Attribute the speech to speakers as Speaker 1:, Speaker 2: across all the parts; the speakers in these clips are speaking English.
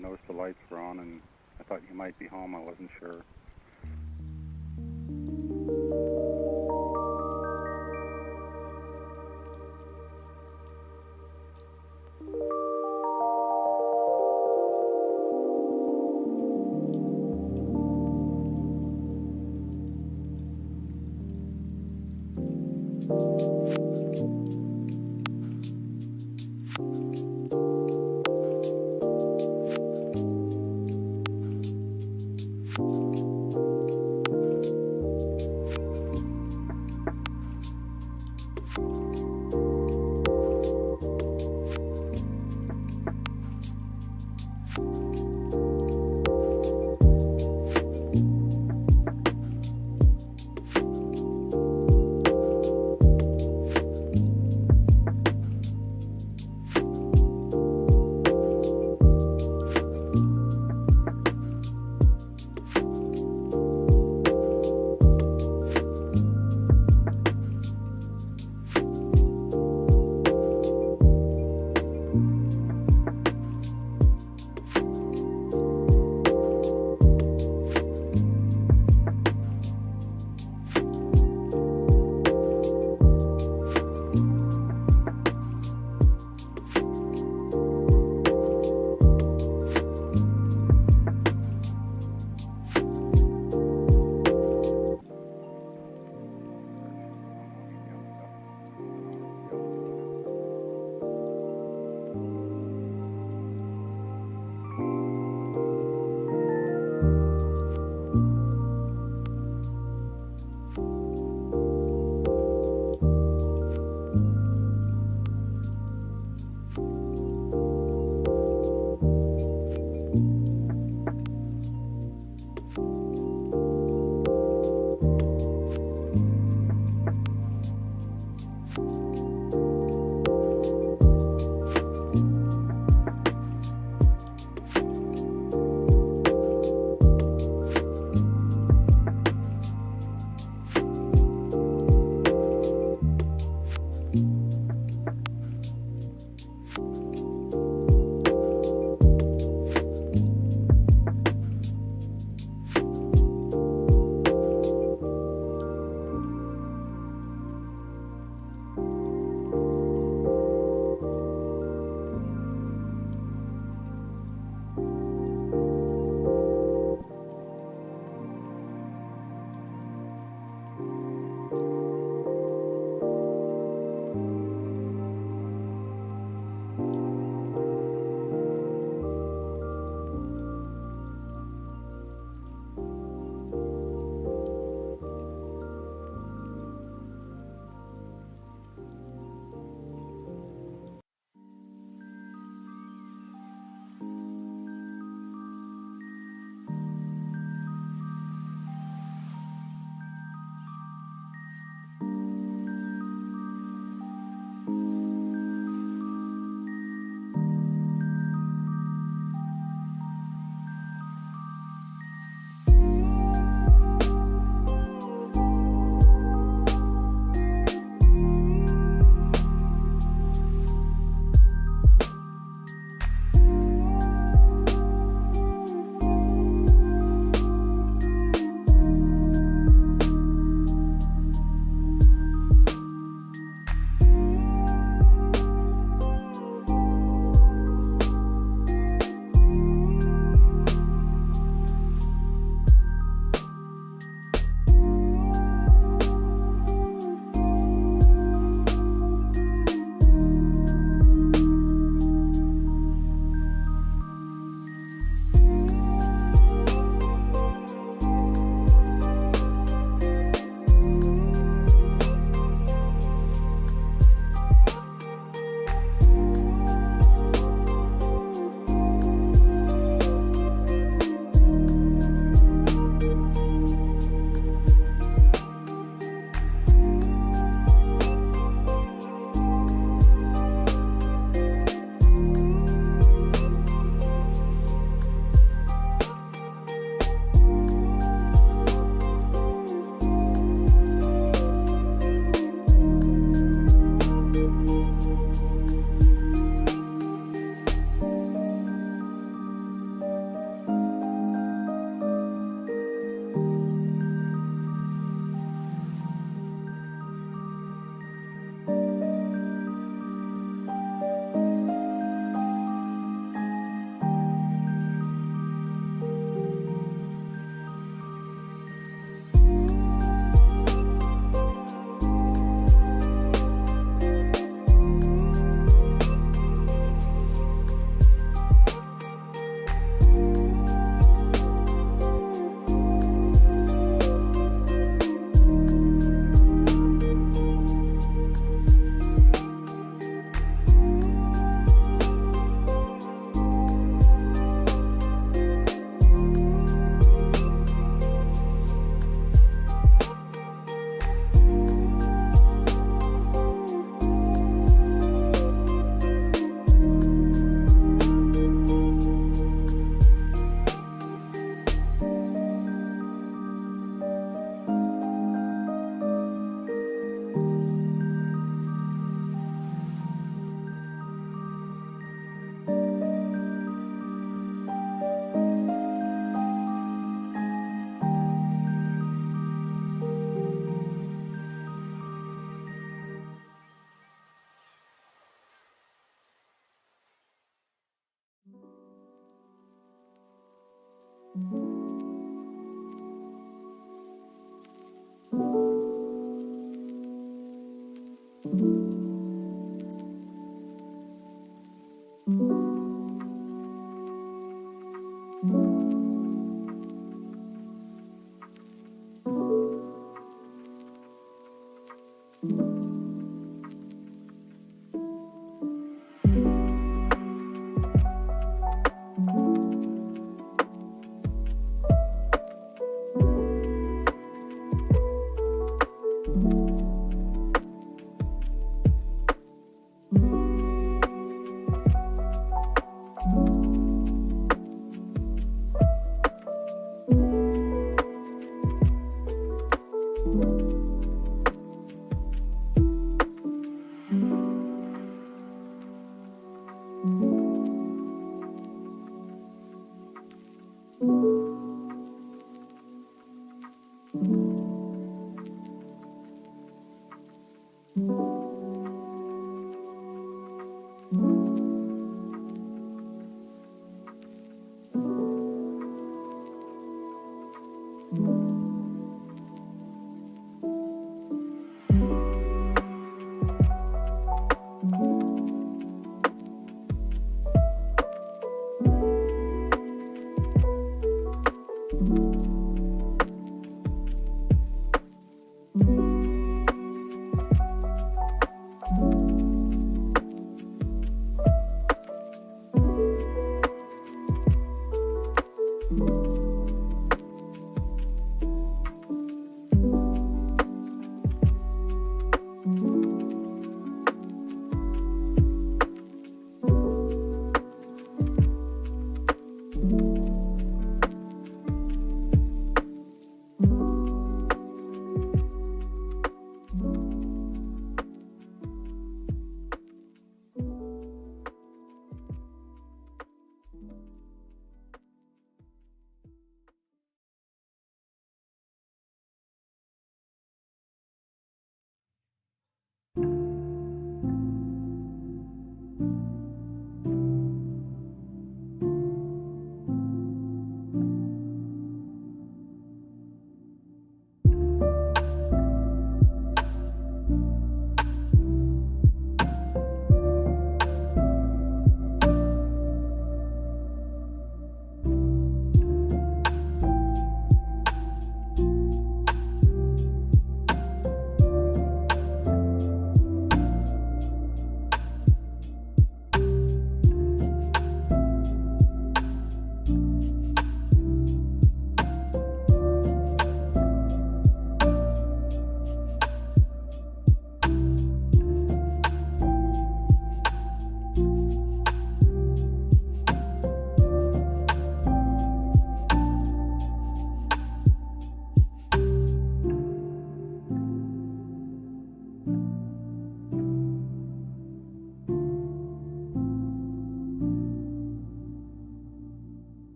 Speaker 1: noticed the lights were on, and I thought you might be home. I wasn't sure.
Speaker 2: Thank you.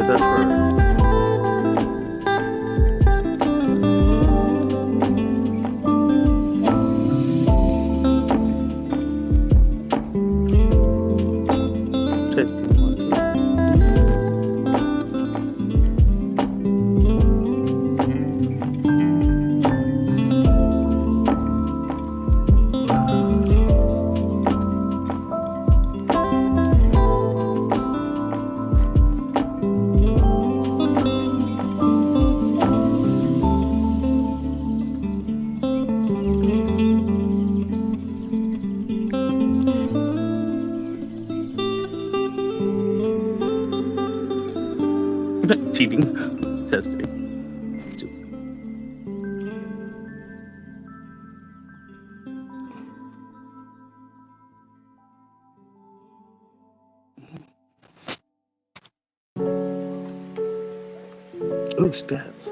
Speaker 2: That's right. Testing 1, 2. Cheating. Testing. Oh, stats.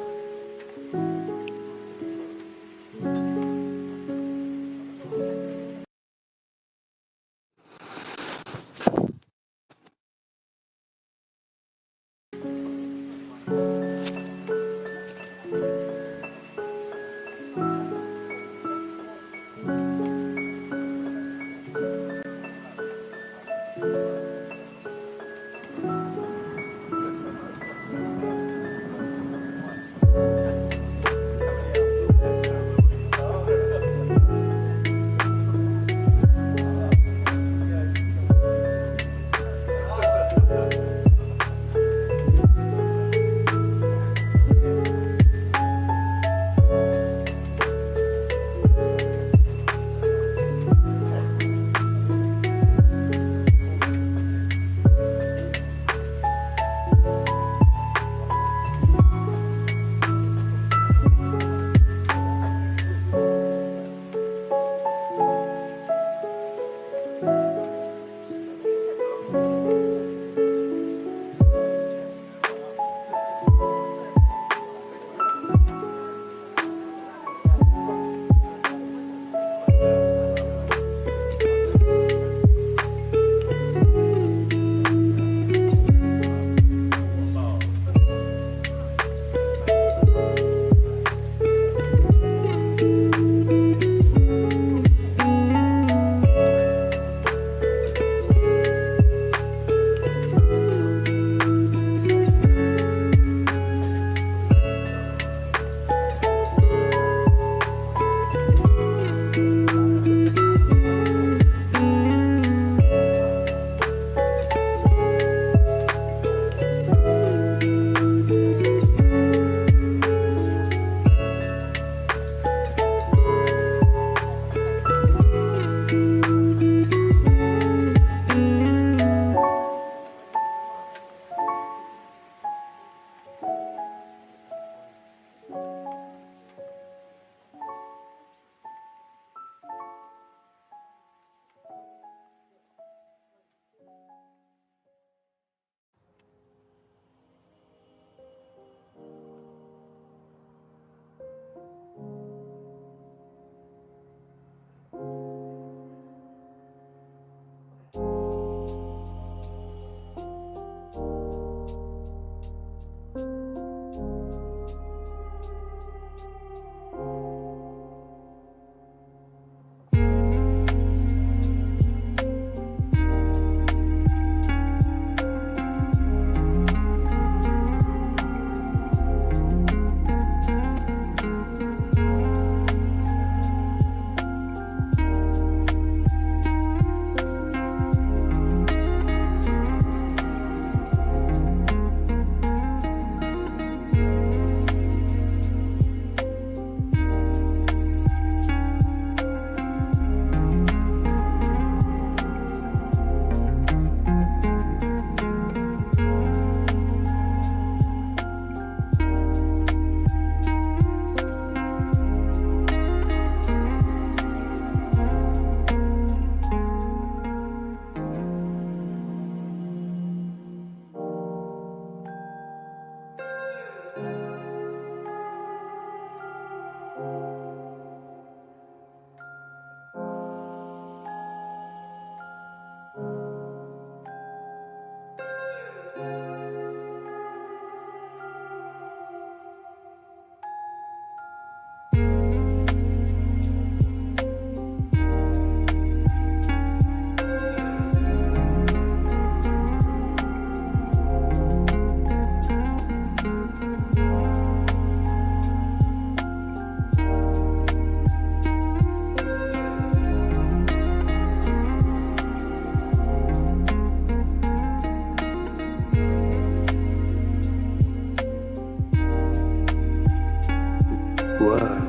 Speaker 2: Wow.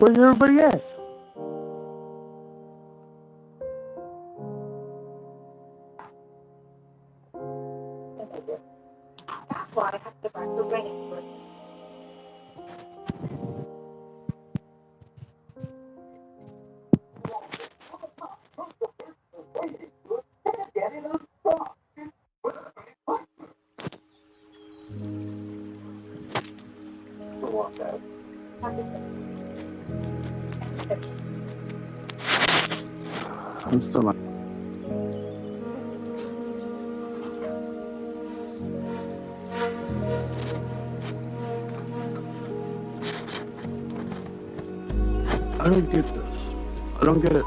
Speaker 2: Where's everybody at? I'm still on. I don't get this. I don't get it.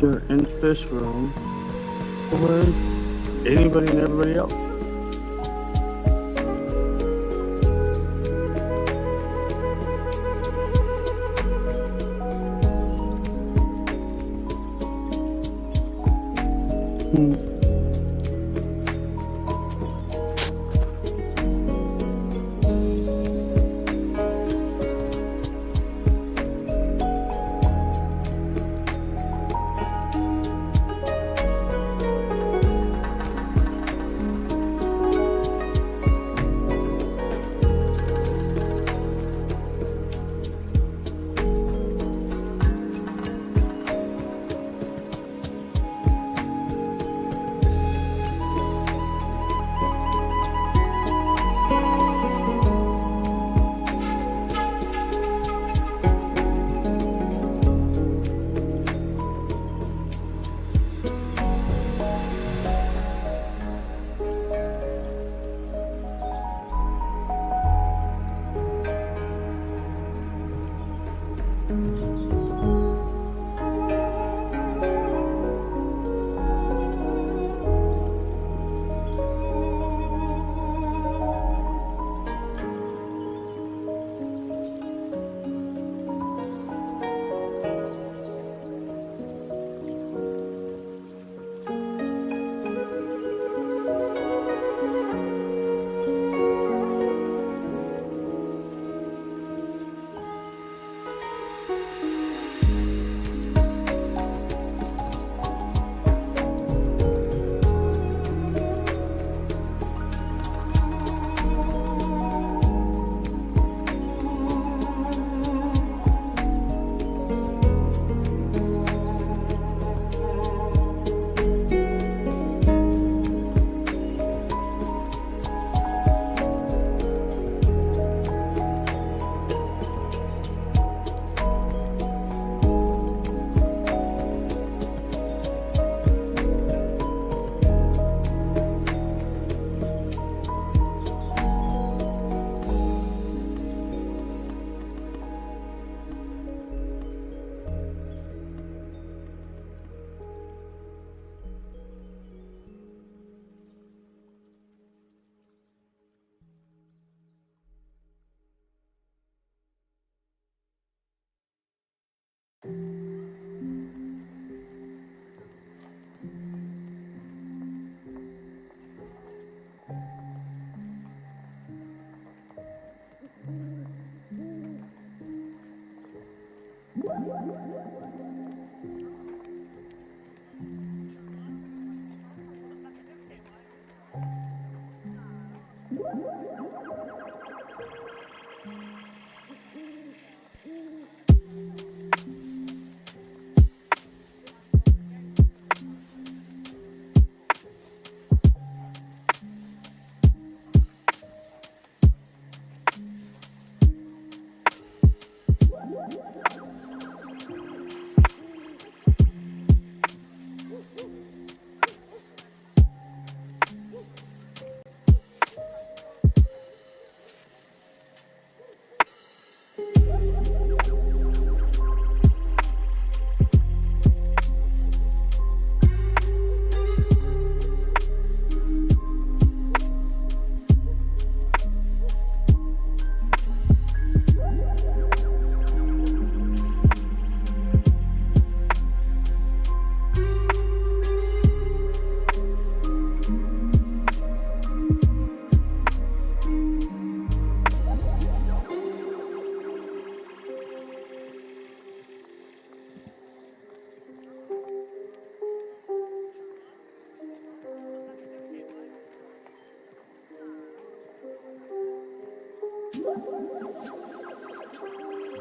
Speaker 2: You're in fish room. Where's anybody and everybody else?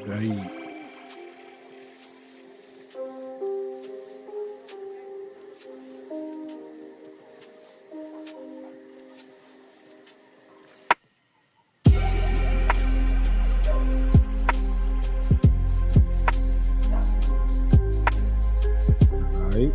Speaker 3: Right. Right.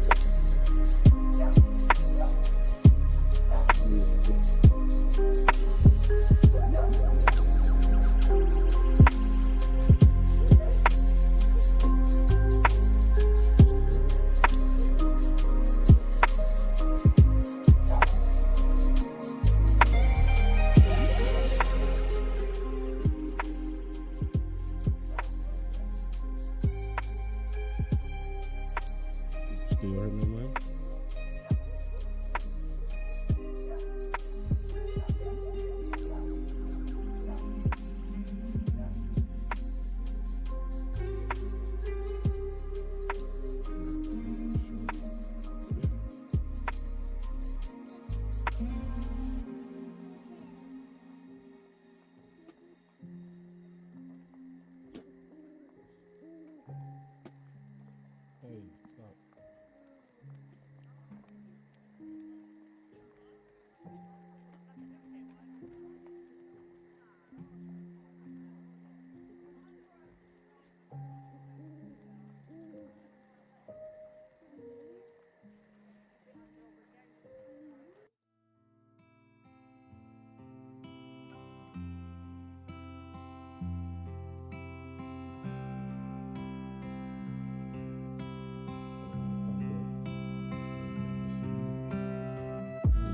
Speaker 3: Still hear me, man? Hey, stop.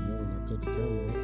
Speaker 3: Yo, when I cut the camera off.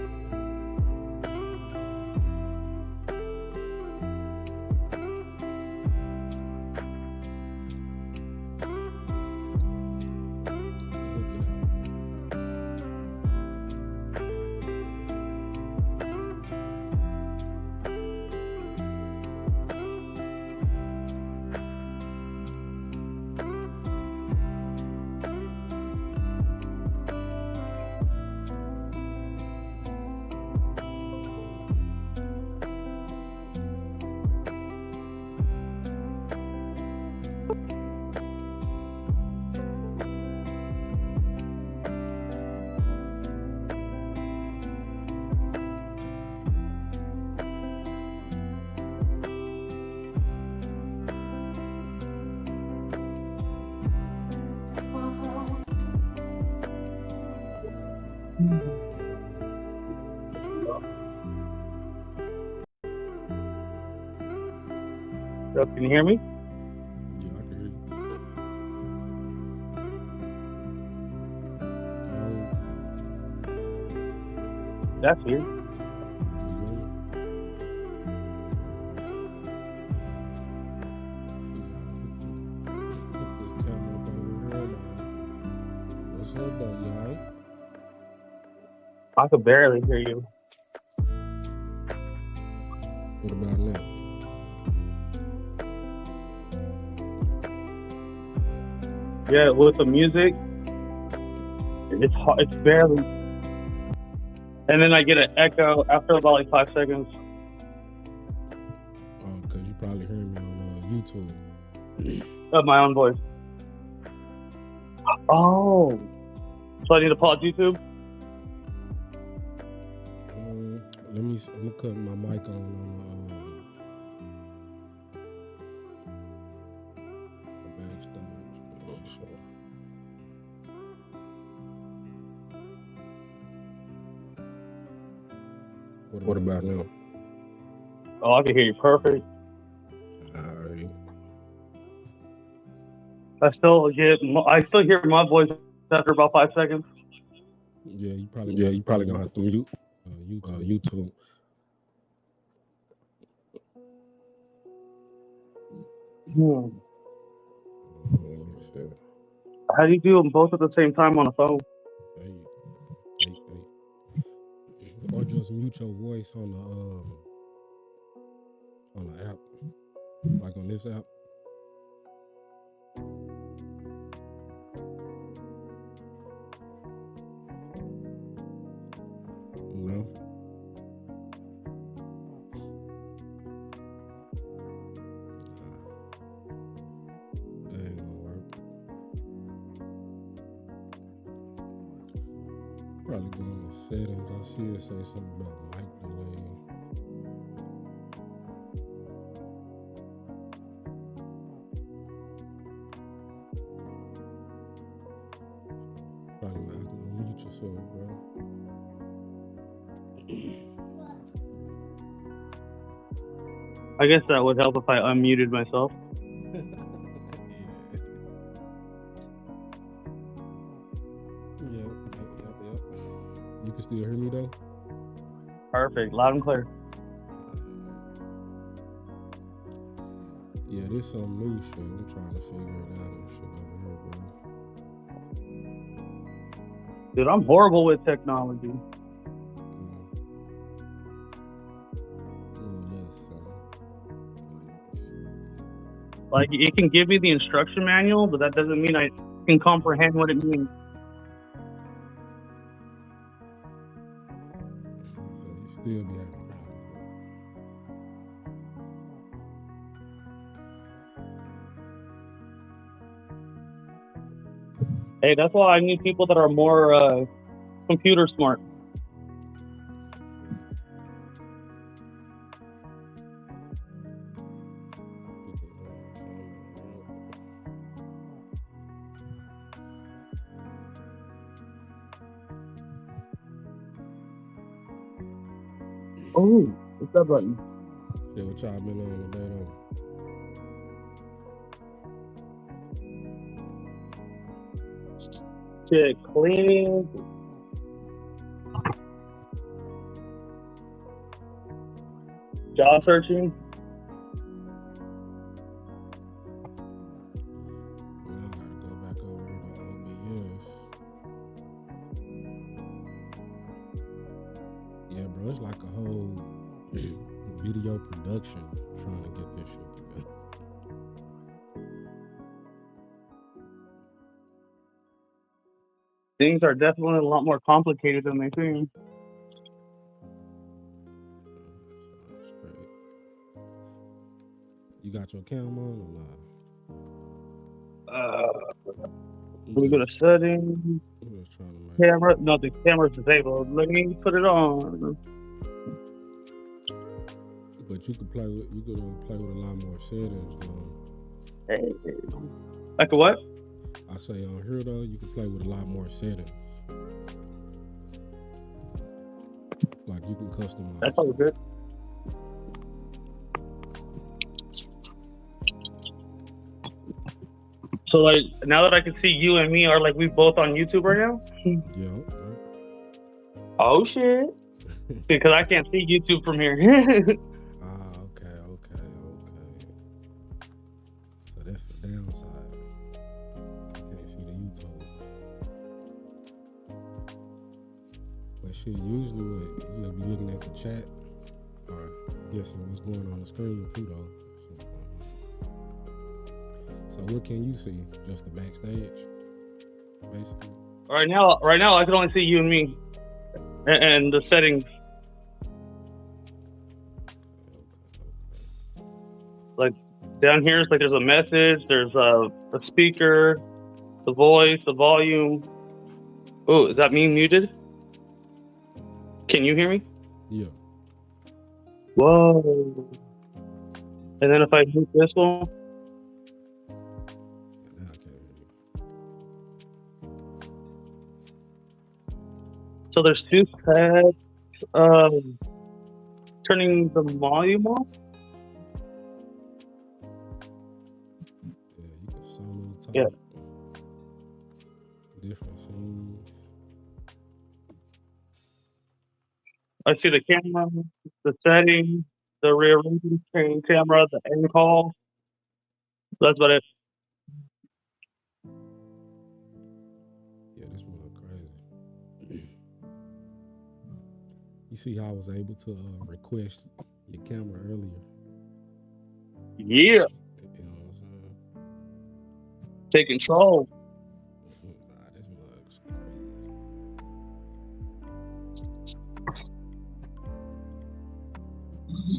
Speaker 3: Hook it out.
Speaker 2: So, can you hear me?
Speaker 3: Yeah, I can hear you. Yo,
Speaker 2: That's weird.
Speaker 3: you going? See, I done hook this camera up over here, man. What's up, though? You alright?
Speaker 2: I could barely hear you.
Speaker 3: What about now?
Speaker 2: Yeah, with the music, it's hard, it's barely. And then I get an echo after about like 5 seconds.
Speaker 3: Oh, because you probably heard me on YouTube.
Speaker 2: Of my own voice. Oh. So I need to pause YouTube?
Speaker 3: Let me. I'm gonna cut my mic on the backstage. What about now?
Speaker 2: Oh, I can hear you perfect.
Speaker 3: Alright.
Speaker 2: I still hear my voice after about 5 seconds.
Speaker 3: Yeah, you probably gonna have to mute YouTube. Shit.
Speaker 2: How do you do them both at the same time on a phone?
Speaker 3: Hey. Or just mute your voice on the app, like on this app. You know. probably go in the settings. I see it say something about mic delay. Probably not gonna mute yourself, bro.
Speaker 2: I guess that would help if I unmuted myself.
Speaker 3: Yep. You can still hear me though?
Speaker 2: Perfect, loud and clear.
Speaker 3: Yeah, this some new shit. I'm trying to figure it out and shit over here, bro.
Speaker 2: Dude, I'm horrible with technology. Like, it can give me the instruction manual, but that doesn't mean I can comprehend what it means.
Speaker 3: So you still be having problems with it.
Speaker 2: Hey, that's why I need people that are more computer smart. Oh, what's that button?
Speaker 3: Yeah, what y'all been on today though?
Speaker 2: Shit, cleaning. Job searching.
Speaker 3: Now I gotta go back over to OBS. Yeah, bro, it's like a whole video production trying to get this shit together.
Speaker 2: Things are definitely a lot more complicated than they seem.
Speaker 3: Straight. You got your cam on or not?
Speaker 2: We go to settings.
Speaker 3: I'm just trying to make
Speaker 2: Camera. No, the camera's disabled. Let me put it on.
Speaker 3: But you could play with a lot more settings though.
Speaker 2: Hey. Like a what?
Speaker 3: I say on here though, you can play with a lot more settings. Like you can customize.
Speaker 2: That's all good. So like now that I can see you and me are like we both on YouTube right now?
Speaker 3: Yeah.
Speaker 2: Oh shit. Because I can't see YouTube from here.
Speaker 3: Okay. So that's the downside. You can't see the YouTube. But shit, usually you just be looking at the chat or guessing what's going on the screen too though. So what can you see? Just the backstage, basically.
Speaker 2: Right now I can only see you and me, and the settings. Like down here, it's like there's a message, there's a speaker, the voice, the volume. Oh, is that me muted? Can you hear me?
Speaker 3: Yeah.
Speaker 2: Whoa. And then if I mute this one. So there's two pads of turning the volume off.
Speaker 3: Yeah, you can solo talk.
Speaker 2: Yeah.
Speaker 3: Different scenes.
Speaker 2: I see the camera, the settings, the rearranging screen camera, the end call. That's about it.
Speaker 3: Yeah, this one look crazy. You see how I was able to request your camera earlier?
Speaker 2: Yeah.
Speaker 3: You know what I'm saying?
Speaker 2: Take control.
Speaker 3: Nah, this looks crazy.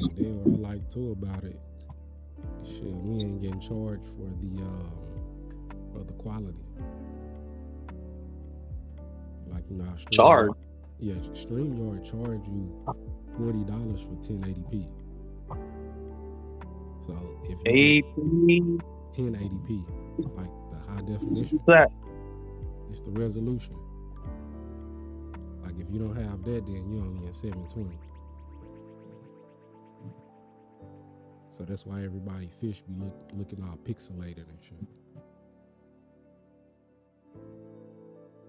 Speaker 3: And then what I like too about it, shit, we ain't getting charged for the quality. Like, you know,
Speaker 2: Charge.
Speaker 3: Yeah, StreamYard charge you $40 for 1080p. So if you get 1080p, like the high definition,
Speaker 2: What's that?
Speaker 3: it's the resolution. Like if you don't have that, then you're only in 720. So that's why everybody fish be looking all pixelated and shit.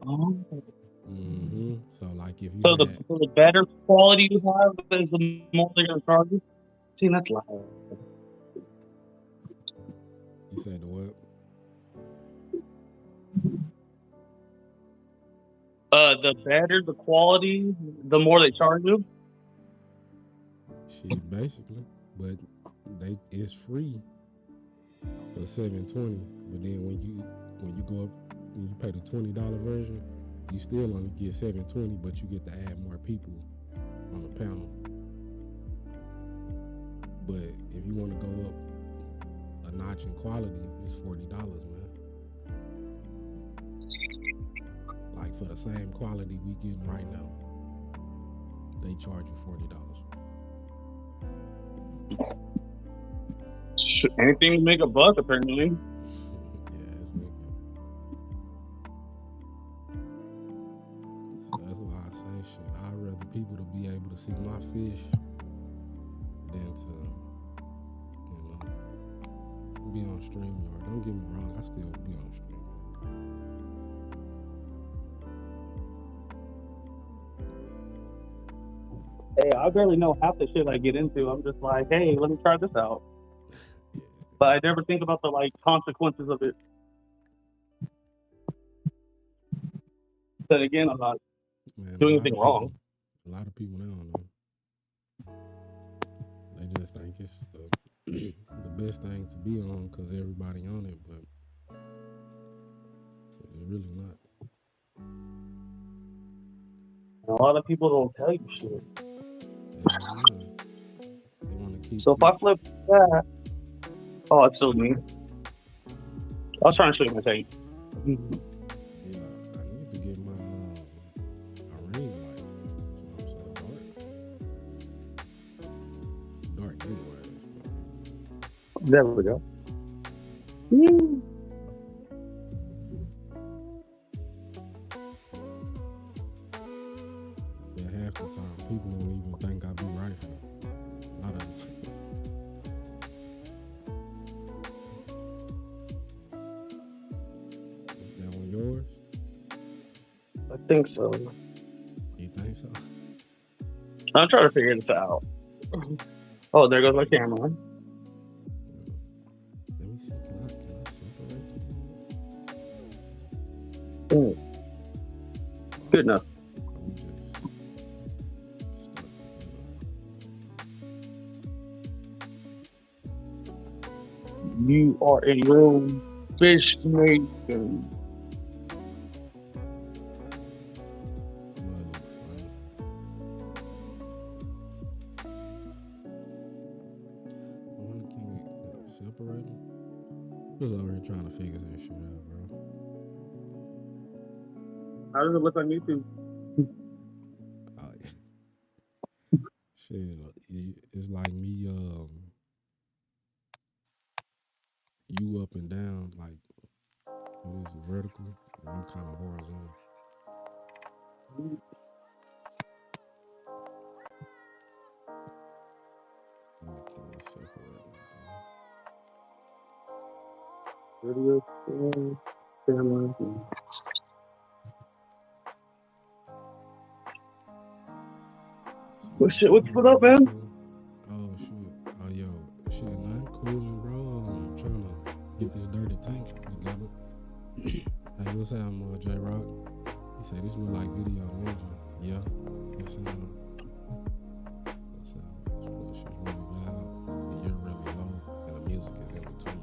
Speaker 2: Oh.
Speaker 3: Mm-hmm. So like if you
Speaker 2: So
Speaker 3: had,
Speaker 2: the better quality you have is the more they're gonna charge you. See, that's loud.
Speaker 3: you said the what?
Speaker 2: The better the quality, the more they charge you.
Speaker 3: Shit, basically. But it's free for 720. But then when you go up, when you pay the $20 version, you still only get 720, but you get to add more people on the panel. But if you want to go up a notch in quality, it's $40, man. Like for the same quality we getting right now, they charge you $40.
Speaker 2: Anything to make a buck, apparently.
Speaker 3: Yeah, it's wicked. So that's why I say shit. I'd rather people to be able to see my fish than to, be on StreamYard. Don't get me wrong, I still be on StreamYard.
Speaker 2: Hey, I barely know half the shit I get into. I'm just like, hey, let me try this out. But I never think about the consequences of it. But again, I'm not doing anything wrong.
Speaker 3: A lot of people they don't know. They just think it's the best thing to be on because everybody on it, but it's really not.
Speaker 2: A lot of people don't tell you shit.
Speaker 3: Yeah, they want to keep.
Speaker 2: So if I flip that, oh, it's still me. I was trying to show you my tank.
Speaker 3: Yeah, I need to get my ring light. That's why I'm so dark. Dark anyway.
Speaker 2: There we go. Woo.
Speaker 3: Yeah, half the time people don't even think I be right. A lot of that one yours?
Speaker 2: I think so.
Speaker 3: You think so?
Speaker 2: I'm trying to figure this out. Oh, there goes my camera.
Speaker 3: Let me see. Can I separate them?
Speaker 2: Mm. Good enough.
Speaker 3: We just start
Speaker 2: You are in your own fish nation.
Speaker 3: Separating? Just over here trying to figure that shit out, bro.
Speaker 2: How does it look on YouTube?
Speaker 3: Shit, it's like me, you up and down, like, what is it, vertical? And I'm kind of horizontal. Can we separate?
Speaker 2: Video, camera. What shit? What's up, man?
Speaker 3: Oh shit! Oh yo, shit, man, coolin', bro. I'm trying to get this dirty tank together. Hey, what's up, J-Rock? He said this look like Video Ninja. Yeah, it's this shit's really loud, and you're really low, and the music is in between.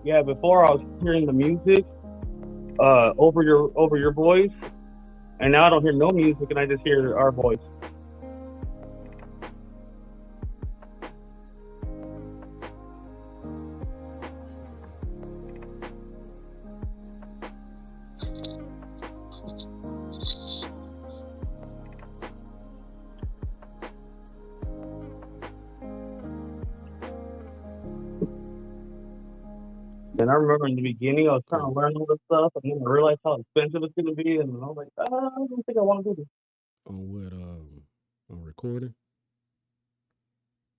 Speaker 2: Yeah, before I was hearing the music over your voice, and now I don't hear no music, and I just hear our voice. Then I remember in the beginning, I was trying to learn all this stuff, and then I realized how expensive it's going to be, and I was like, I don't think I want to do this.
Speaker 3: On what? On recording?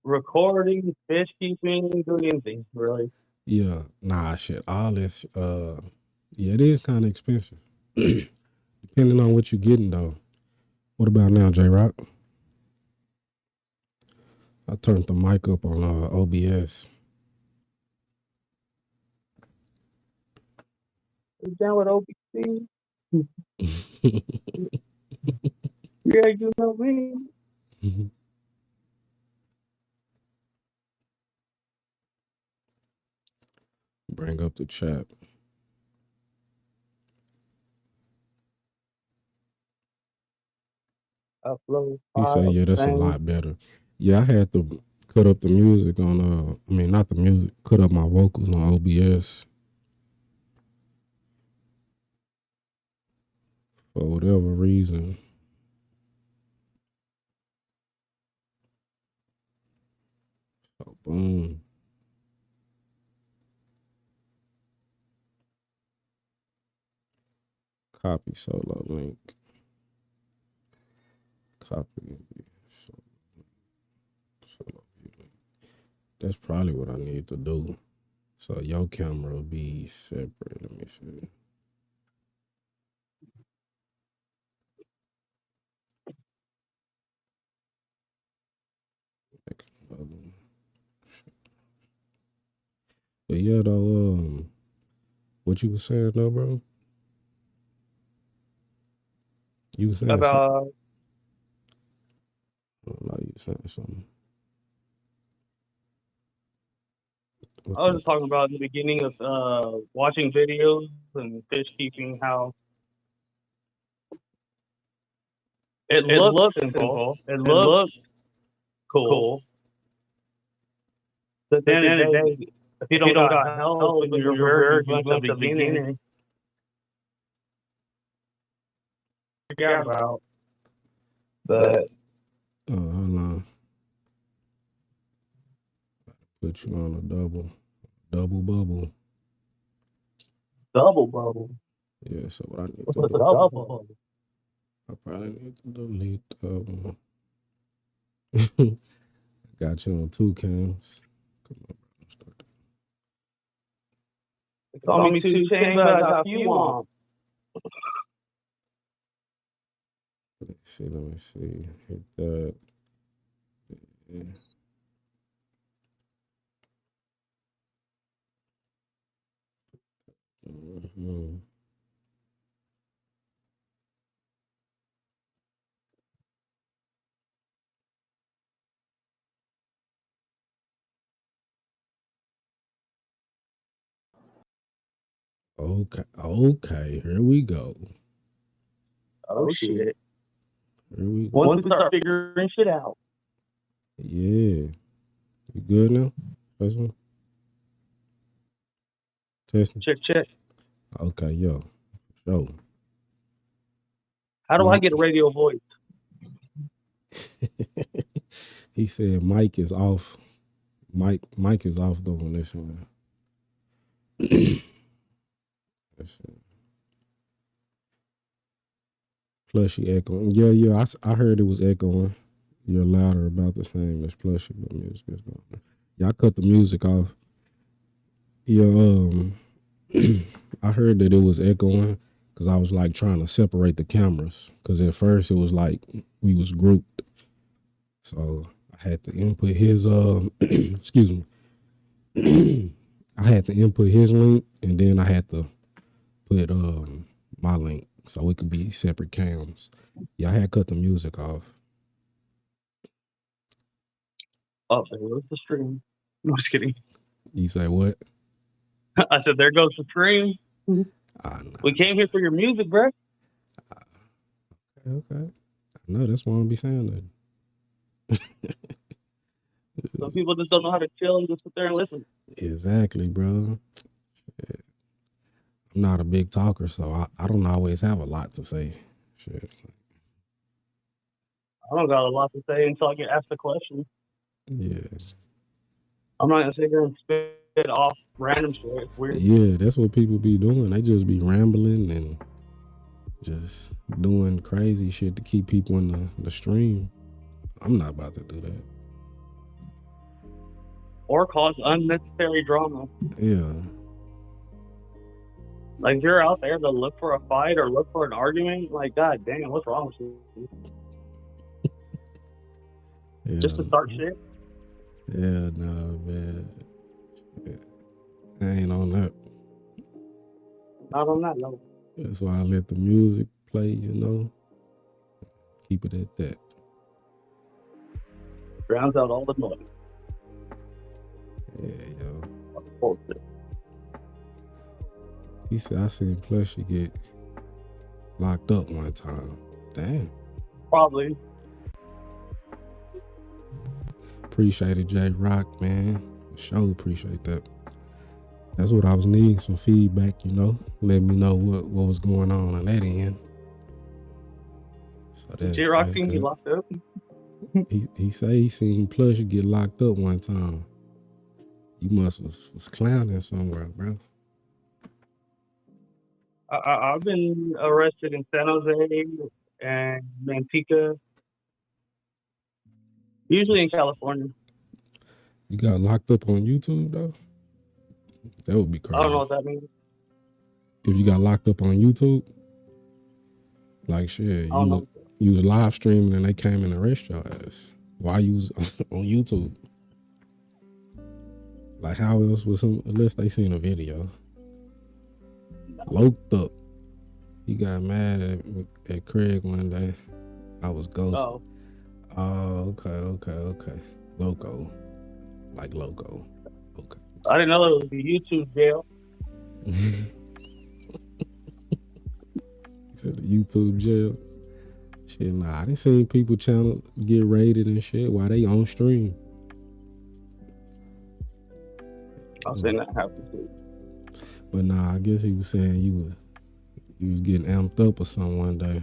Speaker 2: Recording, fish keeping, doing anything, really.
Speaker 3: Yeah. Nah, shit. All this. Yeah, it is kind of expensive. Depending on what you're getting, though. What about now, J-Rock? I turned the mic up on OBS.
Speaker 2: You down with OBC? Yeah, you know me.
Speaker 3: Bring up the chat.
Speaker 2: Upload.
Speaker 3: He said, yeah, that's a lot better. Yeah, I had to cut up the music on, not the music, cut up my vocals on OBS. For whatever reason. So, boom. Copy solo link. Copy solo link. That's probably what I need to do. So your camera will be separate. Let me see. But yeah, though, what you was saying, though, bro? You was saying
Speaker 2: about.
Speaker 3: I don't know, you were saying something.
Speaker 2: I was just talking about in the beginning of watching videos and fish keeping, how it looks simple, it looks cool. But at the end of the day, if you don't got help and you're very much at the beginning, forget about. But
Speaker 3: hold on. Put you on a double bubble.
Speaker 2: Double bubble.
Speaker 3: Yeah, so what I need
Speaker 2: What's
Speaker 3: to
Speaker 2: a
Speaker 3: do,
Speaker 2: double bubble?
Speaker 3: I probably need to delete that one. Got you on 2 cams. Come on, start
Speaker 2: They call me 2 Chainz, but I got few on.
Speaker 3: Let me see. Hit that. Yeah. Mm-hmm. Okay, here we go.
Speaker 2: Oh shit.
Speaker 3: Here we go.
Speaker 2: Once we start figuring shit out.
Speaker 3: Yeah. You good now? First one? Testing?
Speaker 2: Check.
Speaker 3: Okay, yo. Show.
Speaker 2: How do I get a radio voice?
Speaker 3: He said mic is off. Mic is off though on this one. Plushy echoing. Yeah. I heard it was echoing. You're louder about the same as Plushy, but music is going. Yeah, I cut the music off. Yeah, I heard that it was echoing because I was like trying to separate the cameras. Because at first it was like we was grouped, so I had to input his excuse me. I had to input his link and then I had to put my link so it could be separate cams. Yeah, I had cut the music off.
Speaker 2: Oh, there goes the stream. I'm just kidding.
Speaker 3: You say what?
Speaker 2: I said, there goes the stream.
Speaker 3: Nah.
Speaker 2: We came here for your music, bro.
Speaker 3: Okay. I know that's why I don't be saying that.
Speaker 2: Some people just don't know how to chill and just sit there and listen.
Speaker 3: Exactly, bro. I'm not a big talker, so I don't always have a lot to say. Shit.
Speaker 2: I don't got a lot to say until I get asked a question.
Speaker 3: Yeah.
Speaker 2: I'm not gonna sit here and spit off random shit. It's weird.
Speaker 3: Yeah, that's what people be doing. They just be rambling and just doing crazy shit to keep people in the stream. I'm not about to do that.
Speaker 2: Or cause unnecessary drama.
Speaker 3: Yeah.
Speaker 2: Like, if you're out there to look for a fight or look for an argument, like, god damn, what's wrong with you?
Speaker 3: Yeah.
Speaker 2: Just to start shit?
Speaker 3: Yeah, no, man. I ain't on that.
Speaker 2: Not on that level.
Speaker 3: That's why I let the music play, you know. Keep it at that.
Speaker 2: Drowns out all the noise.
Speaker 3: Yeah, yo.
Speaker 2: Bullshit.
Speaker 3: He said I seen Plushy get locked up one time. Damn.
Speaker 2: Probably.
Speaker 3: Appreciate it, J Rock, man. Sure appreciate that. That's what I was needing, some feedback, you know. Let me know what was going on that end. So
Speaker 2: J-Rock seen you locked up?
Speaker 3: He say he seen Plush get locked up one time. You must was clowning somewhere, bro.
Speaker 2: I've been arrested in San Jose and Manteca. Usually in California.
Speaker 3: You got locked up on YouTube though? That would be crazy.
Speaker 2: I don't know what that means.
Speaker 3: If you got locked up on YouTube, like shit, you was live streaming and they came and arrested your ass while you was on YouTube. Like how else was unless they seen a video. Loked up. He got mad at Craig one day. I was ghosted. Oh, okay. Loco. Like loco. Okay.
Speaker 2: I didn't know it was a YouTube jail.
Speaker 3: He said a YouTube jail. Shit, nah. I done seen people channel get raided and shit while they on stream.
Speaker 2: I've seen that happen too.
Speaker 3: But nah, I guess he was saying you was getting amped up or something one day.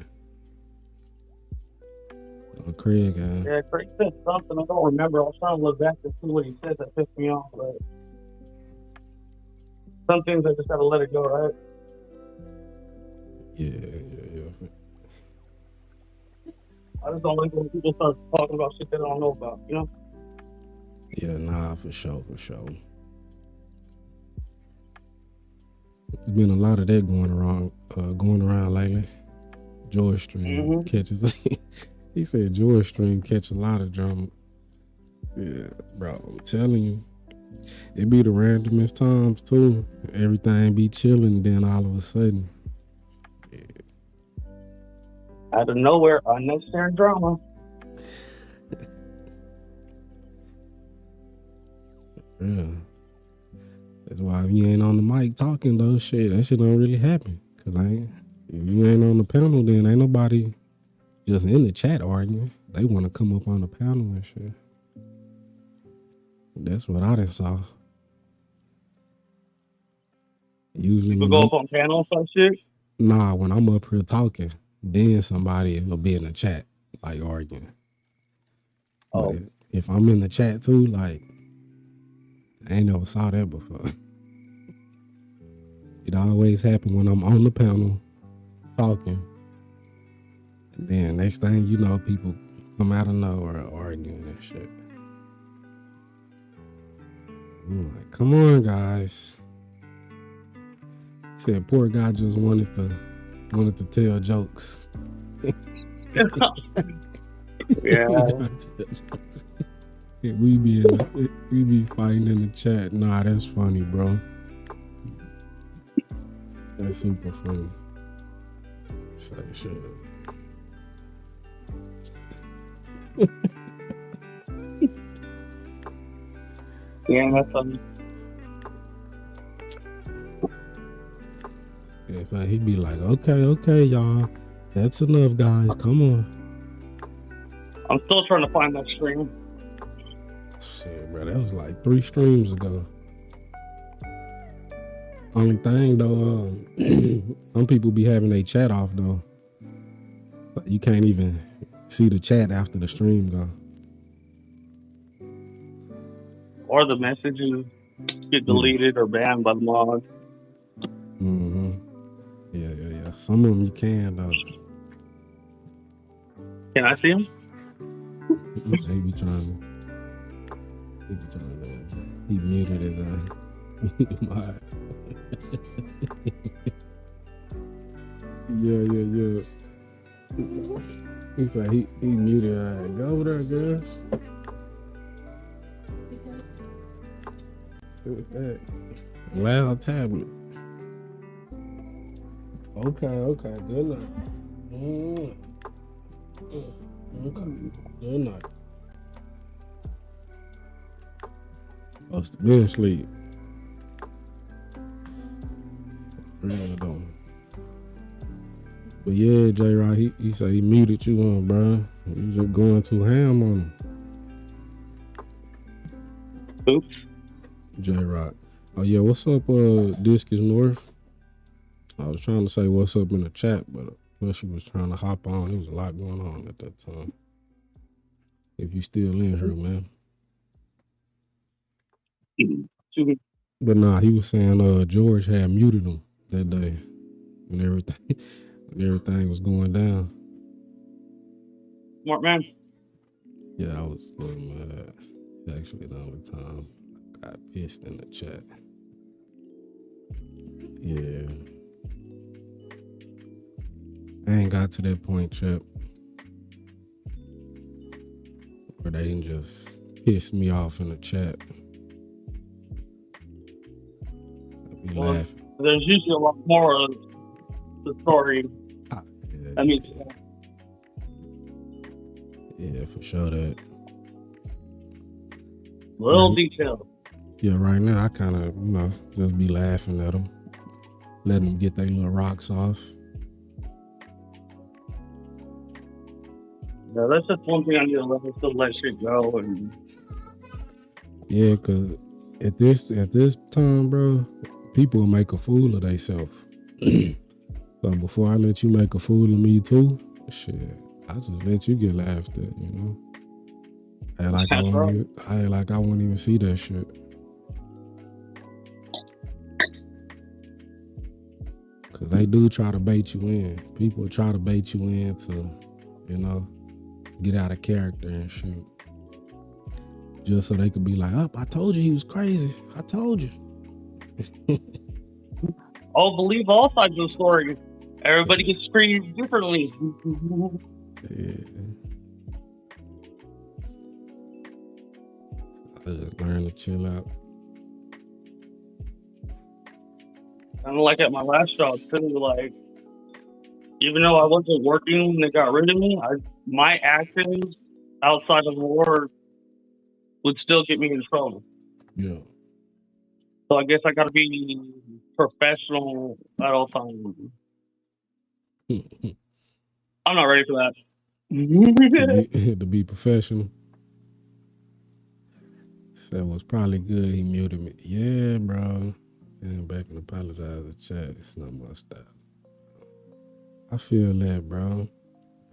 Speaker 3: Craig,
Speaker 2: yeah, Craig said something. I don't remember. I was trying to look back to see what he said that pissed me off, but some things I just gotta let it go, right?
Speaker 3: Yeah.
Speaker 2: I just don't like when people start talking about shit they don't know about, you know?
Speaker 3: Yeah, nah, for sure. There's been a lot of that going around lately. George Stream catches. He said George Stream catch a lot of drama. Yeah, bro, I'm telling you, it be the randomest times too. Everything be chilling, then all of a sudden,
Speaker 2: out of nowhere, unnecessary drama.
Speaker 3: Yeah. That's why if you ain't on the mic talking though, shit, that shit don't really happen. Cause if you ain't on the panel, then ain't nobody just in the chat arguing. They want to come up on the panel and shit. That's what I done saw. Usually
Speaker 2: people go up on panels and shit?
Speaker 3: Nah, when I'm up here talking, then somebody will be in the chat, like arguing.
Speaker 2: Oh.
Speaker 3: But if I'm in the chat too, like, I ain't never saw that before. It always happens when I'm on the panel talking. And then next thing you know, people come out of nowhere arguing and shit. I'm like, come on, guys. He said, poor guy just wanted to tell jokes.
Speaker 2: Yeah.
Speaker 3: We be fighting in the chat. Nah, that's funny, bro. That's super funny. So shit.
Speaker 2: Yeah, that's funny.
Speaker 3: Yeah, he'd be like, okay, y'all. That's enough, guys. Come on.
Speaker 2: I'm still trying to find that stream.
Speaker 3: Shit, bro, that was like 3 streams ago. Only thing though, some people be having their chat off though. You can't even see the chat after the stream go.
Speaker 2: Or the messages get deleted or banned by the mod.
Speaker 3: Mm-hmm. Yeah. Some of them you can though.
Speaker 2: Can I see him?
Speaker 3: He be trying to. He muted his mod. Yeah. He's like he muted. Go over there, girl. Look at that. Loud tablet. Okay. Good night. Okay. Good night. Must have been asleep. Really don't. But yeah, J-Rod, he said he muted you on, bro. You just going too ham on him.
Speaker 2: Oops.
Speaker 3: J-Rod. Oh yeah, what's up, Discus North? I was trying to say what's up in the chat, but plus you was trying to hop on. There was a lot going on at that time. If you still in here, man. But nah, he was saying George had muted him that day when everything was going down.
Speaker 2: Smart man.
Speaker 3: Yeah, I was a little mad. Actually, the only time I got pissed in the chat. Yeah. I ain't got to that point, Chip, where they can just piss me off in the chat. I'd be laughing.
Speaker 2: There's usually a lot more of the story.
Speaker 3: Yeah, for sure that.
Speaker 2: Little detail.
Speaker 3: Yeah, right now I kind of, just be laughing at them, letting them get their little rocks off.
Speaker 2: Yeah, that's just one thing I need to let shit go. And
Speaker 3: yeah, cause at this time, bro, people will make a fool of themselves. So before I let you make a fool of me too, shit, I just let you get laughed at, I ain't like I won't even see that shit. Cause they do try to bait you in. People try to bait you in to, get out of character and shit. Just so they could be like, I told you he was crazy. I told you.
Speaker 2: I'll believe all sides of the story. Everybody gets treated differently.
Speaker 3: Yeah. I just learn to chill out.
Speaker 2: Kind of like at my last job too. Like, even though I wasn't working when they got rid of me, my actions outside of work would still get me in trouble.
Speaker 3: Yeah.
Speaker 2: So I guess I got to be professional at all times. I'm not ready for that.
Speaker 3: to be professional. So it was probably good he muted me. Yeah, bro. Came back and apologized to chat. It's not my style. I feel that, bro.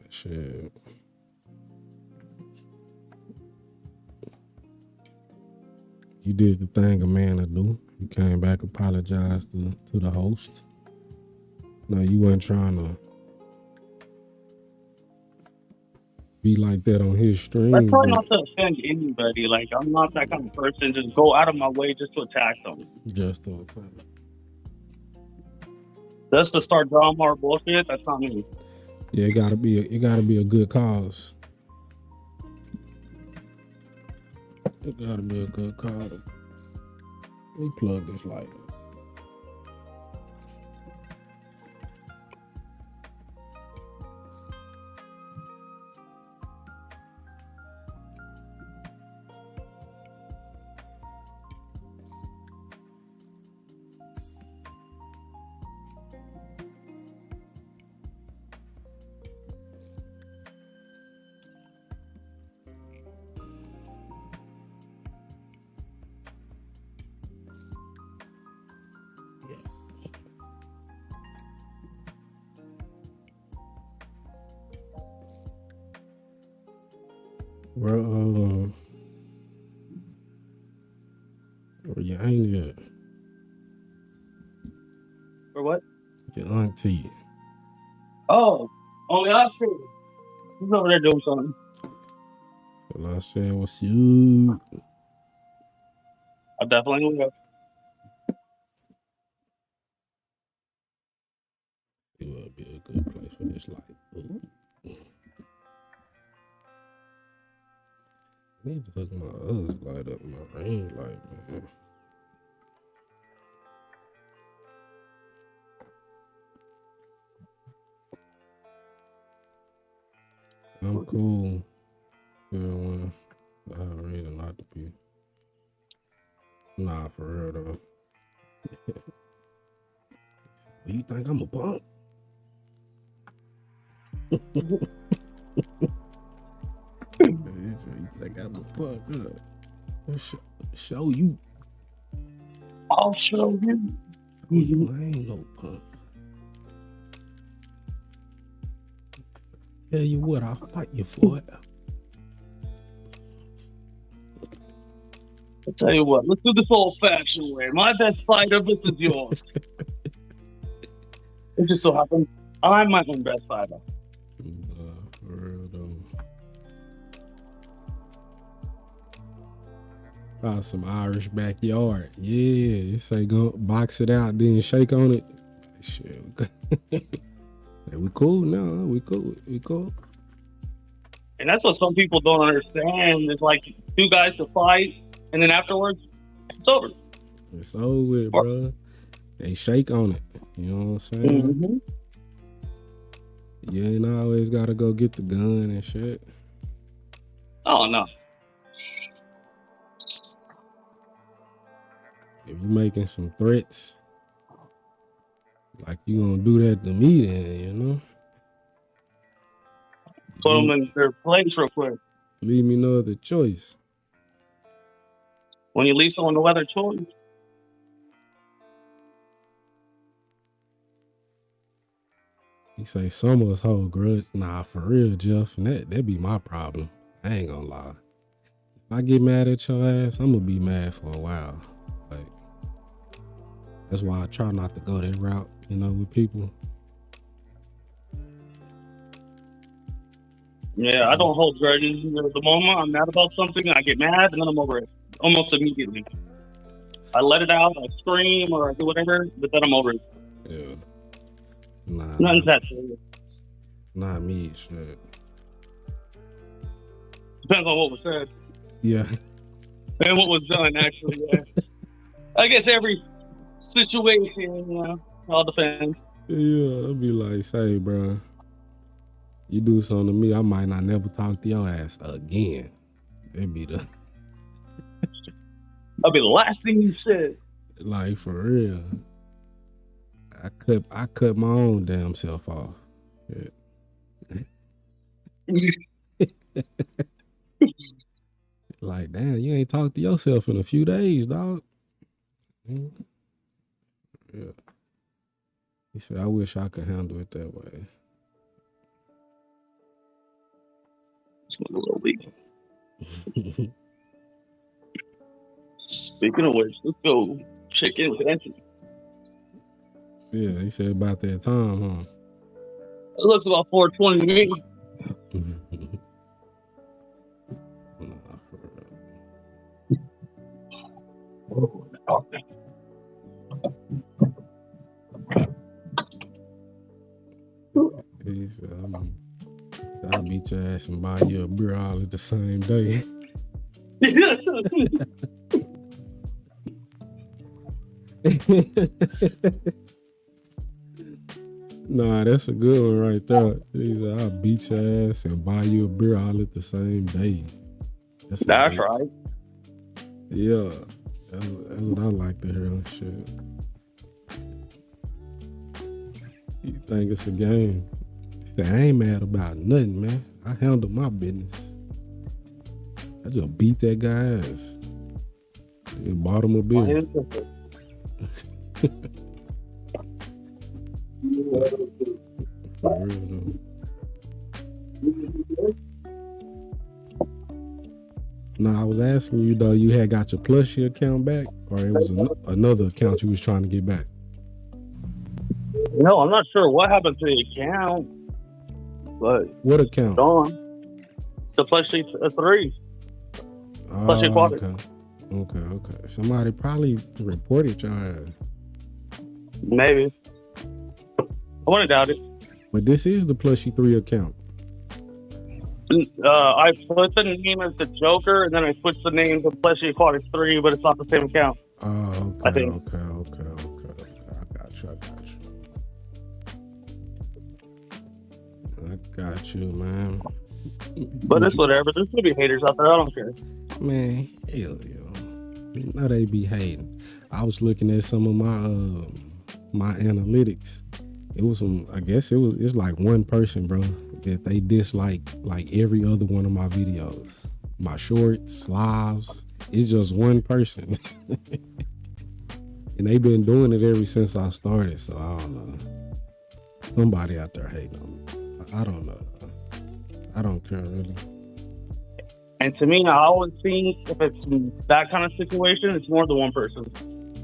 Speaker 3: Shit. You did the thing a man would do. You came back, apologized to the host. No, you weren't trying to be like that on his stream.
Speaker 2: I try not to offend anybody. Like, I'm not that kind of person. Just go out of my way just to attack them.
Speaker 3: Just to attack.
Speaker 2: Just to start drama or bullshit, that's not me.
Speaker 3: Yeah, it gotta be a good cause. It gotta be a good cause. Let me plug this light up. Well, where your auntie at?
Speaker 2: For what?
Speaker 3: Your auntie.
Speaker 2: Oh, only I see. He's over there doing something.
Speaker 3: Well, I said, what's you?
Speaker 2: I definitely will.
Speaker 3: It would be a good place for this light. Ooh. I need to hook my other light up, my ring light, man. I'm cool. Everyone, I already not to be. Nah, for real though. You think I'm a punk? You think I'm a punk? Show you.
Speaker 2: I'll show you.
Speaker 3: You ain't no punk. Tell you what, I'll fight you for it.
Speaker 2: I'll tell you what, let's do this old-fashioned way. My best fighter versus yours. It just so happens I'm my own best fighter.
Speaker 3: For real though. Some Irish backyard. Yeah, say go box it out, then shake on it. Shit. We cool now. We cool.
Speaker 2: And that's what some people don't understand. It's like two guys to fight, and then afterwards, it's over.
Speaker 3: It's over with, bro. They shake on it. You know what I'm saying?
Speaker 2: Mm-hmm.
Speaker 3: You ain't always gotta go get the gun and shit.
Speaker 2: Oh, no.
Speaker 3: If you making some threats, like you gonna do that to me, then you know.
Speaker 2: Put them in their place real quick.
Speaker 3: Leave me no other choice.
Speaker 2: When you leave someone no other choice.
Speaker 3: You say some of us hold grudge. Nah, for real, Jeff. And that be my problem. I ain't gonna lie. If I get mad at your ass, I'm gonna be mad for a while. Like, that's why I try not to go that route, you know, with people.
Speaker 2: Yeah, I don't hold grudges. The moment I'm mad about something, I get mad, and then I'm over it almost immediately. I let it out, I scream, or I do whatever, but then I'm over it.
Speaker 3: Yeah. Nah.
Speaker 2: Nothing's that serious.
Speaker 3: Not me, shit.
Speaker 2: Depends on what was said.
Speaker 3: Yeah.
Speaker 2: And what was done, actually, yeah. I guess every situation, you know, all depends.
Speaker 3: Yeah, I'll be like, say, bro, you do something to me, I might not never talk to your ass again. That'd be the...
Speaker 2: That'll be the last thing you said.
Speaker 3: Like, for real. I cut my own damn self off. Yeah. Like, damn, you ain't talked to yourself in a few days, dog. Yeah. He said, I wish I could handle it that way.
Speaker 2: It's a little weak. Speaking of which, let's go check in with Anthony.
Speaker 3: Yeah, he said about that time, huh?
Speaker 2: It looks about 4:20 to me.
Speaker 3: He said, I'll beat your ass and buy you a beer all at the same day. Nah, that's a good one right there. He said, I'll beat your ass and buy you a beer all at the same day.
Speaker 2: That's right.
Speaker 3: Yeah, that's what I like to hear and shit. You think it's a game? He said, I ain't mad about nothing, man. I handle my business. I just beat that guy ass and bought him a beer. For real though. No, I was asking you though. You had got your plushie account back, or it was another account you was trying to get back?
Speaker 2: No, I'm not sure what happened to the account, but
Speaker 3: What account?
Speaker 2: gone. The plushie 3. Plushie aquatic.
Speaker 3: Okay. Somebody probably reported your ass.
Speaker 2: Maybe. I wouldn't doubt it.
Speaker 3: But this is the plushie 3 account.
Speaker 2: I put the name as the Joker, and then I switched the name to Plushie Aquatics 3, but it's not the same account.
Speaker 3: Oh,
Speaker 2: I think.
Speaker 3: Okay. I got you, man.
Speaker 2: But it's whatever. There's gonna be haters out there. I don't care.
Speaker 3: Man, hell yeah. You know they be hating. I was looking at some of my analytics. It was it's like one person, bro, that they dislike like every other one of my videos. My shorts, lives. It's just one person. And they've been doing it ever since I started, so I don't know. Somebody out there hating on me. I don't know. I don't care really.
Speaker 2: And to me, I always think if it's that kind of situation, it's more than one person.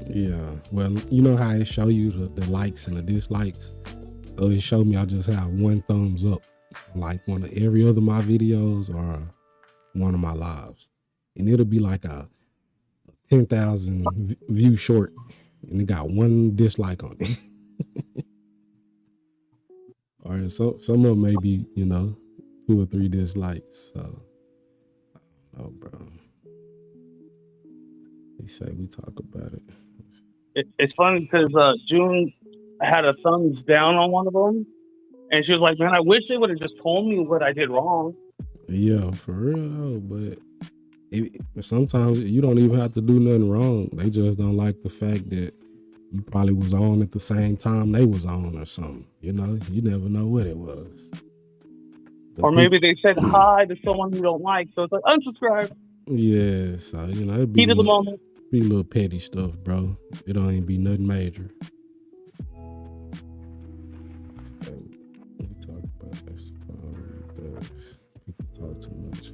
Speaker 3: Yeah, well, you know how it show you the likes and the dislikes? So it showed me I just have one thumbs up, like one of every other my videos or one of my lives. And it'll be like a 10,000 view short, and it got one dislike on it. Or some of them may be, 2 or 3 dislikes. So, I don't know, bro. They say we talk about it.
Speaker 2: It's funny because June had a thumbs down on one of them, and she was like, "Man, I wish they would have just told me what I did wrong."
Speaker 3: Yeah, for real though. But sometimes you don't even have to do nothing wrong. They just don't like the fact that you probably was on at the same time they was on or something. You never know what it was. But
Speaker 2: or maybe they said hi to someone you don't like, so it's like unsubscribe.
Speaker 3: Yeah, so it'd be
Speaker 2: Heat of the moment.
Speaker 3: Be a little petty stuff, bro. It don't even be nothing major. We talk about this. People talk too much.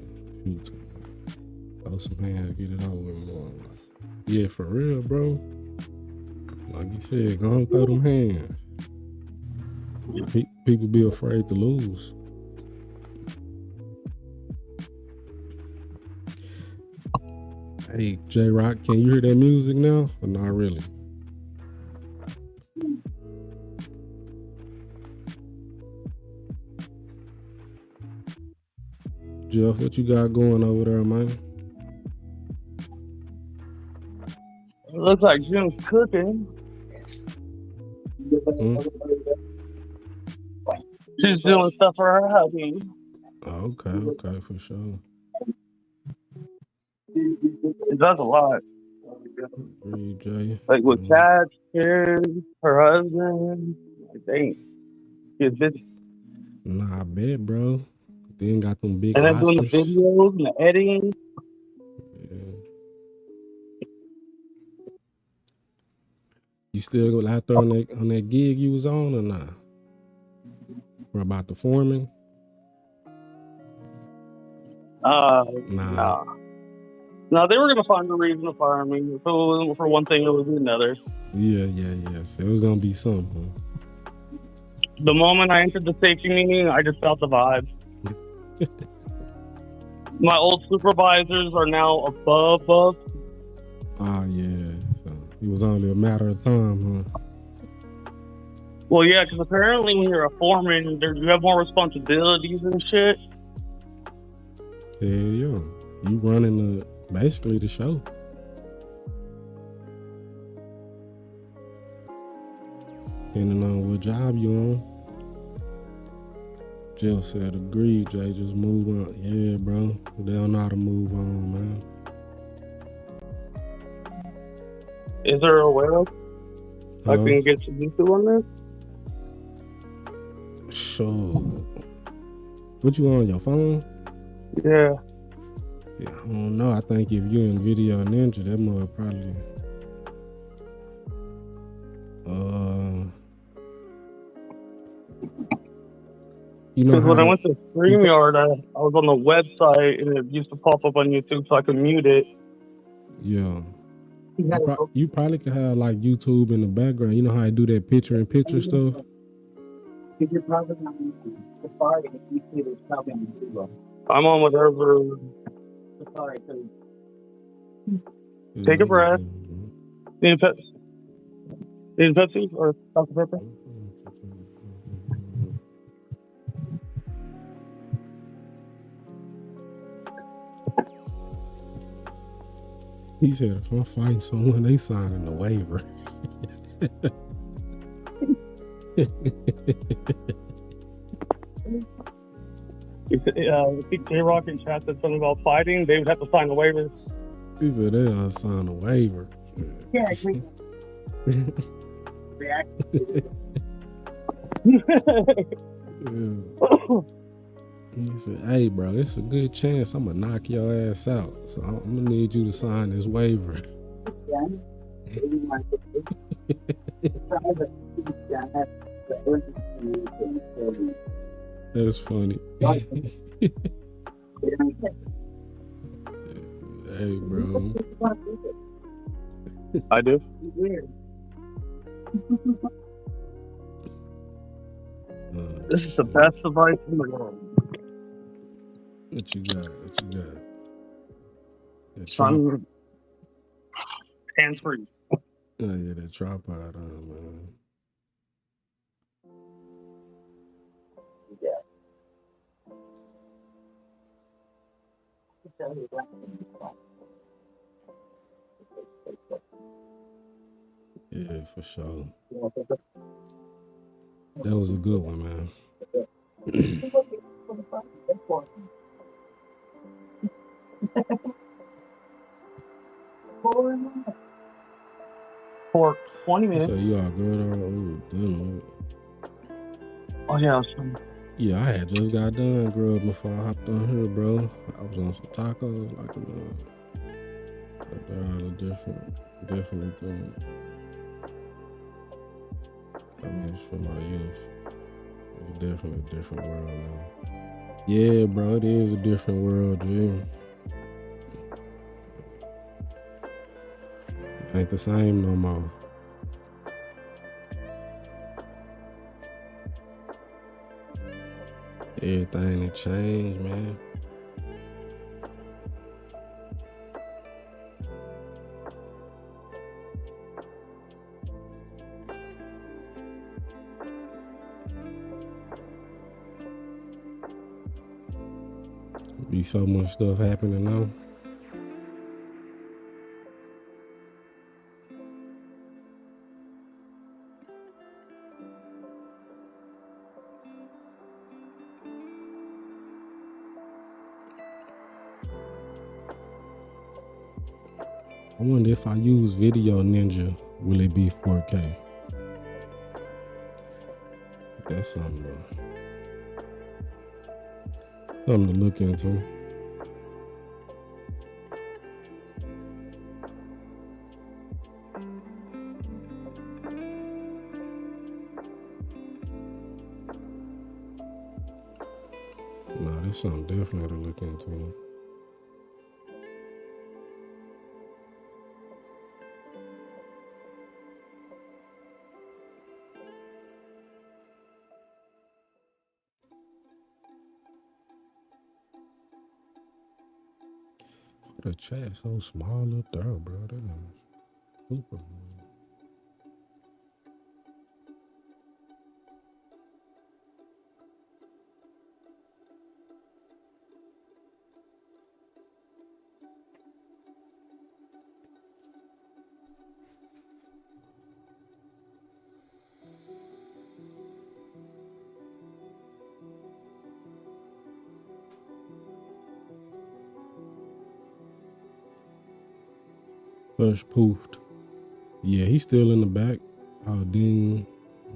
Speaker 3: Throw some hands, get it over with more. Yeah, for real, bro. Like you said, go and throw them hands. People be afraid to lose. Hey, J-Rock, can you hear that music now? Or not really? Jeff, what you got going over there, man?
Speaker 2: It looks like Jim's cooking. She's doing stuff for her hubby.
Speaker 3: Oh, okay, for sure.
Speaker 2: It does a lot.
Speaker 3: Jay.
Speaker 2: Like with cats, kids, her husband. Like, dang. She's busy.
Speaker 3: Nah, I bet, bro. Then got them big
Speaker 2: and then doing the
Speaker 3: Oscars.
Speaker 2: videos and the editing.
Speaker 3: Yeah. You still go out there on that gig you was on or not? Or about the foreman?
Speaker 2: Nah. No, they were gonna find a reason to fire me. If it wasn't for one thing, it would be another.
Speaker 3: Yeah. So it was gonna be something.
Speaker 2: The moment I entered the safety meeting, I just felt the vibe. My old supervisors are now above us.
Speaker 3: Oh yeah. So it was only a matter of time, huh?
Speaker 2: Well, yeah, because apparently when you're a foreman, you have more responsibilities and shit.
Speaker 3: Yeah. You running basically the show. Depending on what job you on. Jill said, agreed, Jay, just move on. Yeah, bro. They don't know how to move on, man.
Speaker 2: Is there a way I can get some YouTube on this?
Speaker 3: Sure. What you on, your phone?
Speaker 2: Yeah.
Speaker 3: Yeah, I don't know. I think if you in Video Ninja, that mother probably... You know
Speaker 2: Because
Speaker 3: how
Speaker 2: when I
Speaker 3: to
Speaker 2: went to StreamYard, I was on the website and it used to pop up on YouTube so I could mute it.
Speaker 3: yeah. You probably could have like YouTube in the background. You know how I do that picture in picture stuff?
Speaker 2: I'm on whatever. Take a breath. Need a Pepsi? Need a Pepsi or Dr. Pepper?
Speaker 3: He said, if I'm fighting someone, they signing the waiver.
Speaker 2: I think J-Rock in chat said something about fighting. They would have to sign the waivers.
Speaker 3: He said, they all sign a waiver.
Speaker 4: Yeah, agree.
Speaker 3: He said, hey, bro, it's a good chance I'm going to knock your ass out. So I'm going to need you to sign this waiver. That's funny. Hey, bro.
Speaker 2: I do. This is the best device in the world.
Speaker 3: What you got?
Speaker 2: Sun hands free.
Speaker 3: Oh, yeah, that tripod on, man. Yeah, for sure. That was a good one, man.
Speaker 2: For 20 minutes.
Speaker 3: So you all good on dinner?
Speaker 2: Oh, yeah.
Speaker 3: Yeah, I had just got done grubbing before I hopped on here, bro. I was on some tacos, like they're all definitely good. I mean, it's from my youth. It's definitely a different world now. Yeah, bro, it is a different world, dude. It ain't the same no more. Everything that changed, man. Be so much stuff happening now. I wonder if I use Video Ninja, will it be 4K? That's something to look into. No, that's something definitely to look into. The chat so small up there, bro. That is super. Hush poofed. Yeah, he's still in the back. Oh, didn't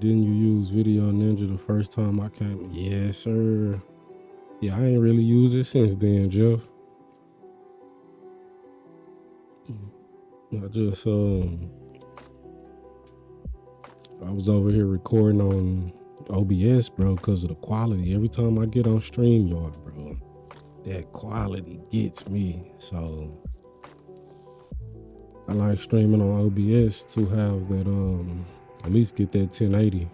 Speaker 3: you use Video Ninja the first time I came? Yes, sir. Yeah, I ain't really used it since then, Jeff. I just I was over here recording on OBS, bro, because of the quality. Every time I get on StreamYard, bro, that quality gets me. So I like streaming on OBS to have that, at least get that 1080.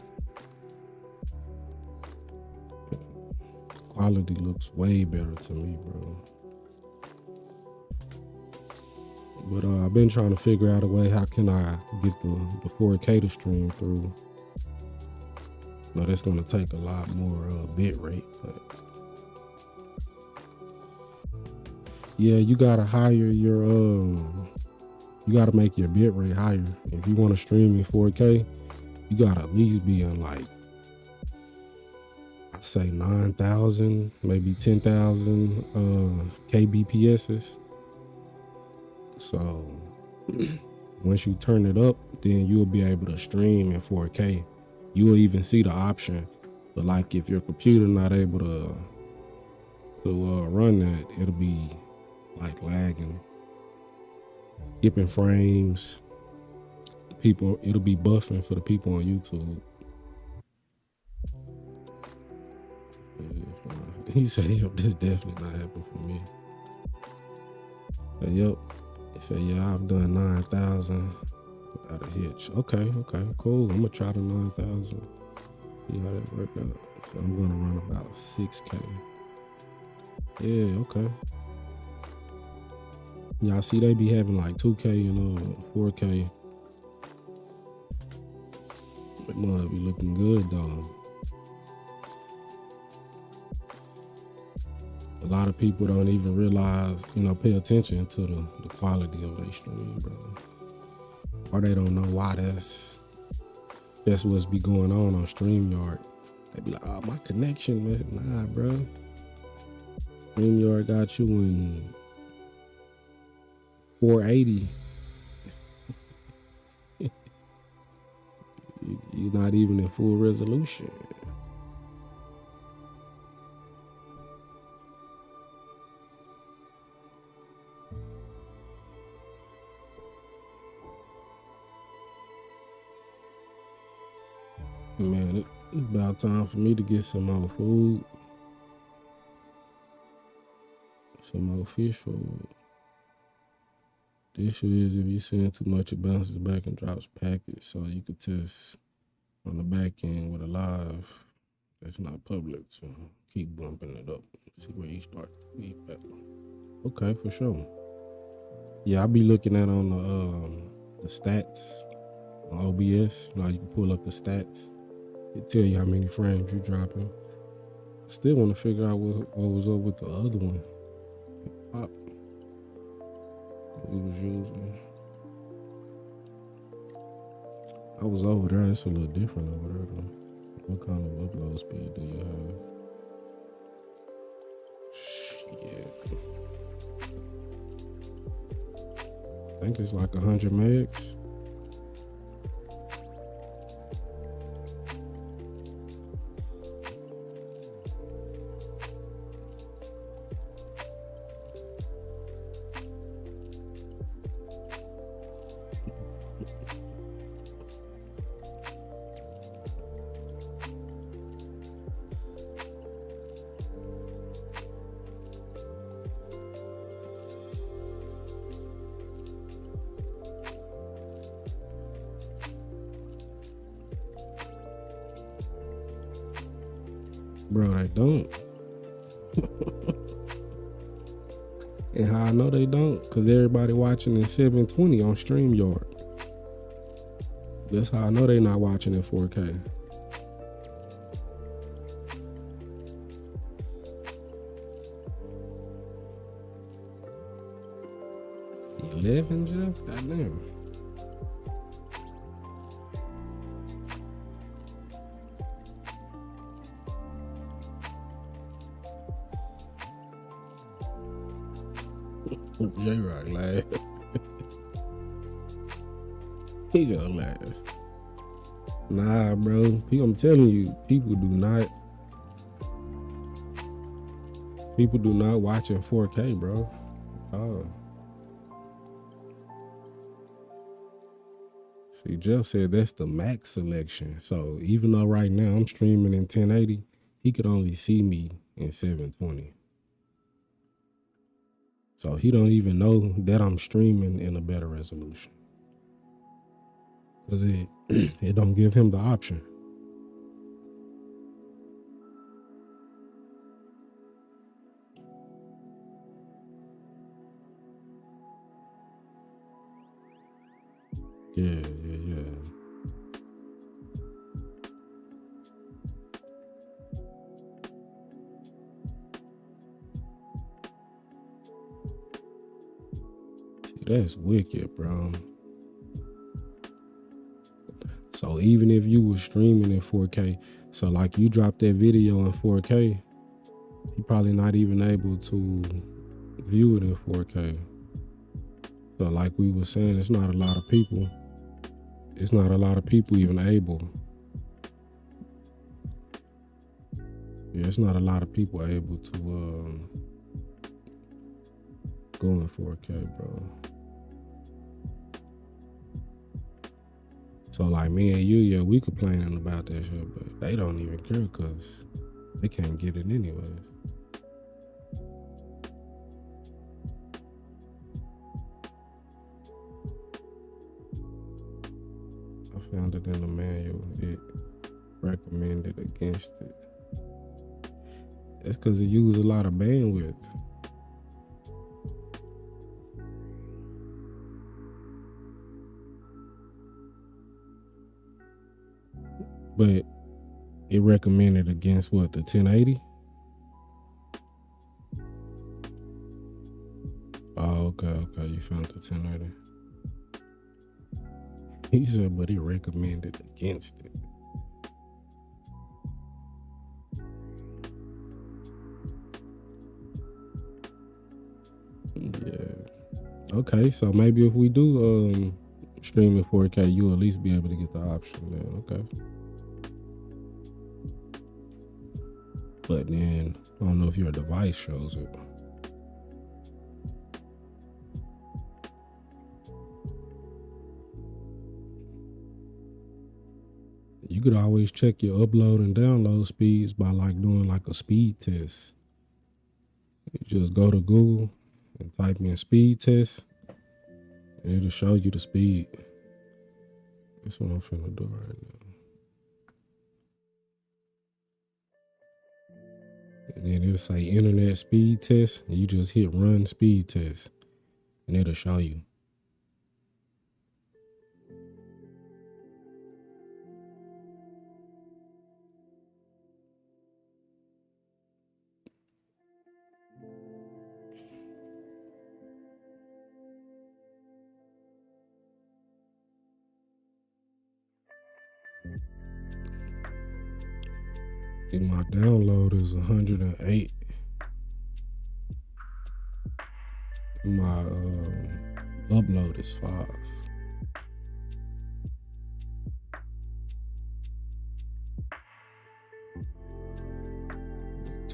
Speaker 3: Quality looks way better to me, bro. But I've been trying to figure out a way, how can I get the 4K to stream through? No, that's gonna take a lot more bit rate, but yeah, you gotta higher your you gotta make your bit rate higher. If you want to stream in 4K, you gotta at least be in like, I'd say 9,000, maybe 10,000 kbps's. So once you turn it up, then you'll be able to stream in 4K. You will even see the option. But like if your computer not able to run that, it'll be like lagging, skipping frames. It'll be buffing for the people on YouTube. He said, yep, this definitely not happening for me. But yep. He said, yeah, I've done 9,000 without a hitch. Okay, cool. I'm gonna try the 9,000. See how that work out. So I'm gonna run about 6K. Yeah, okay. Y'all see they be having like 2K and 4K. It must be looking good though. A lot of people don't even realize, pay attention to the quality of their stream, bro. Or they don't know why that's what's be going on StreamYard. They be like, oh, my connection, man. Nah, bro. StreamYard got you in 480. You're not even in full resolution. Man, it's about time for me to get some more food. Some more fish food. The issue is if you send too much, it bounces back and drops packets. So you could test on the back end with a live that's not public. So keep bumping it up. See where you start to feedback. Okay, for sure. Yeah, I'll be looking at on the stats on OBS. You can pull up the stats. It tell you how many frames you dropping. I still want to figure out what was up with the other one. Pop. We was using. I was over there. It's a little different over there though. What kind of upload speed do you have? Shit. I think it's like 100 megs. Bro, they don't. And how I know they don't, because everybody watching in 720 on StreamYard. That's how I know they not watching in 4K. $11, Jeff? Goddamn. J-Rock laugh. He gonna laugh. Nah, bro. I'm telling you, people do not watch in 4K, bro. Oh. See, Jeff said that's the max selection. So even though right now I'm streaming in 1080, he could only see me in 720. So he don't even know that I'm streaming in a better resolution. Cause it don't give him the option. Yeah. See, that's wicked, bro. So even if you were streaming in 4K, so like you dropped that video in 4K, you probably not even able to view it in 4K. So like we were saying, it's not a lot of people even able. Yeah, it's not a lot of people able to go in 4K, bro. So like me and you, yeah, we complaining about that shit, but they don't even care because they can't get it anyways. I found it in the manual. It recommended against it. That's because it uses a lot of bandwidth. But it recommended against what, the 1080? Oh, okay, you found the 1080. He said, but he recommended against it. Yeah. Okay, so maybe if we do stream in 4K, you'll at least be able to get the option then, okay. But then, I don't know if your device shows it. You could always check your upload and download speeds by like doing like a speed test. You just go to Google and type in speed test, and it'll show you the speed. That's what I'm finna do right now. And then it'll say internet speed test, and you just hit run speed test, and it'll show you. And my download is 108. And my upload is 5.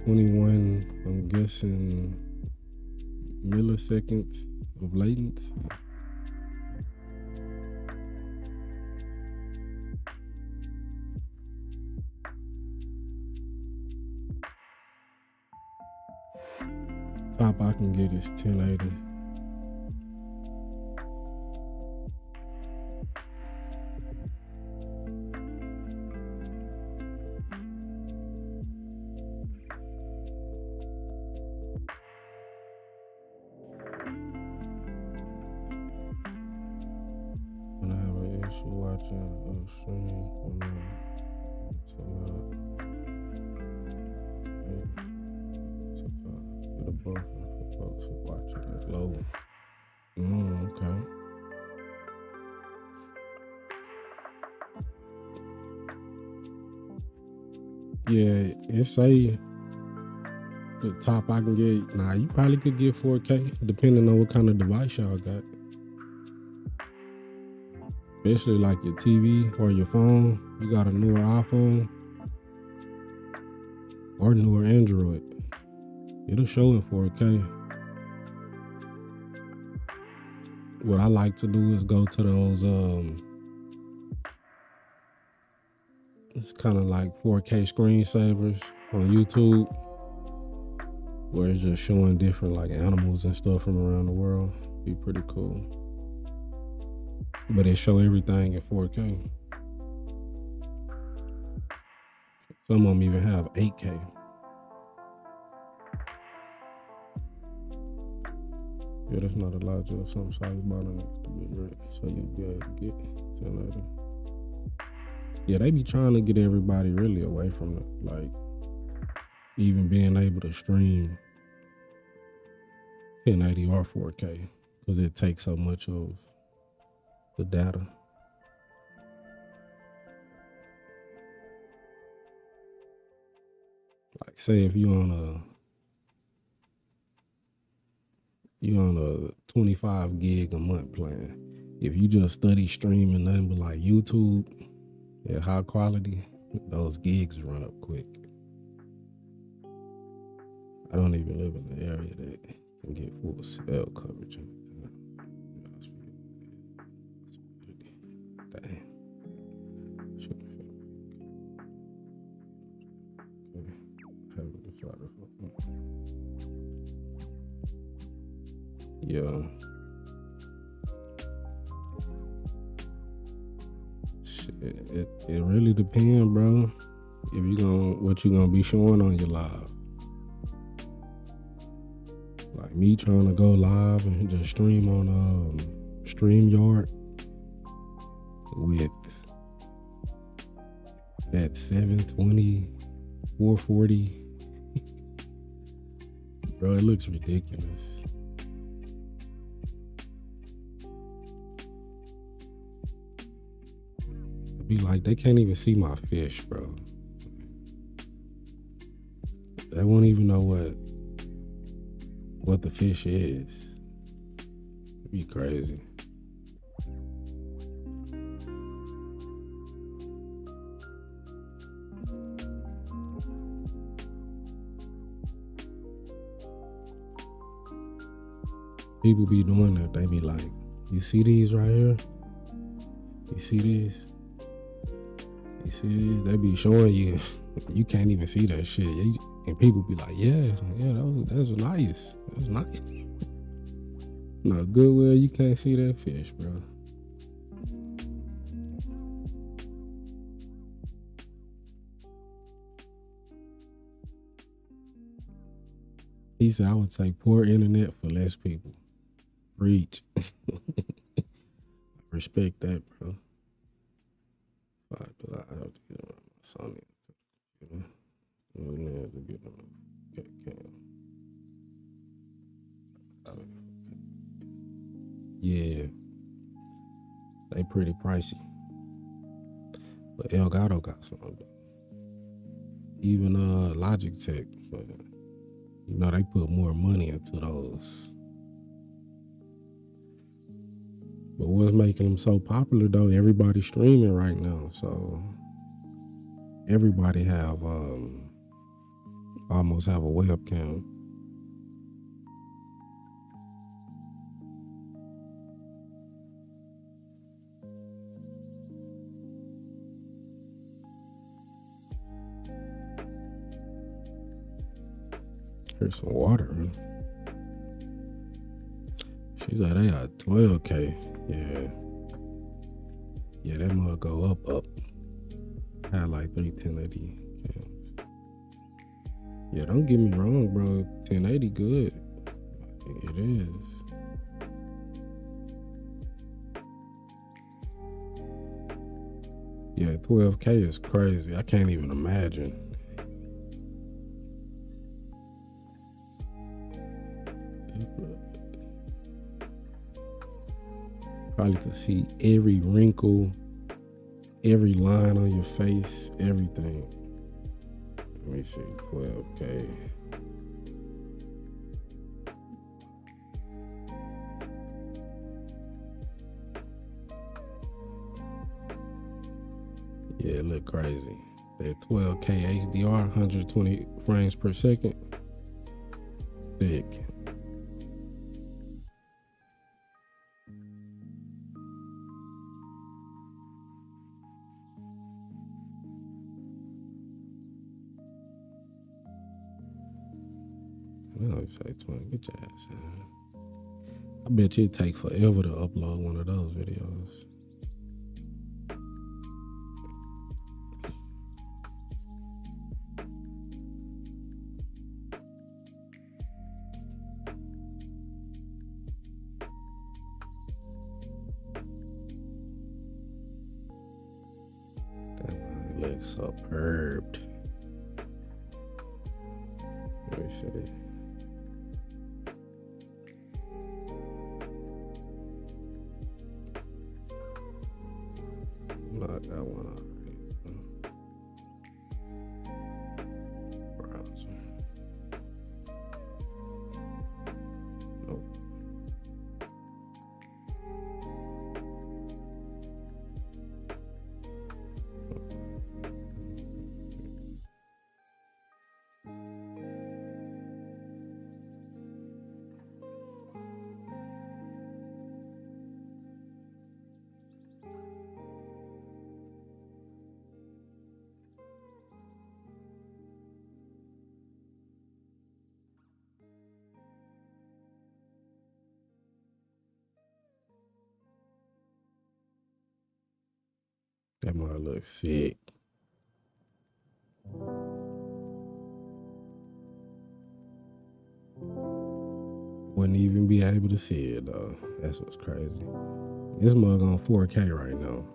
Speaker 3: $21, I'm guessing, milliseconds of latency. Top I can get is 1080. When I have an issue watching a stream get a buffer for folks who watch it and load. Okay. Yeah, it say the top I can get. Nah, you probably could get 4K depending on what kind of device y'all got. Especially like your TV or your phone. You got a newer iPhone or newer Android. It'll show in 4K. What I like to do is go to those It's kind of like 4K screensavers on YouTube, where it's just showing different like animals and stuff from around the world. Be pretty cool. But it show everything in 4K. Some of them even have 8K. Yeah, that's not a lot, just something size bottom next to be red, so you'll be able to get 1080. Yeah, they be trying to get everybody really away from it, like even being able to stream 1080 or 4K, because it takes so much of the data. Like say if you on a 25 gig a month plan, if you just study streaming nothing but like YouTube at high quality, those gigs run up quick. I don't even live in the area that can get full cell coverage. Dang. Yeah. Shit, it really depends, bro. If what you gonna be showing on your live. Like me trying to go live and just stream on StreamYard with that 720, 440. Bro, it looks ridiculous. Be like, they can't even see my fish, bro. They won't even know what the fish is. It'd be crazy. People be doing that. They be like, you see these right here? You see these? You see these? They be showing you. You can't even see that shit. And people be like, yeah, that's nice. That's nice. No, Goodwill, you can't see that fish, bro. He said, I would take poor internet for less people. Preach. Respect that, bro. I have to get on Sony. Yeah, they pretty pricey, but Elgato got some. Even Logitech, but you know they put more money into those. But what's making them so popular though? Everybody's streaming right now, so everybody have almost have a webcam. Here's some water. She said they got 12K. Yeah, that mug go up. Had like 3 1080 cams. Yeah, don't get me wrong, bro. 1080 good. It is. Yeah, 12K is crazy. I can't even imagine. Probably could see every wrinkle, every line on your face, everything. Let me see, 12K. Yeah, it look crazy. That 12K HDR, 120 frames per second. Thick. I always say 20. Get your ass in. I bet you it take forever to upload one of those videos. That looks superb. Let me see. Not that one already. Browser. Nope. That might look sick. Wouldn't even be able to see it though. That's what's crazy. This mug on 4K right now.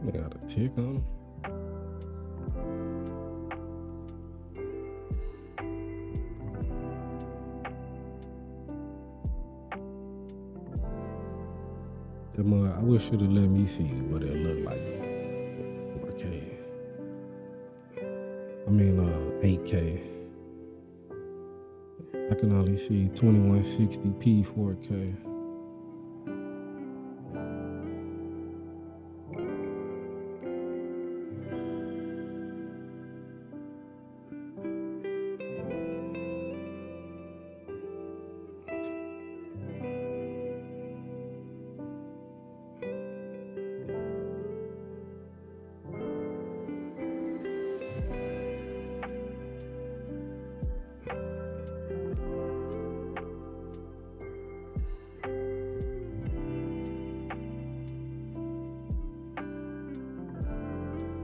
Speaker 3: They got a tick on them. I wish you'd have let me see what it looked like. 4K. I mean, 8K. I can only see 2160p 4K.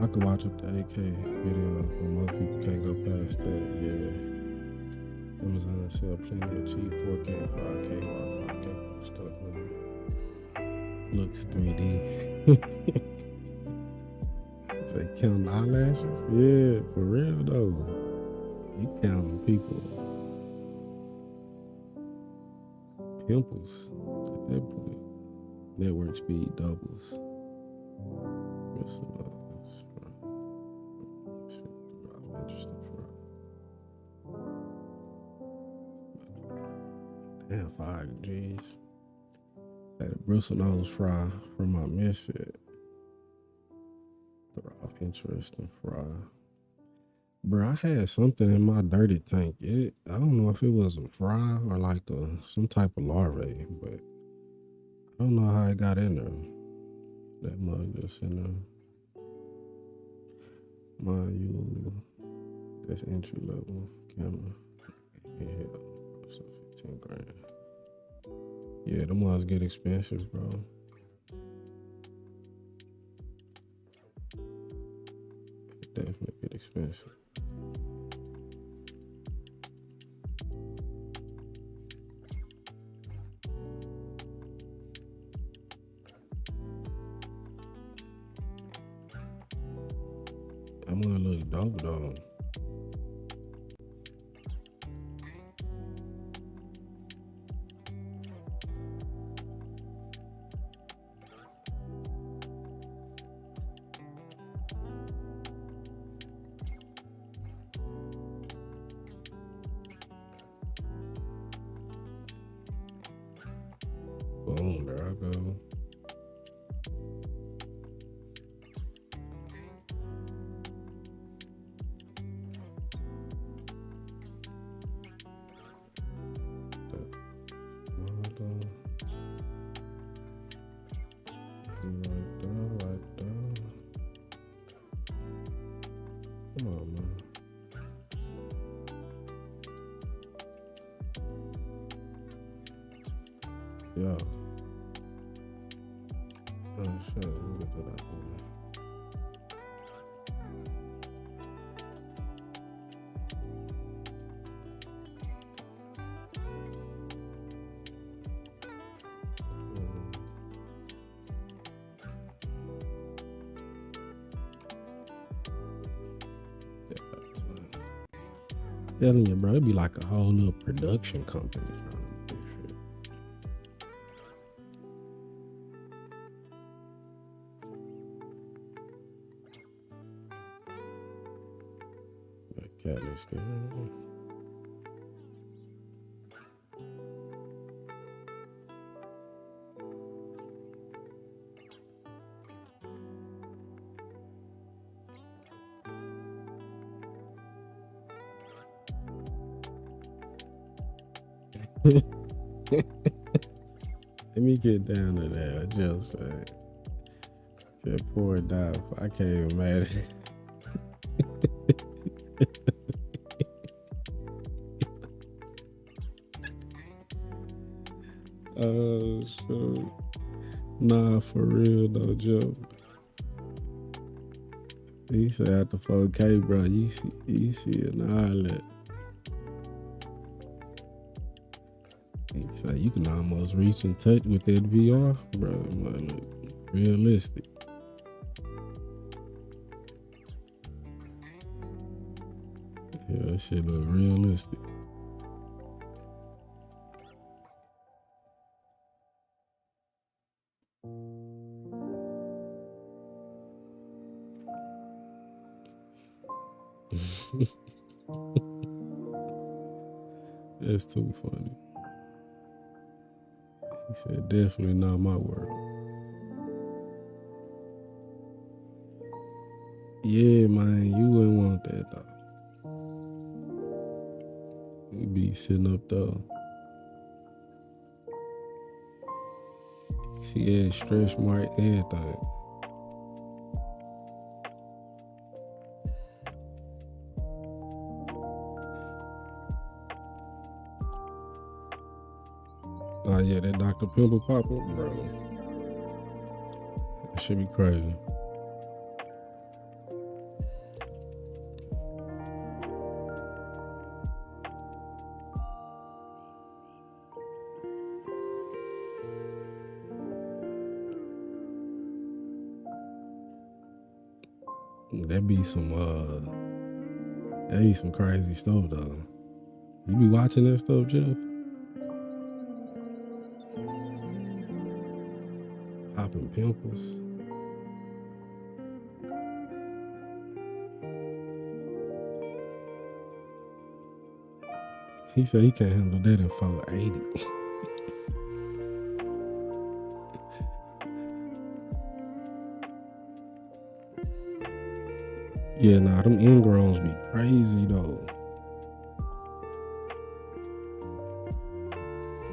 Speaker 3: I could watch up to 8K video, but most people can't go past that. Yeah. Amazon sell plenty of cheap 4K and 5K while 5K stuff, man. Looks 3D. It's like counting eyelashes? Yeah, for real though. You counting people. Pimples at that point. Network speed doubles. Interesting fry. Damn, 5 G's. Had a bristle nose fry from my misfit. Throw interesting fry. Bro, I had something in my dirty tank. I don't know if it was a fry or like some type of larvae, but I don't know how it got in there. That mug just in there. Mind you, that's entry level camera. Yeah, so 15 grand. Yeah, them mugs get expensive, bro. They definitely get expensive. I'm gonna look dope though. I go. Right there. Come on, man. Yo. Oh shit, let me get that out there. Telling you, bro, it'd be like a whole little production company trying to do this shit. That cat looks good. Let me get down to that. I just said poor dive. I can't imagine. Oh shit. Nah, for real though, Joe. He said after 4K, bro, you see an islet. He said you can almost reach and touch with that VR, bro. Like, realistic. Yeah, that shit look realistic. That's too funny. He said, definitely not my world. Yeah, man, you wouldn't want that, though. You be sitting up there. See that stretch mark, everything. Oh yeah, that Dr. Pimple Popper, bro. That should be crazy. That be some crazy stuff though. You be watching that stuff, Jeff? Popping pimples. He said he can't handle that in 480. Yeah, nah, them ingrowns be crazy though. I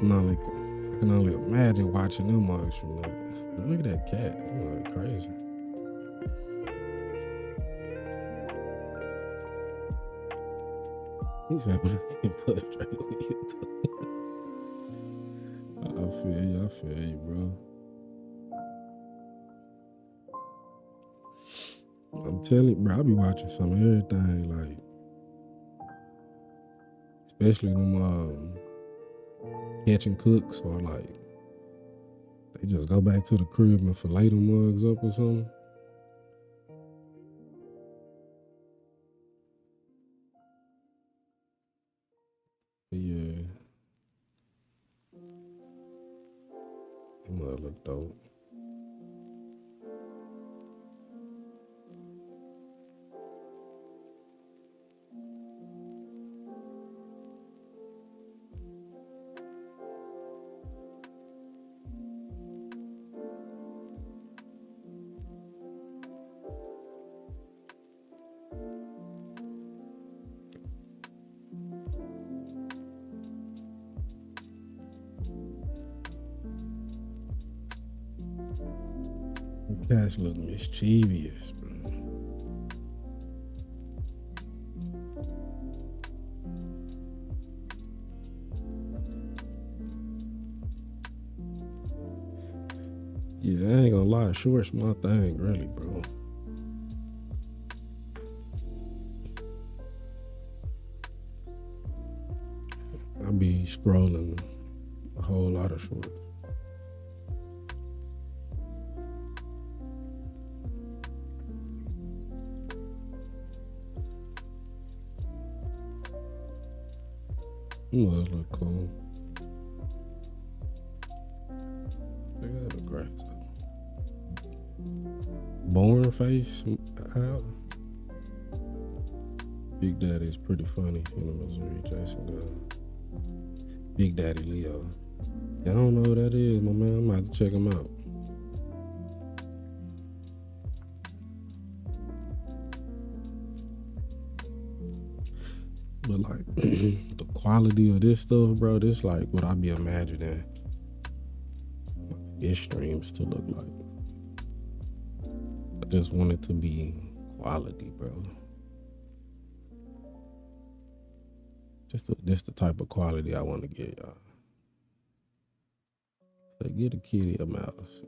Speaker 3: can only imagine watching them mugs from that. Look at that cat. That's crazy. He said, put a drink with you too. I feel you, bro. I'm telling you, bro, I be watching some of everything, like, especially them catching cooks, or like, they just go back to the crib and fillet them mugs up or something. Yeah. That mug look dope. Cats look mischievous, bro. Yeah, I ain't gonna lie, shorts my thing, really, bro. I be scrolling a whole lot of shorts. Those look cool. They got the grass. Born face out. Big Daddy is pretty funny in the Missouri Jason Gunn. Big Daddy Leo. I don't know who that is, my man. I'm gonna have to check him out. But like the quality of this stuff, bro, this like what I be imagining fish streams to look like. I just want it to be quality, bro. Just the type of quality I want to get, y'all. So get a kitty a mouse.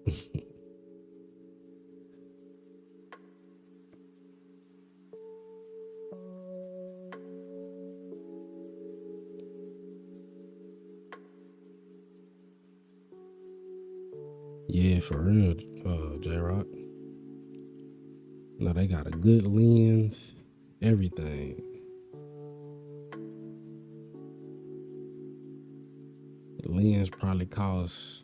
Speaker 3: Yeah, for real, J-Rock. Now they got a good lens, everything. The lens probably costs,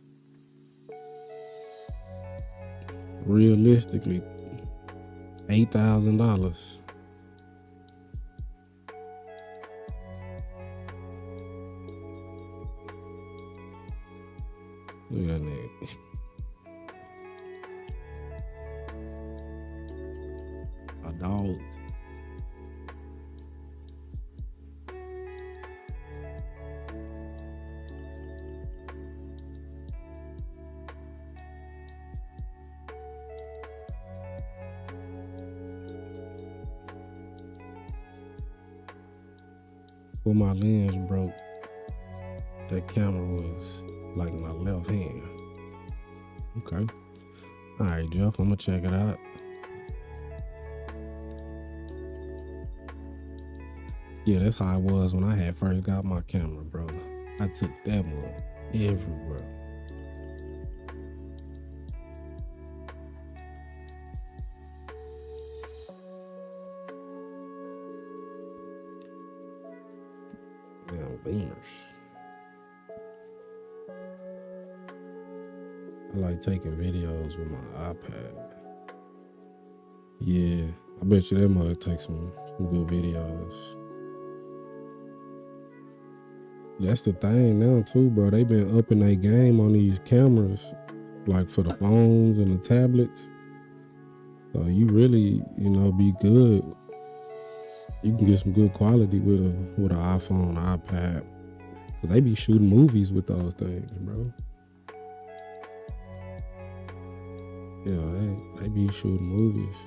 Speaker 3: realistically, $8,000. Look at that nigga. A dog. When my lens broke, that camera was like my left hand. Okay. All right, Jeff, I'm gonna check it out. Yeah, that's how I was when I had first got my camera, bro. I took that one everywhere. Damn, beamers. I like taking videos with my iPad. Yeah, I bet you that mug take some good videos. That's the thing now too, bro. They been upping their game on these cameras, like for the phones and the tablets. So you really, be good. You can get some good quality with an iPhone, iPad, cause they be shooting movies with those things, bro. Yeah, they be shooting movies.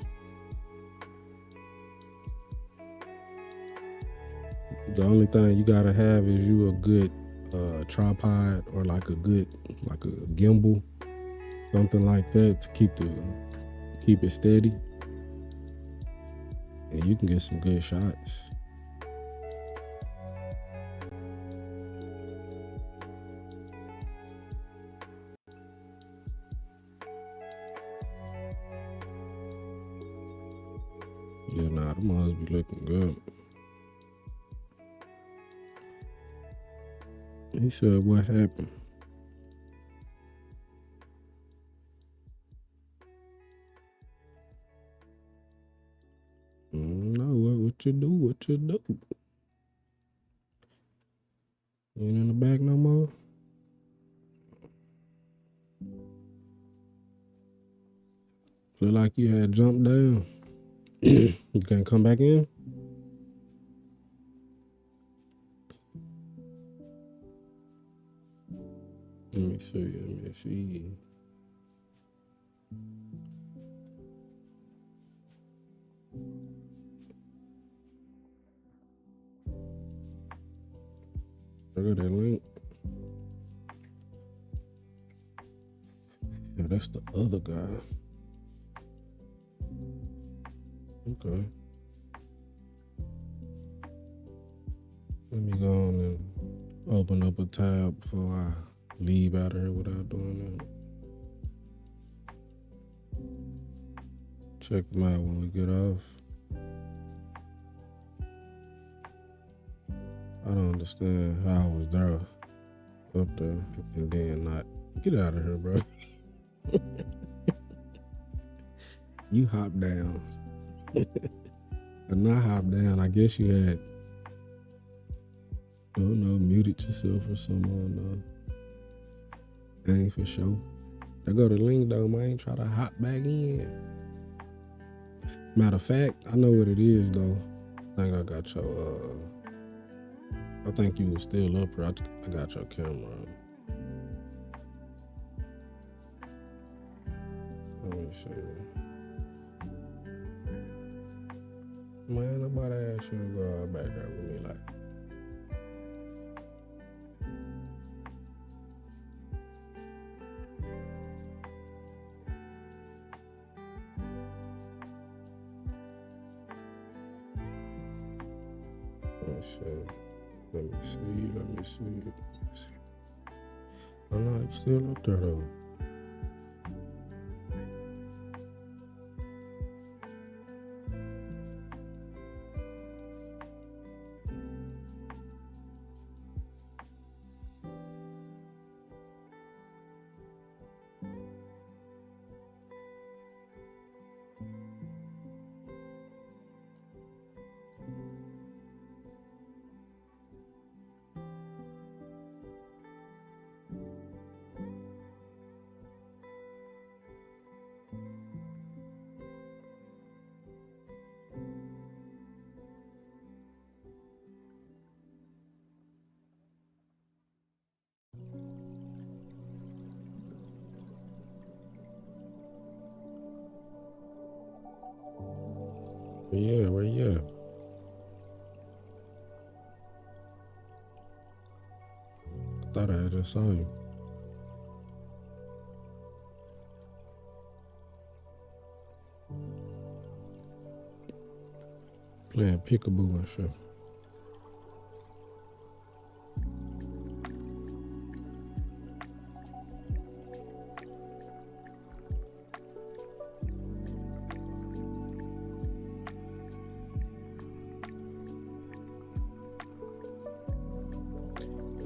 Speaker 3: The only thing you gotta have is you a good tripod or like a gimbal, something like that to keep it steady, and you can get some good shots. Yeah, nah, them must be looking good. He said, what happened? No, what you do? What you do? You ain't in the back no more? Look like you had jumped down. You can't come back in? Let me see. Look at that link. Yeah, that's the other guy. Okay. Let me go on and open up a tab before I leave out of here without doing that. Check them out when we get off. I don't understand how I was there up there and then not. Get out of here, bro. You hop down. Or not hop down. I guess you had, I don't know, muted yourself or something. I ain't for sure. There go the link though, man. Try to hop back in. Matter of fact, I know what it is though. I think I got your, I think you was still up here. I got your camera. Let me see. Man, nobody asked you to go out back there with me like. Let me see. Oh no, you still up there though. Yeah, where you at? I thought I just saw you. Playing peekaboo and shit.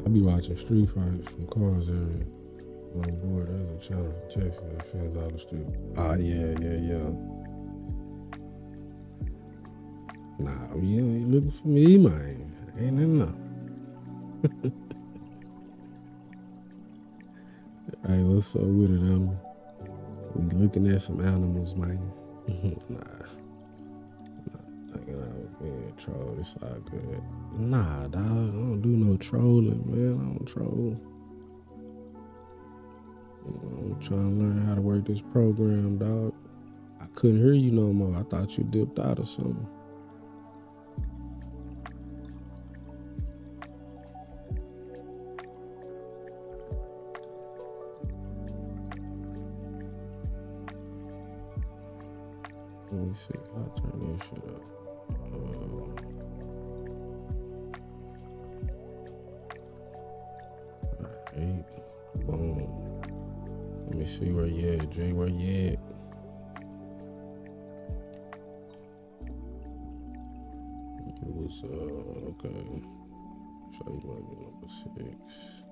Speaker 3: I be watching street fights from cars area. On board, there's a channel from Texas that films out the street. Ah, yeah. Nah, you ain't looking for me, man. Ain't enough. Hey, what's up with it, animal? We looking at some animals, man. Nah, thinking I was being trolled. It's all good. Nah, dog, I don't do no trolling, man. I don't troll. I'm trying to learn how to work this program, dog. I couldn't hear you no more. I thought you dipped out or something. Let me see. I'll turn this shit up. Alright. Boom. Let me see where you at, Jay. Where you at? It was, okay. Show you maybe number 6.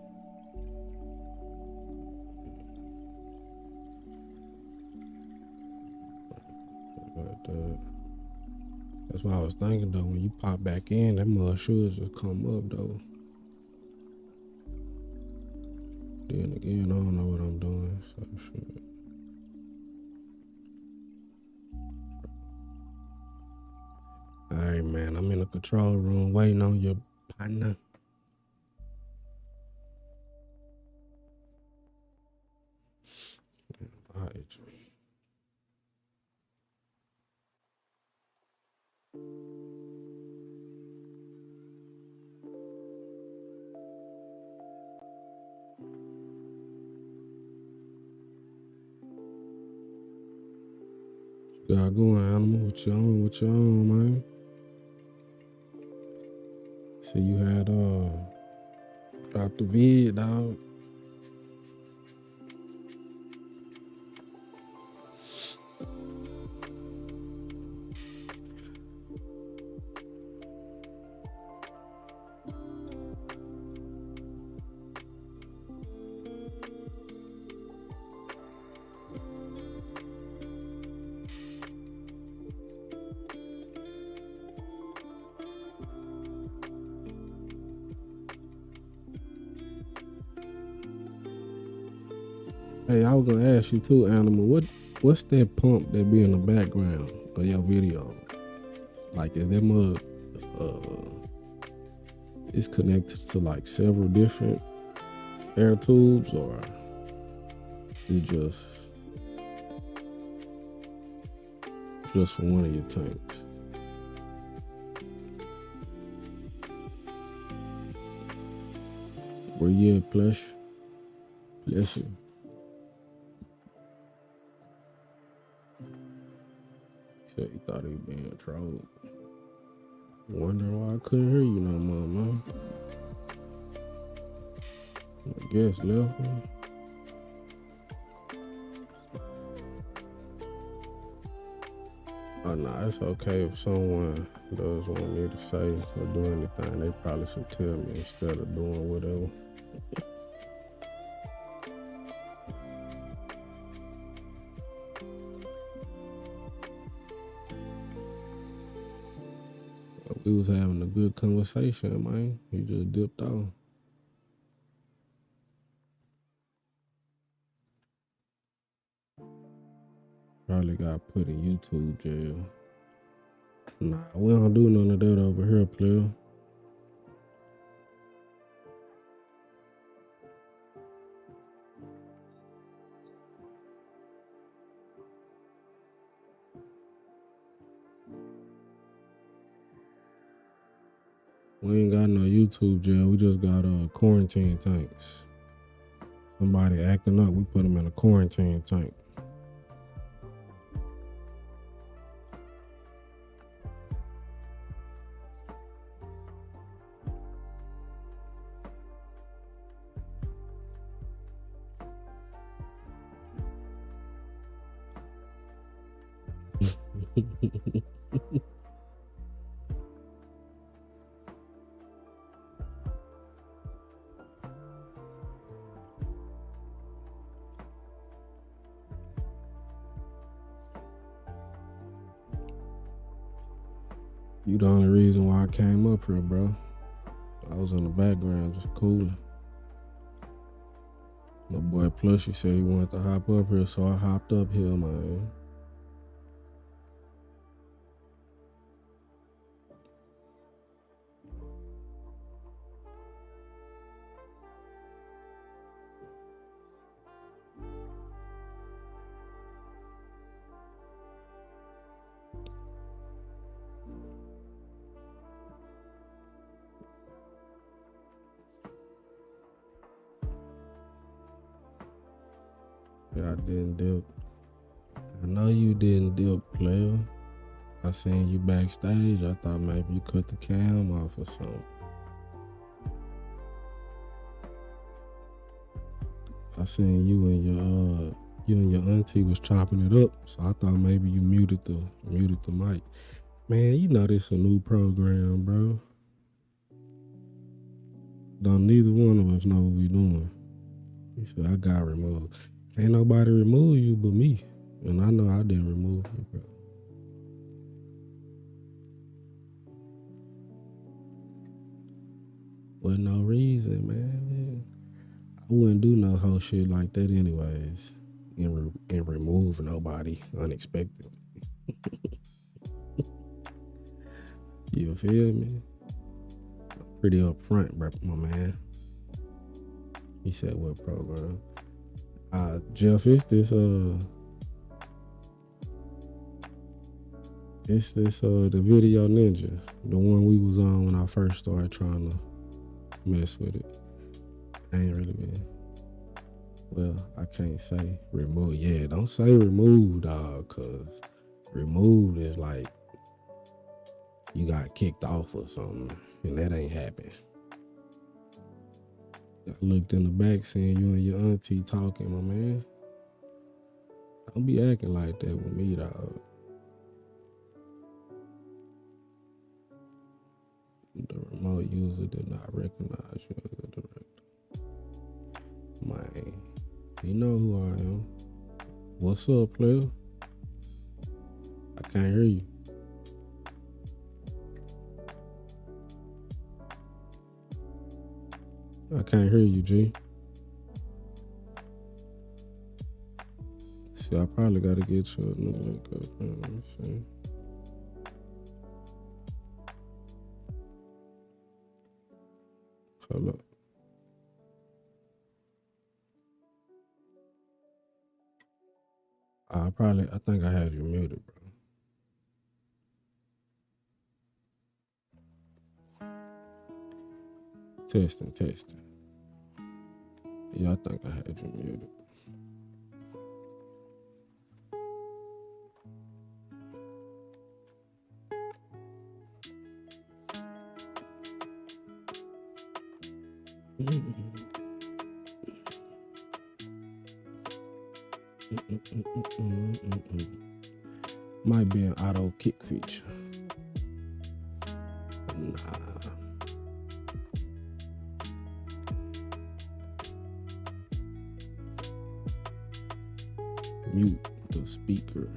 Speaker 3: Like that. That's what I was thinking though. When you pop back in, that mud should just come up though. Then again, I don't know what I'm doing, so shit. Alright, man, I'm in the control room waiting on your partner. Alright. Got going, animal. What you on? What you on, man? See, you had dropped the vid, dog. Hey, I was gonna ask you too, animal. What's that pump that be in the background of your video? Like, is that mug it's connected to like several different air tubes, or it just for one of your tanks? Where you at, Plush? Bless you. Said he thought he was being trolled. Wondering why I couldn't hear you no more, man. I guess left me. Oh, no, it's okay if someone does want me to say or do anything. They probably should tell me instead of doing whatever. We was having a good conversation, man. You just dipped off. Probably got put in YouTube jail. Nah, we don't do none of that over here, player. We ain't got no YouTube jail. We just got quarantine tanks. Somebody acting up, we put them in a quarantine tank. You the only reason why I came up here, bro. I was in the background just cooling. My boy Plushy said he wanted to hop up here, so I hopped up here, man. Yeah, I didn't dip. I know you didn't dip, player. I seen you backstage. I thought maybe you cut the cam off or something. I seen you and your auntie was chopping it up, so I thought maybe you muted the mic. Man, you know this a new program, bro. Don't neither one of us know what we doing. You said I got removed. Ain't nobody remove you but me. And I know I didn't remove you, bro. With no reason, man. I wouldn't do no whole shit like that anyways. And remove nobody unexpected. You feel me? I'm pretty upfront, bro, my man. He said what program? Jeff, it's this the Video Ninja, the one we was on when I first started trying to mess with it. I ain't really been. Well, I can't say remove. Yeah, don't say remove, dog, cause Removed is like you got kicked off or something, and that ain't happened. I looked in the back seeing you and your auntie talking, my man. Don't be acting like that with me, dog. The remote user did not recognize you as a director. Man, you know who I am. What's up, player? I can't hear you. I can't hear you, G. See, I probably gotta get you a new link up. Let me see. Hold up. I think I had you muted, bro. Testing. Yeah, I think I had you muted. Might be an auto kick feature. Nah. Mute the speaker.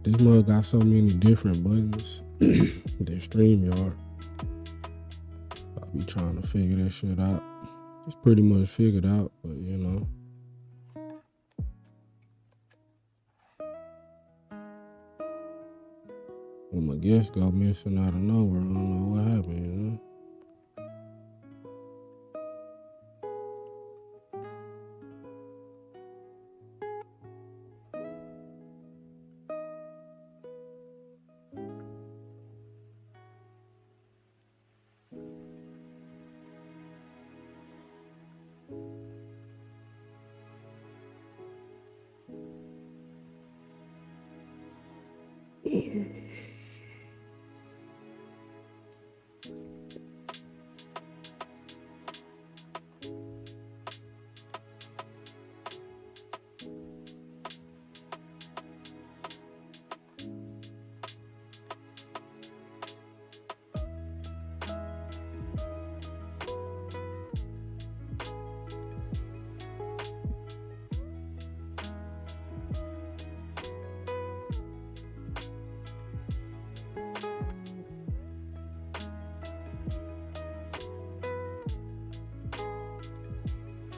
Speaker 3: This mug got so many different buttons. The StreamYard. I'll be trying to figure that shit out. It's pretty much figured out, but you know. When my guests go missing out of nowhere, I don't know what happened, you know.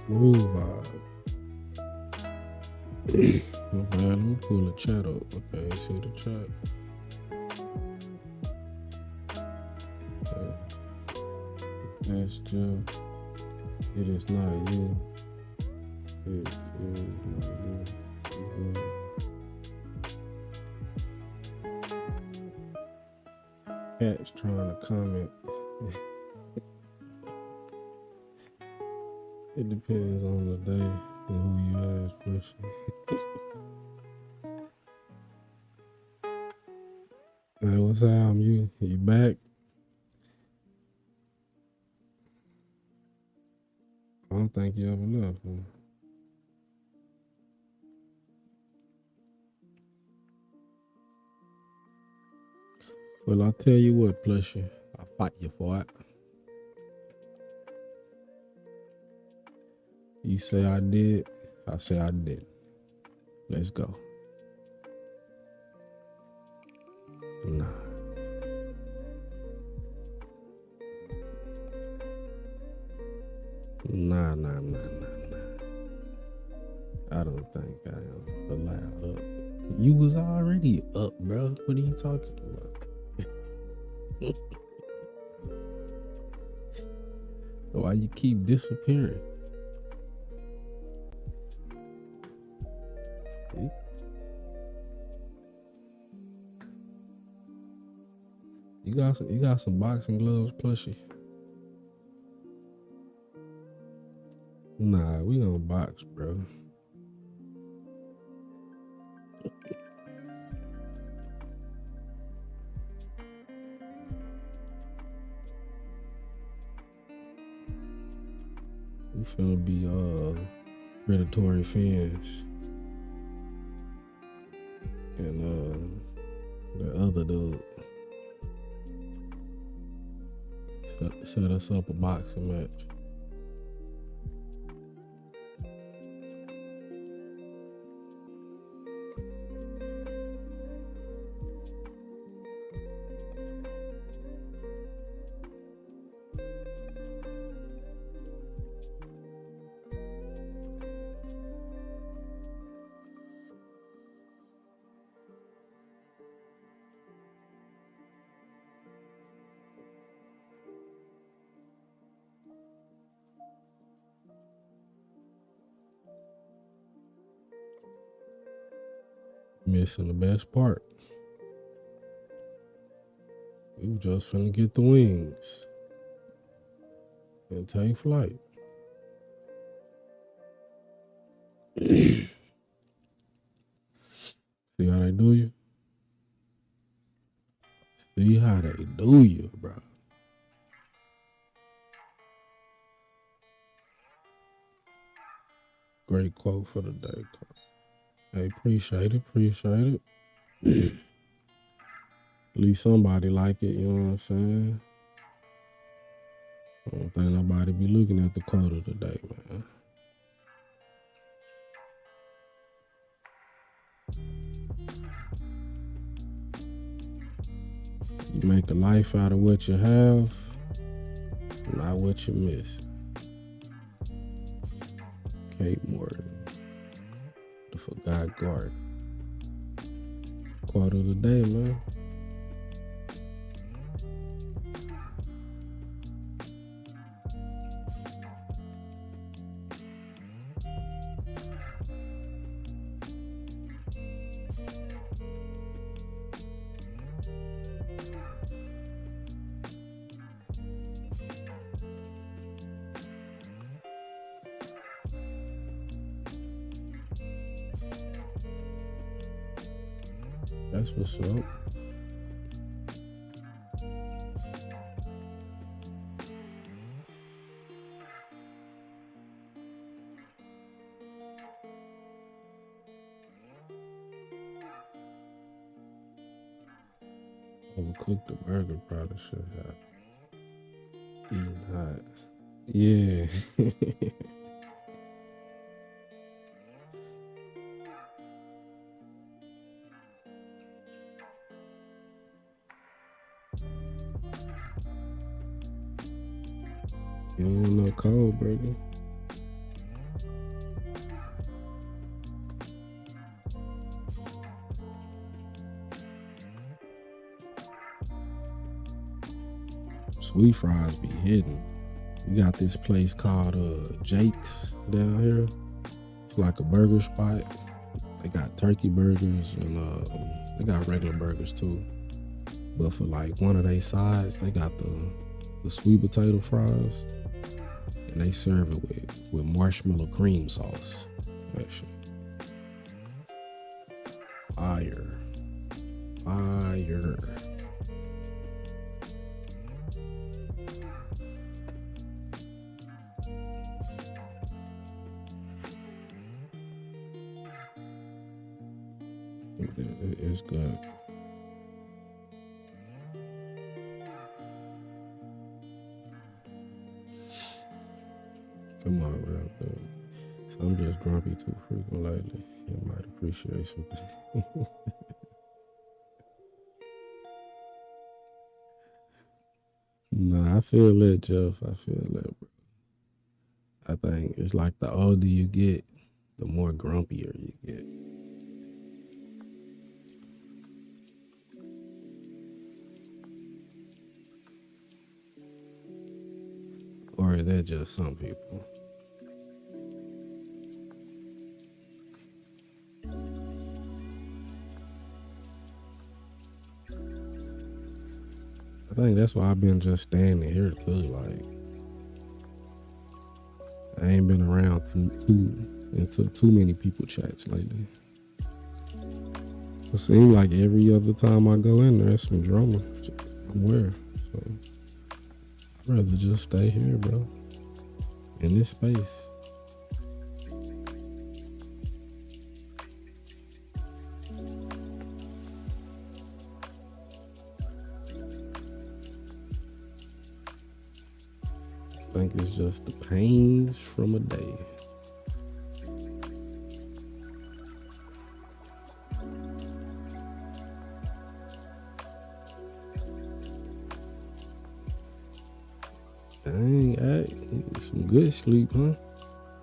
Speaker 3: Move okay, let me pull the chat up. Okay, see the chat. That's just, it is not you. It is not you. Cat's trying to comment. It depends on the day and who you ask, person. Hey, what's up? You back? I don't think you ever left, man. Well, I'll tell you what, Plushy. I'll fight you for it. You say I did, I say I didn't. Let's go. Nah. Nah. I don't think I am allowed up. You was already up, bro. What are you talking about? Why you keep disappearing? You got some boxing gloves, Plushie? Nah, we gonna box, bro. We finna be predatory fins. And the other dude set us up a boxing match. Missing the best part. We were just finna get the wings and take flight. See how they do you? See how they do you, bro. Great quote for the day. Hey, appreciate it. At least somebody like it, you know what I'm saying? I don't think nobody be looking at the quote of the day, man. You make a life out of what you have, not what you miss. Kate Morton, the Forgot Garden. Quote of the day, man. That's what's up. Overcooked the burger probably should have eaten hot. Yeah. You don't want no cold burger. Sweet fries be hidden. We got this place called Jake's down here. It's like a burger spot. They got turkey burgers and they got regular burgers too. But for like one of their sides, they got the sweet potato fries. And they serve it with marshmallow cream sauce. That shit. Fire. It's good. Come on, real good. So I'm just grumpy too frequent lately. You might appreciate something. Nah, I feel that, Jeff. I feel that, bro. I think it's like the older you get, the more grumpier you get. Or is that just some people? I think that's why I've been just standing here too. Like, I ain't been around too many people chats lately. It seems like every other time I go in there, there's some drama. I'm aware. So I'd rather just stay here, bro. In this space. I think it's just the pains from a day. Dang, hey, some good sleep, huh?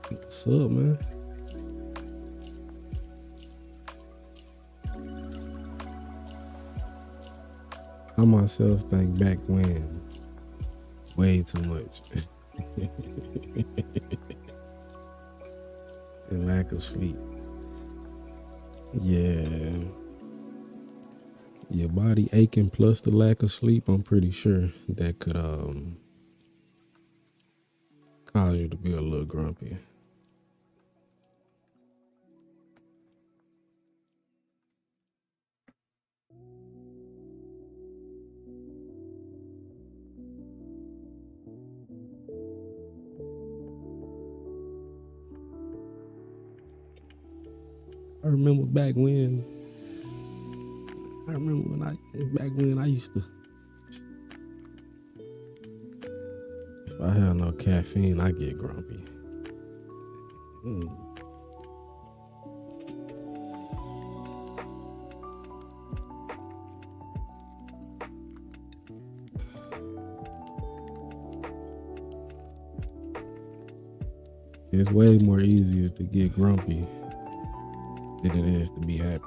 Speaker 3: What's up, man? I myself think back when way too much. And lack of sleep. Yeah. Your body aching plus the lack of sleep, I'm pretty sure that could cause you to be a little grumpy. I remember when I used to, if I had no caffeine, I get grumpy. It's way more easier to get grumpy than it is to be happy.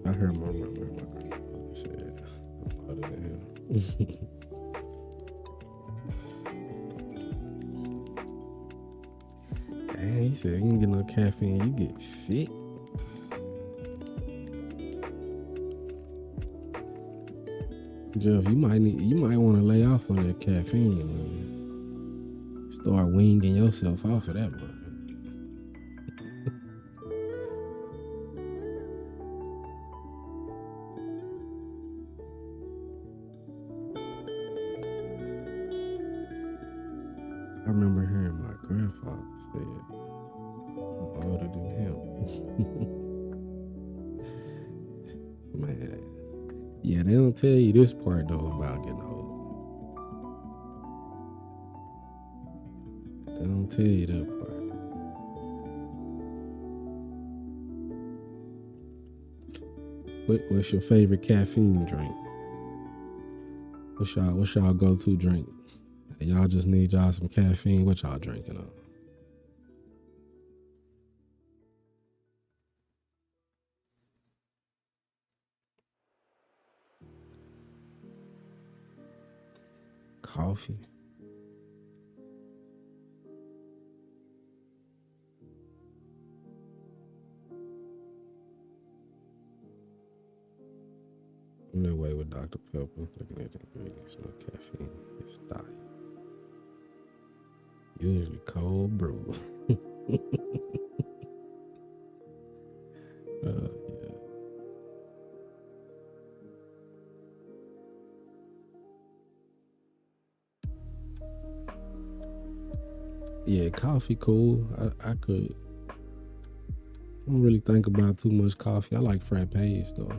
Speaker 3: I heard my grandmother said, I'm other than him. Dang, he said, you ain't get no caffeine, you get sick. Jeff, you might want to lay off on that caffeine, man. Start winging yourself off of that, man. I remember hearing my grandfather say it. I'm older than him. Man. Yeah, they don't tell you this part though about getting old. They don't tell you that part. What's your favorite caffeine drink? What's y'all go-to drink? Y'all just need y'all some caffeine. What y'all drinking on? Coffee. I'm that way with Dr. Pepper. Looking at the ingredients, no caffeine. It's diet. Usually cold brew. Yeah, coffee cool. I don't really think about too much coffee. I like frappes though.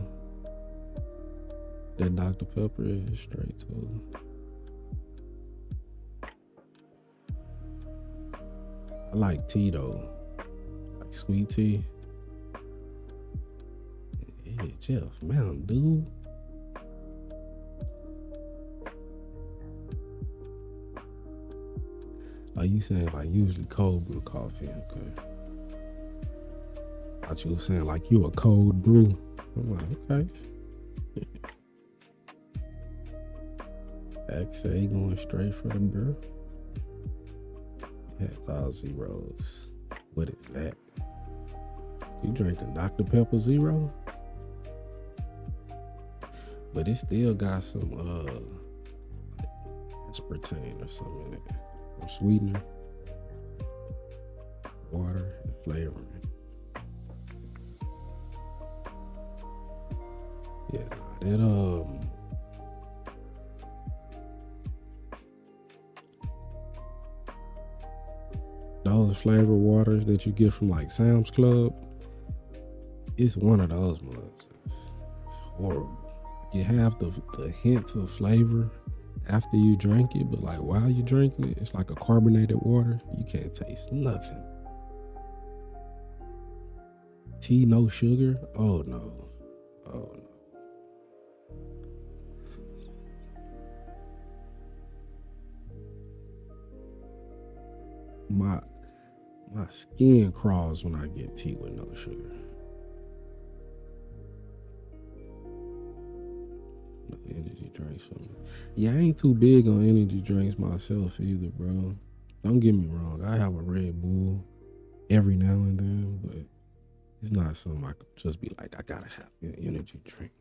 Speaker 3: That Dr. Pepper is straight too. I like tea though. Like sweet tea. Yeah, Jeff, Mountain Dew. Oh, you saying like usually cold brew coffee, okay. I thought you were saying like you a cold brew. I'm like, okay. XA going straight for the brew. Has all zeros. What is that? You drinking Dr. Pepper Zero? But it still got some like aspartame or something in it. Or sweetener, water, and flavoring. Yeah, that those flavored waters that you get from like Sam's Club, it's one of those ones. It's horrible. You have the hints of flavor after you drink it, but like while you're drinking it, it's like a carbonated water. You can't taste nothing. Tea, no sugar? Oh no. Oh no. My skin crawls when I get tea with no sugar. No energy drinks for me. Yeah, I ain't too big on energy drinks myself either, bro. Don't get me wrong. I have a Red Bull every now and then, but it's not something I could just be like, I gotta have an energy drink.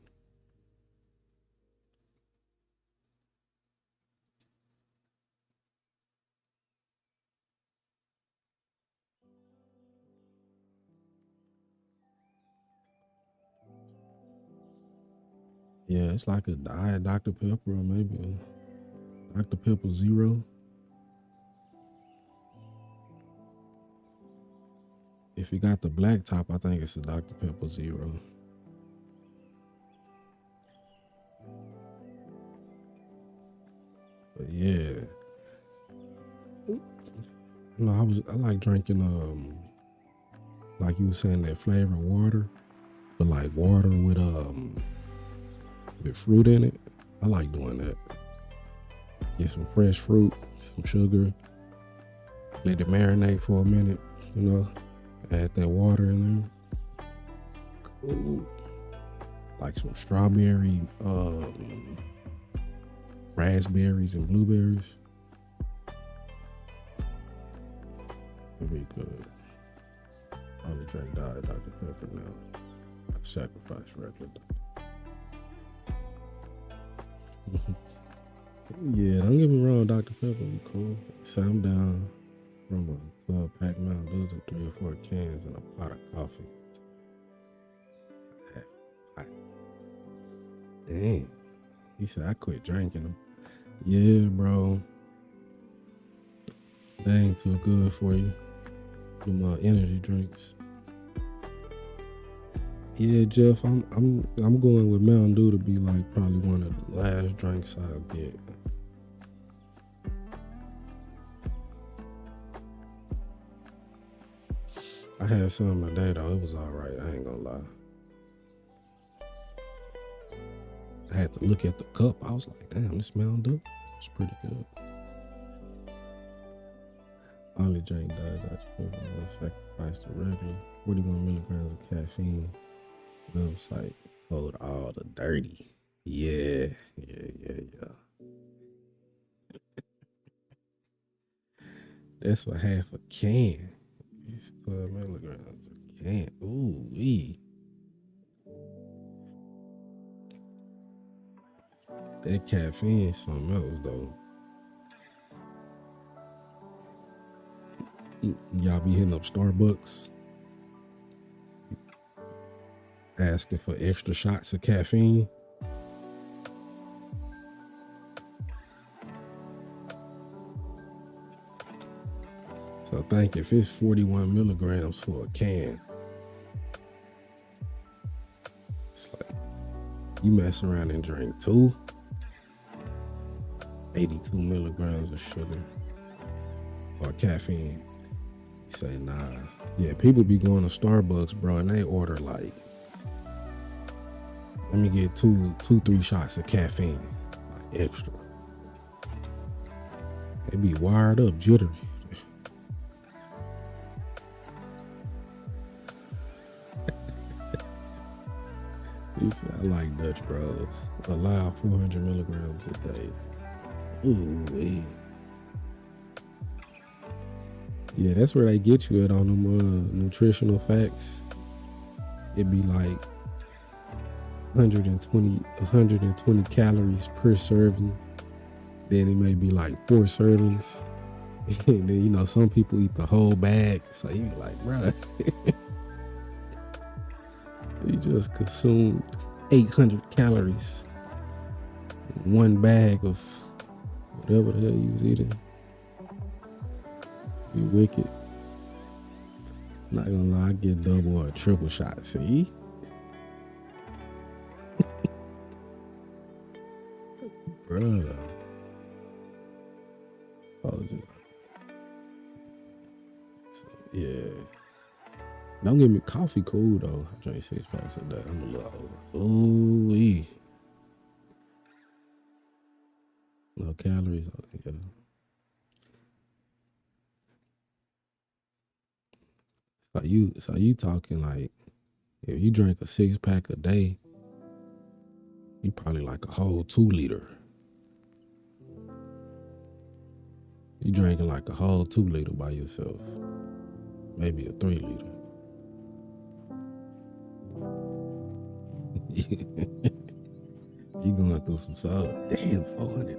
Speaker 3: Yeah, it's like a diet Dr. Pepper or maybe a Dr. Pepper Zero. If you got the black top, I think it's a Dr. Pepper Zero. But yeah. No, I like drinking like you were saying, that flavored water, but like water with fruit in it. I like doing that. Get some fresh fruit, some sugar, let it marinate for a minute, you know, add that water in there. Cool. Like some strawberry, raspberries and blueberries. It'd be good. I only drink diet Dr. Pepper now. I sacrifice regular Dr. Yeah, don't get me wrong, Dr. Pepper be cool. So I'm down from a 12-pack Mountain Dew to 3 or 4 cans and a pot of coffee. Dang. He said I quit drinking them. Yeah, bro. They ain't too good for you. Them energy drinks. Yeah, Jeff, I'm going with Mountain Dew to be like probably one of the last drinks I'll get. I had some today though. It was all right. I ain't gonna lie. I had to look at the cup. I was like, damn, this Mountain Dew. It's pretty good. I only drink Diet Dr. Pepper. I sacrifice the regular 41 milligrams of caffeine. Website told all the dirty. Yeah. That's for half a can. It's 12 milligrams a can. Ooh wee. That caffeine is something else though. Y'all be hitting up Starbucks asking for extra shots of caffeine. So think if it's 41 milligrams for a can, it's like you mess around and drink 82 milligrams of sugar or caffeine. You say, nah. Yeah, people be going to Starbucks, bro, and they order like, let me get 3 shots of caffeine, like extra. They be wired up, jittery. He said, I like Dutch Bros. Allow 400 milligrams a day. Ooh, wee. Yeah, that's where they get you at on them nutritional facts. it'd be like 120 calories per serving. Then it may be like 4 servings. And then, you know, some people eat the whole bag. So you be like, bruh, you just consumed 800 calories in one bag of whatever the hell you was eating. You wicked. Not gonna lie, I get double or triple shot. See? Bruh. Oh, so, yeah. Don't get me coffee cool though. I drink 6 packs a day. I'm a little over. Ooh-wee. No calories. Yeah. So you talking like if you drink a 6 pack a day, you probably like a whole 2 liter. You drinking like a whole 2 liter by yourself. Maybe a 3 liter. You going through some soda. Damn, 400.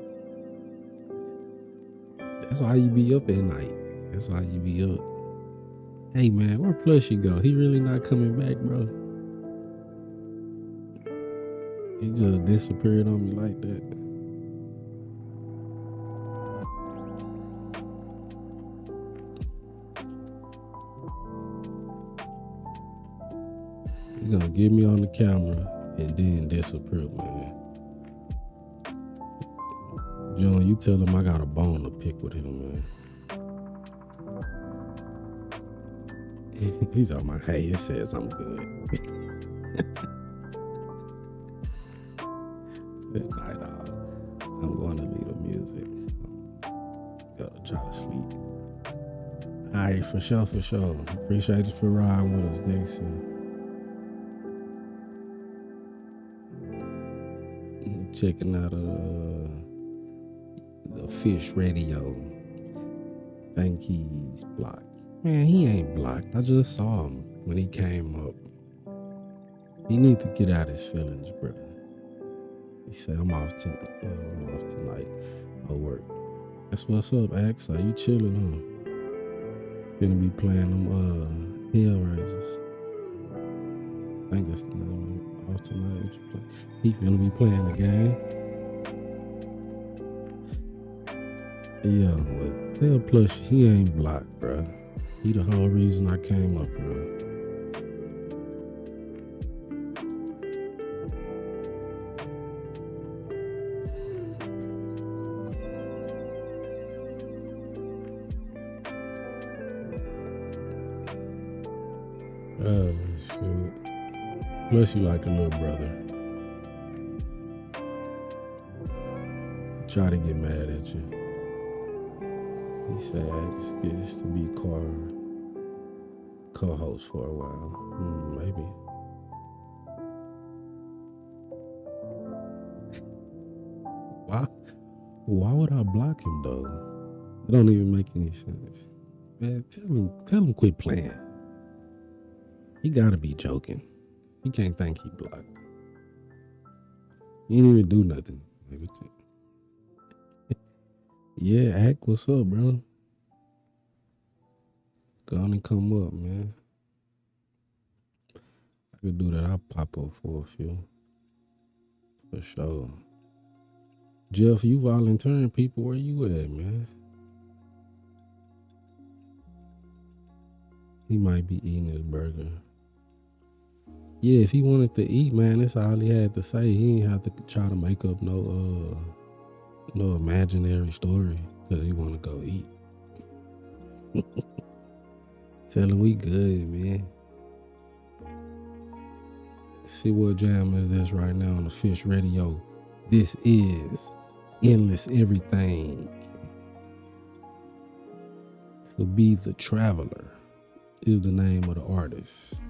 Speaker 3: That's why you be up at night. That's why you be up. Hey man, where Plushy go? He really not coming back, bro. He just disappeared on me like that. You gonna get me on the camera and then disappear, man. John, you tell him I got a bone to pick with him, man. He's on my hey, it says I'm good. Good night, I'm going to leave the music. Gotta try to sleep. Alright, for sure. Appreciate you for riding with us, Dixon. Checking out the Fish Radio. Think he's blocked. Man, he ain't blocked. I just saw him when he came up. He need to get out his feelings, bro. He said, I'm off tonight. I'll work. That's what's up, Ax. Are you chilling, huh? Gonna be playing them Hellraisers. I think that's the name of off tonight. What you play? He gonna be playing the game. Yeah, but tell Plush he ain't blocked, bro. He the whole reason I came up here. Oh, shoot. Plus you like a little brother. Try to get mad at you. He said I just gets to be co-host for a while. Maybe. Why would I block him though? It don't even make any sense. Man, tell him quit playing. He gotta be joking. He can't think he blocked. He didn't even do nothing. Yeah, Ack, what's up, bro? Go on and come up, man. I could do that. I'll pop up for a few. For sure. Jeff, you volunteering people, where you at, man? He might be eating his burger. Yeah, if he wanted to eat, man, that's all he had to say. He ain't have to try to make up no imaginary story because he want to go eat. Tell him we good, man. See what jam is this right now on the Fish Radio. This is Endless Everything. To Be the Traveler is the name of the artist.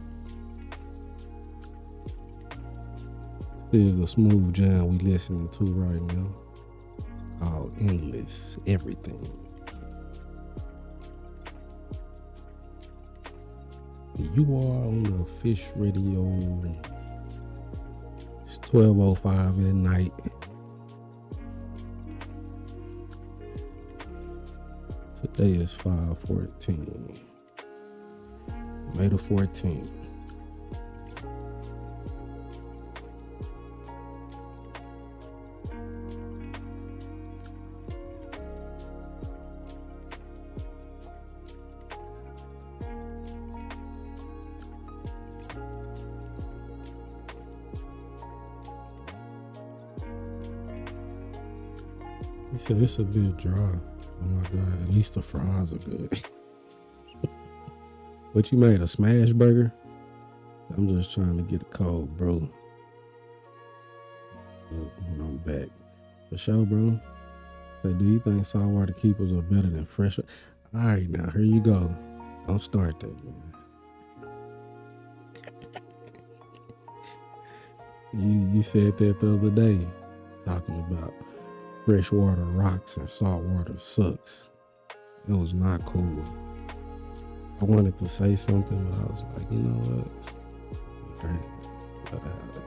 Speaker 3: This is a smooth jam we listening to right now. It's called Endless Everything. You are on the Fish Radio. It's 12:05 at night. Today is 5/14, May the 14th. He said it's a bit dry. Oh my God, at least the fries are good. What you made, a smash burger? I'm just trying to get a cold, bro. When I'm back. For sure, bro. So do you think saltwater keepers are better than fresh? All right, now, here you go. Don't start that, man. You said that the other day, talking about freshwater rocks and saltwater sucks. It was not cool. I wanted to say something, but I was like, you know what? Gotta have that.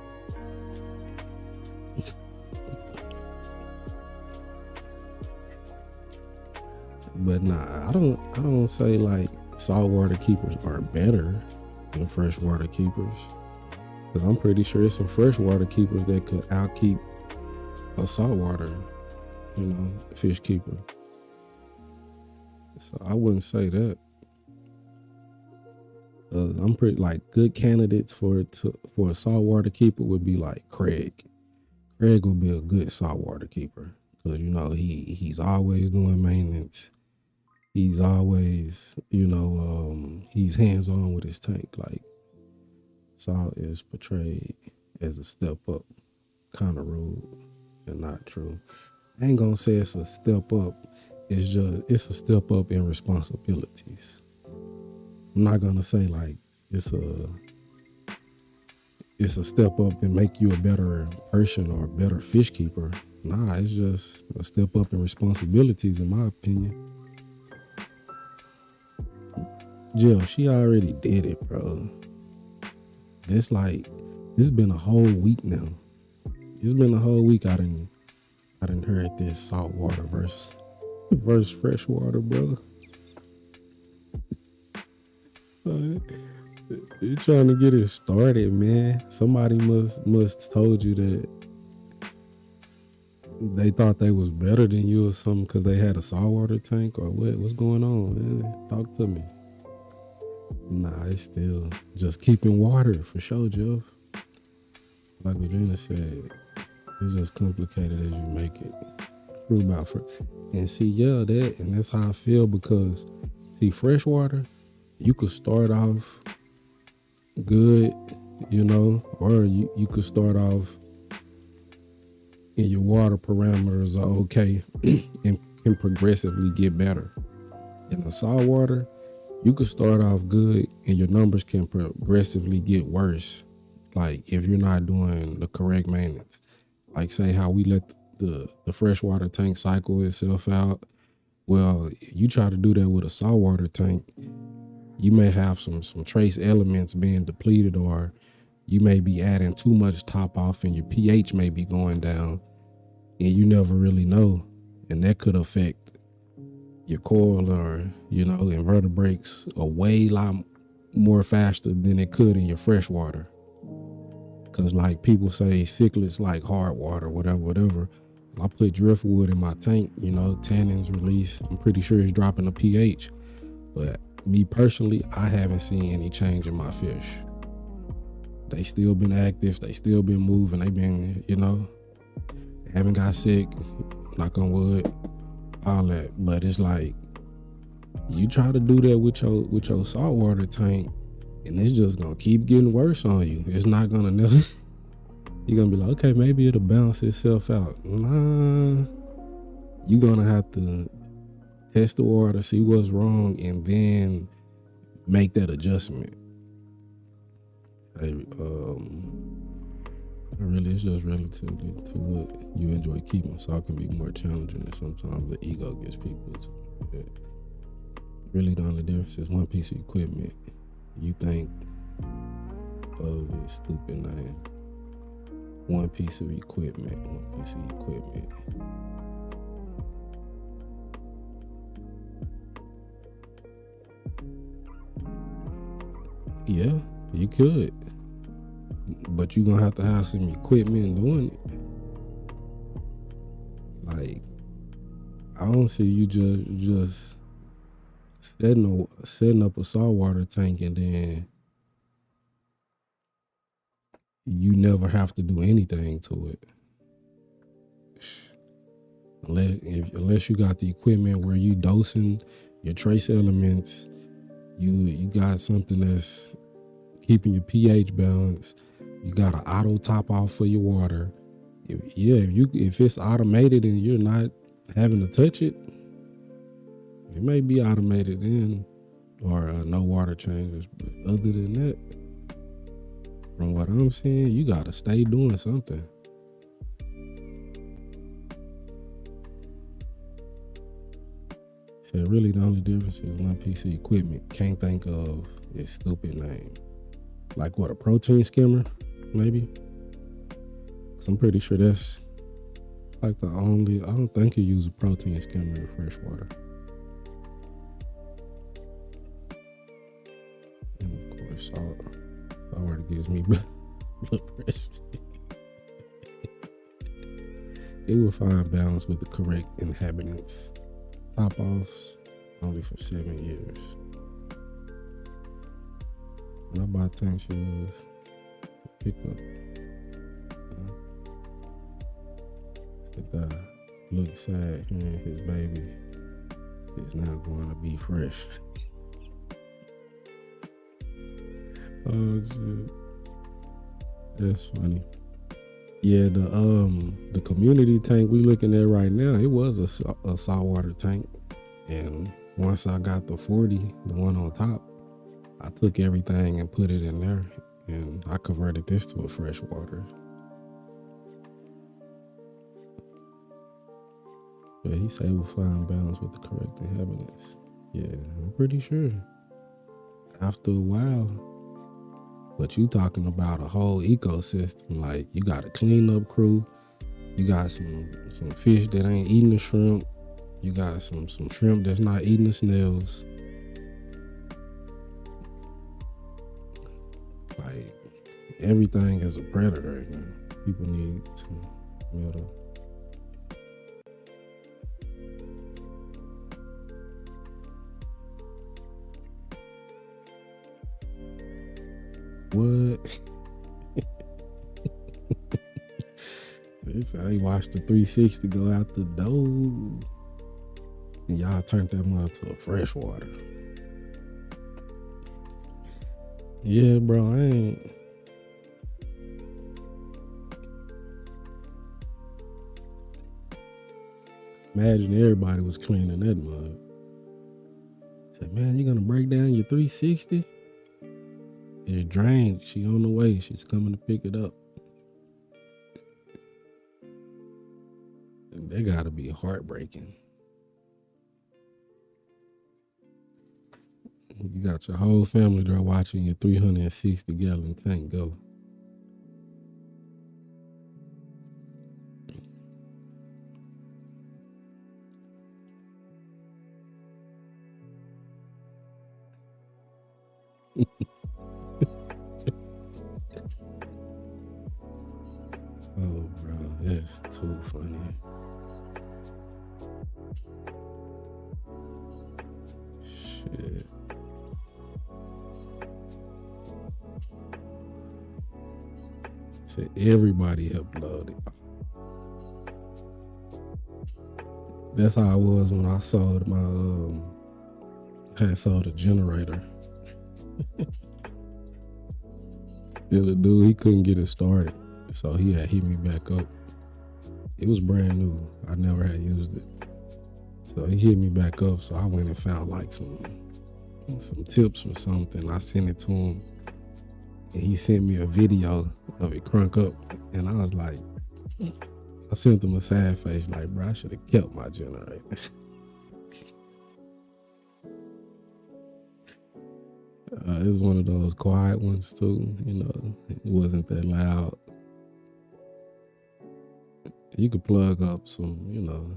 Speaker 3: But nah, I don't say like saltwater keepers are better than freshwater keepers, because I'm pretty sure there's some freshwater keepers that could outkeep a saltwater, fish keeper. So I wouldn't say that. I'm pretty like good candidates for a saltwater keeper would be like Craig. Craig would be a good saltwater keeper because he's always doing maintenance. He's always he's hands on with his tank. Like salt is portrayed as a step up, kind of rude and not true. I ain't gonna say it's a step up. It's a step up in responsibilities. I'm not gonna say like it's a step up and make you a better person or a better fish keeper. Nah, it's just a step up in responsibilities, in my opinion. Jill, she already did it, bro. It's been a whole week now. It's been a whole week I didn't heard this saltwater versus freshwater, bro. You're trying to get it started, man. Somebody must told you that they thought they was better than you or something because they had a saltwater tank or what? What's going on, man? Talk to me. Nah, it's still just keeping water for sure, Jeff. Like Regina said, it's just complicated as you make it. True about and see, and that's how I feel because see, freshwater, you could start off good, or you could start off and your water parameters are okay and can progressively get better. In the saltwater, you could start off good and your numbers can progressively get worse. Like if you're not doing the correct maintenance. Like say how we let the freshwater tank cycle itself out. Well, you try to do that with a saltwater tank, you may have some trace elements being depleted, or you may be adding too much top off and your pH may be going down and you never really know. And that could affect your coral or, invertebrates a way lot more faster than it could in your freshwater. Cause like people say cichlids like hard water, whatever. I put driftwood in my tank, tannins release. I'm pretty sure it's dropping the pH. But me personally, I haven't seen any change in my fish. They still been active, they still been moving, they been, they haven't got sick, knock on wood, all that. But it's like you try to do that with your saltwater tank, and it's just gonna keep getting worse on you. It's not gonna never. You're gonna be like, okay, maybe it'll balance itself out. Nah, you're gonna have to test the water, see what's wrong, and then make that adjustment. Really, it's just relative to what you enjoy keeping. So it can be more challenging, and sometimes the ego gets people. Really, the only difference is one piece of equipment. you think of its stupid name. One piece of equipment. Yeah, you could. But you're gonna have to have some equipment doing it. Like, I don't see you just setting up a saltwater tank and then you never have to do anything to it. Unless you got the equipment where you dosing your trace elements, you got something that's keeping your pH balanced. You got an auto top off for your water. If it's automated and you're not having to touch it, it may be automated then, or no water changes. But other than that, from what I'm seeing, you gotta stay doing something. So really the only difference is one piece of equipment. Can't think of its stupid name. Like what, a protein skimmer, maybe? Cause I'm pretty sure that's like the only, I don't think you use a protein skimmer in freshwater. And of course, saltwater gives me blood pressure. It will find balance with the correct inhabitants. Top offs only for 7 years. When I bought tank shoes, pick up. The guy looked sad hearing his baby is not going to be fresh. Oh shit, that's funny. Yeah, the community tank we looking at right now, it was a saltwater tank, and once I got the 40, the one on top, I took everything and put it in there, and I converted this to a freshwater. But he said we'll find balance with the correct inhabitants. Yeah, I'm pretty sure. After a while. But you talking about a whole ecosystem. Like, you got a cleanup crew. You got some fish that ain't eating the shrimp. You got some shrimp that's not eating the snails. Like, everything is a predator right now. People need to metal. What? They watched the 360 go out the door, and y'all turned that mother to a freshwater. Yeah, bro, I ain't. Imagine everybody was cleaning that mud. Said, man, you gonna break down your 360? It's drained. She on the way. She's coming to pick it up. And they gotta be heartbreaking. You got your whole family there watching your 360 gallon tank go. Oh, bro, that's too funny. Shit. So everybody uploaded. That's how I was when I sold had sold a generator. The dude, he couldn't get it started. So he had hit me back up. It was brand new. I never had used it. So he hit me back up. So I went and found like some tips or something. I sent it to him. And he sent me a video of it crunk up. And I was like, I sent him a sad face like, bro, I should have kept my generator. It was one of those quiet ones too. You know, it wasn't that loud. You could plug up some, you know,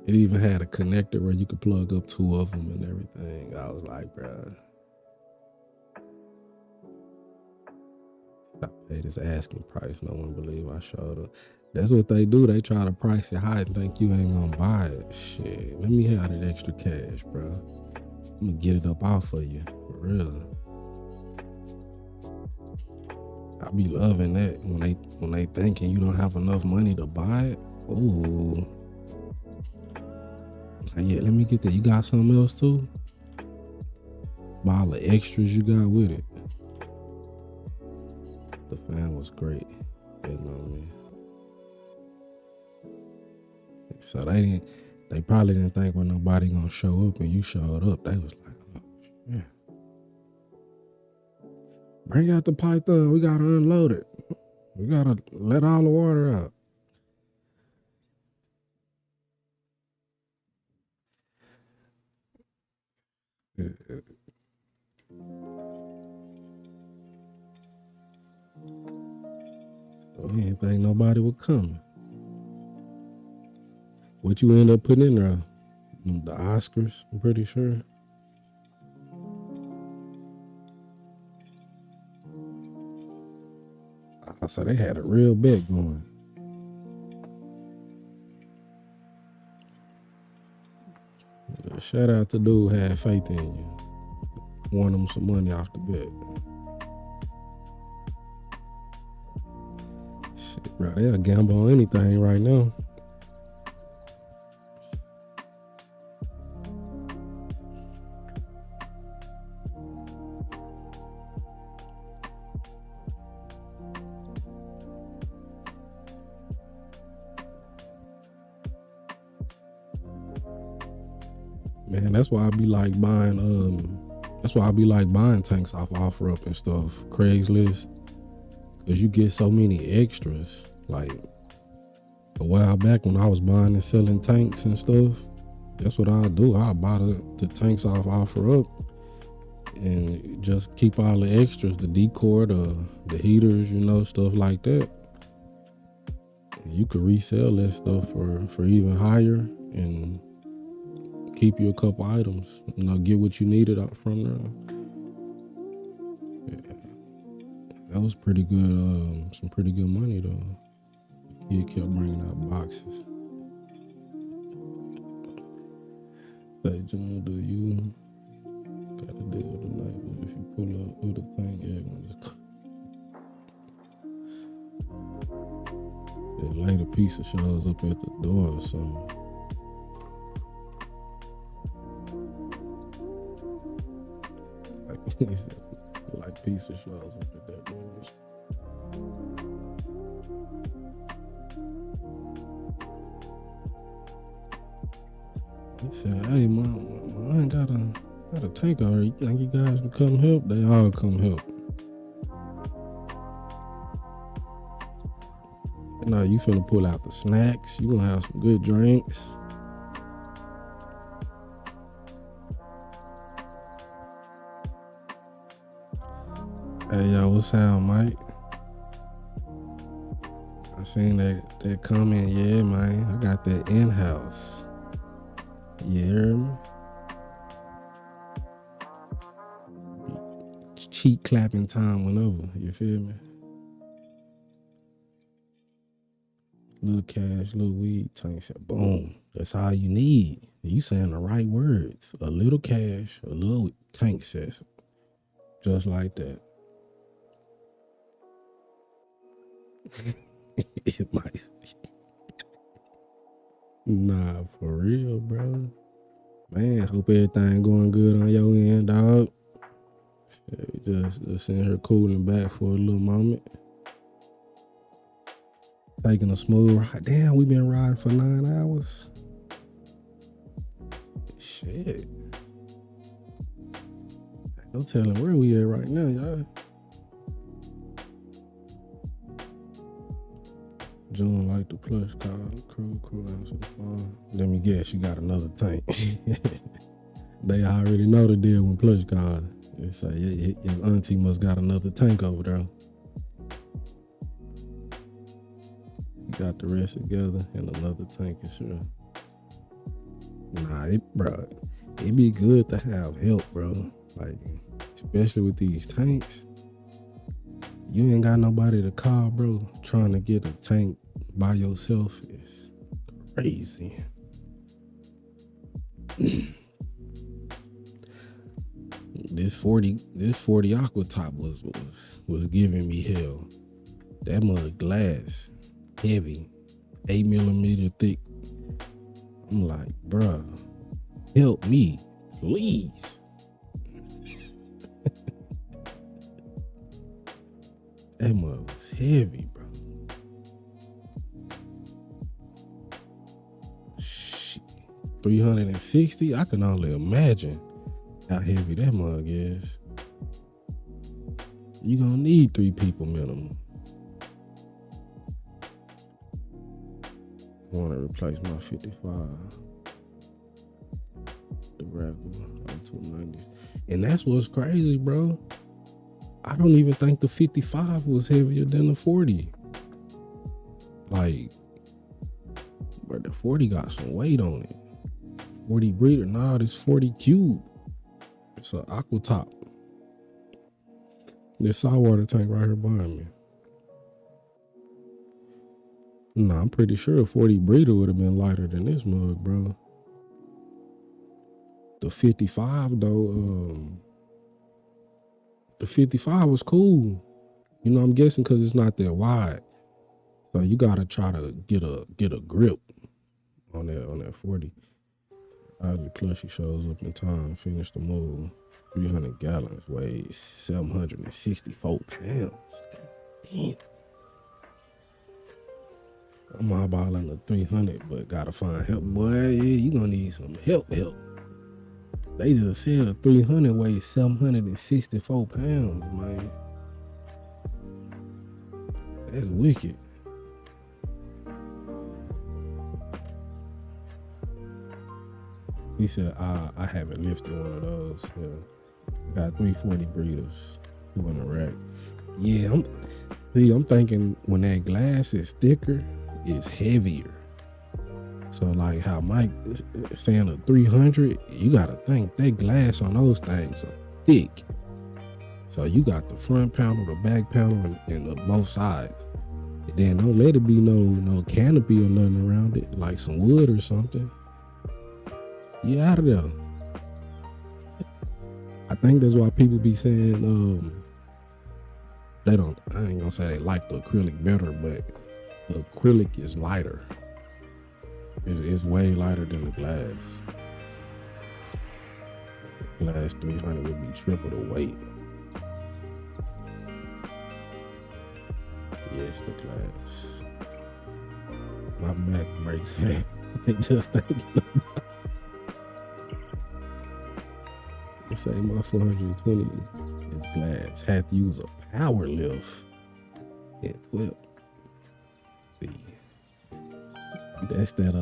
Speaker 3: it even had a connector where you could plug up 2 of them and everything. I was like, bruh, I paid his asking price. No one believe I showed up. That's what they do. They try to price it high and think you ain't gonna buy it. Shit, let me have that extra cash, bro. I'm gonna get it up off for you, for real. I be loving that when they thinking you don't have enough money to buy it. Ooh, like, yeah, let me get that. You got something else too? Buy all the extras you got with it. The fan was great. You know what I mean? So they probably didn't think when nobody gonna show up and you showed up. They was like, oh shit. Bring out the python. We gotta unload it. We gotta let all the water out. So he didn't think nobody was coming. What you end up putting in there? The Oscars, I'm pretty sure. So they had a real bet going. Shout out to dude who had faith in you. Won him some money off the bet. Shit, bro, they'll gamble on anything right now. Man, that's why I be like buying tanks off OfferUp and stuff, Craigslist. Cause you get so many extras. Like a while back when I was buying and selling tanks and stuff, that's what I'll do. I'll buy the tanks off OfferUp and just keep all the extras, the decor, the heaters, you know, stuff like that. And you could resell that stuff for even higher and keep you a couple items, you know, get what you needed out from there. Yeah. That was pretty good, some pretty good money though. He kept bringing out boxes. Hey John, do you got a deal tonight? But if you pull up with a thing, that later pizza shows up at the door or something. Like pizza shows up at that door. He said, hey, I got a tank already. You think you guys can come help? They all come help. And now you finna pull out the snacks. You gonna have some good drinks. Hey, yo, what's sound, Mike? I seen that comment. Yeah, man, I got that in-house. You hear me? Cheek clapping time whenever, you feel me? Little cash, little weed, tank said, boom. That's all you need. You saying the right words. A little cash, a little tank says, just like that. It might. Nah, for real, bro. Man, hope everything going good on your end, dog. Just sitting here cooling back for a little moment. Taking a smooth ride. Damn, we been riding for 9 hours. Shit. No telling where we at right now, y'all. June like the plush card. Crew answer the phone. Let me guess, you got another tank. They already know the deal with plush card. It's like your auntie must got another tank over there. You got the rest together and another tank is sure. Nah, bro, it be good to have help, bro. Like, especially with these tanks. You ain't got nobody to call, bro. Trying to get a tank by yourself is crazy. This 40 aqua top was giving me hell. That mug glass, heavy, 8mm thick. I'm like, bruh, help me, please. That mug was heavy, bro. Shit. 360, I can only imagine how heavy that mug is. You gonna need 3 people minimum. I wanna replace my 55. The Radical on 290. And that's what's crazy, bro. I don't even think the 55 was heavier than the 40. Like, but the 40 got some weight on it. 40 breeder, nah, this 40 cube. It's an aqua top. This saltwater tank right here behind me. Nah, I'm pretty sure a 40 breeder would have been lighter than this mug, bro. The 55 though, the 55 was cool. You know, I'm guessing because it's not that wide. So you gotta try to get a grip on that 40. Ugly plushie shows up in time, finish the move. 300 gallons, weighs 764 pounds. Damn. I'm eyeballing the 300, but gotta find help. Boy, yeah, you gonna need some help. They just said a 300 weighs 764 pounds, man. That's wicked. He said, I haven't lifted one of those. Yeah. Got 340 breeders, 2 in the rack. Yeah, I'm thinking when that glass is thicker, it's heavier. So like how Mike is saying a 300, you gotta think that glass on those things are thick. So you got the front panel, the back panel, and both sides. And then don't let it be no canopy or nothing around it, like some wood or something. You out of there. I think that's why people be saying they don't. I ain't gonna say they like the acrylic better, but the acrylic is lighter. It's way lighter than the glass. Glass 300 would be triple the weight. Yes, the glass. My back breaks half. Just thinking about it. They say my 420 is glass. Had to use a power lift at 12. See. That's that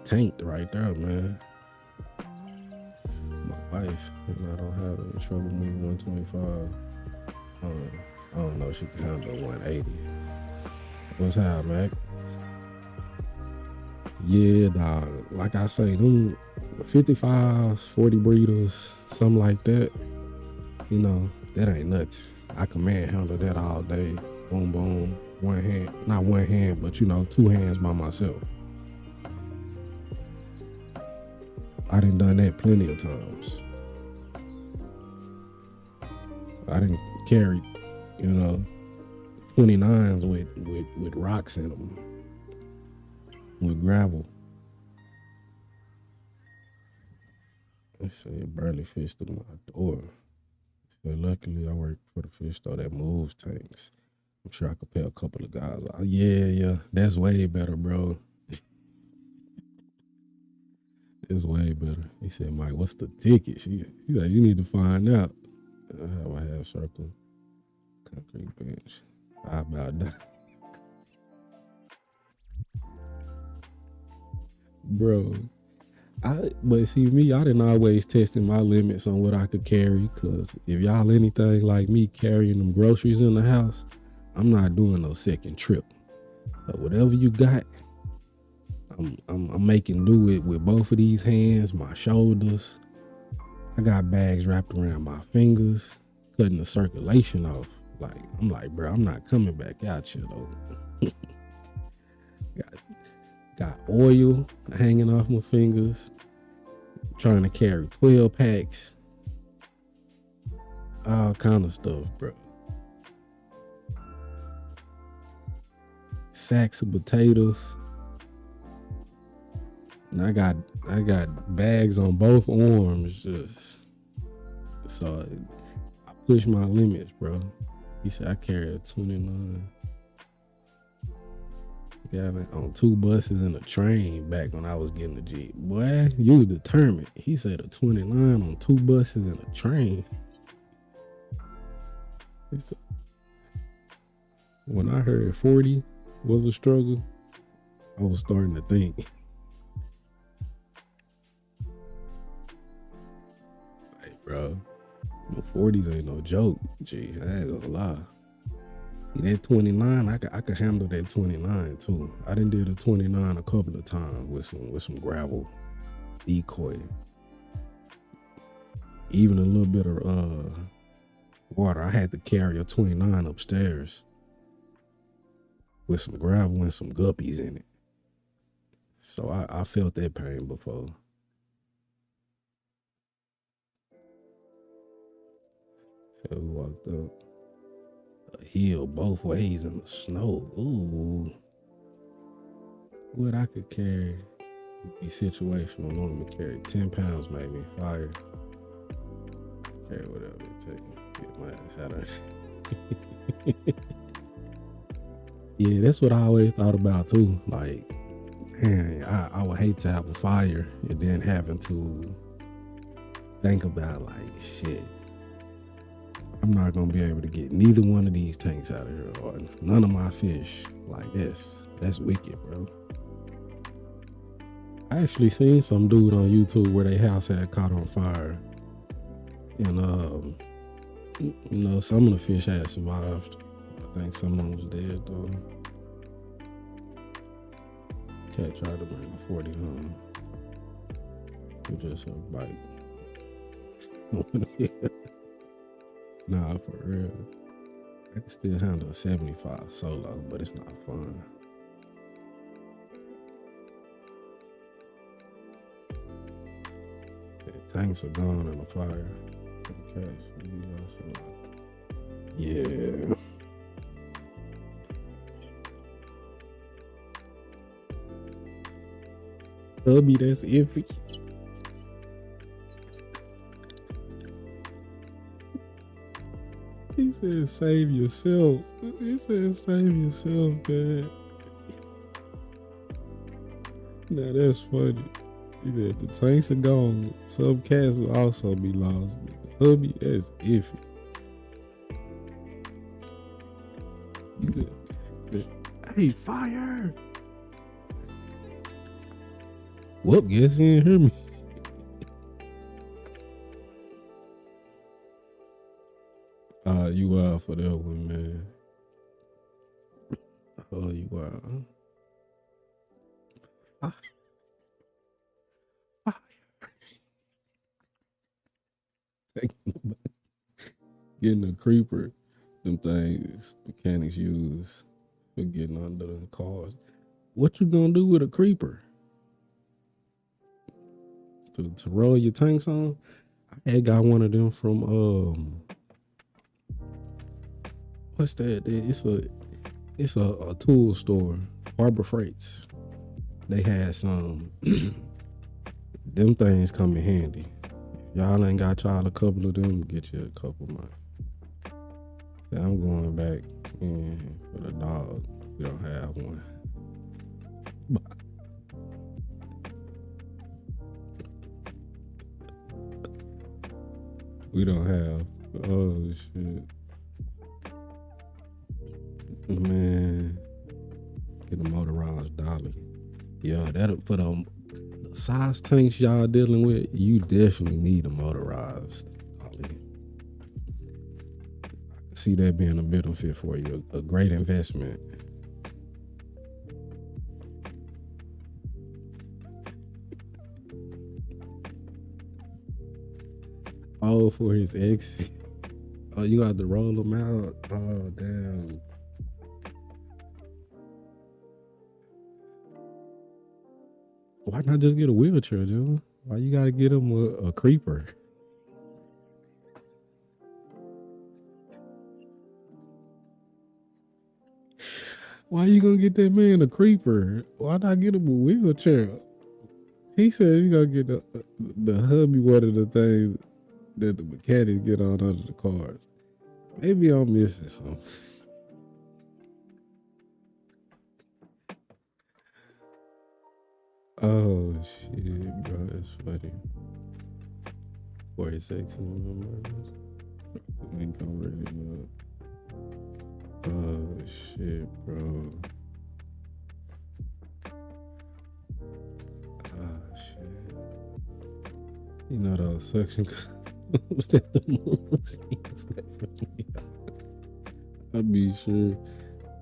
Speaker 3: tank right there, man. My wife, and I don't have any trouble moving 125. I don't know, she can handle 180. What's high, Mac? Yeah, dog. Like I say, them 55s, 40 breeders, something like that. You know, that ain't nuts. I can manhandle that all day. Boom, boom. One hand, not one hand, but you know, 2 hands by myself. I done done that plenty of times. I didn't carry, 29s with rocks in them, with gravel. Let's say it barely fits through my door. So luckily I work for the fish store that moves tanks. I'm sure I could pay a couple of guys. Yeah, that's way better, bro. It's way better. He said, Mike, what's the ticket? He's like, you need to find out. I have a half circle concrete bench. I about that. Bro, But see me, I didn't always testing my limits on what I could carry. Cause if y'all anything like me carrying them groceries in the house, I'm not doing no second trip. So whatever you got, I'm making do it with both of these hands, my shoulders. I got bags wrapped around my fingers, cutting the circulation off. Like I'm like, bro, I'm not coming back out here though. got oil hanging off my fingers, trying to carry 12 packs, all kind of stuff, bro. Sacks of potatoes. And I got bags on both arms, just so I push my limits, bro. He said I carry a 29. Got it on 2 buses and a train back when I was getting the Jeep. Boy, you was determined. He said a 29 on 2 buses and a train. When I heard 40 was a struggle, I was starting to think. Like, bro, no 40s ain't no joke. Gee, I ain't gonna lie. See, that 29, I could handle that 29 too. I done did a 29 a couple of times with some gravel decoy. Even a little bit of water. I had to carry a 29 upstairs with some gravel and some guppies in it. So I felt that pain before. So we walked up a hill both ways in the snow. Ooh. What I could carry would be situational. Normally carry 10 pounds maybe, fire. Carry whatever it takes. Get my ass out of it. Yeah, that's what I always thought about too. Like, man, I would hate to have a fire and then having to think about like, shit, I'm not gonna be able to get neither one of these tanks out of here or none of my fish. Like this. That's wicked, bro. I actually seen some dude on YouTube where their house had caught on fire. And you know, some of the fish had survived. I think some of them was dead though. Cat tried to bring a 40 home. It just a bite. Nah, for real. I can still handle a 75 solo, but it's not fun. Okay, tanks are gone in the fire. Okay, yeah. Hubby, that's iffy. He said, save yourself. He said, save yourself, man. Now that's funny. He said, the tanks are gone. Some cats will also be lost. Hubby, that's iffy. He said, hey, fire. Whoop, guess he didn't hear me. You wild for that one, man. Oh, you wild. Getting a creeper, them things mechanics use for getting under the cars. What you gonna do with a creeper? To roll your tanks on? I had got one of them from what's that? It's a tool store, Harbor Freights. They had some. Them things come in handy. Y'all ain't got y'all a couple of them, get you a couple, man. Yeah, I'm going back in for the dog. We don't have one. We don't have. Oh shit. Man. Get a motorized dolly. Yeah, that for the size tanks y'all dealing with, you definitely need a motorized ollie. I can see that being a benefit for you, a great investment. Oh, for his exit. Oh, you got to roll them out. Oh, damn. Why not just get a wheelchair, John? Why you gotta get him a creeper? Why you gonna get that man a creeper? Why not get him a wheelchair? He said he gonna get the hubby, one of the things that the mechanics get on under the cars. Maybe I'm missing something. Oh shit, bro, that's funny. 46 the link already. Oh shit, bro. Oh shit. You know those suction was that the moves? I'll be sure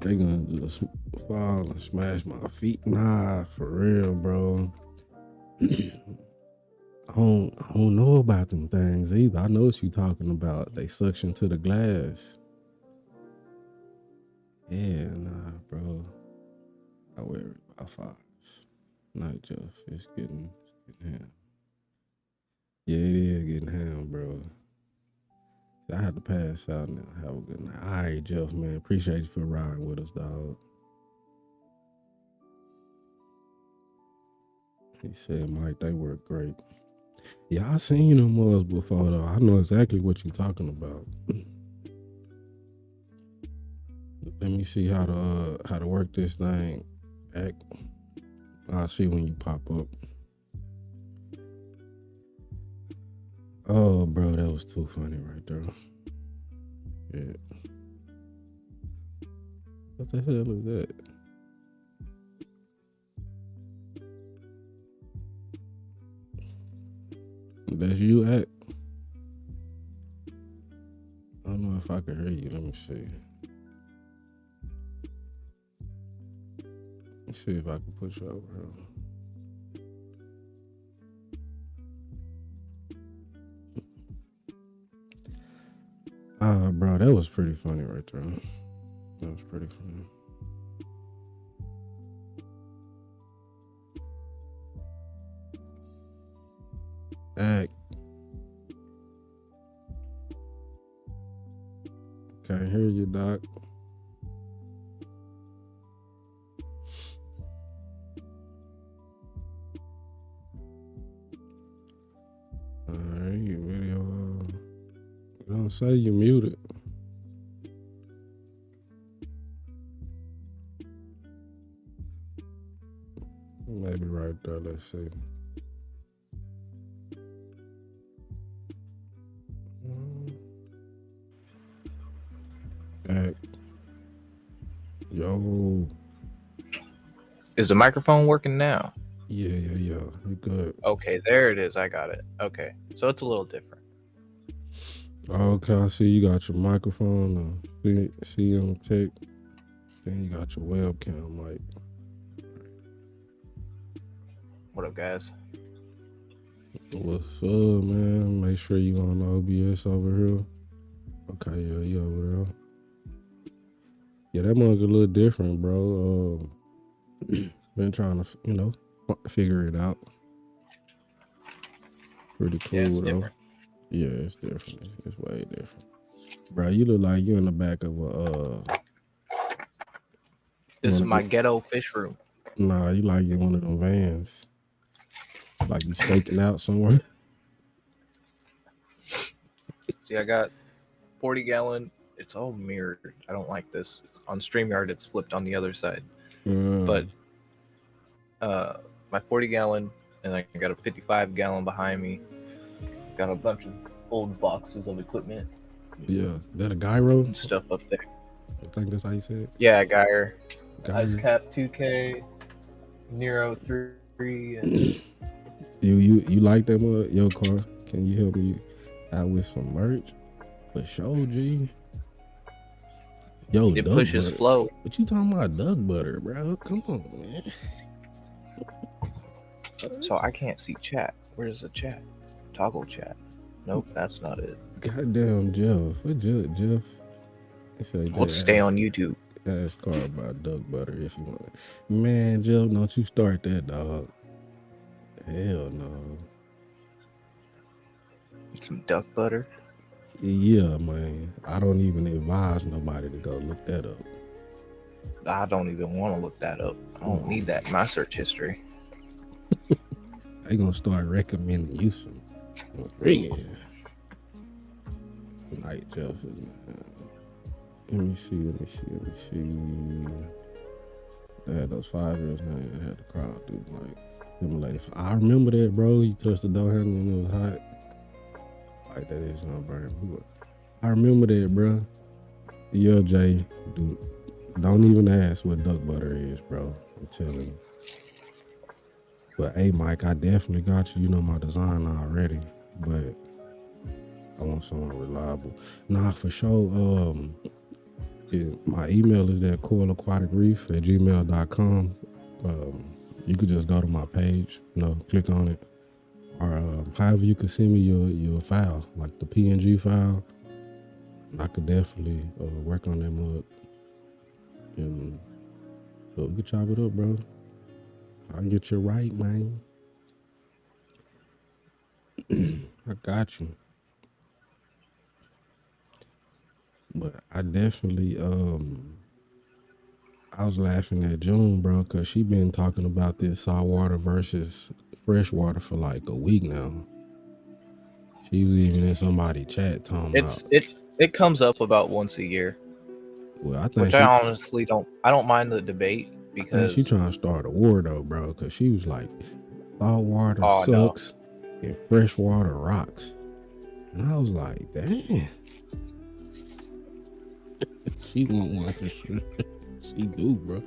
Speaker 3: they gonna just fall and smash my feet. Nah, for real, bro. I don't know about them things either. I know what you talking about. They suction to the glass. Yeah, nah, bro. I wear about 5. Not just it's getting ham. Yeah, it is getting ham, bro. I had to pass out now. Have a good night. All right, Jeff, man. Appreciate you for riding with us, dog. He said, Mike, they work great. Yeah, I seen them mugs before, though. I know exactly what you're talking about. Let me see how to work this thing. I'll see when you pop up. Oh, bro, that was too funny right there. Yeah. What the hell is that? That's you at? I don't know if I can hear you. Let me see. Let's see if I can push over here. Bro, that was pretty funny right there. That was pretty funny. Can't hear you, Doc. Alright, your video. Don't say you muted. Maybe right there. Let's see. Yo.
Speaker 4: Is the microphone working now?
Speaker 3: Yeah. You good?
Speaker 4: Okay, there it is. I got it. Okay, so it's a little different.
Speaker 3: Okay, I see you got your microphone, see on tech, then you got your webcam mic.
Speaker 4: What up, guys?
Speaker 3: What's up, man? Make sure you on OBS over here. Okay, yeah, you over there. Yeah, that mug a little different, bro. Been trying to, figure it out. Pretty cool,
Speaker 4: Yeah, it's
Speaker 3: though.
Speaker 4: different.
Speaker 3: Yeah, it's different. It's way different. Bro, you look like you in the back of a
Speaker 4: This is my ghetto fish room.
Speaker 3: Nah, you like in one of them vans. Like you staking out somewhere.
Speaker 4: See, I got 40-gallon. It's all mirrored. I don't like this. It's on StreamYard, it's flipped on the other side. But my 40-gallon, and I got a 55-gallon behind me. Got a bunch of old boxes of equipment.
Speaker 3: Yeah, that a gyro
Speaker 4: and stuff up there.
Speaker 3: I think that's how you say it.
Speaker 4: Yeah, Ice Cap 2K, Nero 3, and
Speaker 3: You like that mug? Yo, car, can you help me out with some merch? For sure, G. Yo,
Speaker 4: It
Speaker 3: duck
Speaker 4: pushes
Speaker 3: butter.
Speaker 4: flow.
Speaker 3: What you talking about, duck butter, bro? Come on, man.
Speaker 4: So I can't see chat. Where's the chat? Toggle chat. Nope, that's not it.
Speaker 3: Goddamn, Jeff. What Jeff? He said,
Speaker 4: Let's stay on YouTube.
Speaker 3: Ask Car about duck butter if you want. Man, Jeff, don't you start that, dog. Hell no.
Speaker 4: Some duck butter.
Speaker 3: Yeah, man. I don't even advise nobody to go look that up.
Speaker 4: I don't even want to look that up. I don't need that in my search history.
Speaker 3: They gonna start recommending you some real night Jeff. Let me see. They had those 5 years now. They had the crowd do like them ladies. I remember that, bro. You touched the door handle when it was hot. Like that is not burning. I remember that, bro. Yeah, Jay, dude. Don't even ask what duck butter is, bro. I'm telling you. But hey, Mike, I definitely got you. You know my design already, but I want someone reliable. Nah, for sure. My email is at coilaquaticreef@gmail.com. You could just go to my page, click on it, or however you can send me your file, like the PNG file. I could definitely work on that mug, and so we could chop it up, bro. I'll get you right, man. I got you. But I definitely, I was laughing at June, bro, because she been talking about this saltwater versus freshwater for like a week now. She was even in somebody's chat talking about
Speaker 4: it comes up about once a year.
Speaker 3: Well, I think
Speaker 4: which I honestly don't mind the debate because
Speaker 3: I think she trying to start a war though, bro, because she was like, saltwater sucks and freshwater rocks. And I was like, damn. She want one for sure. She do, bro.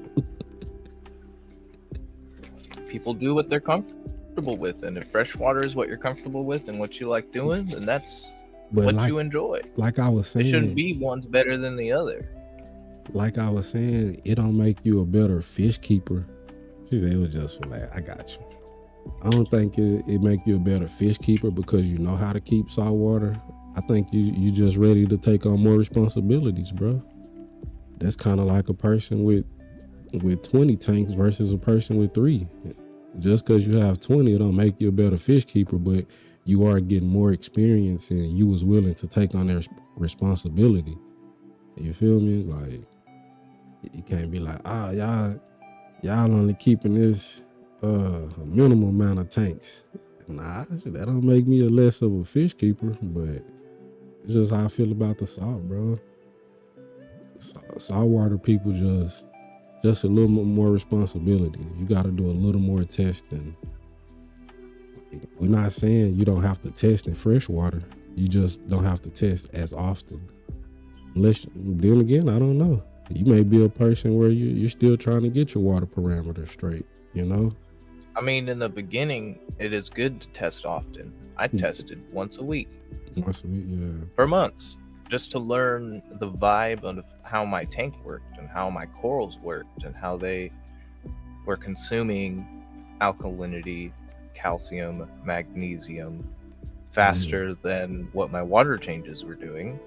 Speaker 4: People do what they're comfortable with, and if freshwater is what you're comfortable with and what you like doing, then that's what you enjoy.
Speaker 3: Like I was saying,
Speaker 4: it shouldn't be one's better than the other.
Speaker 3: Like I was saying, it don't make you a better fish keeper. She said it was just for that. I got you. I don't think it make you a better fish keeper because you know how to keep saltwater. I think you just ready to take on more responsibilities, bro. That's kind of like a person with 20 tanks versus a person with 3. Just because you have 20, it don't make you a better fish keeper, but you are getting more experience and you was willing to take on their responsibility. You feel me? Like, you can't be like, y'all only keeping this a minimal amount of tanks. Nah, that don't make me a less of a fish keeper, but it's just how I feel about the salt, bro. Saltwater people just a little more responsibility. You got to do a little more testing. We're not saying you don't have to test in freshwater. You just don't have to test as often. Unless, then again, I don't know. You may be a person where you're still trying to get your water parameters straight,
Speaker 4: I mean, in the beginning, it is good to test often. I tested once a week.
Speaker 3: Once a week, yeah.
Speaker 4: For months, just to learn the vibe of how my tank worked and how my corals worked and how they were consuming alkalinity, calcium, magnesium faster than what my water changes were doing.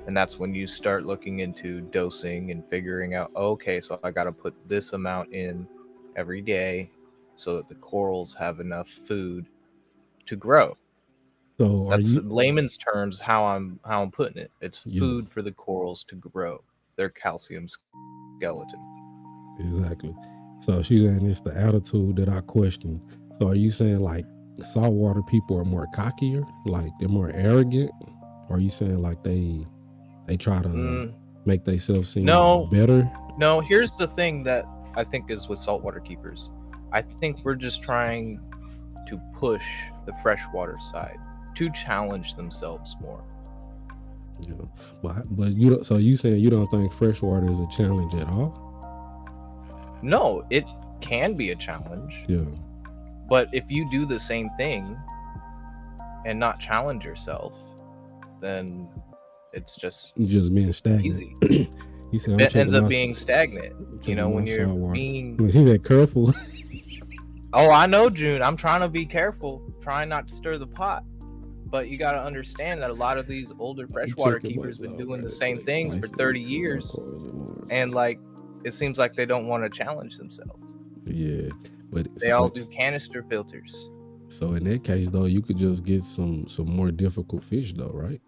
Speaker 4: And that's when you start looking into dosing and figuring out, okay, so I got to put this amount in every day so that the corals have enough food to grow.
Speaker 3: So
Speaker 4: that's layman's terms how I'm putting it. It's food for the corals to grow their calcium skeleton.
Speaker 3: Exactly. So she's saying it's the attitude that I question. So are you saying like saltwater people are more cockier, like they're more arrogant? Or are you saying like they try to make themselves seem better?
Speaker 4: No, here's the thing that I think is with saltwater keepers. I think we're just trying to push the freshwater side to challenge themselves more.
Speaker 3: Yeah, but you don't, so you saying you don't think freshwater is a challenge at all?
Speaker 4: No, it can be a challenge.
Speaker 3: Yeah.
Speaker 4: But if you do the same thing and not challenge yourself, then it's just
Speaker 3: You just being stagnant.
Speaker 4: easy.
Speaker 3: He said,
Speaker 4: It ends up being stagnant. You know, when you're being...
Speaker 3: Look, he said, careful.
Speaker 4: Oh, I know, June. I'm trying to be careful, trying not to stir the pot. But you got to understand that a lot of these older freshwater keepers have been doing the same things for 30 years. And like, it seems like they don't want to challenge themselves.
Speaker 3: Yeah, but
Speaker 4: they all do canister filters.
Speaker 3: So in that case, though, you could just get some more difficult fish, though, right?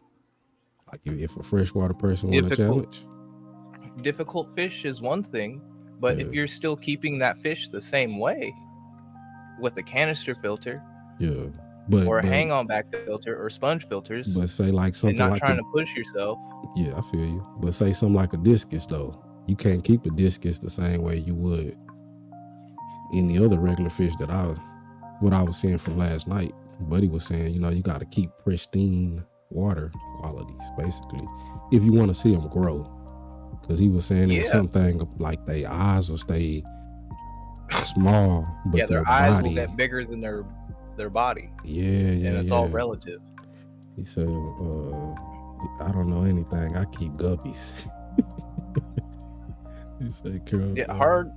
Speaker 3: Like if a freshwater person want to challenge.
Speaker 4: Difficult fish is one thing, but if you're still keeping that fish the same way with a canister filter, or a hang-on back filter or sponge filters,
Speaker 3: but say like something
Speaker 4: and not
Speaker 3: like
Speaker 4: trying to push yourself.
Speaker 3: Yeah, I feel you. But say something like a discus, though, you can't keep a discus the same way you would any other regular fish that what I was saying from last night. Buddy was saying, you know, you got to keep pristine water qualities, basically, if you want to see them grow. Because he was saying there's something like their eyes will stay small, but
Speaker 4: their eyes will get bigger than their body. And it's all relative.
Speaker 3: He said, I don't know anything. I keep guppies. He said,
Speaker 4: hard.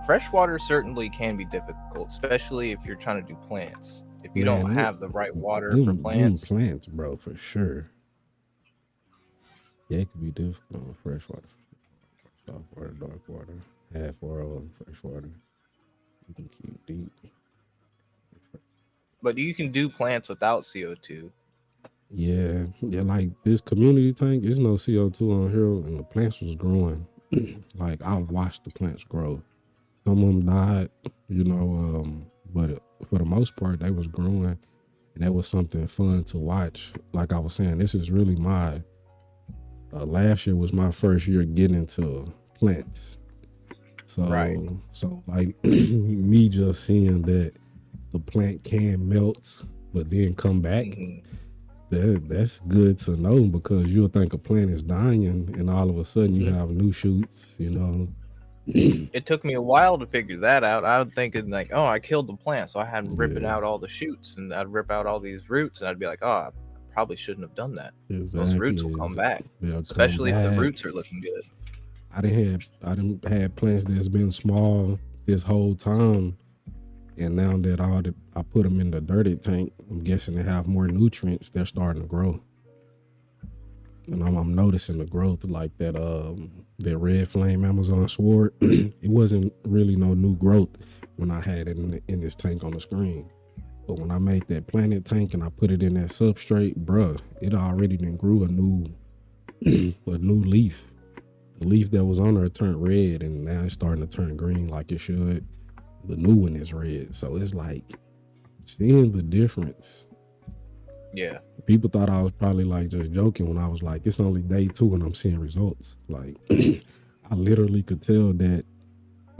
Speaker 4: Freshwater certainly can be difficult, especially if you're trying to do plants. If you don't have the right water for plants.
Speaker 3: Plants, bro, for sure. Yeah, it could be difficult on freshwater. Soft water, dark water, half world, freshwater. You can keep deep.
Speaker 4: But you can do plants without CO2.
Speaker 3: Yeah, like this community tank, there's no CO2 on here, and the plants was growing. Like, I watched the plants grow. Some of them died, you know, but for the most part, they was growing, and that was something fun to watch. Like I was saying, this is really my, last year was my first year getting into plants. So, so like me just seeing that the plant can melt, but then come back, that's good to know, because you'll think a plant is dying, and all of a sudden you have new shoots, you know.
Speaker 4: It took me a while to figure that out. I was thinking like, oh, I killed the plant, so I had to rip it out all the shoots, and I'd rip out all these roots, and I'd be like, oh, I probably shouldn't have done that. Those roots will come back, especially if the roots are looking good.
Speaker 3: I didn't have plants that's been small this whole time, and now that I put them in the dirty tank, I'm guessing they have more nutrients. They're starting to grow, and I'm noticing the growth, like that red flame Amazon sword. It wasn't really no new growth when I had it in this tank on the screen, but when I made that planet tank and I put it in that substrate, bruh, it already done grew a new leaf. The leaf that was on there turned red, and now it's starting to turn green like it should. The new one is red, so it's like seeing the difference.
Speaker 4: Yeah.
Speaker 3: People thought I was probably like just joking when I was like, it's only day 2 and I'm seeing results. Like, I literally could tell that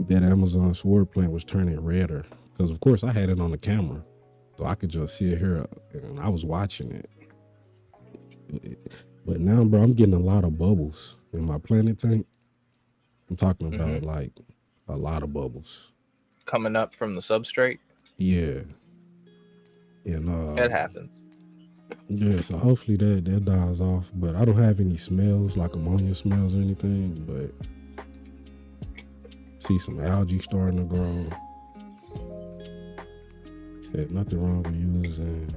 Speaker 3: Amazon sword plant was turning redder, because of course I had it on the camera, so I could just sit here and I was watching it. But now, bro, I'm getting a lot of bubbles in my planet tank. I'm talking about like a lot of bubbles
Speaker 4: coming up from the substrate.
Speaker 3: Yeah. And
Speaker 4: that happens.
Speaker 3: Yeah, so hopefully that dies off. But I don't have any smells, like ammonia smells or anything, but see some algae starting to grow. Said nothing wrong with using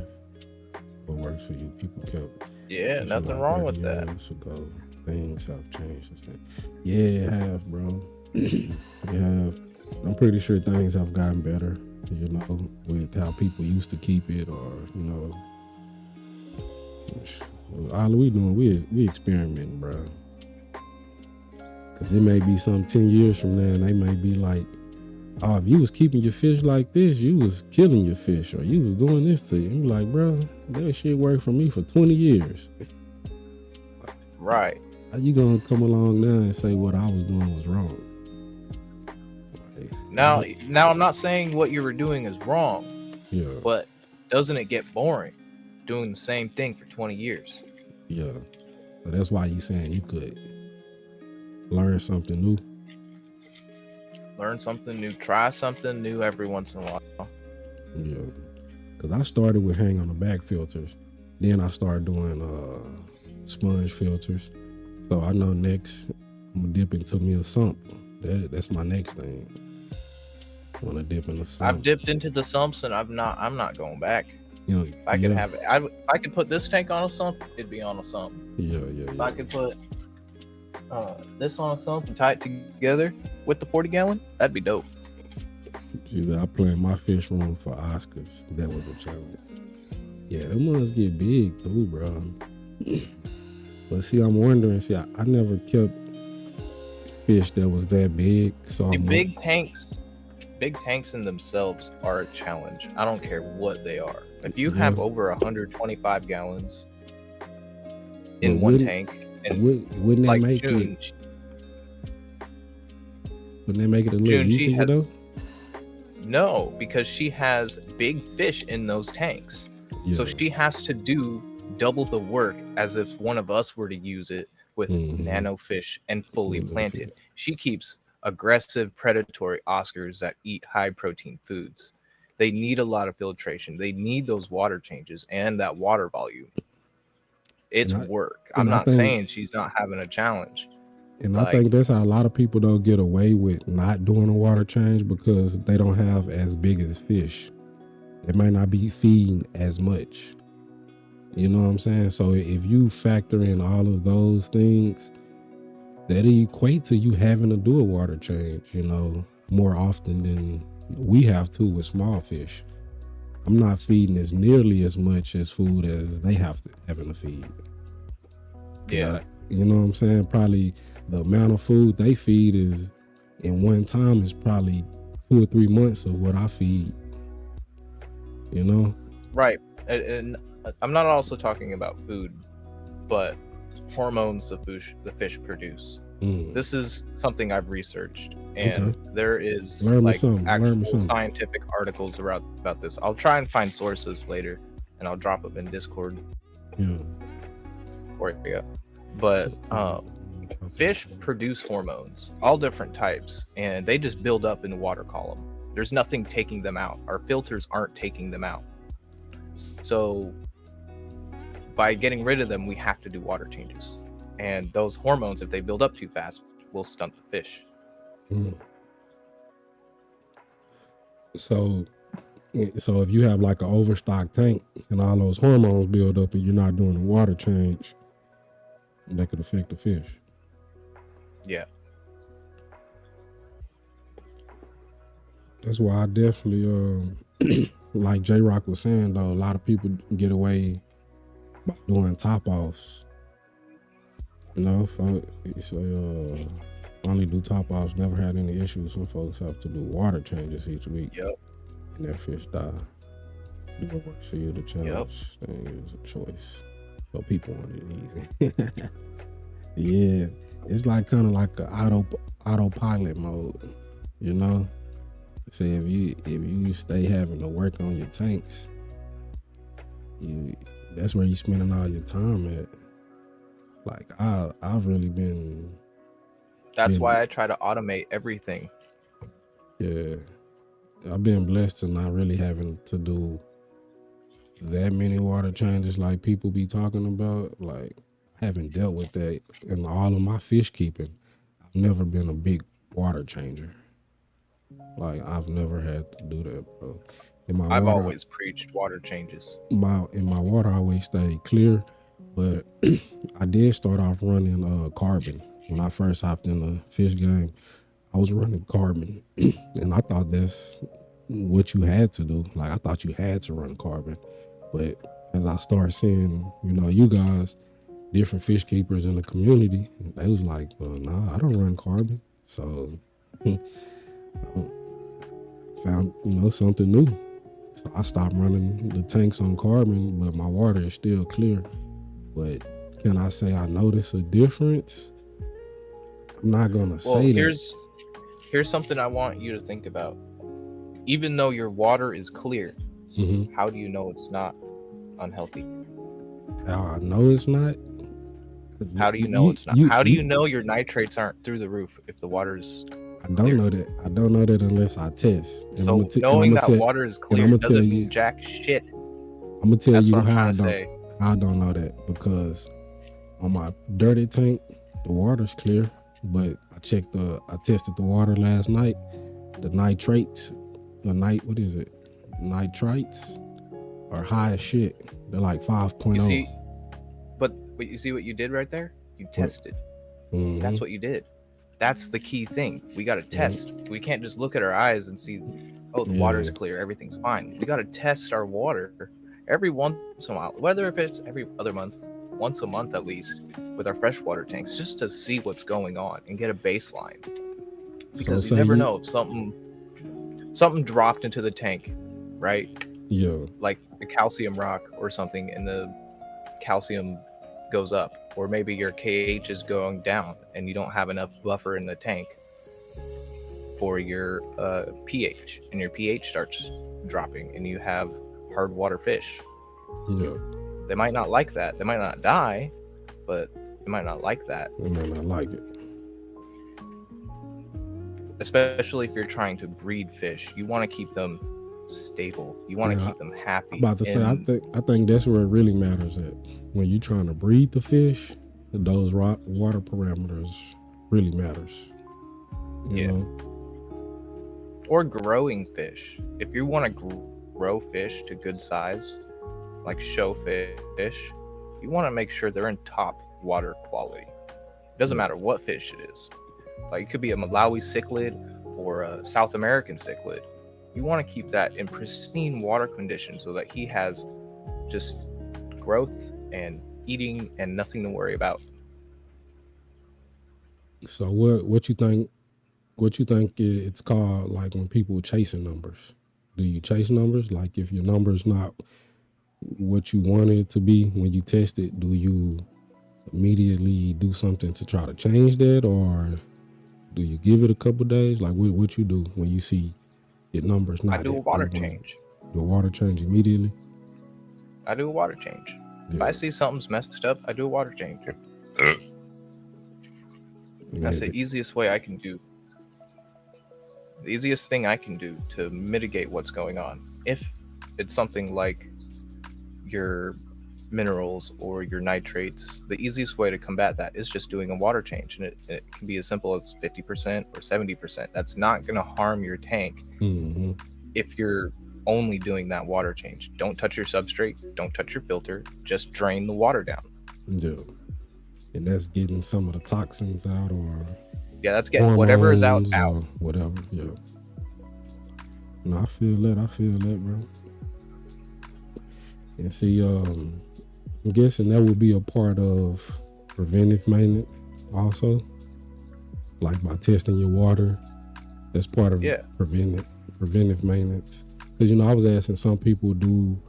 Speaker 3: what works for you. People kept
Speaker 4: nothing wrong with that.
Speaker 3: Ago, things have changed since then. Yeah, it have, bro. It have. I'm pretty sure things have gotten better, you know, with how people used to keep it, or, you know, all we doing, we experimenting, bro. Cause it may be some 10 years from now, and they may be like, oh, if you was keeping your fish like this, you was killing your fish, or you was doing this to you. And be like, bro, that shit worked for me for 20 years.
Speaker 4: Right.
Speaker 3: How you gonna come along now and say what I was doing was wrong?
Speaker 4: Now I'm not saying what you were doing is wrong.
Speaker 3: Yeah.
Speaker 4: But doesn't it get boring doing the same thing for 20 years?
Speaker 3: Yeah. So that's why you saying you could learn something new.
Speaker 4: Learn something new, try something new every once in a while.
Speaker 3: Yeah, because I started with hang on the back filters, then I started doing sponge filters. So I know next I'm gonna dip into me a sump. That's my next thing. I wanna dip in the sump.
Speaker 4: I've dipped into the sumps and I'm not going back.
Speaker 3: You know,
Speaker 4: If I could have it, if I could put this tank on a sump, it'd be on a sump.
Speaker 3: Yeah.
Speaker 4: If I could put this on a sump and tie it together with the 40 gallon, that'd be dope.
Speaker 3: She said, I played my fish room for Oscars. That was a challenge. Yeah, them ones get big too, bro. But see, I'm wondering, I never kept fish that was that big. So
Speaker 4: big tanks in themselves are a challenge. I don't care what they are. If you have over 125 gallons in one tank, and
Speaker 3: wouldn't that make
Speaker 4: June,
Speaker 3: wouldn't that make it a little easier though?
Speaker 4: No, because she has big fish in those tanks.
Speaker 3: Yeah.
Speaker 4: So she has to do double the work as if one of us were to use it with nano fish and fully planted. She keeps aggressive predatory Oscars that eat high protein foods. They need a lot of filtration. They need those water changes and that water volume. It's work. I'm not saying she's not having a challenge.
Speaker 3: And I think that's how a lot of people don't get away with not doing a water change, because they don't have as big as fish. They might not be feeding as much. You know what I'm saying? So if you factor in all of those things, that equate to you having to do a water change, more often than we have to with small fish. I'm not feeding as nearly as much as food as they having to feed.
Speaker 4: Yeah.
Speaker 3: You know what I'm saying? Probably the amount of food they feed is in one time is probably 2 or 3 months of what I feed.
Speaker 4: Right. And I'm not also talking about food, but hormones the fish produce. This is something I've researched, and there is actual scientific articles about this. I'll try and find sources later, and I'll drop them in Discord.
Speaker 3: Yeah.
Speaker 4: For you. But fish produce hormones, all different types, and they just build up in the water column. There's nothing taking them out. Our filters aren't taking them out. So by getting rid of them, we have to do water changes. And those hormones, if they build up too fast, will stunt the fish.
Speaker 3: So if you have like an overstocked tank and all those hormones build up and you're not doing a water change, that could affect the fish.
Speaker 4: Yeah.
Speaker 3: That's why I definitely, like J-Rock was saying though, a lot of people get away by doing top-offs. If I only do top-offs, never had any issues. Some folks have to do water changes each week.
Speaker 4: Yep.
Speaker 3: And their fish die. Do what works for you. The challenge thing is a choice. So people want it easy. Yeah. It's like kind of like an autopilot mode, Say if you stay having to work on your tanks, that's where you're spending all your time at. Like I've really been.
Speaker 4: That's why I try to automate everything.
Speaker 3: Yeah, I've been blessed to not really having to do that many water changes like people be talking about. Like I haven't dealt with that in all of my fish keeping. I've never been a big water changer. Like I've never had to do that, bro.
Speaker 4: I've always preached water changes.
Speaker 3: In my water, I always stayed clear, but I did start off running carbon. When I first hopped in the fish game, I was running carbon, and I thought that's what you had to do. Like I thought you had to run carbon, but as I started seeing, you guys, different fish keepers in the community, they was like, well, nah, I don't run carbon. So I found, something new. So I stopped running the tanks on carbon, but my water is still clear. But can I say I notice a difference? I'm not gonna say that.
Speaker 4: Here's something I want you to think about. Even though your water is clear, how do you know it's not unhealthy?
Speaker 3: How I know it's not?
Speaker 4: How do you know it's not? How do you know your nitrates aren't through the roof if the water's
Speaker 3: I don't know that. I don't know that unless I test. And
Speaker 4: So knowing that water is clear
Speaker 3: I'ma
Speaker 4: doesn't
Speaker 3: tell
Speaker 4: mean
Speaker 3: you-
Speaker 4: jack shit.
Speaker 3: I'm gonna tell
Speaker 4: That's
Speaker 3: you
Speaker 4: what I'm
Speaker 3: how
Speaker 4: trying to say.
Speaker 3: I don't know that, because on my dirty tank, the water's clear, but I tested the water last night. The nitrates, what is it? Nitrites are high as shit. They're like 5.0.
Speaker 4: You see, but you see what you did right there? You tested.
Speaker 3: Mhm.
Speaker 4: That's what you did. That's the key thing. We got to test. We can't just look at our eyes and see, oh, the water's clear, everything's fine. We got to test our water every once in a while, whether if it's every other month, once a month at least, with our freshwater tanks, just to see what's going on and get a baseline. Because you never know if something dropped into the tank, right?
Speaker 3: Yeah.
Speaker 4: Like the calcium rock or something, and the calcium goes up, or maybe your KH is going down and you don't have enough buffer in the tank for your pH, and your pH starts dropping and you have hard water fish.
Speaker 3: Yeah.
Speaker 4: They might not like that. They might not die, but they might not like that.
Speaker 3: They might not like it.
Speaker 4: Especially if you're trying to breed fish. You want to keep them stable. You want to keep them happy.
Speaker 3: I'm about to say, I think that's where it really matters at. When you're trying to breed the fish, those water parameters really matters. You know?
Speaker 4: Or growing fish. If you want to grow fish to good size, like show fish, you want to make sure they're in top water quality. It doesn't matter what fish it is. Like it could be a Malawi cichlid or a South American cichlid. You want to keep that in pristine water conditions so that he has just growth and eating and nothing to worry about.
Speaker 3: So what you think it's called, like when people chasing numbers? Do you chase numbers? Like if your number's not what you want it to be when you test it, do you immediately do something to try to change that, or do you give it a couple days? Like what you do when you see your numbers not?
Speaker 4: I do a water change.
Speaker 3: Do a water change immediately?
Speaker 4: I do a water change. Yeah. If I see something's messed up, I do a water change. That's the easiest way I can do. The easiest thing I can do to mitigate what's going on. If it's something like your minerals or your nitrates, the easiest way to combat that is just doing a water change, and it can be as simple as 50% or 70%. That's not going to harm your tank if you're only doing that water change. Don't touch your substrate, don't touch your filter, just drain the water down.
Speaker 3: Yeah. And that's getting some of the toxins out, or
Speaker 4: that's getting whatever is out.
Speaker 3: Whatever. Yeah. No, I feel that, bro. And see, I'm guessing that would be a part of preventive maintenance also, like by testing your water. That's part of preventive maintenance. Because I was asking some people, do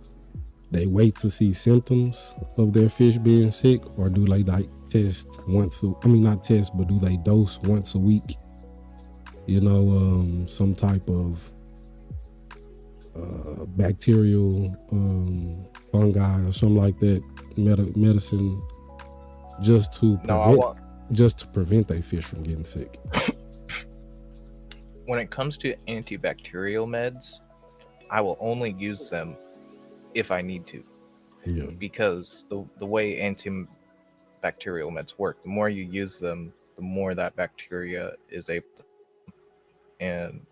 Speaker 3: they wait to see symptoms of their fish being sick, or do they like test not test, but do they dose once a week? Some type of bacterial fungi or something like that, medicine, just to prevent their fish from getting sick.
Speaker 4: When it comes to antibacterial meds, I will only use them if I need to.
Speaker 3: Yeah.
Speaker 4: Because the way antibacterial meds work, the more you use them, the more that bacteria is able to and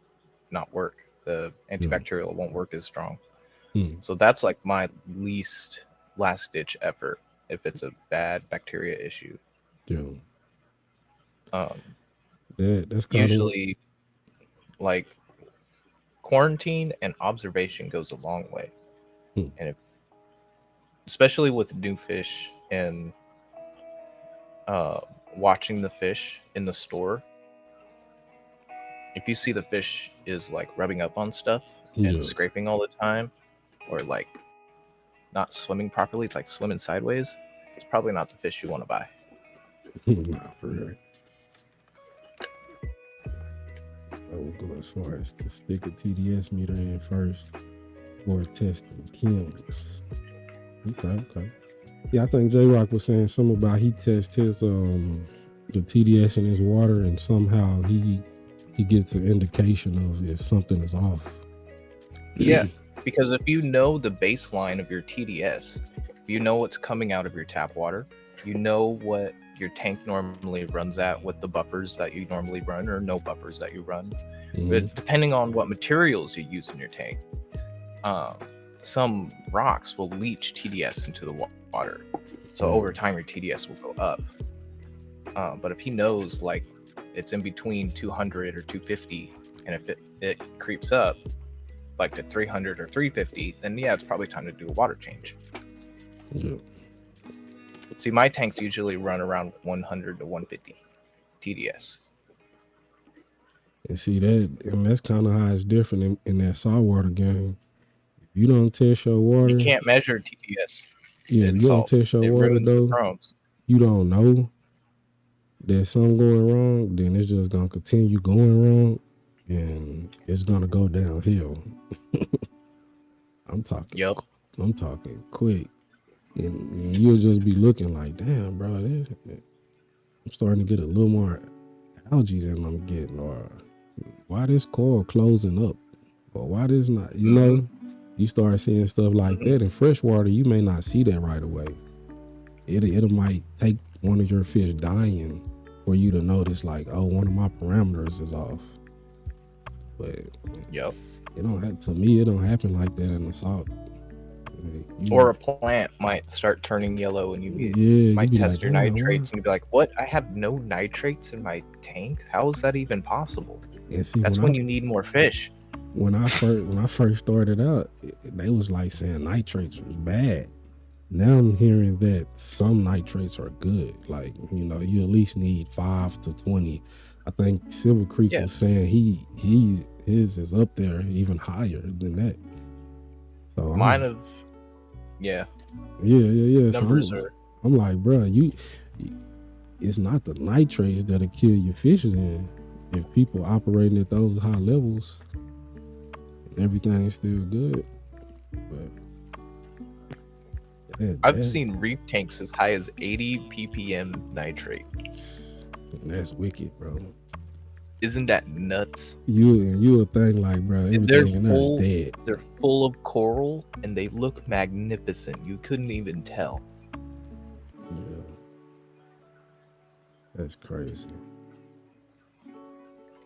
Speaker 4: not work. The antibacterial won't work as strong. So that's like my last ditch effort if it's a bad bacteria issue.
Speaker 3: Yeah. That's
Speaker 4: usually like quarantine and observation goes a long way. And especially with new fish and watching the fish in the store, if you see the fish is like rubbing up on stuff and scraping all the time, or like not swimming properly, it's like swimming sideways, it's probably not the fish you want to buy.
Speaker 3: Nah, for real. I will go as far as to stick a TDS meter in first for testing chems. Okay. Yeah, I think J-Rock was saying something about he tests his the TDS in his water, and somehow he he gets an indication of if something is off.
Speaker 4: Yeah, because if you know the baseline of your TDS, if you know what's coming out of your tap water, you know what your tank normally runs at, what the buffers that you normally run or no buffers that you run. But depending on what materials you use in your tank, some rocks will leach TDS into the water. So over time, your TDS will go up. But if he knows like it's in between 200 or 250, and if it creeps up like to 300 or 350, then yeah, it's probably time to do a water change.
Speaker 3: Yeah.
Speaker 4: See, my tanks usually run around 100 to 150 TDS.
Speaker 3: And see that's kind of how it's different in that saltwater game. If you don't test your water,
Speaker 4: You can't measure TDS.
Speaker 3: Yeah, if you don't test your water
Speaker 4: ruins the
Speaker 3: though,
Speaker 4: chromes.
Speaker 3: you don't know there's something going wrong, then it's just gonna continue going wrong, and it's gonna go downhill. I'm talking quick, and you'll just be looking like, damn, bro, I'm starting to get a little more algae than I'm getting, or why this coral closing up, or why this not, you know, you start seeing stuff like that. In freshwater, you may not see that right away. It might take one of your fish dying for you to notice, like, oh, one of my parameters is off. But
Speaker 4: Yep.
Speaker 3: it don't happen like that in the salt.
Speaker 4: Or a plant might start turning yellow, and you might test
Speaker 3: like,
Speaker 4: your
Speaker 3: damn,
Speaker 4: nitrates, and you'd be like, "What? I have no nitrates in my tank? How is that even possible?"
Speaker 3: And see,
Speaker 4: That's when you need more fish.
Speaker 3: When I first started out, they was like saying nitrates was bad. Now I'm hearing that some nitrates are good. Like, you know, you at least need 5 to 20. I think Silver Creek was saying his is up there even higher than that. So
Speaker 4: yeah.
Speaker 3: Numbers
Speaker 4: are.
Speaker 3: I'm like, bro, it's not the nitrates that'll kill your fishes in. If people operating at those high levels, everything is still good. But
Speaker 4: I've seen reef tanks as high as 80 ppm nitrate.
Speaker 3: That's wicked, bro.
Speaker 4: Isn't that nuts?
Speaker 3: You would think like, bro, everything in there is dead.
Speaker 4: They're full of coral and they look magnificent. You couldn't even tell.
Speaker 3: Yeah. That's crazy.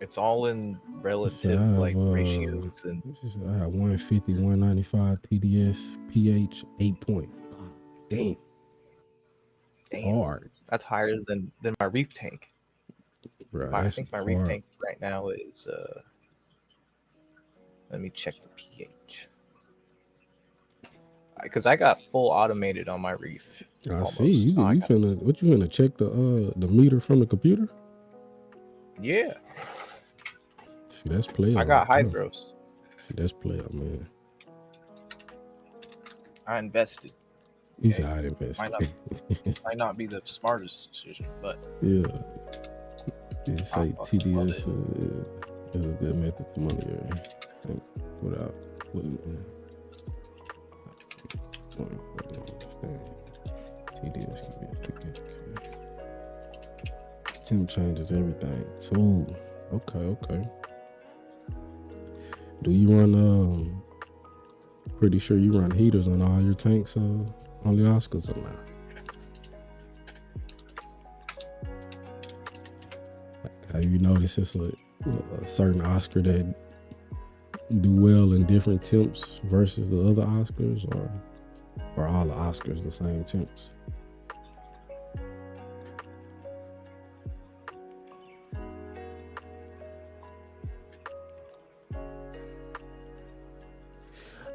Speaker 4: It's all in relative ratios. And
Speaker 3: I have 150, 195 TDS, pH 8.5. Damn. Hard.
Speaker 4: That's higher than my reef tank.
Speaker 3: Bro,
Speaker 4: I think my reef tank right now is let me check the pH. Because I got full automated on my reef.
Speaker 3: I see. You finna check the meter from the computer?
Speaker 4: Yeah.
Speaker 3: See, that's player.
Speaker 4: I got hydros.
Speaker 3: See, that's player, man.
Speaker 4: I invested.
Speaker 3: He said I invested.
Speaker 4: Might not be the smartest decision, but
Speaker 3: yeah. Yeah, say TDS is a good method to monitor without TDS can be a quick indicator. Temp changes everything too. Okay. Do you run pretty sure you run heaters on all your tanks on the Oscars or not? Have you noticed it's a certain Oscar that do well in different temps versus the other Oscars, or all the Oscars the same temps?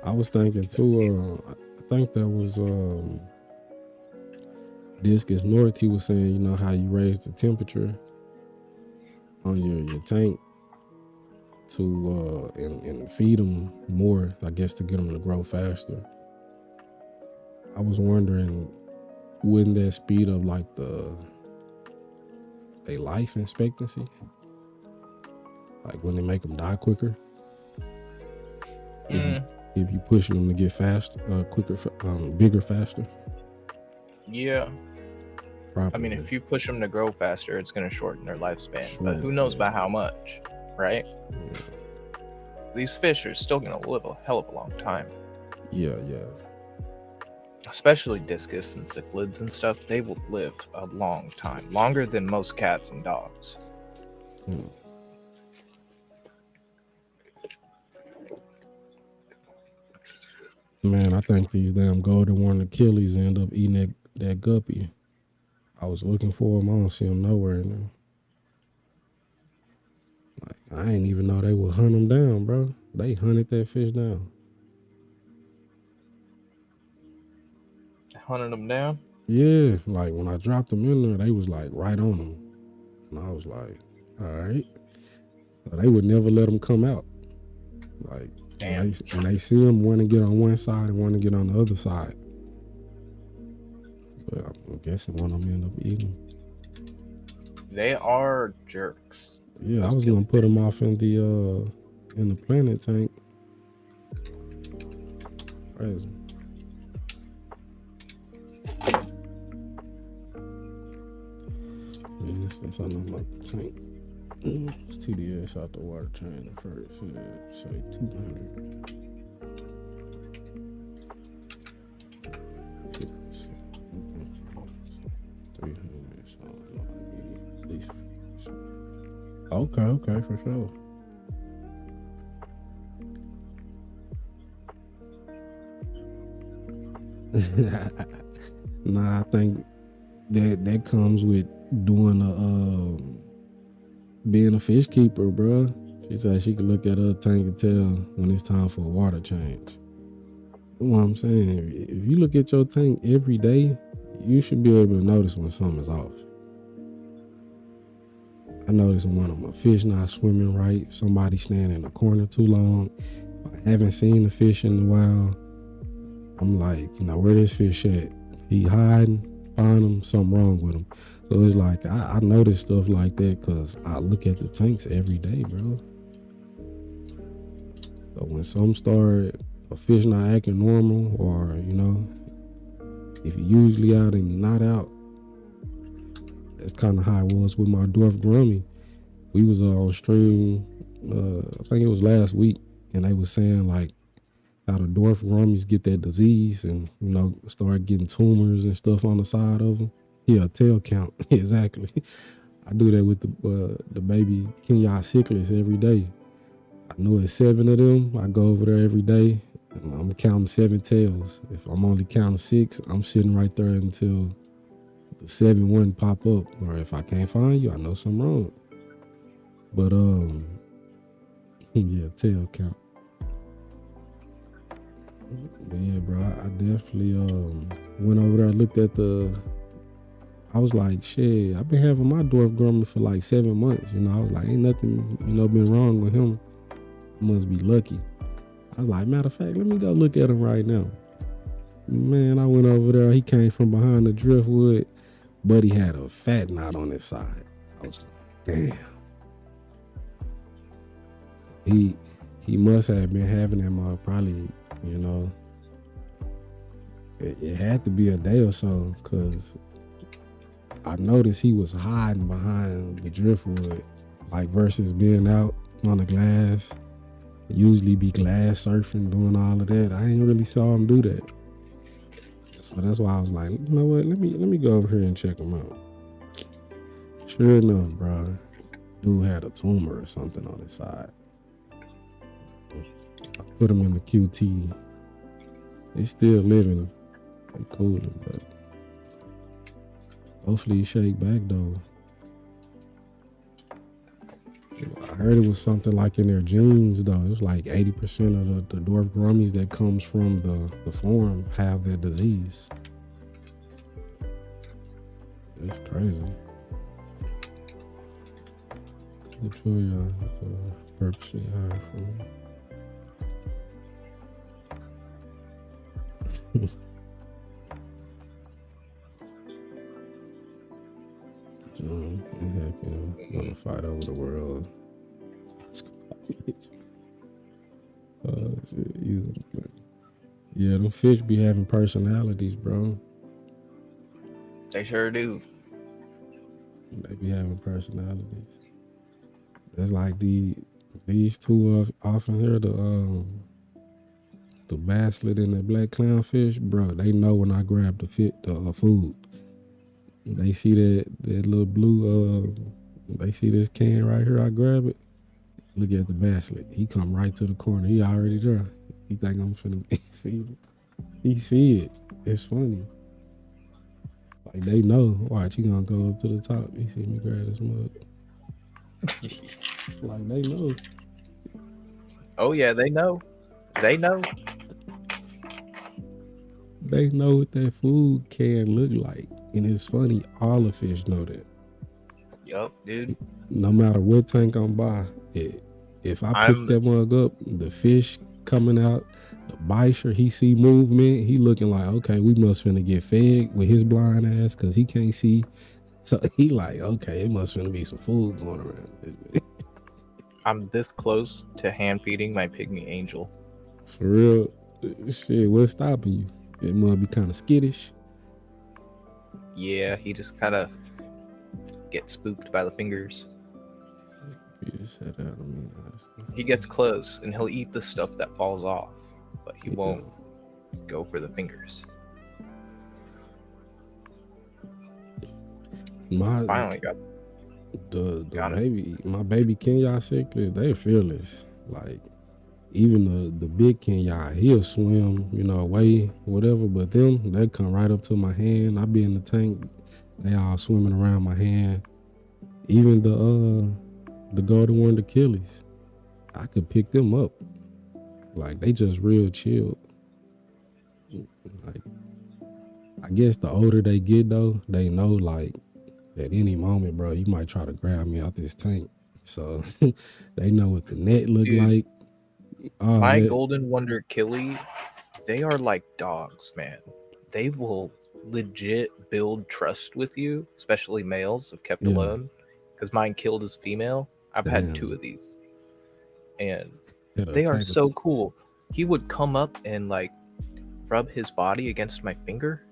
Speaker 3: I was thinking too, I think that was Discus North. He was saying, you know, how you raise the temperature on your tank to and feed them more, I guess, to get them to grow faster. I was wondering, wouldn't that speed up like a life expectancy? Like, wouldn't it make them die quicker? If you push them to get faster, quicker, bigger, faster.
Speaker 4: Yeah.
Speaker 3: Probably.
Speaker 4: I mean, if you push them to grow faster, it's going to shorten their lifespan. But who knows by how much? right?
Speaker 3: Yeah,
Speaker 4: These fish are still gonna live a hell of a long time.
Speaker 3: yeah.
Speaker 4: Especially discus and cichlids and stuff, they will live a long time, longer than most cats and dogs.
Speaker 3: Hmm. Man, I think these damn golden warned Achilles end up eating that guppy. I was looking for him. I don't see him nowhere now. Like, I ain't even know they would hunt him down, bro. They hunted that fish down.
Speaker 4: Hunting them down?
Speaker 3: Yeah, like when I dropped them in there, they was like right on them. And I was like, all right. So they would never let them come out. Like,
Speaker 4: Damn.
Speaker 3: when they see them, want to get on one side and want to get on the other side. But I'm guessing one of them end up eating.
Speaker 4: They are jerks.
Speaker 3: Yeah, I was gonna put them off in the planet tank. Crazy. Yeah, that's something about the tank. It's TDS out the water tank first. Yeah, say 200. 300. So I need at least. Okay, for sure. Nah, I think that comes with doing being a fish keeper, bro. She said she could look at her tank and tell when it's time for a water change. You know what I'm saying? If you look at your tank every day, you should be able to notice when something's off. I noticed one of my fish not swimming right, somebody standing in the corner too long. If I haven't seen the fish in a while, I'm like, where this fish at? He hiding, find him, something wrong with him. So it's like, I notice stuff like that because I look at the tanks every day, bro. So when some start, a fish not acting normal, or, if he usually out and he not out, that's kind of how it was with my dwarf grummy. We was on stream, I think it was last week, and they was saying like how the dwarf grummies get that disease and, start getting tumors and stuff on the side of them. Yeah, tail count, exactly. I do that with the baby Kenyan cichlids every day. I know it's 7 of them. I go over there every day and I'm counting 7 tails. If I'm only counting 6, I'm sitting right there until the 7 wouldn't pop up. Or if I can't find you, I know something wrong. But yeah, tail count. But yeah, bro, I definitely went over there, looked at I was like, shit, I've been having my dwarf grumman for like 7 months. I was like, ain't nothing, been wrong with him. I must be lucky. I was like, matter of fact, let me go look at him right now. Man, I went over there. He came from behind the driftwood, but he had a fat knot on his side. I was like, damn. He must have been having him probably, it had to be a day or so, because I noticed he was hiding behind the driftwood, like versus being out on the glass. Usually be glass surfing, doing all of that. I ain't really saw him do that. So that's why I was like, you know what? Let me go over here and check him out. Sure enough, bro, dude had a tumor or something on his side. I put him in the QT. He's still living. They cooling, but hopefully he shake back though. I heard it was something like in their genes though. It was like 80% of the dwarf grummies that comes from the farm have that disease. It's crazy. Which one purposely hard for me? John, gonna fight over the world. Yeah, them fish be having personalities, bro.
Speaker 4: They sure do.
Speaker 3: They be having personalities. It's like these two off in here, the basslett and the black clownfish, bro. They know when I grab the food. They see that little blue. They see this can right here. I grab it. Look at the basslett. He come right to the corner. He already dry. He think I'm finna feed him. He see it. It's funny. Like they know. Watch, he gonna go up to the top. He see me grab this mug. Like they know.
Speaker 4: Oh yeah, they know. They know.
Speaker 3: They know what that food can look like. And it's funny, all the fish know that.
Speaker 4: Yup, dude.
Speaker 3: No matter what tank I'm by, if I pick that mug up, the fish coming out, the bisher, he see movement, he looking like, okay, we must finna get fed with his blind ass because he can't see. So he like, okay, it must finna be some food going around.
Speaker 4: I'm this close to hand feeding my pygmy angel.
Speaker 3: For real, shit, what's stopping you? It must be kind of skittish.
Speaker 4: Yeah, he just kind of gets spooked by the fingers. He gets close and he'll eat the stuff that falls off, but he won't go for the fingers. Finally got
Speaker 3: the baby, my baby Kenya cichlids, they're fearless. Like even the big Kenya, he'll swim, away, whatever. But them, they come right up to my hand. I be in the tank, they all swimming around my hand. Even the golden wonder Achilles, I could pick them up. Like they just real chill. Like I guess the older they get though, they know like at any moment, bro, you might try to grab me out this tank. So they know what the net look like.
Speaker 4: My golden wonder Achilles, they are like dogs, man. They will legit build trust with you, especially males if kept alone. Because mine killed his female. I've had 2 of these. And they are so cool. He would come up and like rub his body against my finger.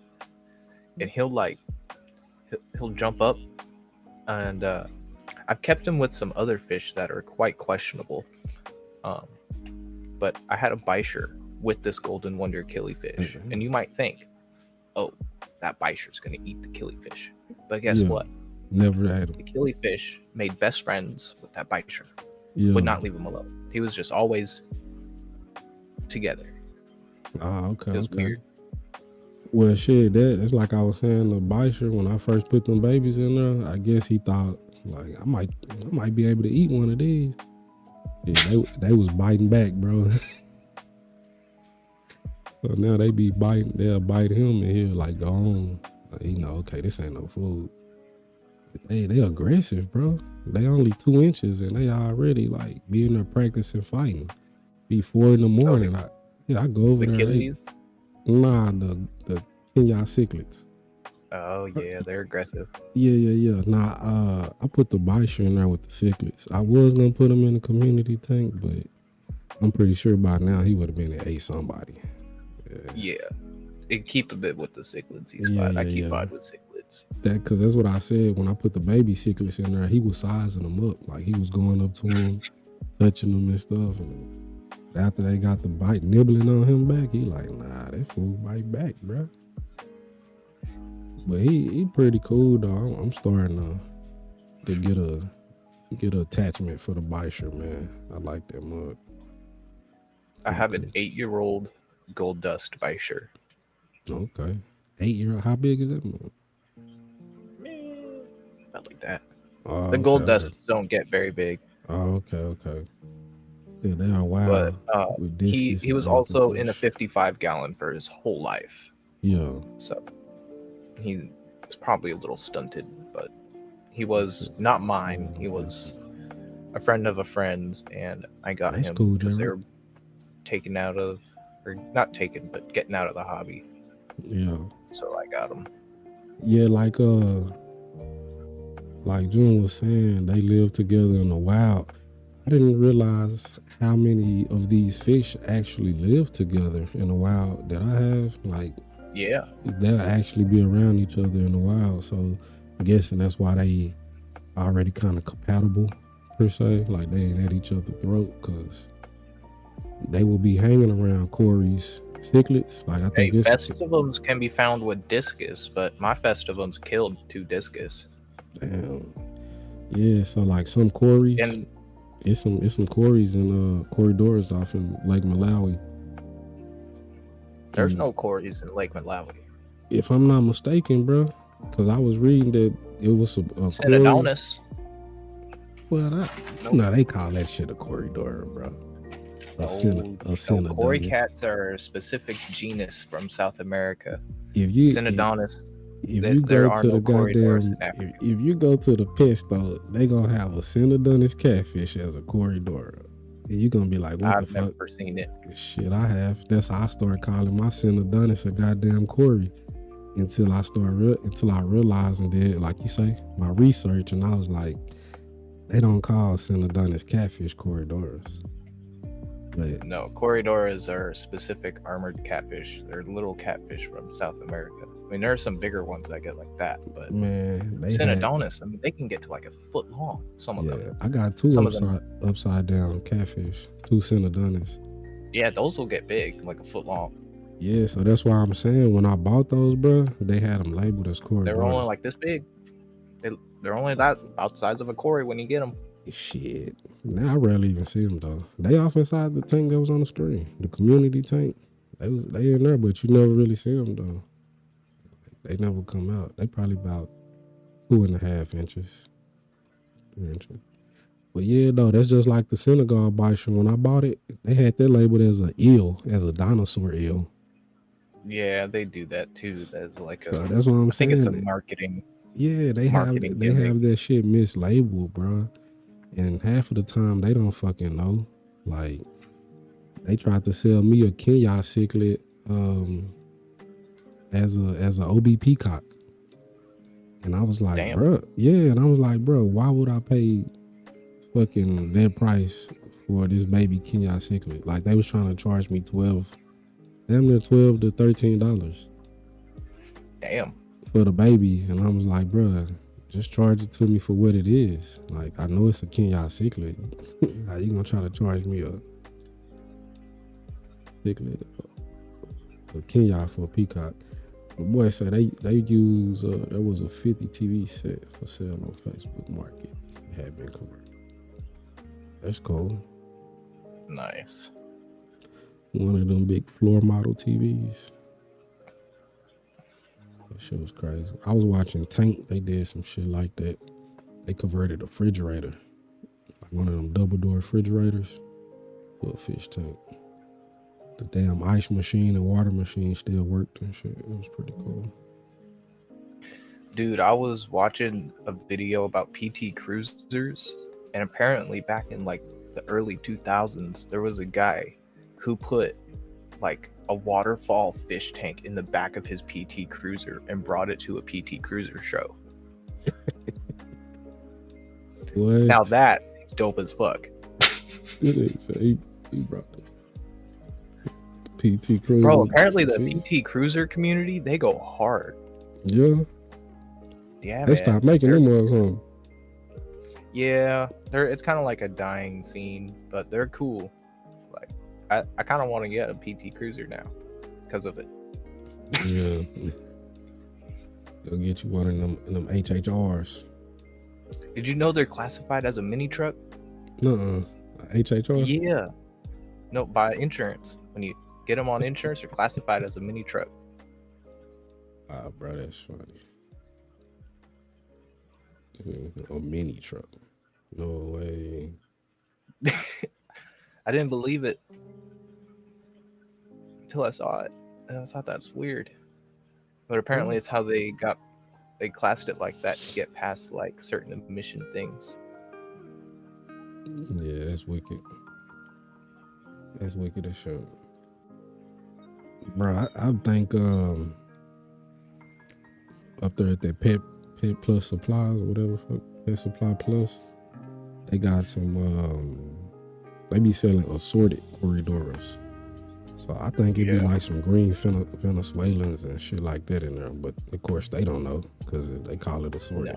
Speaker 4: And he'll jump up. And I've kept him with some other fish that are quite questionable. But I had a bisher with this golden wonder killifish. And you might think, oh, that bisher's going to eat the killifish. But guess what?
Speaker 3: Never had him.
Speaker 4: The killifish made best friends with that bisher. Would not leave him alone. He was just always together.
Speaker 3: Oh, okay.
Speaker 4: It was weird.
Speaker 3: Well, shit, that's like I was saying, the bisher, when I first put them babies in there, I guess he thought, like, I might be able to eat one of these. Yeah, they was biting back, bro. So now they be biting, they'll bite him and he'll like go on. Like, okay, this ain't no food. But they aggressive, bro. They only 2 inches and they already like being there practicing fighting. Be 4 in the morning. I go over there. Nah, the Kenya cichlids.
Speaker 4: Oh yeah, they're aggressive.
Speaker 3: Yeah. Nah, I put the bisher in there with the cichlids. I was gonna put him in the community tank, but I'm pretty sure by now he would have been at somebody.
Speaker 4: Yeah. And keep a bit with the cichlids. He's fine. I keep fine with cichlids.
Speaker 3: Because that's what I said when I put the baby cichlids in there. He was sizing them up, like he was going up to him, touching them and stuff. And after they got the bite nibbling on him back, he like, nah, that fool bite back, bro. But he pretty cool though. I'm starting to get a attachment for the bisher, man. I like that mug.
Speaker 4: I have an 8-year-old gold dust bisher.
Speaker 3: Okay. 8-year-old. How big is that mug?
Speaker 4: Not like that. The gold dusts don't get very big.
Speaker 3: Oh, okay. Yeah, they are wild.
Speaker 4: But he was also in a 55-gallon for his whole life.
Speaker 3: Yeah.
Speaker 4: So he was probably a little stunted, but he was not mine. He was a friend of a friend's, and I got him because they were taken out of, or not taken, but getting out of the hobby.
Speaker 3: Yeah.
Speaker 4: So I got him.
Speaker 3: Yeah, like June was saying, they live together in the wild. I didn't realize how many of these fish actually live together in the wild that I have. Like,
Speaker 4: yeah,
Speaker 3: they'll actually be around each other in the wild. So I'm guessing that's why they already kind of compatible per se, like they ain't at each other's throat, because they will be hanging around Corey's cichlids. Like I
Speaker 4: Hey,
Speaker 3: think it's
Speaker 4: festivums can be found with discus, but my festivums killed 2 discus.
Speaker 3: damn. Yeah, so like some Corys,
Speaker 4: And
Speaker 3: it's some Corys and corridors off in Lake Malawi.
Speaker 4: there's
Speaker 3: And
Speaker 4: no corys in Lake Malawi.
Speaker 3: if I'm not mistaken, bro, because I was reading that it was a Cory.
Speaker 4: Synodontis.
Speaker 3: Well, no, they call that shit a corridor, bro. A synodontis.
Speaker 4: Cory cats are a specific genus from South America.
Speaker 3: If you
Speaker 4: Synodontis.
Speaker 3: if
Speaker 4: there-
Speaker 3: you
Speaker 4: there
Speaker 3: go
Speaker 4: are
Speaker 3: to
Speaker 4: no
Speaker 3: the
Speaker 4: corridors
Speaker 3: goddamn,
Speaker 4: in Africa.
Speaker 3: if you go to the pet store, they gonna have a synodontis catfish as a corridor. And you gonna be like, what the
Speaker 4: I've
Speaker 3: fuck?
Speaker 4: never seen it.
Speaker 3: Shit, I have. That's how I started calling my synodontis a goddamn Cory. Until I realized and did, like you say, my research, and I was like, they don't call synodontis catfish corridors. But
Speaker 4: No, corridors are specific armored catfish. They're little catfish from South America. I mean, there are some bigger ones that get like that, but
Speaker 3: man, they
Speaker 4: Synodontis, I mean, they can get to like a foot long. Some of
Speaker 3: yeah,
Speaker 4: them.
Speaker 3: I got two
Speaker 4: Some of them.
Speaker 3: upside down catfish, 2 synodontis.
Speaker 4: Yeah, those will get big, like a foot long.
Speaker 3: Yeah, so that's why I'm saying when I bought those, bro, they had them labeled as corridors.
Speaker 4: They're only like this big. They're only that outsize of a Cory when you get them.
Speaker 3: Shit. Now I rarely even see them though. They off inside the tank that was on the screen, the community tank. They in there, but you never really see them though. They never come out. They probably about 2.5 inches, 3 inches. But yeah, though, that's just like the Senegal bison. When I bought it, they had that labeled as a eel, as a dinosaur eel.
Speaker 4: Yeah, they do that too. That's like
Speaker 3: So
Speaker 4: a.
Speaker 3: that's what I'm
Speaker 4: I think
Speaker 3: saying.
Speaker 4: it's a marketing.
Speaker 3: Yeah, they
Speaker 4: marketing
Speaker 3: have
Speaker 4: gimmick.
Speaker 3: that shit mislabeled, bro. And half of the time they don't fucking know. Like they tried to sell me a Kenya cichlid as a OB peacock. And I was like,
Speaker 4: Damn.
Speaker 3: bro, yeah, and I was like, bro, why would I pay fucking that price for this baby Kenya cichlid? Like they was trying to charge me damn near $12 to $13
Speaker 4: Damn.
Speaker 3: for the baby, and I was like, bro, just charge it to me for what it is. Like I know it's a Kenya cichlid. How you gonna try to charge me a cichlid, a Kenya for a peacock? My boy said they use there was a 50 TV set for sale on Facebook Market. It had been converted. That's cool.
Speaker 4: Nice.
Speaker 3: One of them big floor model TVs. That shit was crazy. I was watching Tank. They did some shit like that. They converted a refrigerator, like one of them double door refrigerators, to a fish tank. The damn ice machine and water machine still worked and shit. It was pretty cool.
Speaker 4: Dude, I was watching a video about PT cruisers, and apparently back in like the early 2000s, there was a guy who put like a waterfall fish tank in the back of his PT cruiser and brought it to a PT cruiser show.
Speaker 3: What?
Speaker 4: Now that's dope as fuck.
Speaker 3: It is. He brought the PT cruiser.
Speaker 4: Bro, apparently the PT cruiser community, they go hard.
Speaker 3: Yeah.
Speaker 4: Yeah,
Speaker 3: They
Speaker 4: man.
Speaker 3: stopped making them mugs, huh?
Speaker 4: Yeah, it's kind of like a dying scene, but they're cool. Like, I kind of want to get a PT cruiser now because of it.
Speaker 3: Yeah. They'll get you one of them HHRs.
Speaker 4: Did you know they're classified as a mini truck?
Speaker 3: Nuh-uh. HHR?
Speaker 4: Yeah. No, by insurance. When you get them on insurance, they're classified as a mini truck.
Speaker 3: Ah, bro, that's funny. A mini truck. No way.
Speaker 4: I didn't believe it until I saw it, and I thought that's weird. But apparently, it's how they classed it like that to get past like certain emission things.
Speaker 3: Yeah, that's wicked. That's wicked as shit. Bro, I think up there at that Pet Plus Supplies or whatever, Pet Supply Plus, they got some they be selling assorted corridors. So I think it'd be like some green Venezuelans and shit like that in there. But of course they don't know because they call it assorted.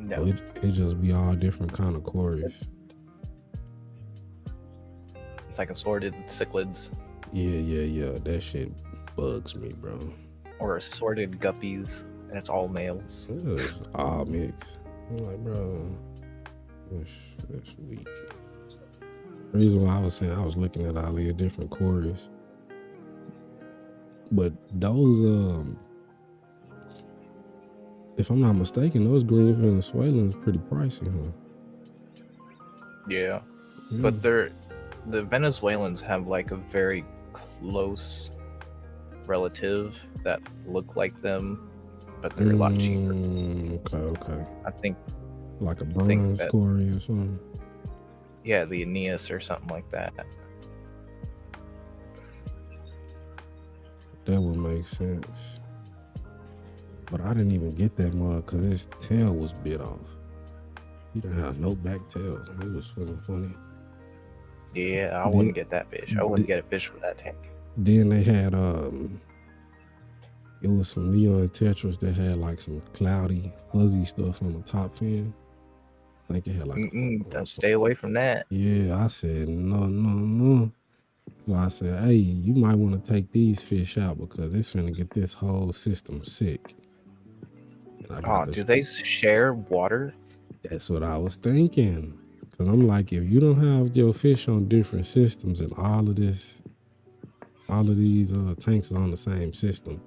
Speaker 4: No.
Speaker 3: It just be all different kind of quarries.
Speaker 4: It's like assorted cichlids
Speaker 3: Yeah. That shit bugs me, bro.
Speaker 4: or assorted guppies, and it's all males.
Speaker 3: It's all mixed. I'm like, bro, that's weak. The reason why I was saying I was looking at all these different quarries. But those, if I'm not mistaken, those green Venezuelans pretty pricey, huh?
Speaker 4: Yeah. But the Venezuelans have like a very close relative that look like them, but they're a lot cheaper.
Speaker 3: Okay.
Speaker 4: I think
Speaker 3: like a bronze quarry or something.
Speaker 4: Yeah, the Aeneas or something like that.
Speaker 3: That would make sense. But I didn't even get that mug because his tail was bit off. He didn't have no back tails. It was fucking funny.
Speaker 4: Yeah, I wouldn't get that fish. I wouldn't get a fish with that tank.
Speaker 3: Then they had it was some neon tetras that had like some cloudy, fuzzy stuff on the top fin. I think it had like
Speaker 4: don't stay away from that.
Speaker 3: Yeah, I said no. So I said, hey, you might want to take these fish out because it's finna get this whole system sick.
Speaker 4: Do they share water?
Speaker 3: That's what I was thinking. Because I'm like, if you don't have your fish on different systems and all of these tanks are on the same system,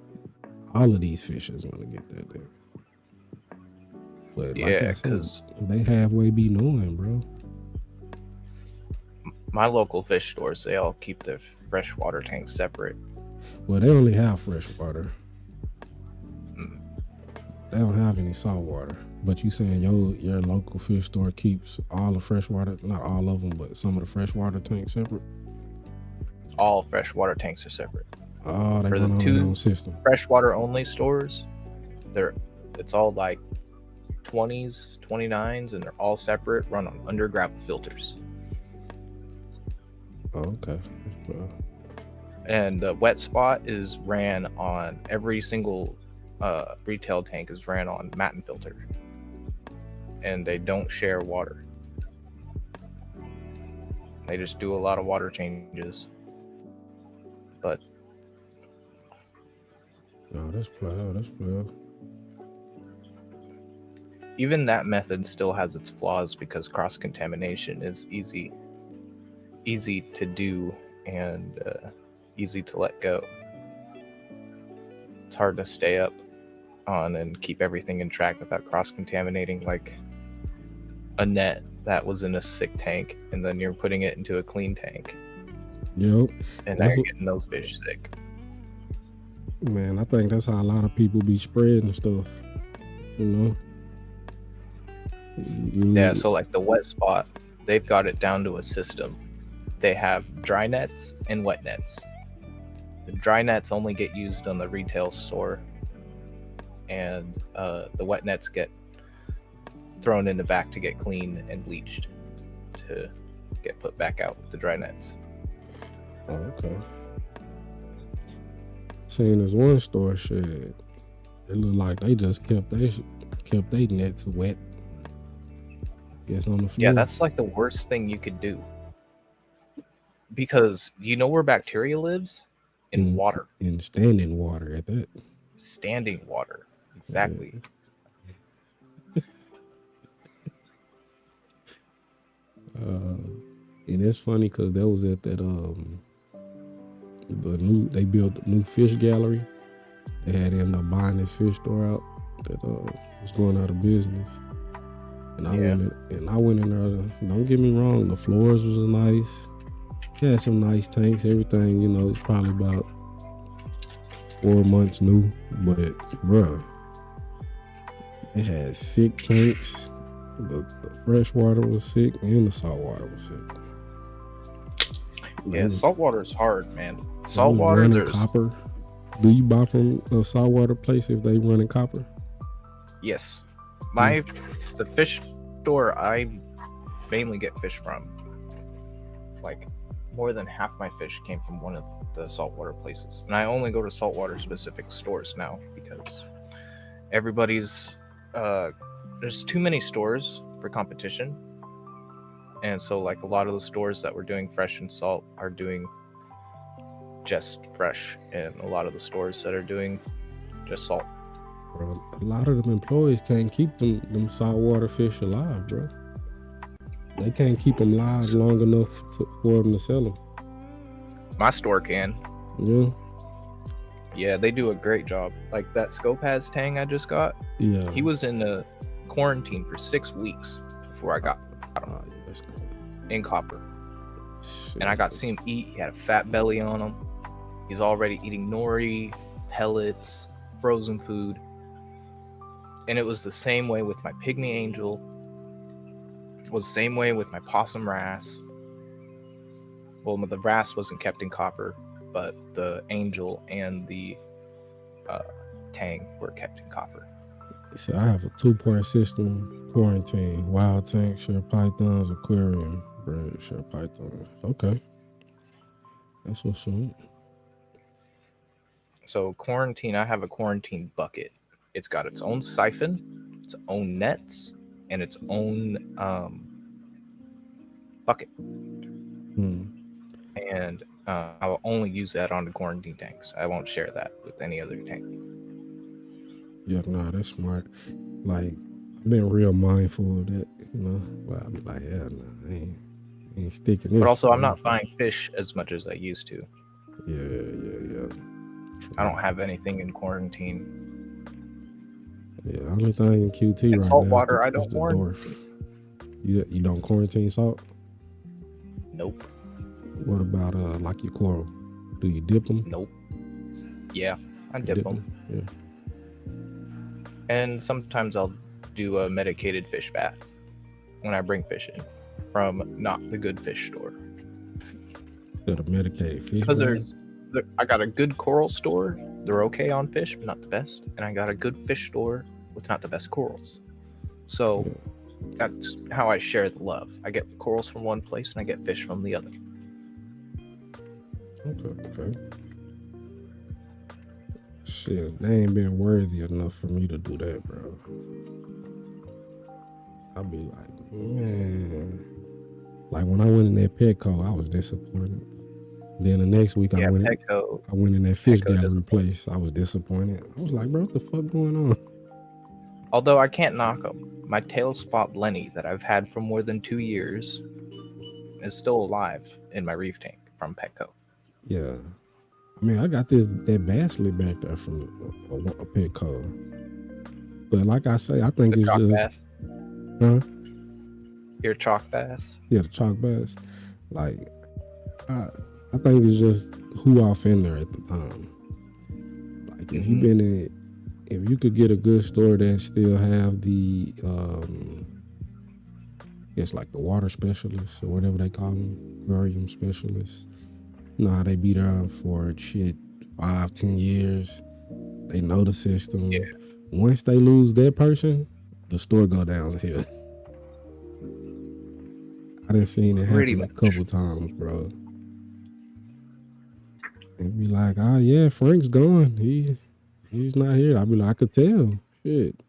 Speaker 3: all of these fish is going to get that there. But like I said, they halfway be knowing, bro.
Speaker 4: My local fish stores, they all keep their freshwater tanks separate.
Speaker 3: Well, they only have freshwater. They don't have any saltwater. But you saying your local fish store keeps all the freshwater, not all of them, but some of the freshwater tanks separate?
Speaker 4: All freshwater tanks are separate.
Speaker 3: Oh, they
Speaker 4: For
Speaker 3: run
Speaker 4: the
Speaker 3: on their own system.
Speaker 4: Freshwater only stores, it's all like 20s, 29s, and they're all separate, run on underground filters.
Speaker 3: Oh, okay.
Speaker 4: And the wet spot is ran on every single retail tank is ran on Matin filter, and they don't share water. They just do a lot of water changes. But
Speaker 3: that's play.
Speaker 4: Even that method still has its flaws because cross contamination is easy to do and easy to let go. It's hard to stay up on and keep everything in track without cross contaminating like a net that was in a sick tank and then you're putting it into a clean tank.
Speaker 3: Yep.
Speaker 4: And now you're getting those fish sick.
Speaker 3: Man, I think that's how a lot of people be spreading stuff, you know?
Speaker 4: Yeah, so like the wet spot, they've got it down to a system. They have dry nets and wet nets. The dry nets only get used on the retail store, and the wet nets get thrown in the back to get cleaned and bleached to get put back out with the dry nets.
Speaker 3: Oh, okay. Seen this one store shit, it looked like they just kept they nets wet. Guess on the floor.
Speaker 4: Yeah, that's like the worst thing you could do. Because you know where bacteria lives? In water.
Speaker 3: In standing water at that.
Speaker 4: Standing water. Exactly.
Speaker 3: Yeah. And it's funny because that was at that they built a new fish gallery. They had ended up buying this fish store out that was going out of business. And I went in there. Don't get me wrong, the floors was nice. It had some nice tanks. Everything, you know, it's probably about 4 months new. But bruh, it had sick tanks. The freshwater was sick and the saltwater was sick.
Speaker 4: Yeah, saltwater is hard, man. Saltwater, there's
Speaker 3: copper. Do you buy from a saltwater place if they running copper?
Speaker 4: Yes. The fish store I mainly get fish from, like more than half my fish came from one of the saltwater places. And I only go to saltwater specific stores now because everybody's there's too many stores for competition. And so like a lot of the stores that were doing fresh and salt are doing just fresh, and a lot of the stores that are doing just salt.
Speaker 3: Bro, a lot of them employees can't keep them saltwater fish alive, bro. They can't keep them live long enough for them to sell them.
Speaker 4: My store can.
Speaker 3: Yeah.
Speaker 4: Yeah, they do a great job. Like that Scopaz tang I just got.
Speaker 3: Yeah.
Speaker 4: He was in a quarantine for 6 weeks before I got him
Speaker 3: Yeah, that's good.
Speaker 4: in copper.
Speaker 3: Shit.
Speaker 4: And I got to see him eat. He had a fat belly on him. He's already eating nori, pellets, frozen food. And it was the same way with my pygmy angel. It was the same way with my possum wrasse. Well, the wrasse wasn't kept in copper, but the angel and the tang were kept in copper.
Speaker 3: So I have a 2-part system quarantine: wild tank, share pythons, aquarium, bred, share pythons. Okay, that's what's up.
Speaker 4: So quarantine, I have a quarantine bucket. It's got its own siphon, its own nets, and its own bucket. And I will only use that on the quarantine tanks. I won't share that with any other tank.
Speaker 3: Yeah, nah, that's smart. Like, I've been real mindful of that, you know. But I'll be like, yeah, nah, I ain't sticking this.
Speaker 4: But also, I'm not buying fish as much as I used to.
Speaker 3: Yeah.
Speaker 4: I don't have anything in quarantine.
Speaker 3: Yeah, the only thing in QT
Speaker 4: And
Speaker 3: right
Speaker 4: saltwater,
Speaker 3: now
Speaker 4: I
Speaker 3: is
Speaker 4: don't
Speaker 3: the
Speaker 4: quarantine.
Speaker 3: dwarf. You don't quarantine salt?
Speaker 4: Nope.
Speaker 3: What about like your coral? Do you dip them?
Speaker 4: Nope. Yeah, I dip them.
Speaker 3: Yeah.
Speaker 4: And sometimes I'll do a medicated fish bath when I bring fish in from not the good fish store.
Speaker 3: Instead of medicated fish.
Speaker 4: Because I got a good coral store. They're okay on fish, but not the best. And I got a good fish store with not the best corals. So that's how I share the love. I get the corals from one place and I get fish from the other.
Speaker 3: Okay. Shit, they ain't been worthy enough for me to do that, bro. I'll be like, man. Like when I went in that Petco, I was disappointed. Then the next week I went in that fish gallery place. I was disappointed. I was like, bro, what the fuck going on?
Speaker 4: Although I can't knock them. My tail spot Lenny that I've had for more than 2 years is still alive in my reef tank from Petco.
Speaker 3: Yeah. I mean, I got that basslett back there from a Petco. But like I say, I think it's just...
Speaker 4: Bass.
Speaker 3: Huh?
Speaker 4: Your chalk bass?
Speaker 3: Yeah, the chalk bass. Like, I think it's just who off in there at the time. Like, if you been in... If you could get a good store that still have the... it's like the water specialists or whatever they call them. Aquarium specialists. Nah, they be there for shit 5-10 years. They know the system.
Speaker 4: Yeah.
Speaker 3: Once they lose that person, the store go downhill. I done seen it happen a couple times, bro. And be like, oh yeah, Frank's gone. He's not here. I be like, I could tell. Shit.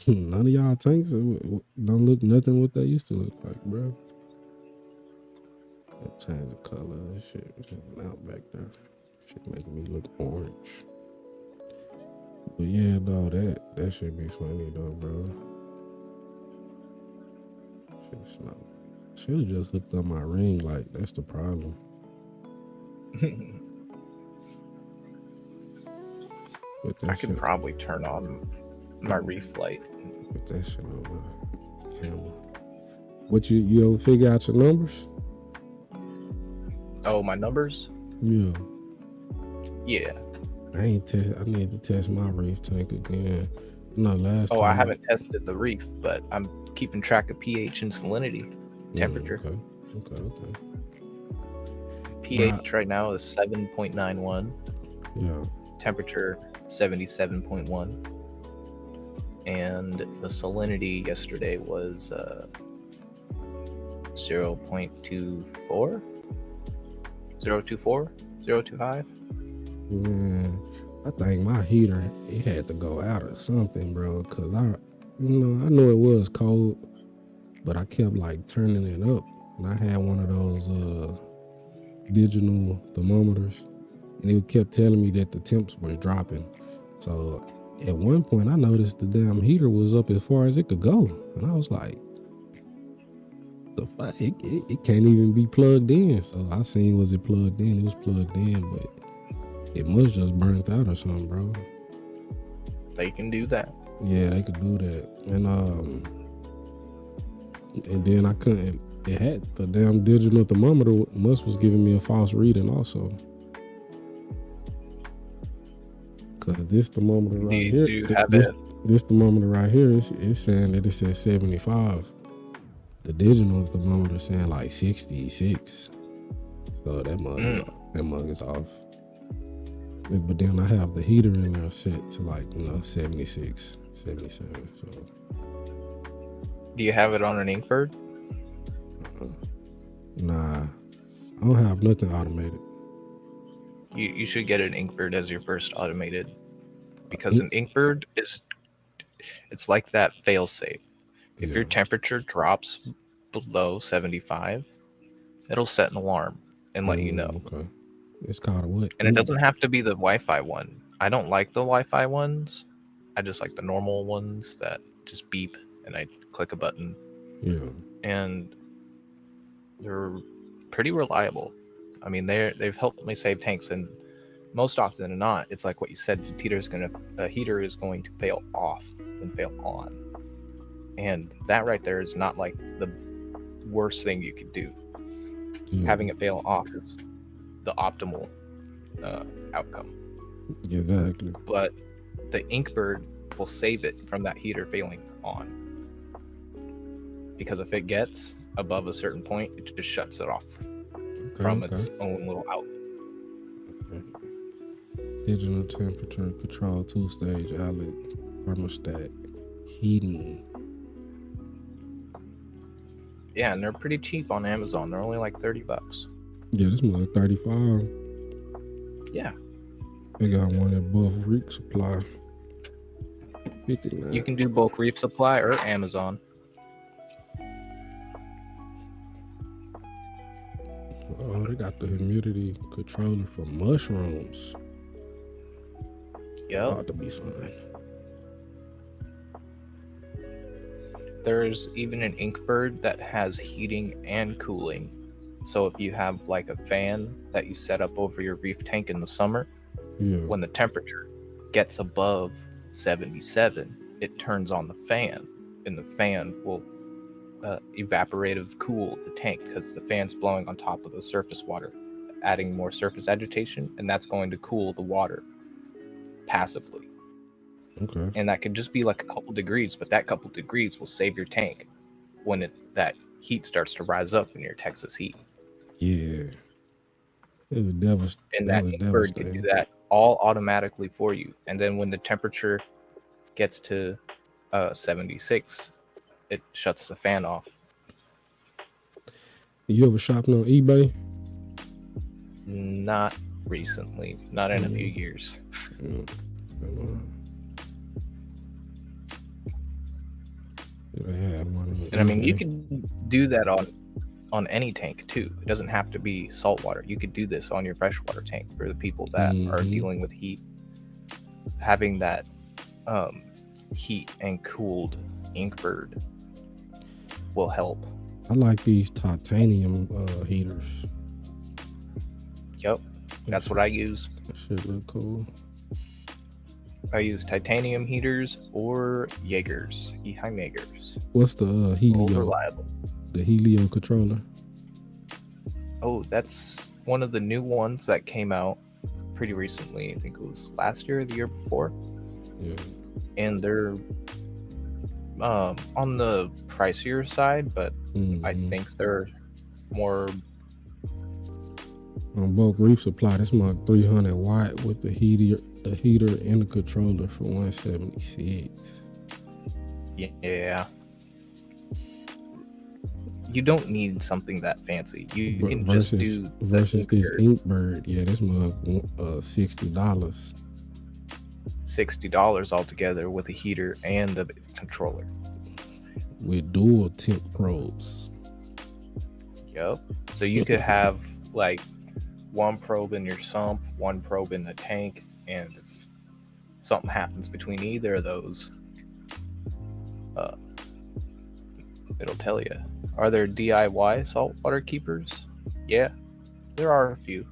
Speaker 3: None of y'all tanks don't look nothing what they used to look like, bro. Change the color of this shit. Out back there. Shit making me look orange. But yeah, though, that should be funny though, bro. Should have just hooked up my ring light. That's the problem.
Speaker 4: I could probably turn on my reef light.
Speaker 3: Put that shit on my camera. What you don't figure out your numbers?
Speaker 4: Oh, my numbers?
Speaker 3: Yeah.
Speaker 4: Yeah.
Speaker 3: I need to test my reef tank again. No, last time.
Speaker 4: I haven't tested the reef, but I'm keeping track of pH and salinity temperature.
Speaker 3: Okay.
Speaker 4: pH right now is 7.91.
Speaker 3: Yeah.
Speaker 4: Temperature 77.1. And the salinity yesterday was 0.24. 0.24? 0.25?
Speaker 3: Man, I think my heater, it had to go out or something, bro. Cause I know it was cold, but I kept like turning it up, and I had one of those digital thermometers, and it kept telling me that the temps was dropping. So at one point, I noticed the damn heater was up as far as it could go, and I was like, "The fuck? It can't even be plugged in." So I seen, was it plugged in? It was plugged in, but it must just burnt out or something, bro.
Speaker 4: They can do that.
Speaker 3: Yeah, they could do that, and then I couldn't. It had the damn digital thermometer was giving me a false reading also. Cause this thermometer right here, this thermometer right here is saying that it says 75. The digital thermometer saying like 66. So that mug is off. But then I have the heater in there set to like 76, 77. So.
Speaker 4: Do you have it on an Inkbird?
Speaker 3: Nah, I don't have nothing automated.
Speaker 4: You should get an Inkbird as your first automated, because an Inkbird it's like that fail-safe. If your temperature drops below 75, it'll set an alarm and let you know.
Speaker 3: Okay. It's called a what?
Speaker 4: And it doesn't have to be the Wi-Fi one. I don't like the Wi-Fi ones. I just like the normal ones that just beep and I click a button.
Speaker 3: Yeah.
Speaker 4: And they're pretty reliable. I mean, they've helped me save tanks, and most often than not, it's like what you said. A heater is going to fail off and fail on, and that right there is not like the worst thing you could do.
Speaker 3: Yeah.
Speaker 4: Having it fail off is the optimal outcome.
Speaker 3: Exactly.
Speaker 4: But the Inkbird will save it from that heater failing on, because if it gets above a certain point, it just shuts it off from its own little outlet.
Speaker 3: Digital temperature control 2-stage outlet thermostat heating.
Speaker 4: Yeah, and they're pretty cheap on Amazon. They're only like $30.
Speaker 3: Yeah, this one's $35.
Speaker 4: Yeah.
Speaker 3: They got one at Buff Reek Supply. 59.
Speaker 4: You can do both Reef Supply or Amazon.
Speaker 3: Oh, they got the humidity controller for mushrooms.
Speaker 4: Yep.
Speaker 3: Ought to be fun.
Speaker 4: There's even an Inkbird that has heating and cooling. So if you have like a fan that you set up over your reef tank in the summer, when the temperature gets above 77, it turns on the fan, and the fan will evaporative cool the tank, because the fan's blowing on top of the surface water, adding more surface agitation, and that's going to cool the water passively.
Speaker 3: Okay.
Speaker 4: And that could just be like a couple degrees, but that couple degrees will save your tank when that heat starts to rise up in your Texas heat.
Speaker 3: Yeah. It was devastating.
Speaker 4: And that Inkbird can do that all automatically for you. And then when the temperature gets to 76, it shuts the fan off.
Speaker 3: You ever shopping on eBay?
Speaker 4: Not recently. Not in a few years. And I mean, you can do that on any tank too. It doesn't have to be saltwater. You could do this on your freshwater tank for the people that are dealing with heat. Having that heat and cooled Inkbird will help.
Speaker 3: I like these titanium heaters.
Speaker 4: Yep, that's what I use.
Speaker 3: That shit look cool.
Speaker 4: I use titanium heaters or Jaegers, Eheim Jaegers.
Speaker 3: What's the Helio?
Speaker 4: Reliable.
Speaker 3: The Helio controller.
Speaker 4: Oh, that's one of the new ones that came out pretty recently. I think it was last year or the year before.
Speaker 3: Yeah.
Speaker 4: And they're on the pricier side, but I think they're more.
Speaker 3: On Bulk Reef Supply, this mug 300 watt with the heater and the controller for 176.
Speaker 4: Yeah. You don't need something that fancy. You can just do
Speaker 3: versus this Inkbird. Yeah, this mug $60.
Speaker 4: $60 altogether with a heater and the controller.
Speaker 3: With dual temp probes.
Speaker 4: Yep. So you could have like one probe in your sump, one probe in the tank, and if something happens between either of those, it'll tell you. Are there DIY saltwater keepers? Yeah, there are a few.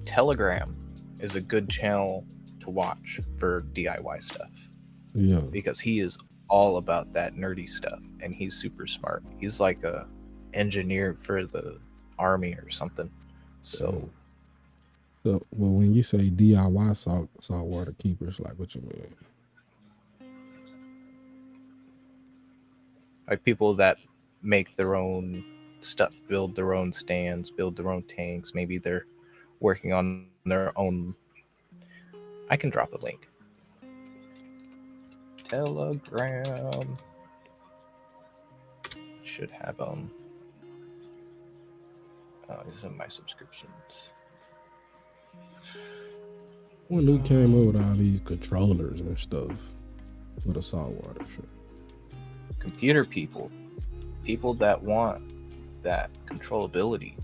Speaker 4: Telegram is a good channel to watch for DIY stuff.
Speaker 3: Yeah.
Speaker 4: Because he is all about that nerdy stuff, and he's super smart. He's like a engineer for the army or something. So
Speaker 3: well, when you say DIY saltwater keepers, like what you mean?
Speaker 4: like people that make their own stuff, build their own stands, build their own tanks. Maybe they're working on their own. I can drop a link. Telegram should have these are my subscriptions.
Speaker 3: When who came up with all these controllers and stuff for the saltwater shit?
Speaker 4: Computer people that want that controllability.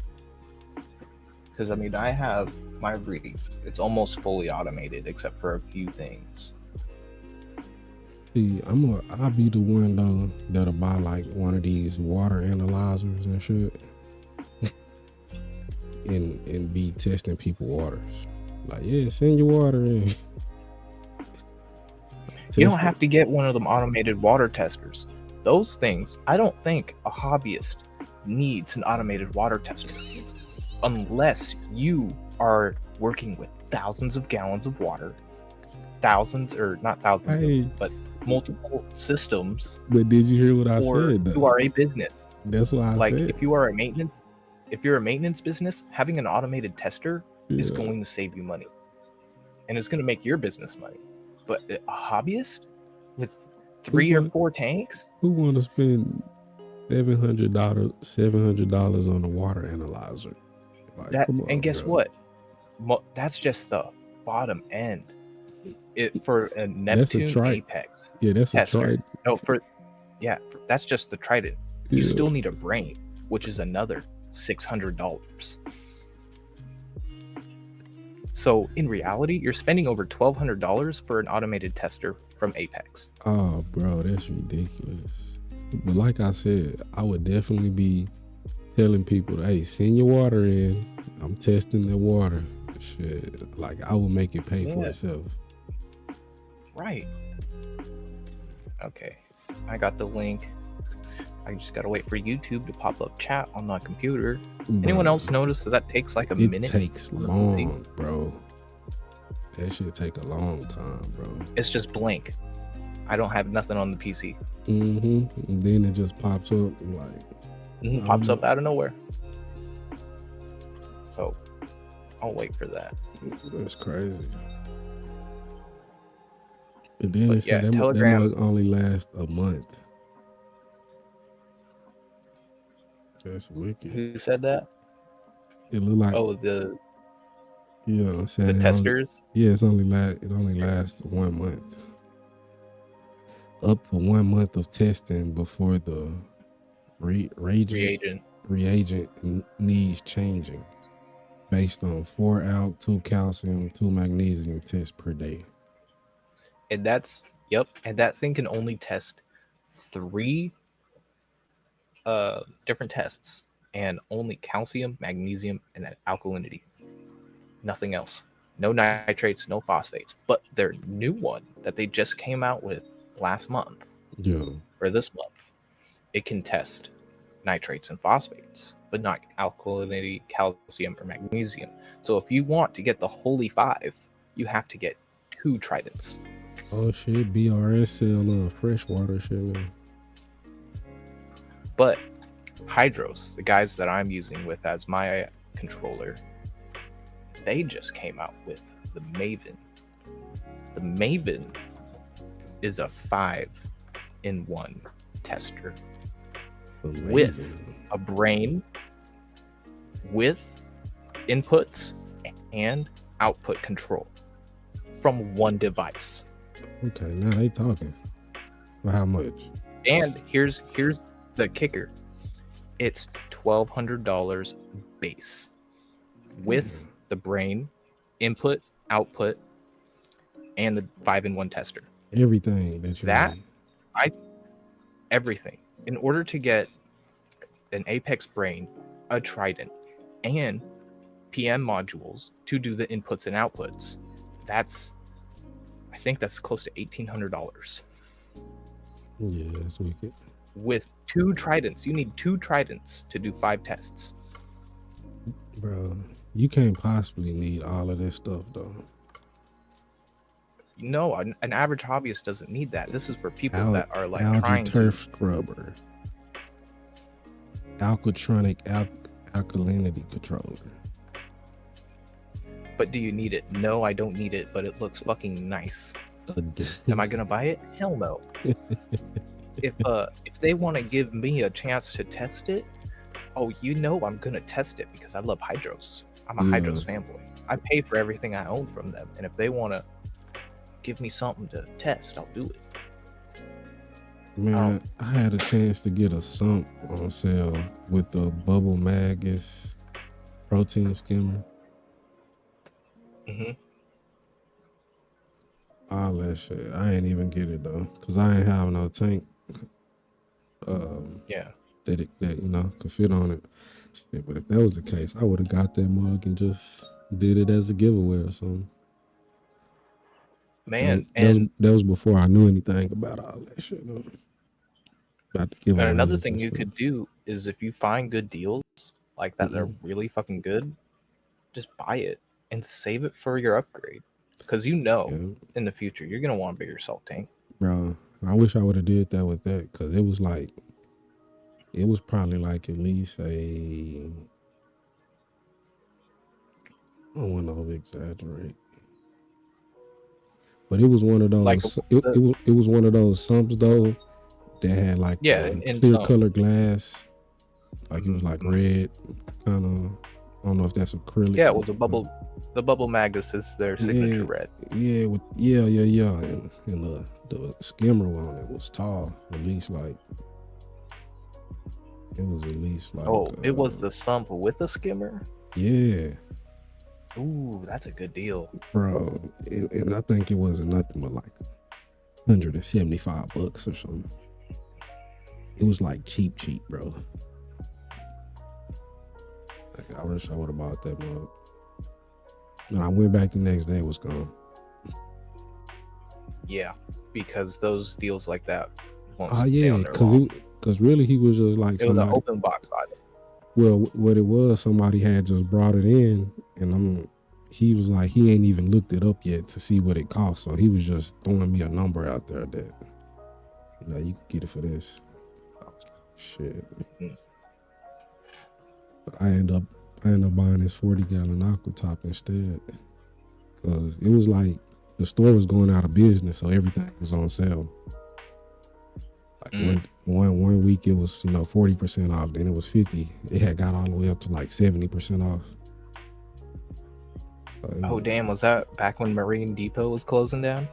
Speaker 4: Because I mean, I have my reef. It's almost fully automated except for a few things.
Speaker 3: See, I'll be the one though that'll buy like one of these water analyzers and shit, and be testing people waters. Like, yeah, send your water in.
Speaker 4: You don't have to get one of them automated water testers. Those things, I don't think a hobbyist needs an automated water tester unless you are working with thousands of gallons of water, but multiple systems.
Speaker 3: But did you hear what I said? Though?
Speaker 4: You are a business.
Speaker 3: That's what I said.
Speaker 4: If you're a maintenance business, having an automated tester is going to save you money, and it's going to make your business money. But a hobbyist with 3 or 4 tanks,
Speaker 3: who want to spend $700 on a water analyzer? Like,
Speaker 4: guess what? That's just the bottom end. For a Neptune Apex.
Speaker 3: Yeah, that's
Speaker 4: tester.
Speaker 3: a Trident.
Speaker 4: No, that's just the Trident. You still need a brain, which is another $600. So in reality, you're spending over $1,200 for an automated tester from Apex.
Speaker 3: Oh, bro, that's ridiculous. But like I said, I would definitely be telling people, hey, send your water in. I'm testing the water. Shit, like I will make it pay for itself.
Speaker 4: Right. Okay. I got the link. I just gotta wait for YouTube to pop up chat on my computer. Bro, anyone else notice that takes like a minute?
Speaker 3: It takes long, bro. That shit take a long time, bro.
Speaker 4: It's just blank. I don't have nothing on the PC.
Speaker 3: And then it just pops up like
Speaker 4: pops up out of nowhere. So I'll wait for that.
Speaker 3: That's crazy. And then it said that
Speaker 4: Telegram
Speaker 3: mug only last a month. That's wicked.
Speaker 4: Who said that?
Speaker 3: It looked like I'm saying
Speaker 4: the testers.
Speaker 3: It only lasts 1 month. Up to 1 month of testing before the reagent needs changing, based on 4 alk, 2 calcium, 2 magnesium tests per day.
Speaker 4: And that thing can only test 3 different tests, and only calcium, magnesium, and alkalinity. Nothing else. No nitrates, no phosphates. But their new one that they just came out with last month, or this month, it can test nitrates and phosphates, but not alkalinity, calcium, or magnesium. So if you want to get the Holy 5, you have to get 2 Tridents.
Speaker 3: Oh shit, BRS sell freshwater shit, man.
Speaker 4: But Hydros, the guys that I'm using with as my controller, they just came out with the Maven. The Maven is a 5-in-1 tester with a brain, with inputs and output control from one device.
Speaker 3: Okay, now they talking. For how much?
Speaker 4: And here's the kicker. It's $1,200 base with the brain, input, output, and the 5-in-1 tester.
Speaker 3: Everything that you need.
Speaker 4: Everything. In order to get an Apex brain, a Trident, and PM modules to do the inputs and outputs, I think that's close to $1,800.
Speaker 3: Yeah, that's wicked.
Speaker 4: With 2 Tridents, you need 2 Tridents to do 5 tests.
Speaker 3: Bro, you can't possibly need all of this stuff though.
Speaker 4: No, an average hobbyist doesn't need that. This is for people that are like
Speaker 3: algae
Speaker 4: trying
Speaker 3: turf scrubber, alkatronic alkalinity controller.
Speaker 4: But do you need it? No, I don't need it, but it looks fucking nice. Am I gonna buy it? Hell no. If they want to give me a chance to test it, I'm gonna test it because I love hydros. I'm a hydros fanboy. I pay for everything I own from them, and if they want to give me something to test, I'll do it.
Speaker 3: Man, I had a chance to get a sump on sale with the Bubble Magus protein skimmer.
Speaker 4: Mm-hmm.
Speaker 3: All that shit. I ain't even get it though, cause I ain't have no tank. That could fit on it. Shit, but if that was the case, I would have got that mug and just did it as a giveaway or something.
Speaker 4: Man,
Speaker 3: that was before I knew anything about all that shit though. About the giveaways.
Speaker 4: And another thing you could do is if you find good deals like that, they're really fucking good, just buy it and save it for your upgrade. Because in the future, you're going to want a bigger salt tank.
Speaker 3: Bro, I wish I would have did that with that, because it was probably like at least I don't want to over exaggerate. But it was one of those. Like it was one of those sumps though that had like clear color glass, like it was like red, kind of. I don't know if that's acrylic.
Speaker 4: Yeah, it was a bubble. The Bubble Magus is their signature red.
Speaker 3: Yeah, and the skimmer on it was tall. At least like it was at least like.
Speaker 4: Oh, it was the sump with a skimmer.
Speaker 3: Yeah.
Speaker 4: Ooh, that's a good deal,
Speaker 3: bro. And I think it wasn't nothing but like $175 or something. It was like cheap, bro. Like, I wish I would have bought that mug. And I went back the next day, it was gone.
Speaker 4: Yeah, because those deals like that won't
Speaker 3: because really he was just like
Speaker 4: it was an open box item.
Speaker 3: Well, what it was, somebody had just brought it in, and he was like, he ain't even looked it up yet to see what it cost. So he was just throwing me a number out there that, you could get it for this. I was like, shit. Mm-hmm. But I ended up buying this 40-gallon aqua top instead, because it was like the store was going out of business, so everything was on sale. Like one week it was 40% off, then it was 50. It had got all the way up to like 70% off. So,
Speaker 4: damn! Was that back when Marine Depot was closing down?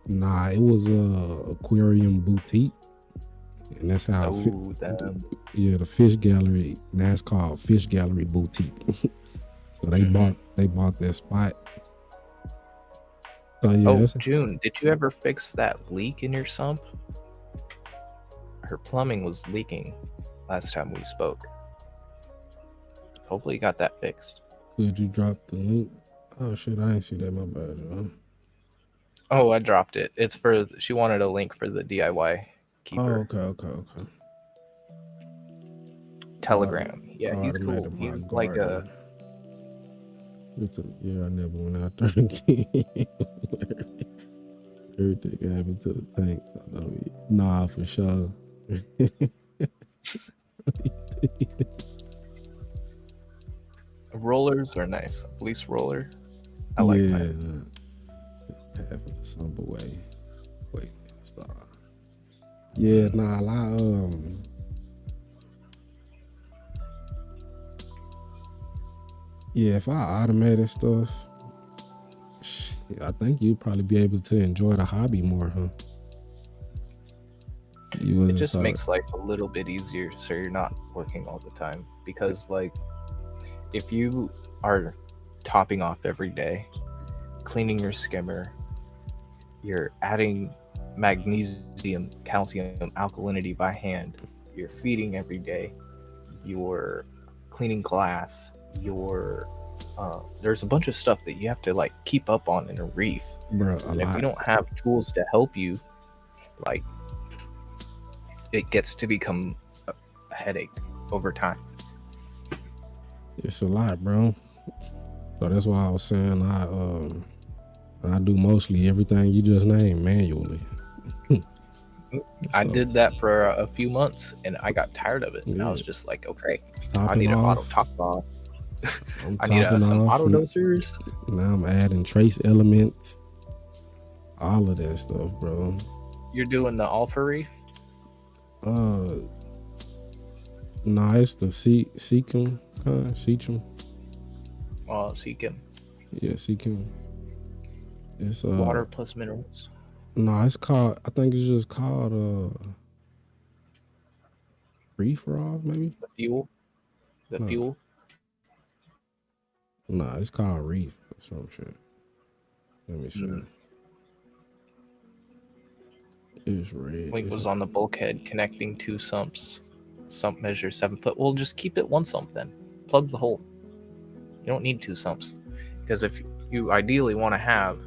Speaker 3: Nah, it was Aquarium Boutique, and that's how. The Fish Gallery. Now it's called Fish Gallery Boutique. So they bought that spot. So yeah.
Speaker 4: June, did you ever fix that leak in your sump? Her plumbing was leaking last time we spoke. Hopefully you got that fixed.
Speaker 3: Could you drop the link? Oh shit, I ain't see that. My bad, John.
Speaker 4: Oh, I dropped it. It's she wanted a link for the DIY keeper.
Speaker 3: Oh, okay.
Speaker 4: Telegram. Yeah, he's cool. He's like a...
Speaker 3: I never went out there again. Everything happened to the tank. Nah, for sure.
Speaker 4: Rollers are nice. A fleece roller. I like that.
Speaker 3: Half of the sump away. Wait, stop. Yeah, Yeah, if I automated stuff, I think you'd probably be able to enjoy the hobby more, huh? You
Speaker 4: It
Speaker 3: wasn't
Speaker 4: just
Speaker 3: so
Speaker 4: makes life a little bit easier so you're not working all the time. Because, like, if you are topping off every day, cleaning your skimmer, you're adding magnesium, calcium, alkalinity by hand, you're feeding every day, you're cleaning glass, you're there's a bunch of stuff that you have to like keep up on in a reef.
Speaker 3: bro, a
Speaker 4: And if you
Speaker 3: lot.
Speaker 4: don't have tools to help you, like, it gets to become a headache over time.
Speaker 3: It's a lot, bro. So that's why I was saying I do mostly everything you just named manually.
Speaker 4: I
Speaker 3: So,
Speaker 4: did that for a few months and I got tired of it. And I
Speaker 3: yeah,
Speaker 4: was just like, okay, I
Speaker 3: topping
Speaker 4: need an auto
Speaker 3: off.
Speaker 4: top off.
Speaker 3: I'm
Speaker 4: I need
Speaker 3: topping
Speaker 4: some
Speaker 3: off.
Speaker 4: auto dosers.
Speaker 3: Now I'm adding trace elements, all of that stuff, bro.
Speaker 4: You're doing the Alpha Reef?
Speaker 3: No, it's the Seachem, Seachem.
Speaker 4: Seeking
Speaker 3: Yeah, Seachem. It's
Speaker 4: water plus minerals.
Speaker 3: No, it's called. I think it's just called REFERRAL, maybe.
Speaker 4: The fuel. The
Speaker 3: Huh.
Speaker 4: fuel.
Speaker 3: Nah, it's called Reef or some shit. Let me see.
Speaker 4: Mm.
Speaker 3: It's red.
Speaker 4: Link was on the bulkhead connecting two sumps. Sump measures 7 foot. Well, just keep it one sump then. Plug the hole. You don't need two sumps. Because if you ideally want to have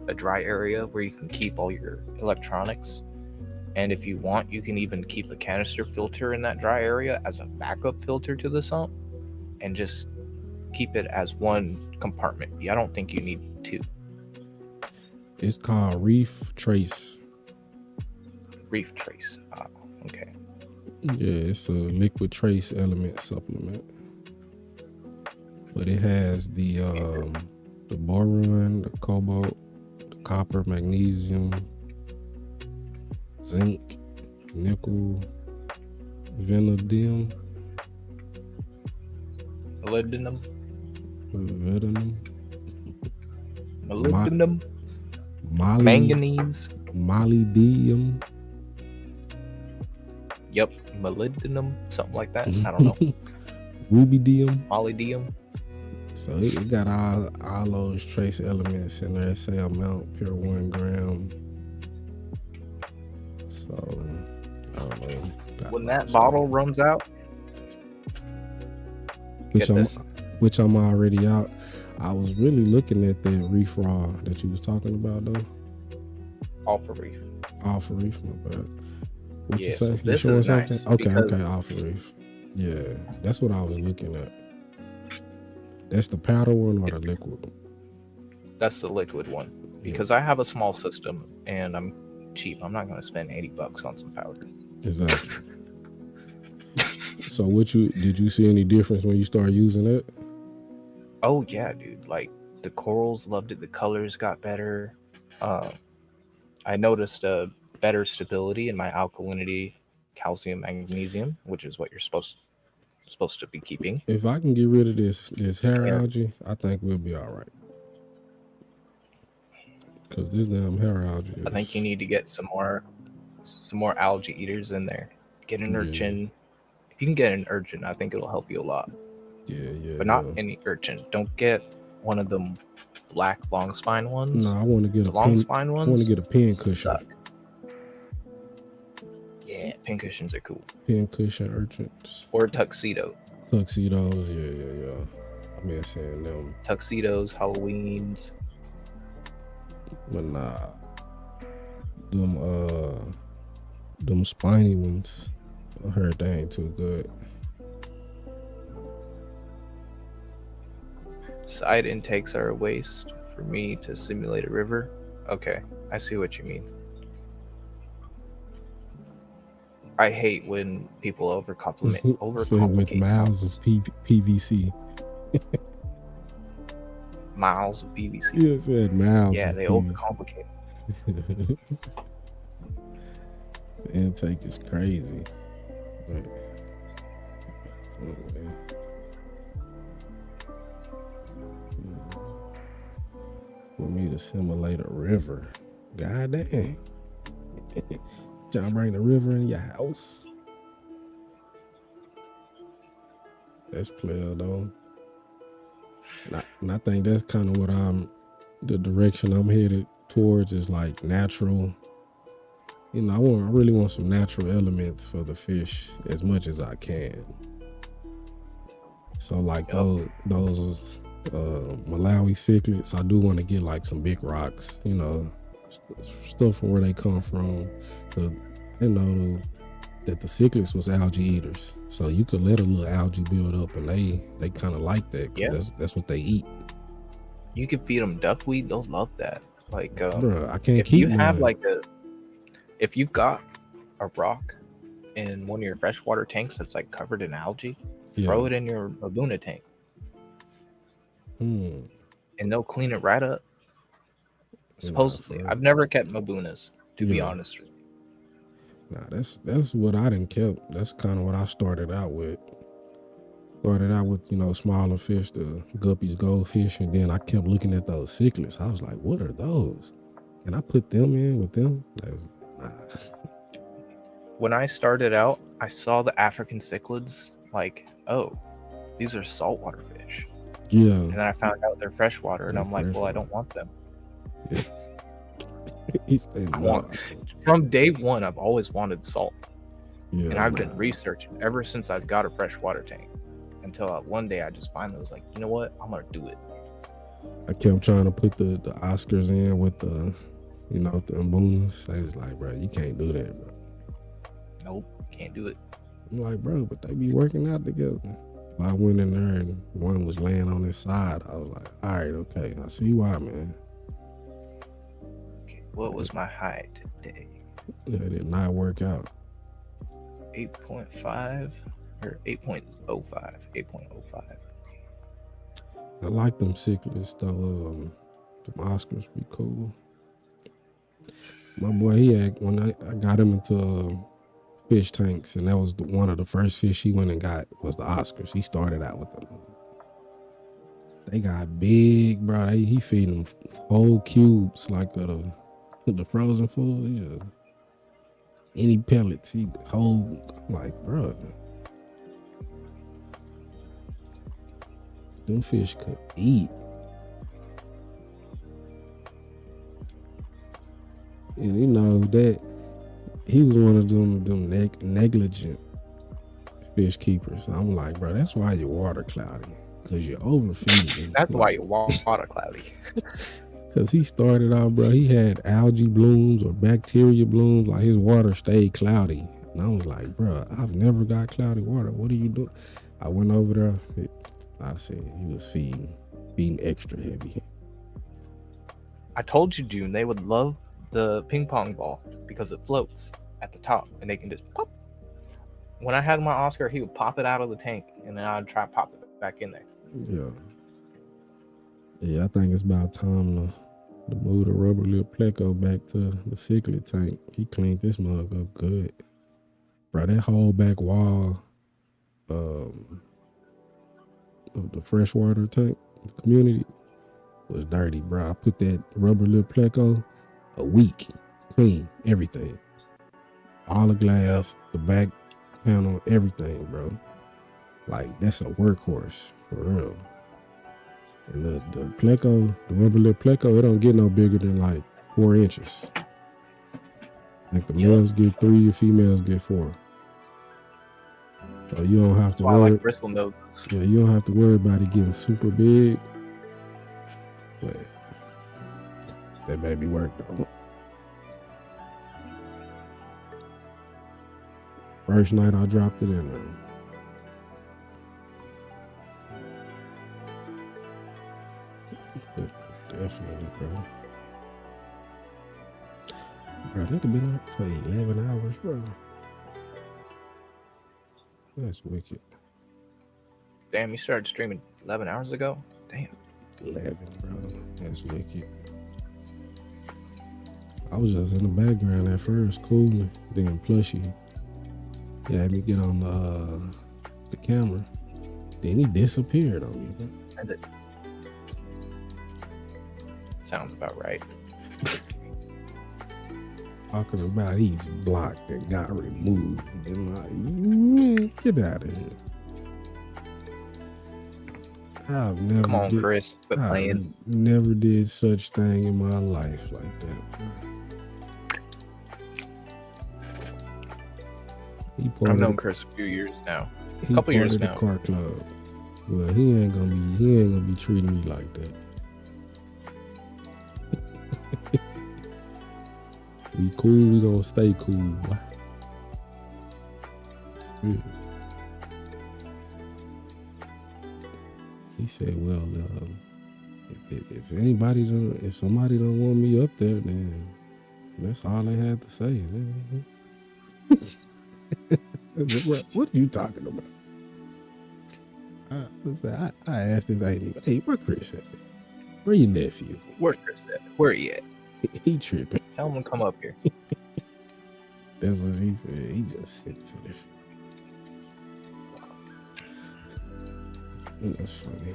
Speaker 4: a dry area where you can keep all your electronics, and if you want, you can even keep a canister filter in that dry area as a backup filter to the sump, and just keep it as one compartment. I don't think you need two.
Speaker 3: It's called Reef Trace.
Speaker 4: Reef Trace. Okay.
Speaker 3: Yeah, it's a liquid trace element supplement. But it has the boron, the cobalt, the copper, magnesium, zinc, nickel, vanadium,
Speaker 4: Molybdenum.
Speaker 3: molybdenum,
Speaker 4: Manganese.
Speaker 3: molybdenum.
Speaker 4: Yep, molybdenum, something like that. I don't know.
Speaker 3: Rubidium.
Speaker 4: Molybdenum.
Speaker 3: So it got all those trace elements in there. Say amount pure 1 gram. So I don't know.
Speaker 4: When that bottle runs out,
Speaker 3: which I'm already out. I was really looking at that Reef Raw that you was talking about though.
Speaker 4: Alpha Reef.
Speaker 3: Alpha Reef, my bad. What
Speaker 4: Yeah,
Speaker 3: you say?
Speaker 4: so
Speaker 3: You
Speaker 4: this
Speaker 3: showing
Speaker 4: is
Speaker 3: something?
Speaker 4: nice
Speaker 3: Okay,
Speaker 4: because-
Speaker 3: okay, Alpha Reef. Yeah, that's what I was looking at. That's the powder one or the liquid?
Speaker 4: That's the liquid one. Because I have a small system and I'm cheap. I'm not going to spend $80 on some powder.
Speaker 3: Exactly. So did you see any difference when you started using it?
Speaker 4: Oh yeah, dude. Like the corals loved it. The colors got better. I noticed a better stability in my alkalinity, calcium, magnesium, which is what you're supposed to be keeping.
Speaker 3: If I can get rid of this hair algae, I think we'll be all right. Cause this damn hair algae.
Speaker 4: I think you need to get some more algae eaters in there. Get an urchin. If you can get an urchin, I think it'll help you a lot.
Speaker 3: Yeah.
Speaker 4: But not any urchin. Don't get one of them black long spine ones.
Speaker 3: No, I want to get
Speaker 4: the long spine ones.
Speaker 3: I want to get a pin cushion.
Speaker 4: Suck. Yeah, pin cushions are cool.
Speaker 3: Pin cushion urchins.
Speaker 4: Or tuxedo.
Speaker 3: Tuxedos, yeah. I've been saying them.
Speaker 4: Tuxedos, Halloweens.
Speaker 3: But nah. Them spiny ones, I heard they ain't too good.
Speaker 4: Side intakes are a waste for me to simulate a river. Okay, I see what you mean. I hate when people overcomplicate
Speaker 3: with miles of PVC.
Speaker 4: Miles of PVC.
Speaker 3: Yeah, it said miles.
Speaker 4: Yeah,
Speaker 3: of
Speaker 4: they
Speaker 3: PVC.
Speaker 4: overcomplicate.
Speaker 3: The intake is crazy. But, me to simulate a river. God damn. Trying to bring the river in your house. That's player though. And I think that's kind of what the direction I'm headed towards is like natural. You know, I really want some natural elements for the fish as much as I can. So like those Malawi cichlids, I do want to get like some big rocks, you know, stuff from where they come from. Cause I know that the cichlids was algae eaters, so you could let a little algae build up, and they kind of like that. Cause that's what they eat.
Speaker 4: You can feed them duckweed; they'll love that. Like,
Speaker 3: bro, I can't
Speaker 4: if
Speaker 3: keep
Speaker 4: you
Speaker 3: mine.
Speaker 4: have like if you've got a rock in one of your freshwater tanks that's like covered in algae, throw it in your Laguna tank, and they'll clean it right up. Supposedly, I've never kept Mabunas, to be honest with you.
Speaker 3: Nah, that's what I done kept. That's kind of what I started out with. You know, smaller fish, the guppies, goldfish, and then I kept looking at those cichlids. I was like, what are those? Can I put them in with them? Nah.
Speaker 4: When I started out, I saw the African cichlids, like, oh, these are saltwater fish.
Speaker 3: Yeah.
Speaker 4: And then I found out they're freshwater, and I'm like, well, I don't want them.
Speaker 3: Yeah.
Speaker 4: From day one, I've always wanted salt.
Speaker 3: Yeah,
Speaker 4: and I've been researching ever since I've got a freshwater tank. Until one day I just finally was like, you know what? I'm going to do it.
Speaker 3: I kept trying to put the Oscars in with the, you know, the Mbunas. They was like, bro, you can't do that, bro.
Speaker 4: Nope, can't do it.
Speaker 3: I'm like, bro, but they be working out together. I went in there and one was laying on his side. I was like, all right, okay, I see why, man.
Speaker 4: Okay, what was my height today?
Speaker 3: It did not work out.
Speaker 4: 8.5 or 8.05. 8.05.
Speaker 3: I like them cichlids though. Them Oscars be cool. My boy, he had, when I got him into fish tanks, and that was one of the first fish he went and got was the Oscars. He started out with them. They got big, bro. He feeding them whole cubes like the frozen food. He just any pellets he whole. I'm like, bro, them fish could eat. And you know that he was one of them negligent fish keepers. I'm like, bro, that's why your water cloudy, because you're overfeeding.
Speaker 4: That's why your water cloudy.
Speaker 3: Because he started out, bro, he had algae blooms or bacteria blooms, like his water stayed cloudy. And I was like, bro, I've never got cloudy water. What are you doing? I went over there. I said he was feeding extra heavy.
Speaker 4: I told you, June, they would love the ping pong ball because it floats at the top and they can just pop. When I had my Oscar, he would pop it out of the tank and then I'd try to pop it back in there.
Speaker 3: Yeah, I think it's about time to move the rubber lip pleco back to the cichlid tank. He cleaned this mug up good. Bro, that whole back wall of the freshwater tank community was dirty, bro. I put that rubber lip pleco a week, clean everything, all the glass, the back panel, everything, bro. Like that's a workhorse for real. And the pleco, the rubber lip pleco, it don't get no bigger than like 4 inches. Like the males get 3, the females get 4. So you don't have to worry.
Speaker 4: Like bristle noses.
Speaker 3: Yeah, you don't have to worry about it getting super big. But that baby worked though. First night I dropped it in there. Definitely, bro. Bro, nigga been up for 11 hours, bro. That's wicked.
Speaker 4: Damn, you started streaming 11 hours ago? Damn.
Speaker 3: 11, bro. That's wicked. I was just in the background at first, cooling. Then Plushy had me get on the camera. Then he disappeared on me, bro.
Speaker 4: sounds about right.
Speaker 3: Talking about he's blocked and got removed. And like, man, get out of here. I've never
Speaker 4: Come on,
Speaker 3: did,
Speaker 4: Chris, quit
Speaker 3: I
Speaker 4: playing.
Speaker 3: never did such thing in my life like that. He part
Speaker 4: I've
Speaker 3: of
Speaker 4: known
Speaker 3: the,
Speaker 4: Chris a few years now.
Speaker 3: he
Speaker 4: couple
Speaker 3: part
Speaker 4: years
Speaker 3: of the
Speaker 4: now.
Speaker 3: car club. Well, he ain't gonna be treating me like that. We cool, we gonna stay cool. Boy. Yeah. He said, "Well, if somebody don't want me up there, then that's all they had to say." What are you talking about? I asked this lady, "Hey, where Chris at? Where your nephew?
Speaker 4: Where's Chris at? Where he at?
Speaker 3: He tripping."
Speaker 4: Tell him to come up here.
Speaker 3: That's what he said. He just sensitive. That's funny.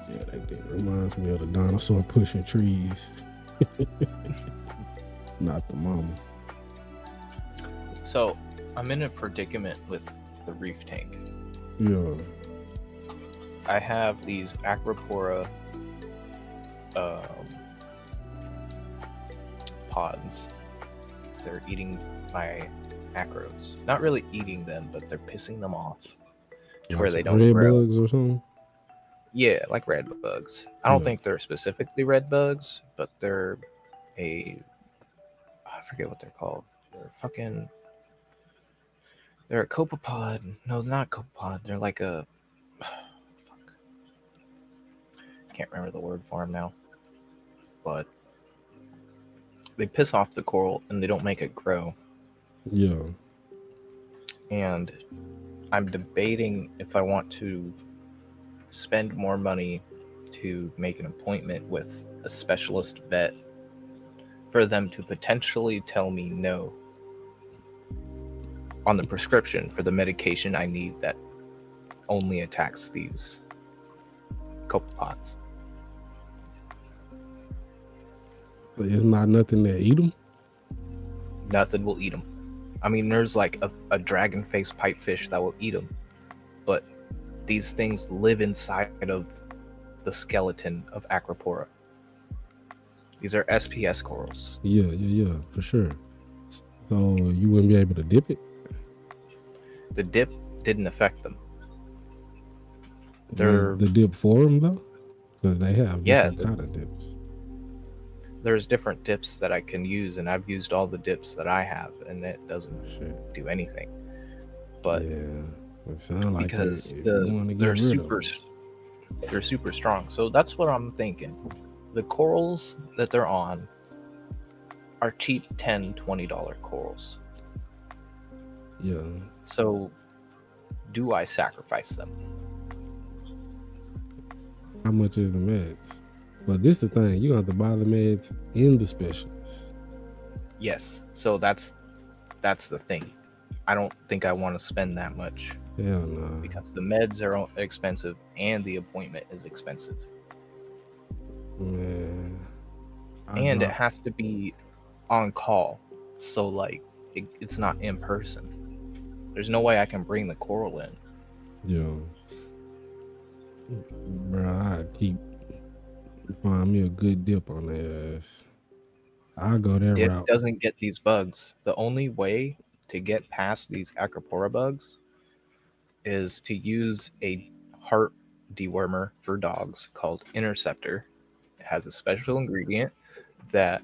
Speaker 3: Yeah, that reminds me of the dinosaur pushing trees. Not the mama.
Speaker 4: So I'm in a predicament with the reef tank.
Speaker 3: Yeah.
Speaker 4: I have these acropora pods. They're eating my acros. Not really eating them, but they're pissing them off to where they don't
Speaker 3: red
Speaker 4: grow.
Speaker 3: bugs or something.
Speaker 4: Yeah, like red bugs. I don't
Speaker 3: Yeah.
Speaker 4: think they're specifically red bugs, but they're I forget what they're called. They're a copepod. No, not copepod. They're like a can't remember the word for them now. But they piss off the coral and they don't make it grow.
Speaker 3: Yeah.
Speaker 4: And I'm debating if I want to spend more money to make an appointment with a specialist vet for them to potentially tell me no on the prescription for the medication I need that only attacks these copepods.
Speaker 3: It's not nothing that eat them.
Speaker 4: Nothing will eat them. I mean, there's like a dragon-faced pipefish that will eat them, but these things live inside of the skeleton of acropora. These are SPS corals.
Speaker 3: Yeah, for sure. So you wouldn't be able to dip it?
Speaker 4: The dip didn't affect them.
Speaker 3: Was the dip for them though? Because they have different kind of dips.
Speaker 4: There's different dips that I can use, and I've used all the dips that I have, and it doesn't do anything. But
Speaker 3: yeah, it sounds like
Speaker 4: because
Speaker 3: they're
Speaker 4: super strong. So that's what I'm thinking. The corals that they're on are cheap $10-$20 corals.
Speaker 3: Yeah.
Speaker 4: So do I sacrifice them?
Speaker 3: How much is the meds? But this the thing, you have to buy the meds in the specialist.
Speaker 4: Yes. So that's the thing. I don't think I want to spend that much.
Speaker 3: Hell no.
Speaker 4: Because the meds are expensive and the appointment is expensive.
Speaker 3: Man.
Speaker 4: And it has to be on call. So like it's not in person. There's no way I can bring the coral in.
Speaker 3: Yo. Bro, I keep find me a good dip on their ass. I'll go that
Speaker 4: Dip
Speaker 3: route.
Speaker 4: doesn't get these bugs. The only way to get past these acropora bugs is to use a heart dewormer for dogs called Interceptor. It has a special ingredient that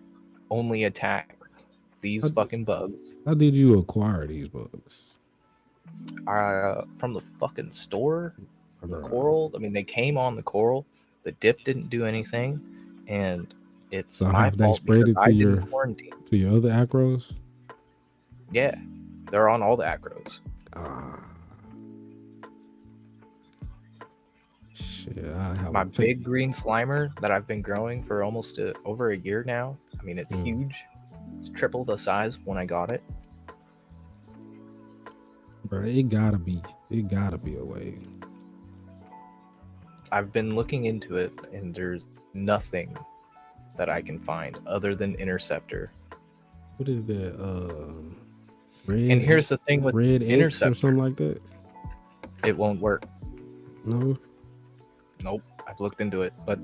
Speaker 4: only attacks these fucking bugs.
Speaker 3: How did you acquire these bugs?
Speaker 4: From the fucking store. The coral. I mean, they came on the coral. The dip didn't do anything, and it's
Speaker 3: So
Speaker 4: my
Speaker 3: have they
Speaker 4: fault
Speaker 3: sprayed it
Speaker 4: because
Speaker 3: to
Speaker 4: I
Speaker 3: your
Speaker 4: didn't quarantine.
Speaker 3: to your other acros?
Speaker 4: Yeah, they're on all the acros.
Speaker 3: Shit, I have
Speaker 4: My big green slimer that I've been growing for almost over a year now. I mean, it's huge. It's triple the size when I got it.
Speaker 3: Bro, it gotta be a way.
Speaker 4: I've been looking into it, and there's nothing that I can find other than interceptor.
Speaker 3: What is that? Red.
Speaker 4: And here's the thing with
Speaker 3: Red X or
Speaker 4: interceptor,
Speaker 3: something like that.
Speaker 4: it won't work.
Speaker 3: No.
Speaker 4: Nope, I've looked into it. But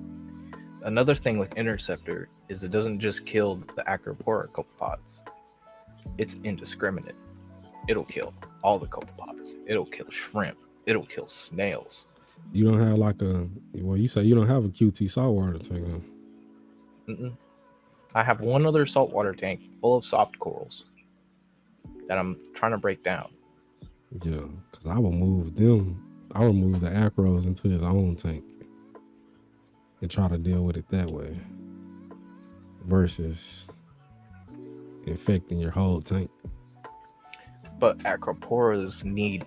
Speaker 4: another thing with interceptor is it doesn't just kill the acropora copepods. It's indiscriminate. It'll kill all the copepods. It'll kill shrimp. It'll kill snails.
Speaker 3: You don't have like a. Well, you say you don't have a QT saltwater tank. Huh?
Speaker 4: Mm-mm. I have one other saltwater tank full of soft corals that I'm trying to break down.
Speaker 3: Yeah, because I will move them. I will move the acros into his own tank and try to deal with it that way versus infecting your whole tank.
Speaker 4: But acroporas need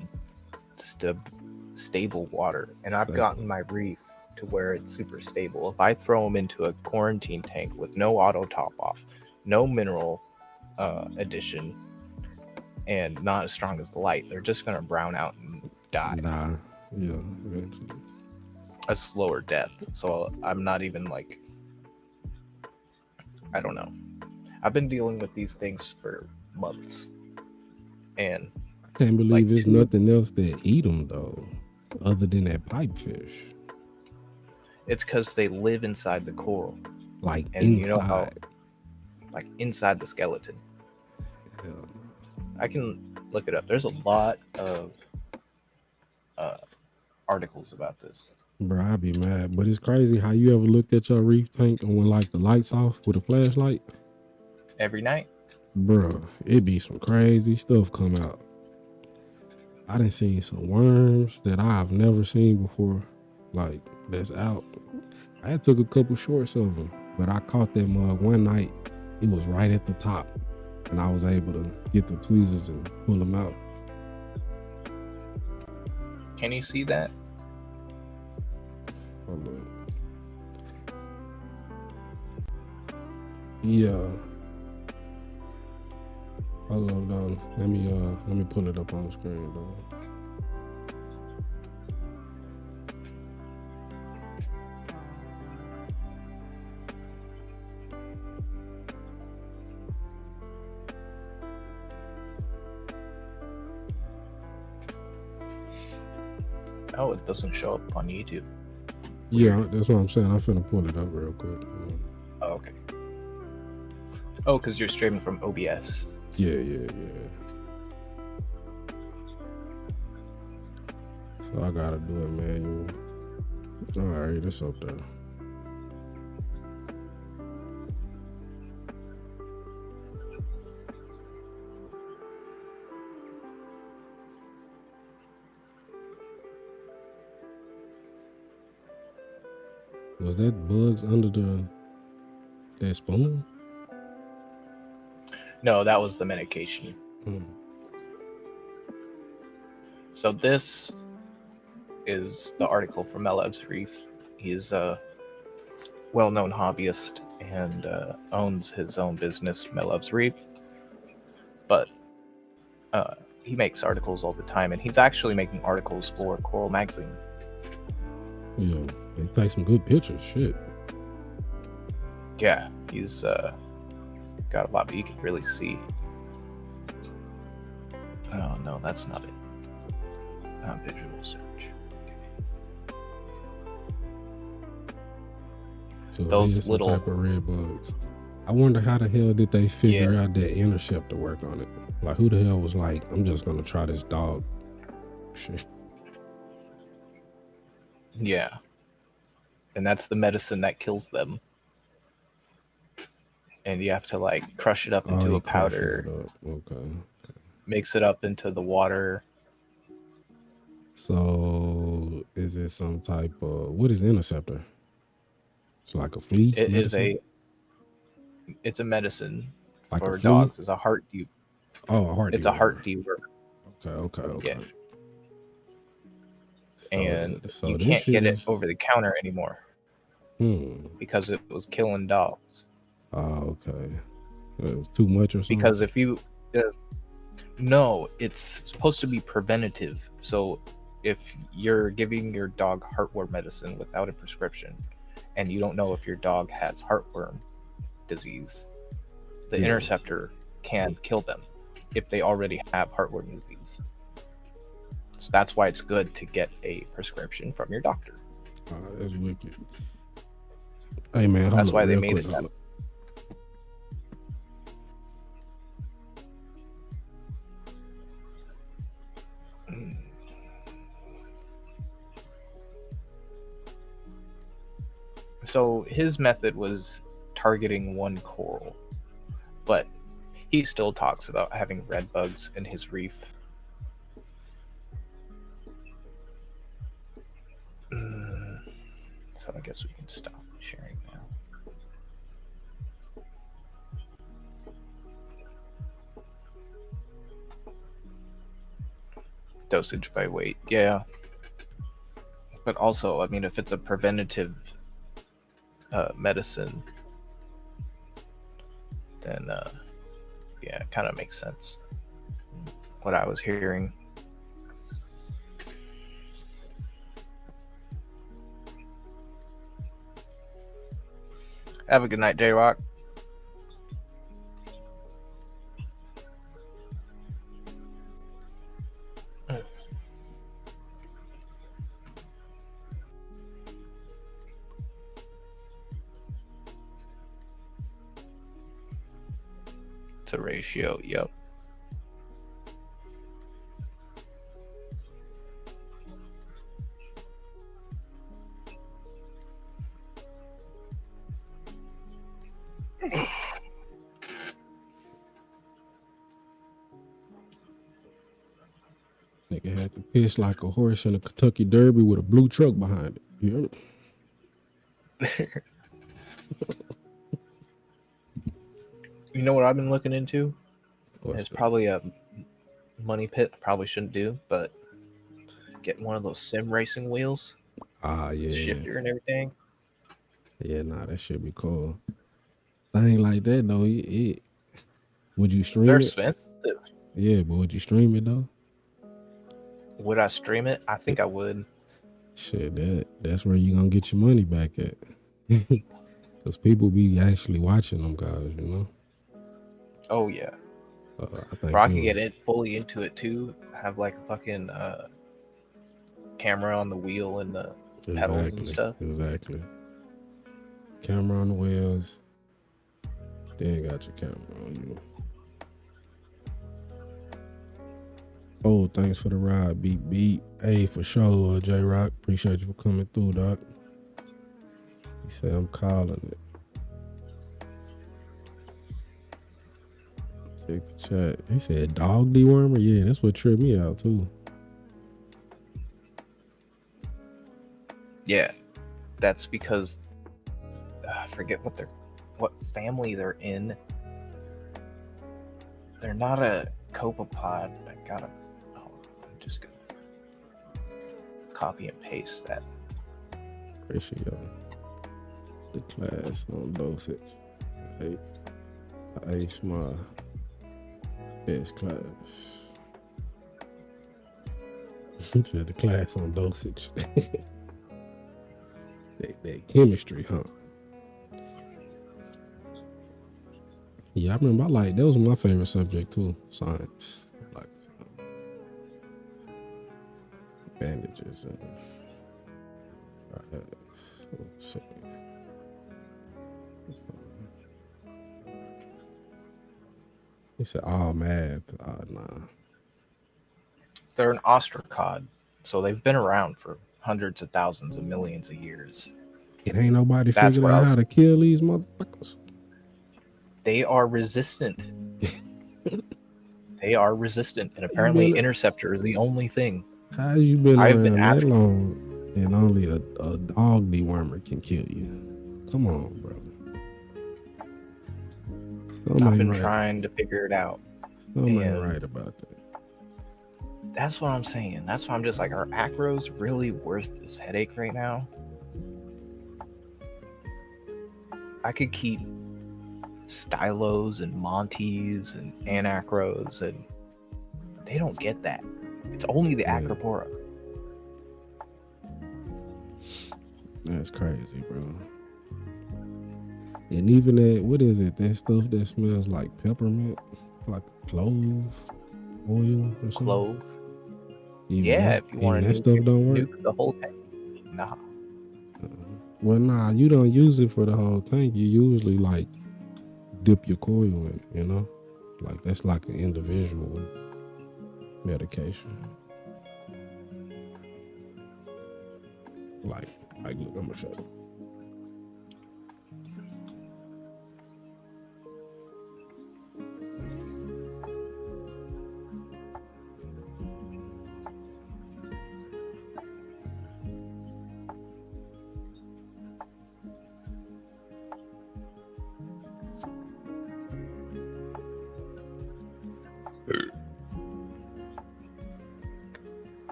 Speaker 4: stable water, and I've gotten my reef to where it's super stable. If I throw them into a quarantine tank with no auto top off, no mineral addition, and not as strong as the light, they're just gonna brown out and die.
Speaker 3: Nah, yeah, eventually.
Speaker 4: A slower death. So I'm not even like, I don't know. I've been dealing with these things for months, and
Speaker 3: I can't believe
Speaker 4: like,
Speaker 3: there's nothing else that eat them though, other than that pipefish.
Speaker 4: it's because they live inside the coral,
Speaker 3: Like
Speaker 4: and
Speaker 3: inside.
Speaker 4: you know how, like inside the skeleton.
Speaker 3: Yeah.
Speaker 4: I can look it up. There's a lot of articles about this.
Speaker 3: Bro, I'd be mad. But it's crazy how you ever looked at your reef tank and when like the lights off with a flashlight?
Speaker 4: Every night?
Speaker 3: Bro, it be some crazy stuff come out. I done seen some worms that I've never seen before, like that's out. I had took a couple shorts of them, but I caught that mug one night. It was right at the top, and I was able to get the tweezers and pull them out.
Speaker 4: Can you see that?
Speaker 3: Hold on. Yeah. Hold on, dog. Let me pull it up on the screen, dog.
Speaker 4: Oh, it doesn't show up on YouTube.
Speaker 3: Yeah, that's what I'm saying. I'm finna pull it up real quick.
Speaker 4: Oh, okay. Oh, because you're streaming from OBS.
Speaker 3: Yeah. So I gotta do it manual. Alright, it's up there. Was that bugs under that spoon?
Speaker 4: No, that was the medication. So this is the article from Melev's Reef. He's a well-known hobbyist and owns his own business, Melev's Reef. But he makes articles all the time, and he's actually making articles for Coral Magazine.
Speaker 3: Yeah, they take some good pictures. Shit.
Speaker 4: Yeah, he's got a lot, but you can really see. Oh no, that's not it. Not visual search.
Speaker 3: So
Speaker 4: Those
Speaker 3: those
Speaker 4: little
Speaker 3: type of red bugs. I wonder how the hell did they figure out that interceptor work on it? Like, who the hell was like, I'm just gonna try this dog shit.
Speaker 4: Yeah. And that's the medicine that kills them. And you have to like crush it up into a powder.
Speaker 3: Okay.
Speaker 4: Mix it up into the water.
Speaker 3: So is it some type of, what is interceptor? It's like a flea
Speaker 4: It
Speaker 3: medicine?
Speaker 4: is it's a medicine
Speaker 3: like
Speaker 4: for
Speaker 3: a flea?
Speaker 4: dogs. It's a heart dewormer.
Speaker 3: Oh, a heart
Speaker 4: It's a heart dewormer.
Speaker 3: Okay.
Speaker 4: Yeah.
Speaker 3: So,
Speaker 4: And
Speaker 3: so
Speaker 4: you
Speaker 3: this
Speaker 4: can't
Speaker 3: shit
Speaker 4: get
Speaker 3: is,
Speaker 4: it over the counter anymore because it was killing dogs.
Speaker 3: Oh, okay. It was too much or something?
Speaker 4: Because if you no, it's supposed to be preventative. So if you're giving your dog heartworm medicine without a prescription, and you don't know if your dog has heartworm disease, the
Speaker 3: Yeah.
Speaker 4: interceptor can kill them if they already have heartworm disease. So that's why it's good to get a prescription from your doctor.
Speaker 3: That's wicked. Hey man, hold
Speaker 4: That's
Speaker 3: up
Speaker 4: why they
Speaker 3: real
Speaker 4: made
Speaker 3: quick,
Speaker 4: it
Speaker 3: hold
Speaker 4: that.
Speaker 3: up.
Speaker 4: So his method was targeting one coral, but he still talks about having red bugs in his reef. So I guess we can stop sharing now. Dosage by weight, yeah. But also, I mean, if it's a preventative medicine, then yeah, it kind of makes sense. What I was hearing. Have a good night, J-Rock. To ratio, yep.
Speaker 3: Nigga had to piss like a horse in a Kentucky Derby with a blue truck behind it. You hear me?
Speaker 4: You know what I've been looking into?
Speaker 3: What's
Speaker 4: It's
Speaker 3: that?
Speaker 4: probably a money pit I probably shouldn't do, but getting one of those sim racing wheels,
Speaker 3: Yeah.
Speaker 4: shifter and everything.
Speaker 3: Yeah, nah, that should be cool. Thing like that though, would you stream
Speaker 4: They're
Speaker 3: it?
Speaker 4: expensive.
Speaker 3: Yeah, but would you stream it though?
Speaker 4: Would I stream it? I think I would.
Speaker 3: Shit, that's where you gonna get your money back at. Because people be actually watching them guys, you know?
Speaker 4: Oh yeah.
Speaker 3: I think
Speaker 4: Or I could get it fully into it too. Have like a fucking camera on the wheel and the pedals and stuff.
Speaker 3: Exactly. Camera on the wheels. Then got your camera on you. Oh, thanks for the ride, beat. Hey, for sure, J-Rock. Appreciate you for coming through, doc. He said I'm calling it. Check the chat. He said dog dewormer. Yeah, that's what tripped me out too.
Speaker 4: Yeah, that's because I forget what family they're in. They're not a copepod. I'm just gonna copy and paste that.
Speaker 3: Appreciate the class on dosage. I ace my best class. Said the class on dosage. That chemistry, huh? Yeah, I remember that was my favorite subject too, science. Like bandages and let's see. He said, math. Nah.
Speaker 4: They're an ostracod, so they've been around for hundreds of thousands of millions of years.
Speaker 3: It ain't nobody
Speaker 4: That's
Speaker 3: figured out how to kill these motherfuckers.
Speaker 4: They are resistant. They are resistant, and apparently interceptor is the only thing.
Speaker 3: How you been
Speaker 4: I've
Speaker 3: around
Speaker 4: been
Speaker 3: that
Speaker 4: asking.
Speaker 3: long and only a dog dewormer can kill you? Come on, bro.
Speaker 4: I've been trying to figure it out.
Speaker 3: Something ain't right about that.
Speaker 4: That's what I'm saying. That's why I'm just like, are acros really worth this headache right now? I could keep stylos and monties and anacros, and they don't get that. It's only the acropora.
Speaker 3: That's crazy, bro. And even that, what is it? That stuff that smells like peppermint, like clove oil or something.
Speaker 4: Clove.
Speaker 3: Even
Speaker 4: Yeah,
Speaker 3: that,
Speaker 4: if you
Speaker 3: even
Speaker 4: want to
Speaker 3: that stuff don't work.
Speaker 4: nuke the whole tank. Nah.
Speaker 3: Well, nah, you don't use it for the whole tank. You usually like dip your coil in it, you know? Like that's like an individual medication. Like look, I'm gonna show you.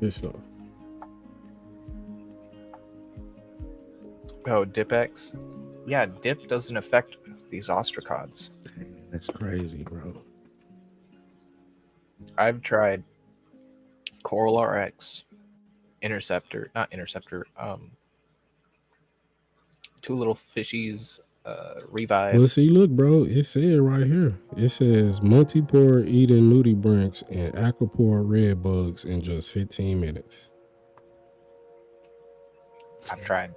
Speaker 3: This stuff.
Speaker 4: Oh, Dip-X? Yeah, dip doesn't affect these ostracods.
Speaker 3: That's crazy, bro.
Speaker 4: I've tried Coral RX, not Interceptor, Two Little Fishies, Revive.
Speaker 3: Well, see, look, bro, it said right here. It says montipora eating nudibranchs and aquapora red bugs in just 15 minutes.
Speaker 4: I've tried.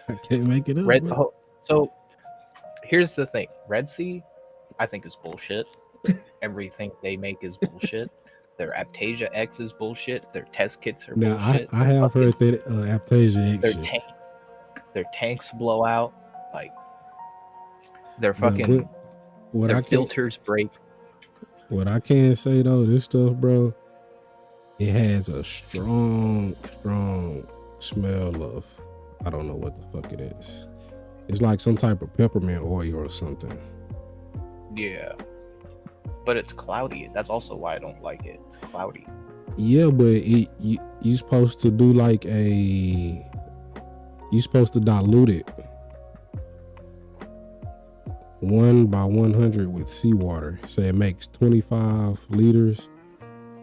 Speaker 3: I can't make it up. Bro.
Speaker 4: So here's the thing. Red Sea, I think is bullshit. Everything they make is bullshit. Their Aptasia X is bullshit. Their test kits are bullshit.
Speaker 3: I have heard that Aptasia X shit.
Speaker 4: Their tanks blow out. Like, their fucking their filters break.
Speaker 3: What I can say though, this stuff, bro, it has a strong smell of, I don't know what the fuck it is. It's like some type of peppermint oil or something.
Speaker 4: Yeah. But it's cloudy. That's also why I don't like it. It's cloudy.
Speaker 3: Yeah, but you supposed to do like you supposed to dilute it 1/100 with seawater. So it makes 25 liters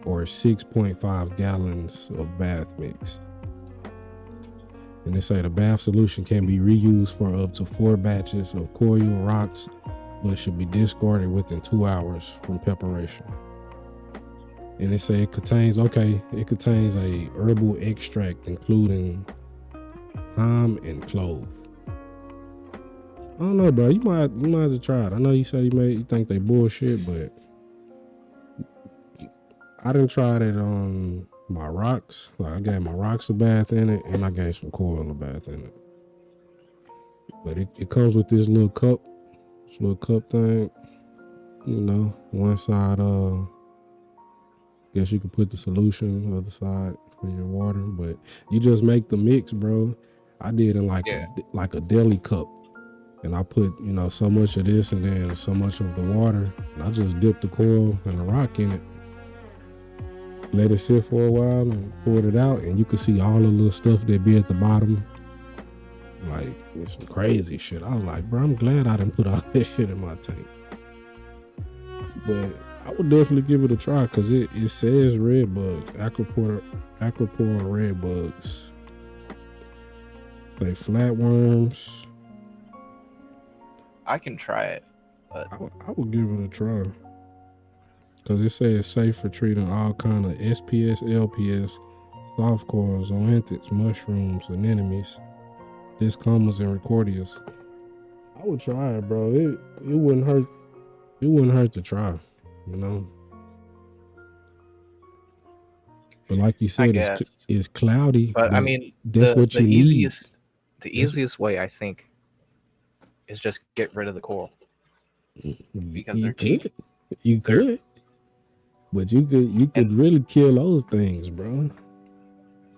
Speaker 3: or 6.5 gallons of bath mix. And they say the bath solution can be reused for up to 4 batches of coral rocks, but should be discarded within 2 hours from preparation. And they say it contains a herbal extract including thyme and clove. I don't know, bro. You might have to try it. I know you say you think they bullshit, but I done tried it on my rocks. Like I gave my rocks a bath in it, and I gave some coral a bath in it. But it comes with this little cup thing. You know, one side, guess you could put the solution, the other side for your water. But you just make the mix, bro. I did in like a deli cup. And I put, so much of this and then so much of the water. And I just dipped the coral and the rock in it. Let it sit for a while and poured it out. And you could see all the little stuff that be at the bottom. Like, it's some crazy shit. I was like, bro, I'm glad I didn't put all that shit in my tank. But I would definitely give it a try because it says red bugs, aquapora red bugs. Like flatworms.
Speaker 4: I can try it, but
Speaker 3: I would give it a try because it says safe for treating all kind of SPS, LPS, soft corals, zoanthids, mushrooms, anemones, discomas, and recordias. I would try it, bro. It wouldn't hurt. It wouldn't hurt to try, But like you said, it's cloudy.
Speaker 4: But I mean,
Speaker 3: that's what you need.
Speaker 4: The easiest way, I think, is just get rid of the coral because they're cheap.
Speaker 3: You could, but you could really kill those things, bro.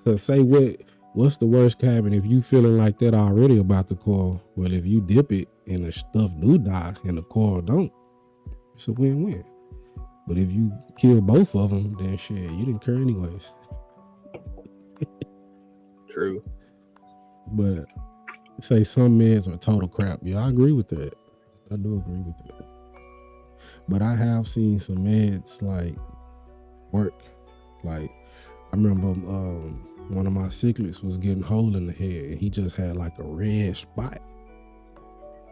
Speaker 3: Cause say what's the worst can happen if you feeling like that already about the coral? Well, if you dip it and the stuff do die and the coral don't, it's a win-win. But if you kill both of them, then shit, you didn't care anyways.
Speaker 4: True.
Speaker 3: But say some meds are total crap. Yeah, I agree with that. I do agree with that. But I have seen some meds like work. Like I remember one of my cichlids was getting hole in the head, and he just had like a red spot.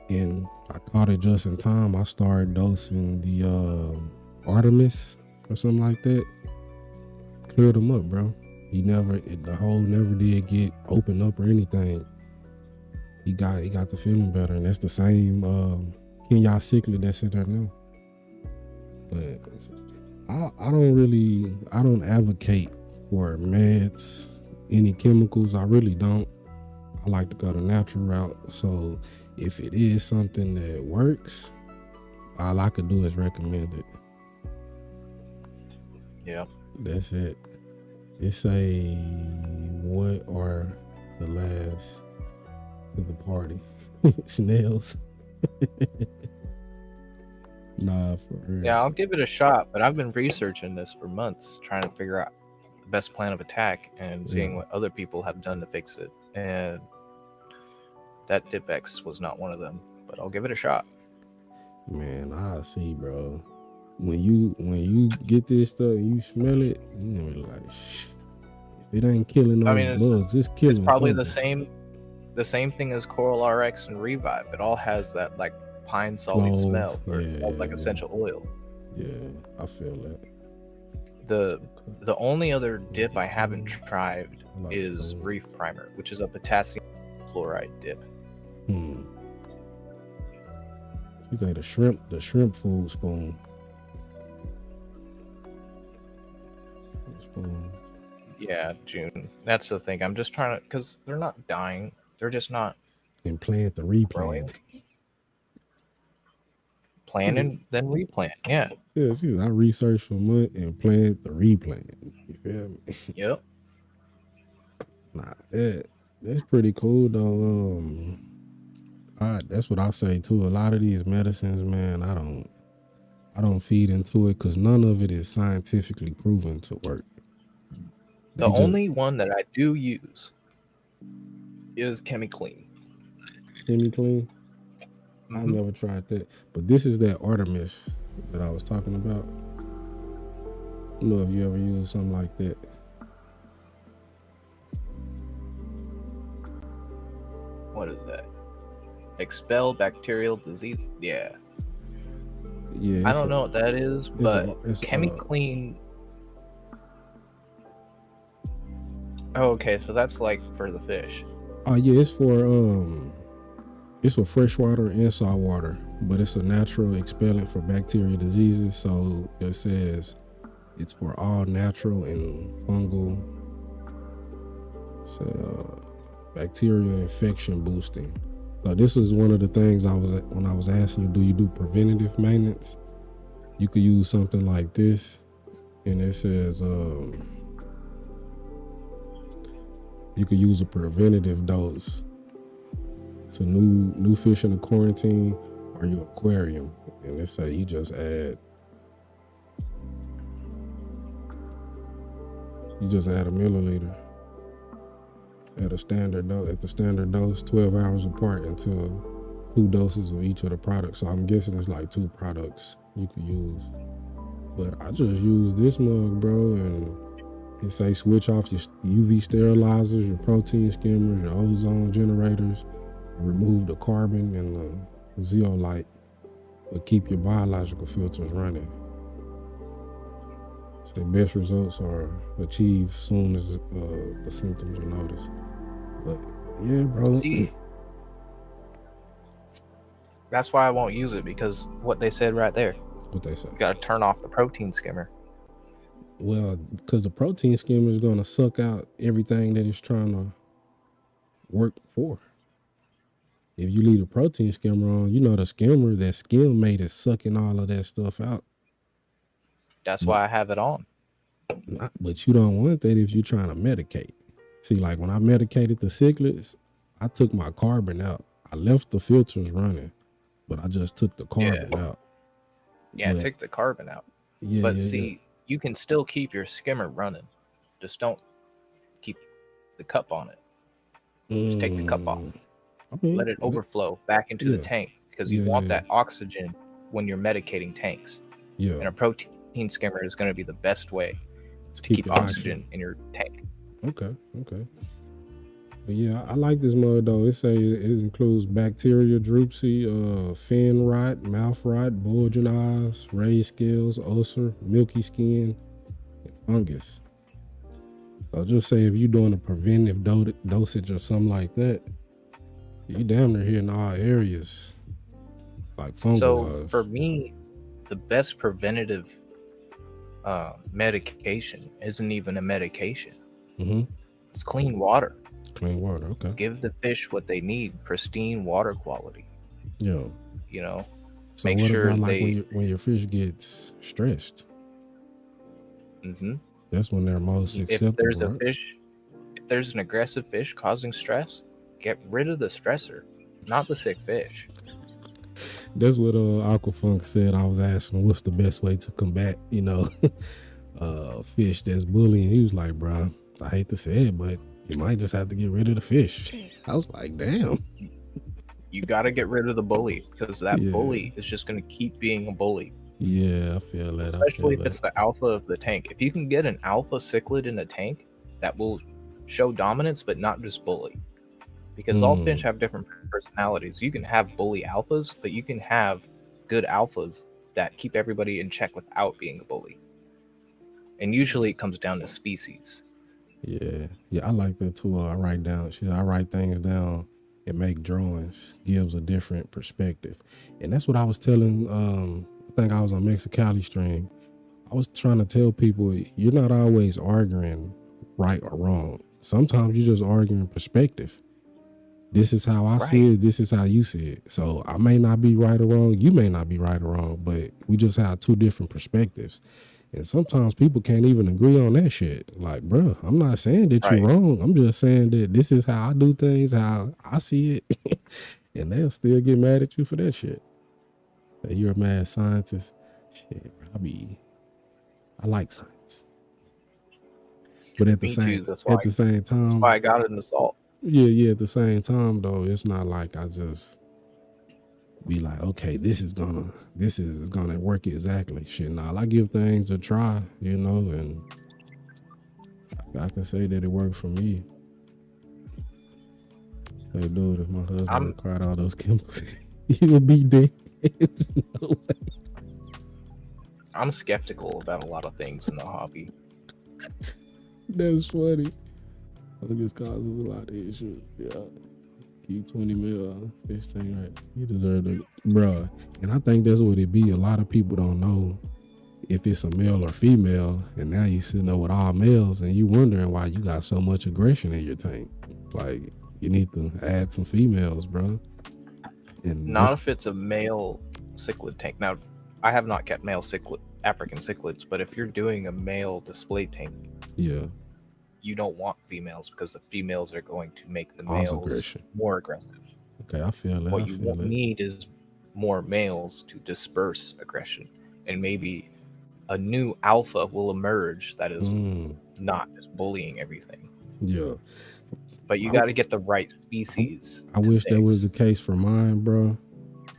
Speaker 3: And I caught it just in time. I started dosing the Artemis or something like that. Cleared him up, bro. The hole never did get opened up or anything. He got the feeling better, and that's the same Kenya cichlid that's in there now. But I don't advocate for meds, any chemicals. I really don't. I like to go the natural route. So if it is something that works, all I could do is recommend it.
Speaker 4: Yeah.
Speaker 3: That's it. It's a what are the last to the party? Snails. Nah, for real.
Speaker 4: Yeah, I'll give it a shot, but I've been researching this for months, trying to figure out the best plan of attack and seeing what other people have done to fix it. And that Dip-X was not one of them, but I'll give it a shot.
Speaker 3: Man, I see, bro. When you get this stuff and you smell it, you gonna be like, shh. If it ain't killing those bugs, it's killing.
Speaker 4: It's probably
Speaker 3: something.
Speaker 4: the same thing as Coral RX and Revive. It all has that like pine salty smell, or it smells like essential oil.
Speaker 3: Yeah, I feel that.
Speaker 4: The only other dip I haven't tried is Reef Primer, which is a potassium chloride dip.
Speaker 3: You say the shrimp food spoon.
Speaker 4: Yeah, June. That's the thing. I'm just trying to, because they're not dying. They're just not.
Speaker 3: And plant the replant.
Speaker 4: Plan and then replant. Yeah.
Speaker 3: Yeah, see, I researched for a month and plant the replant. You feel me?
Speaker 4: Yep.
Speaker 3: Nah, that's pretty cool though. That's what I say too. A lot of these medicines, man, I don't feed into it because none of it is scientifically proven to work.
Speaker 4: The only one that I do use is ChemiClean.
Speaker 3: ChemiClean?
Speaker 4: Mm-hmm.
Speaker 3: I've never tried that. But this is that Artemis that I was talking about. I don't know if you ever used something like that.
Speaker 4: What is that? Expel bacterial disease? Yeah.
Speaker 3: Yeah.
Speaker 4: I don't know what that is, but ChemiClean. Oh, okay, so that's like for the fish.
Speaker 3: Oh yeah, it's for freshwater and saltwater, but it's a natural expellant for bacterial diseases. So it says it's for all natural and fungal bacterial infection boosting. So this is one of the things when I was asking you, do you do preventative maintenance? You could use something like this, and it says you could use a preventative dose to new fish in the quarantine or your aquarium, and they say you just add a milliliter at the standard dose, 12 hours apart until 2 doses of each of the products. So I'm guessing it's like 2 products you could use. But I just use this mug, bro, and it say switch off your UV sterilizers, your protein skimmers, your ozone generators, and remove the carbon and the zeolite, but keep your biological filters running. So the best results are achieved soon as the symptoms are noticed. But yeah, bro.
Speaker 4: See, that's why I won't use it, because what they said right there.
Speaker 3: What they say?
Speaker 4: You gotta turn off the protein skimmer.
Speaker 3: Well, because the protein skimmer is gonna suck out everything that it's trying to work for. If you leave the protein skimmer on, you know the skimmer, that skim mate is sucking all of that stuff out.
Speaker 4: That's why I have it on.
Speaker 3: But you don't want that if you're trying to medicate. See, like when I medicated the cichlids, I took my carbon out. I left the filters running, but I just took the carbon out.
Speaker 4: Yeah, I took the carbon out.
Speaker 3: Yeah,
Speaker 4: but you can still keep your skimmer running. Just don't keep the cup on it. Just take the cup off. Let it overflow back into the tank, because you want that oxygen when you're medicating tanks. Yeah. And a protein skimmer is going to be the best way to keep oxygen in your tank.
Speaker 3: Okay. But yeah, I like this mud though. It say it includes bacteria, dropsy, fin rot, mouth rot, bulging eyes, raised scales, ulcer, milky skin, and fungus. So just say if you're doing a preventive dosage or something like that, you damn near hitting all areas, like fungal
Speaker 4: So
Speaker 3: wise.
Speaker 4: for me, the best preventative medication isn't even a medication.
Speaker 3: Mm-hmm.
Speaker 4: It's clean water.
Speaker 3: Clean water. Okay.
Speaker 4: Give the fish what they need, pristine water quality.
Speaker 3: Yeah.
Speaker 4: You know,
Speaker 3: So
Speaker 4: make
Speaker 3: what
Speaker 4: sure
Speaker 3: about like
Speaker 4: they.
Speaker 3: when your fish gets stressed?
Speaker 4: Mhm.
Speaker 3: That's when they're most
Speaker 4: If
Speaker 3: acceptable.
Speaker 4: there's a
Speaker 3: right?
Speaker 4: fish, if there's an aggressive fish causing stress, get rid of the stressor, not the sick fish.
Speaker 3: That's what Aquafunk said. I was asking what's the best way to combat, fish that's bullying. He was like, bro, I hate to say it, but you might just have to get rid of the fish. I was like, damn.
Speaker 4: You got to get rid of the bully, because that
Speaker 3: Yeah.
Speaker 4: bully is just going to keep being a bully.
Speaker 3: Yeah, I feel that.
Speaker 4: Especially if it's the alpha of the tank. If you can get an alpha cichlid in a tank, that will show dominance, but not just bully. Because all fish have different personalities. You can have bully alphas, but you can have good alphas that keep everybody in check without being a bully. And usually it comes down to species.
Speaker 3: Yeah, I like that too. I write things down and make drawings. Gives a different perspective, and that's what I was telling. I think I was on Mexicali stream. I was trying to tell people you're not always arguing right or wrong. Sometimes you're just arguing perspective. This is how I see it. This is how you see it. So I may not be right or wrong. You may not be right or wrong, but we just have two different perspectives. And sometimes people can't even agree on that shit. Like, bro, I'm not saying that you're wrong. I'm just saying that this is how I do things, how I see it. And they'll still get mad at you for that shit. Say you're a mad scientist. Shit, I like science. But at the same time,
Speaker 4: that's why I got it in the salt.
Speaker 3: Yeah, at the same time though, it's not like I just be like, okay, this is gonna work exactly. Shit, nah, I give things a try, and I can say that it worked for me. Hey, dude, if my husband required all those chemicals, he would be dead. No way.
Speaker 4: I'm skeptical about a lot of things in the hobby.
Speaker 3: That's funny. I think this causes a lot of issues. Yeah. Keep 20 mil fish tank, right? You deserve it, bruh. And I think that's what it be. A lot of people don't know if it's a male or female, and now you sitting there with all males, and you wondering why you got so much aggression in your tank. Like, you need to add some females, bro. And
Speaker 4: not if it's a male cichlid tank. Now, I have not kept male African cichlids, but if you're doing a male display tank,
Speaker 3: yeah,
Speaker 4: you don't want females because the females are going to make the males more aggressive.
Speaker 3: Okay, I feel that.
Speaker 4: What you need is more males to disperse aggression, and maybe a new alpha will emerge that is not just bullying everything.
Speaker 3: Yeah.
Speaker 4: But you got to get the right species.
Speaker 3: I wish that was the case for mine, bro.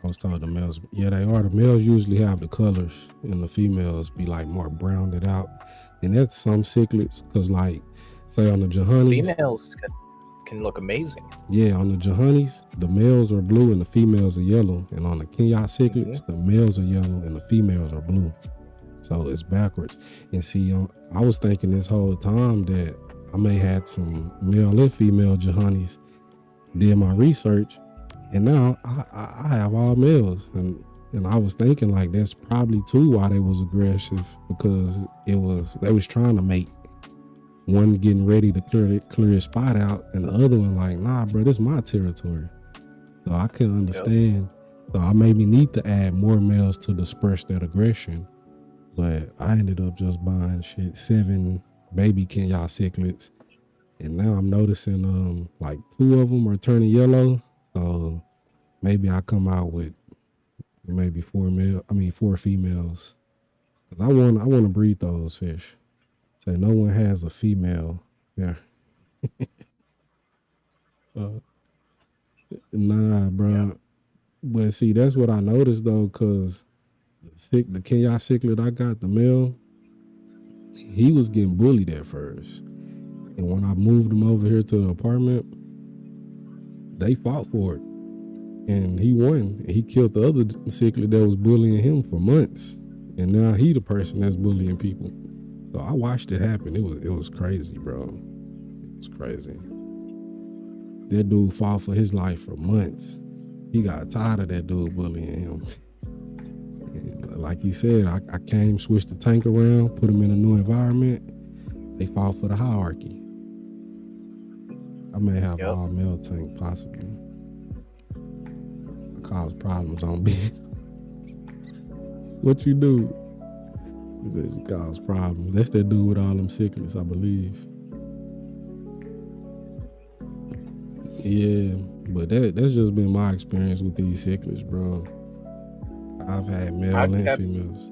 Speaker 3: I was told the males, yeah, they are. The males usually have the colors, and the females be like more browned out. And that's some cichlids, because like, say on the Johannes,
Speaker 4: females can look amazing.
Speaker 3: Yeah, on the Johannes, the males are blue and the females are yellow. And on the Kenya cichlids, the males are yellow and the females are blue. So it's backwards. And see, I was thinking this whole time that I may had some male and female Johannes. Did my research, and now I have all males. And I was thinking like that's probably too why they was aggressive, because they was trying to mate. One getting ready to clear his spot out, and the other one like, nah, bro, this is my territory. So I couldn't understand. Yep. So I maybe need to add more males to disperse that aggression. But I ended up just buying 7 baby Kenya cichlids, and now I'm noticing like 2 of them are turning yellow. So maybe I come out with maybe 4 females, because I want to breed those fish. So no one has a female. Yeah. Nah, bro. Yeah. But see, that's what I noticed though, because the Kenya cichlid I got, the male, he was getting bullied at first. And when I moved him over here to the apartment, they fought for it. And he won. And he killed the other cichlid that was bullying him for months. And now he the person that's bullying people. So I watched it happen. It was crazy, bro. It was crazy. That dude fought for his life for months. He got tired of that dude bullying him. And like he said, I came, switched the tank around, put him in a new environment. They fought for the hierarchy. I may have an all male tank possibly. I cause problems on beat. What you do? He says you cause problems. That's that dude with all them sickness, I believe. Yeah, but that's just been my experience with these cichlids, bro. I've had male and females.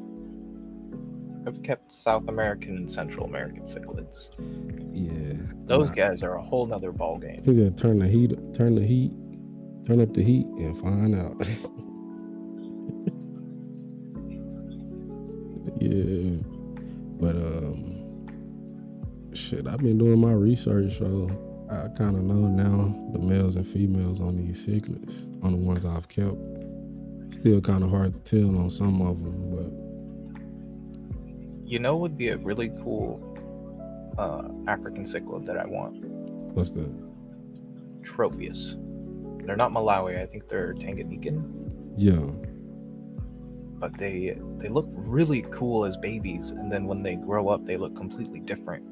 Speaker 4: I've kept South American and Central American cichlids.
Speaker 3: Yeah,
Speaker 4: those guys are a whole nother ball game.
Speaker 3: You gotta turn up the heat, and find out. Yeah, but shit, I've been doing my research, so I kind of know now the males and females on these cichlids, on the ones I've kept. Still kind of hard to tell on some of them, but
Speaker 4: you know, would be a really cool African cichlid that I want.
Speaker 3: What's that?
Speaker 4: Tropheus. They're not Malawi. I think they're Tanganyikan.
Speaker 3: Yeah.
Speaker 4: But they look really cool as babies, and then when they grow up, they look completely different,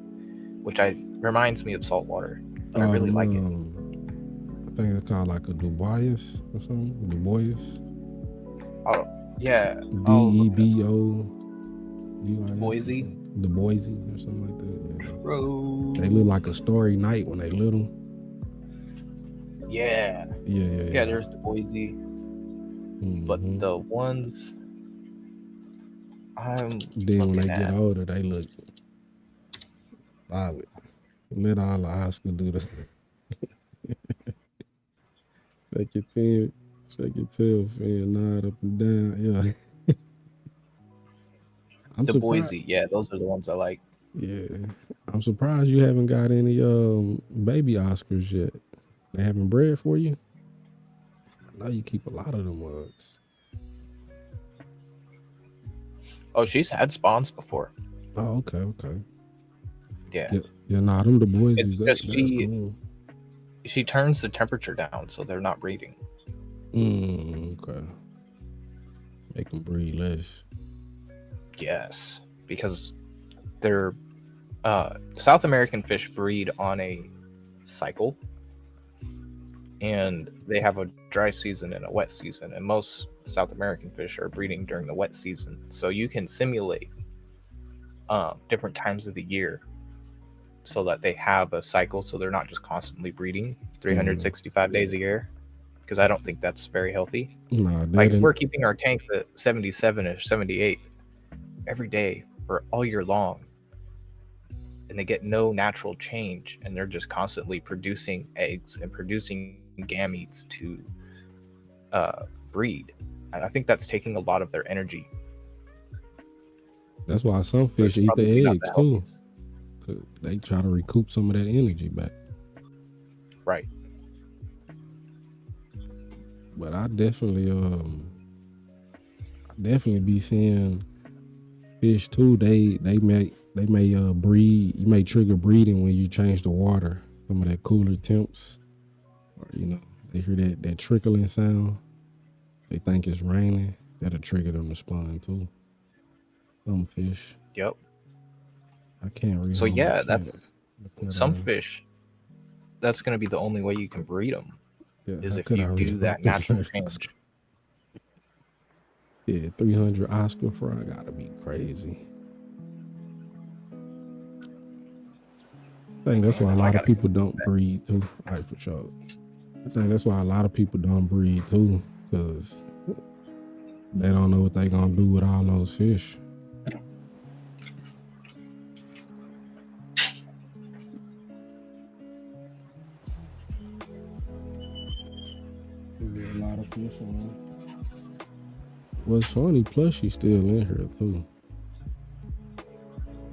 Speaker 4: which reminds me of Saltwater. But I really like it.
Speaker 3: I think it's called like a Dubois or something. Dubois.
Speaker 4: Oh yeah.
Speaker 3: DEBO.
Speaker 4: Boise.
Speaker 3: The Boise or something like that. Yeah.
Speaker 4: Bro.
Speaker 3: They look like a starry night when they little.
Speaker 4: Yeah.
Speaker 3: Yeah.
Speaker 4: There's the Boise.
Speaker 3: Mm-hmm.
Speaker 4: But the ones
Speaker 3: then when they get older, they look violet. Let all the Oscar do the shake your tail fin, nod up and down. Yeah.
Speaker 4: The Boise, yeah, those are the ones I like.
Speaker 3: Yeah. I'm surprised you haven't got any baby Oscars yet. They haven't bred for you? I know you keep a lot of them mugs.
Speaker 4: Oh, she's had spawns before.
Speaker 3: Oh, okay.
Speaker 4: Yeah.
Speaker 3: Nah, them the boys.
Speaker 4: It's just
Speaker 3: cool.
Speaker 4: She turns the temperature down, so they're not breeding.
Speaker 3: Okay. Make them breed less.
Speaker 4: Yes, because they're South American fish breed on a cycle, and they have a dry season and a wet season, and most South American fish are breeding during the wet season. So you can simulate different times of the year so that they have a cycle, so they're not just constantly breeding 365 days a year, because I don't think that's very healthy. Like if we're keeping our tanks at 77 or 78 every day for all year long, and they get no natural change, and they're just constantly producing eggs and producing gametes to breed, I think that's taking a lot of their energy.
Speaker 3: That's why some fish eat the eggs too. They try to recoup some of that energy back.
Speaker 4: Right.
Speaker 3: But I definitely be seeing fish too. They may breed. You may trigger breeding when you change the water. Some of that cooler temps, or they hear that trickling sound. They think it's raining. That'll trigger them to spawn too. Some fish.
Speaker 4: Yep.
Speaker 3: I can't read.
Speaker 4: So yeah, that's some fish. That's going to be the only way you can breed them.
Speaker 3: Yeah,
Speaker 4: is if you do that natural change.
Speaker 3: Yeah, 300 Oscar fry gotta be crazy. I think that's why a lot of people don't breed too. All right, for sure. I think that's why a lot of people don't breed too, because they don't know what they gonna do with all those fish. There's a lot of fish around. Well, it's funny, Plushie's still in here too.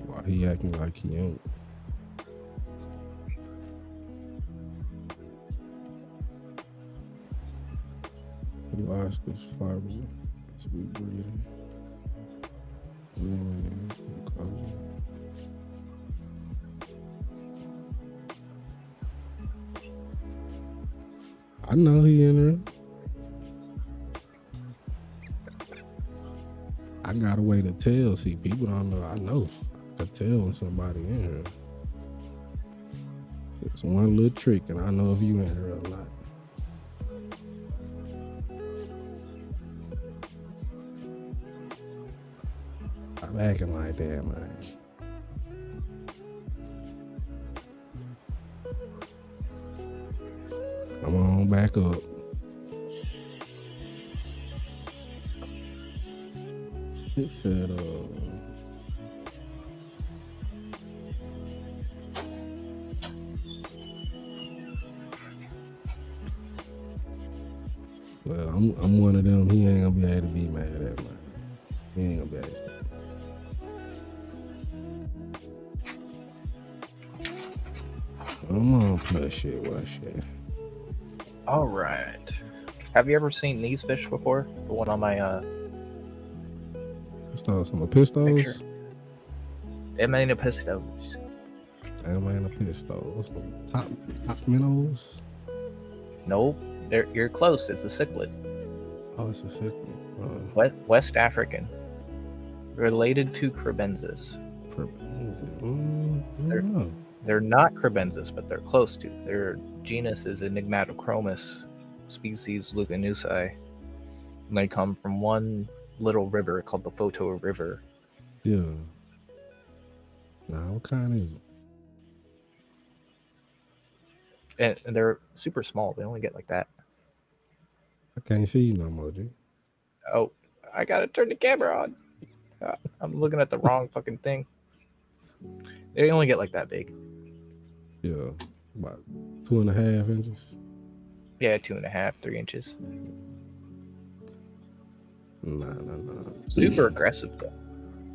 Speaker 3: Why he acting like he ain't? Oscars, fibers, sweet breathing. I know he in there. I got a way to tell. See, people don't know. I know. I tell when somebody in here. It's one little trick, and I know if you in here or not. I'm acting like that, man. Come on back up. It said, well, I'm one of them. He ain't gonna be able to be mad at me. He ain't gonna be able to stop. Come on, plus shit, what shit.
Speaker 4: All right. Have you ever seen these fish before? The one on my
Speaker 3: Some pistols.
Speaker 4: picture. Pistos.
Speaker 3: Pistols. Top minnows.
Speaker 4: Nope. You're close. It's a cichlid.
Speaker 3: Oh, it's a sick one.
Speaker 4: West African. Related to Crebensis. They're not Crebensis, but they're close to. Their genus is Enigmatochromis, species Leucanusi. And they come from one little river called the Photo River.
Speaker 3: Yeah. Nah, what kind is it?
Speaker 4: And they're super small. They only get like that.
Speaker 3: I can't see you no more, G.
Speaker 4: Oh, I gotta turn the camera on. I'm looking at the wrong fucking thing. They only get like that big.
Speaker 3: Yeah. About 2.5 inches.
Speaker 4: Yeah, 2.5, 3 inches.
Speaker 3: Nah.
Speaker 4: Super aggressive though.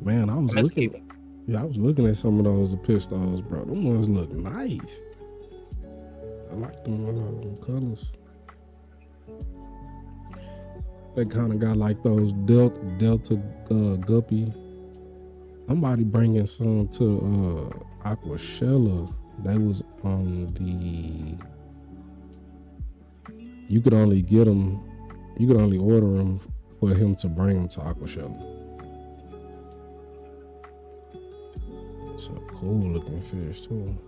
Speaker 3: Man, I was
Speaker 4: Let's
Speaker 3: looking.
Speaker 4: keep it.
Speaker 3: Yeah, I was looking at some of those pistols, bro. Them ones look nice. I like them colors. They kind of got like those Delta guppy. Somebody bringing some to Aquashella. They was on the. You could only get them. You could only order them for him to bring them to Aquashella. It's a cool looking fish too.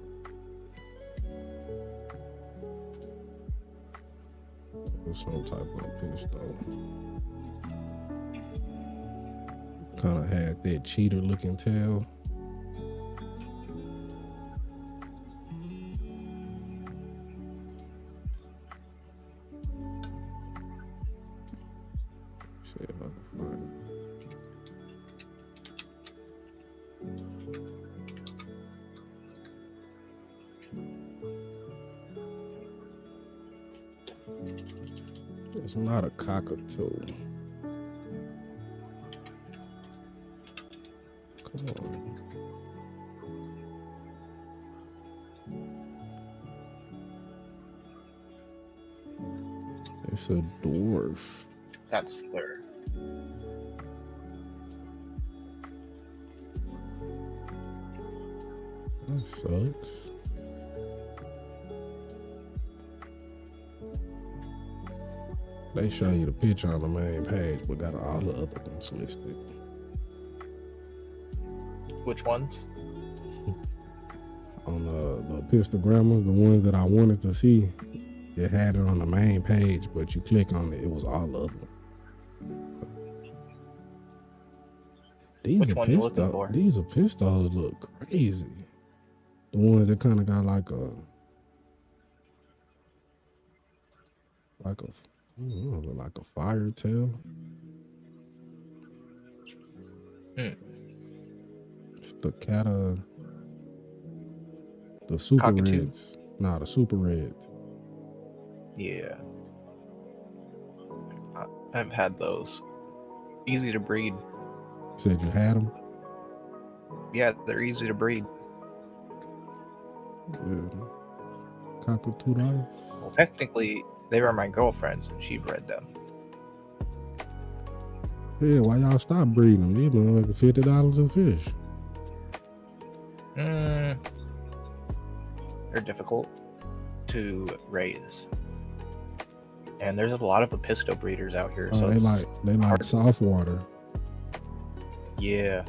Speaker 3: Some type of pistol. Kind of had that cheetah looking tail. Shit, I can find it. It's not a cockatoo. Come on. It's a dwarf.
Speaker 4: That's their.
Speaker 3: That sucks. They show you the picture on the main page, but got all the other ones listed.
Speaker 4: Which ones?
Speaker 3: On the pistogrammas, the ones that I wanted to see, it had it on the main page, but you click on it, it was all of them.
Speaker 4: Which one you looking for?
Speaker 3: These pistols look crazy. The ones that kind of got like a fire tail. It's the the super
Speaker 4: Cockatoo?
Speaker 3: reds. Nah, the super reds.
Speaker 4: Yeah. I've had those. Easy to breed.
Speaker 3: Said you had them?
Speaker 4: Yeah, they're easy to breed.
Speaker 3: Yeah. Cockatoo dice.
Speaker 4: Well, technically, they were my girlfriend's and she bred them.
Speaker 3: Yeah, why y'all stop breeding them? These motherfuckers $50 a fish.
Speaker 4: They're difficult to raise, and there's a lot of Episto breeders out here. So
Speaker 3: they like Saltwater.
Speaker 4: Yeah.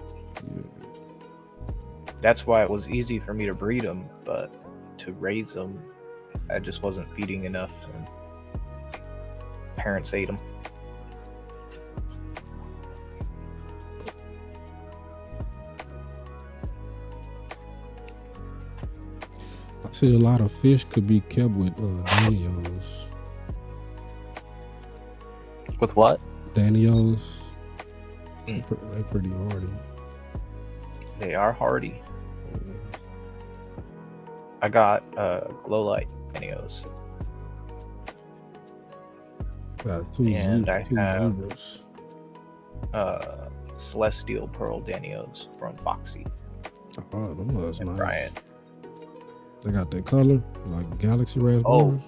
Speaker 4: That's why it was easy for me to breed them, but to raise them, I just wasn't feeding enough, and parents ate them.
Speaker 3: I see a lot of fish could be kept with Danios.
Speaker 4: With what?
Speaker 3: Danios. They're pretty hardy.
Speaker 4: They are hardy. I got glow light Danios.
Speaker 3: Got two zebras.
Speaker 4: Celestial pearl Danios from Foxy.
Speaker 3: Oh, them was nice.
Speaker 4: Brian.
Speaker 3: They got that color, like galaxy raspberries.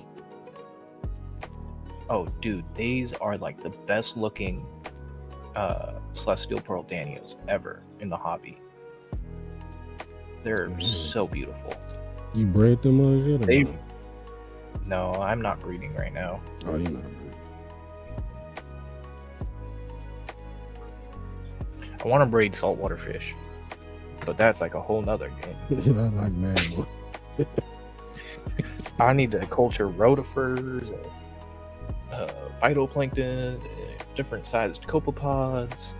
Speaker 4: Oh, dude, these are like the best looking celestial pearl Danios ever in the hobby. They're so beautiful.
Speaker 3: You bred them or yet?
Speaker 4: No, I'm not breeding right now.
Speaker 3: Oh, you're not breeding.
Speaker 4: I want to breed saltwater fish, but that's like a whole nother game.
Speaker 3: I like mad boy.
Speaker 4: I need to culture rotifers, phytoplankton, different sized copepods,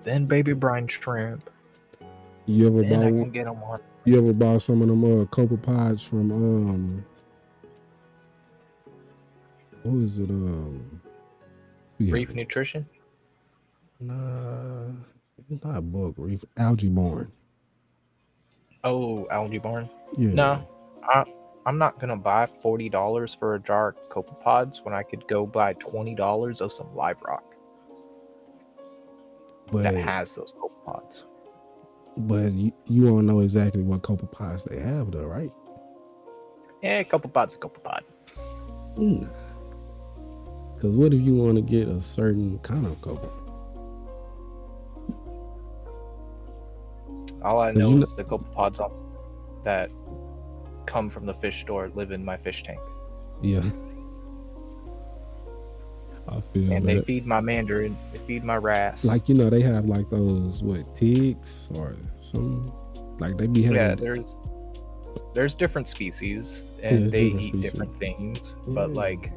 Speaker 4: then baby brine shrimp.
Speaker 3: You ever
Speaker 4: then
Speaker 3: bought
Speaker 4: I can get them on.
Speaker 3: You ever bought some of them copepods from what is it?
Speaker 4: Reef Nutrition?
Speaker 3: Nah, it's not bug reef. Algae Barn.
Speaker 4: Oh, Algae Barn?
Speaker 3: Yeah.
Speaker 4: No, I'm not gonna buy $40 for a jar of copepods when I could go buy $20 of some live rock that has those copepods.
Speaker 3: But you won't know exactly what copepods they have, though, right?
Speaker 4: Yeah, copepod's a copepod.
Speaker 3: Because what if you want to get a certain kind of copepod?
Speaker 4: All I know is the copepods that come from the fish store live in my fish tank.
Speaker 3: Yeah. I feel
Speaker 4: and
Speaker 3: that.
Speaker 4: They feed my mandarin, they feed my wrasse.
Speaker 3: Like, they have like those, tigs or something? Like they be having...
Speaker 4: Yeah, there's different species and they eat different things, but like...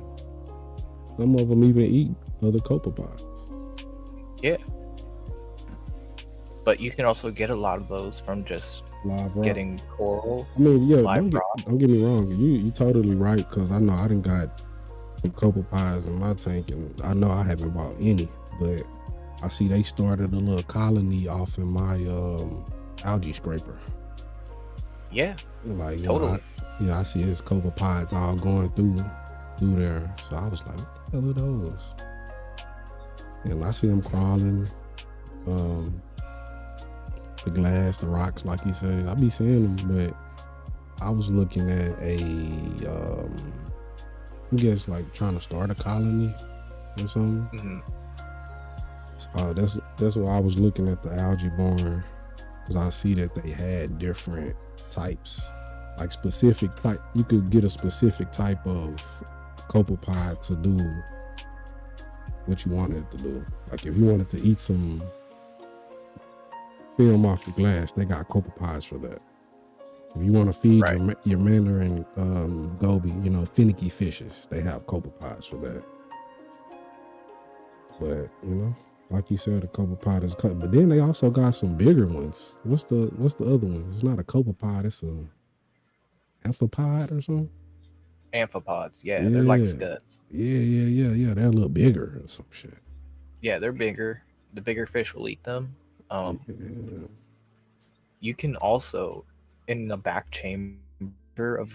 Speaker 3: Some of them even eat other copepods.
Speaker 4: Yeah. But you can also get a lot of those from just
Speaker 3: live rock.
Speaker 4: Getting coral.
Speaker 3: I mean, yeah, don't get me wrong. You totally right, because I know I done got some copepods in my tank, and I know I haven't bought any, but I see they started a little colony off in my algae scraper.
Speaker 4: Yeah,
Speaker 3: like
Speaker 4: totally.
Speaker 3: I see his copepods all going through there. So I was like, what the hell are those? And I see them crawling, the glass, the rocks, like you said. I be seeing them, but I was looking at I guess like trying to start a colony or something. So that's why I was looking at the algae barn, because I see that they had different types, like specific type. You could get a specific type of copepod to do what you wanted to do. Like if you wanted to eat some film off the glass, they got copepods for that. If you want to feed your mandarin goby, finicky fishes, they have copepods for that. But like you said, a copepod is cut. But then they also got some bigger ones. What's the other one? It's not a copepod. It's a amphipod or something.
Speaker 4: Amphipods, yeah, they're like scuds.
Speaker 3: Yeah. They're a little bigger or some shit.
Speaker 4: Yeah, they're bigger. The bigger fish will eat them. You can also, in the back chamber of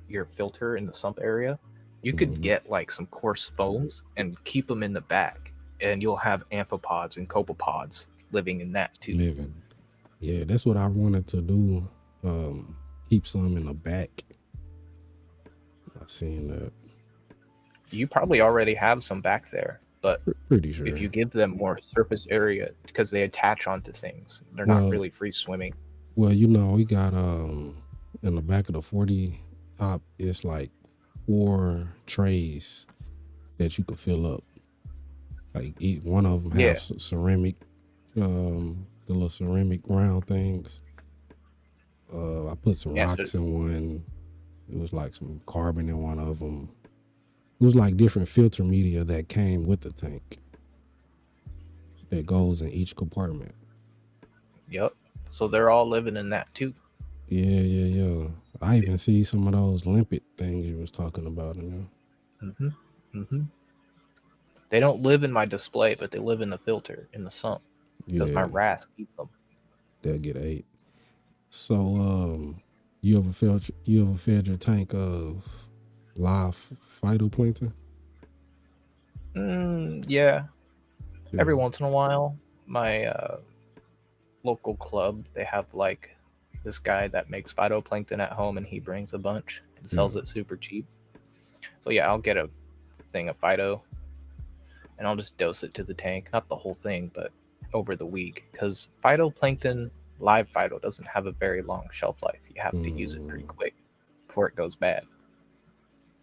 Speaker 4: your filter in the sump area, you could get like some coarse foams and keep them in the back, and you'll have amphipods and copepods living in that too.
Speaker 3: Yeah, that's what I wanted to do. Keep some in the back. I seen that.
Speaker 4: You probably already have some back there. But
Speaker 3: Pretty sure.
Speaker 4: if you give them more surface area, because they attach onto things, they're not really free swimming.
Speaker 3: Well, you know, we got in the back of the 40 top, it's like 4 trays that you could fill up. Like one of them have ceramic, the little ceramic round things. I put some rocks in one. It was like some carbon in one of them. It was like different filter media that came with the tank that goes in each compartment.
Speaker 4: Yep. So they're all living in that too.
Speaker 3: Yeah. I even see some of those limpet things you was talking about in there.
Speaker 4: They don't live in my display, but they live in the filter in the sump because my wrasse eats them.
Speaker 3: They'll get ate. So, you ever fed your tank of live phytoplankton?
Speaker 4: Yeah. Every once in a while, my local club, they have like this guy that makes phytoplankton at home, and he brings a bunch and sells it super cheap. So yeah, I'll get a thing of phyto, and I'll just dose it to the tank, not the whole thing, but over the week, because phytoplankton, live phyto, doesn't have a very long shelf life. You have to use it pretty quick before it goes bad.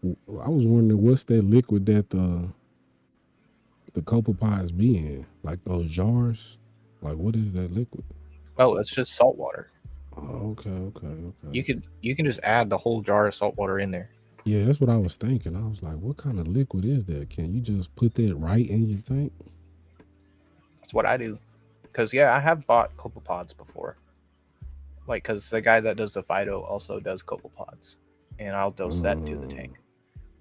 Speaker 3: I was wondering, what's that liquid that the copepods be in? Like those jars? Like, what is that liquid?
Speaker 4: Oh, it's just salt water.
Speaker 3: Oh, okay.
Speaker 4: You can just add the whole jar of salt water in there.
Speaker 3: Yeah, that's what I was thinking. I was like, what kind of liquid is that? Can you just put that right in your tank?
Speaker 4: That's what I do. Because, yeah, I have bought copepods before. Like, because the guy that does the phyto also does copepods. And I'll dose that to the tank.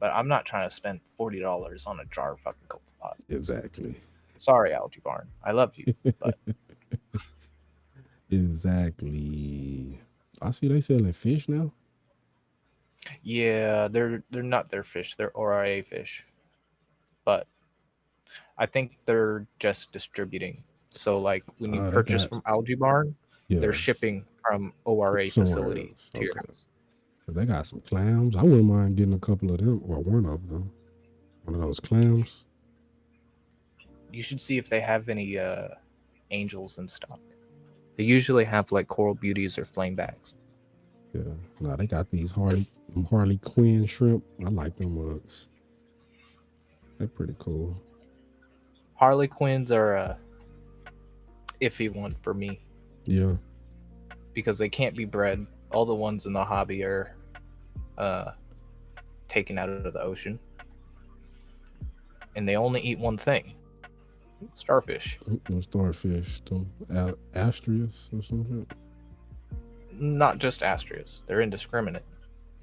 Speaker 4: But I'm not trying to spend $40 on a jar of fucking copepod.
Speaker 3: Exactly.
Speaker 4: Sorry, Algae Barn. I love you, but...
Speaker 3: Exactly. I see they selling fish now.
Speaker 4: Yeah, they're not their fish. They're RIA fish. But I think they're just distributing. So, like, when you purchase from Algae Barn, they're shipping from ORA facility to your house.
Speaker 3: They got some clams. I wouldn't mind getting a couple of them, or one of them. One of those clams.
Speaker 4: You should see if they have any angels in stock. They usually have like coral beauties or flamebacks.
Speaker 3: Yeah, no, they got these Harley Quinn shrimp. I like them mugs. They're pretty cool.
Speaker 4: Harley Quinns are a iffy one for me.
Speaker 3: Yeah.
Speaker 4: Because they can't be bred. All the ones in the hobby are taken out of the ocean. And they only eat one thing. Starfish.
Speaker 3: Starfish. Astrius or something?
Speaker 4: Not just astrius. They're indiscriminate.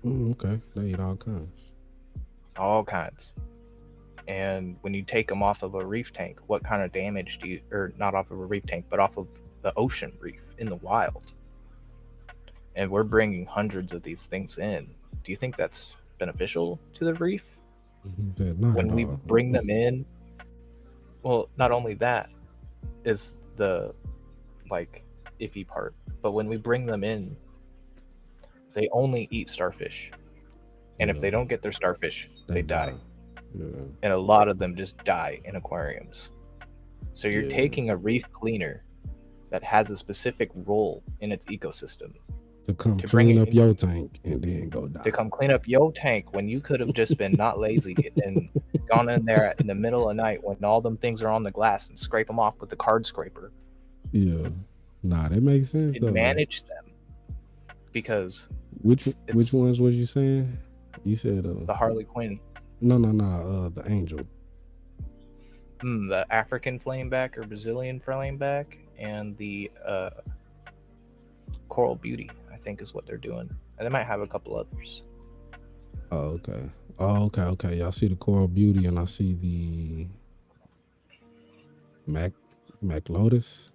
Speaker 3: Okay. They eat all kinds.
Speaker 4: All kinds. And when you take them off of a reef tank, what kind of damage do you... Or not off of a reef tank, but off of the ocean reef in the wild. And we're bringing hundreds of these things in. Do you think that's beneficial to the reef? When we bring them in... Well, not only that is the, like, iffy part, but when we bring them in, they only eat starfish. And if they don't get their starfish, they die. Yeah. And a lot of them just die in aquariums. So you're taking a reef cleaner that has a specific role in its ecosystem.
Speaker 3: To come clean up your tank and then go die.
Speaker 4: To come clean up your tank when you could have just been not lazy and gone in there in the middle of the night when all them things are on the glass and scrape them off with the card scraper.
Speaker 3: Yeah. Nah, that makes sense though.
Speaker 4: Manage them. Because
Speaker 3: which ones was you saying? You said
Speaker 4: the Harley Quinn.
Speaker 3: No, the angel.
Speaker 4: The African flameback or Brazilian flameback and the Coral Beauty, I think is what they're doing. And they might have a couple others.
Speaker 3: Oh, okay. Y'all see the Coral Beauty and I see the Mac Lotus.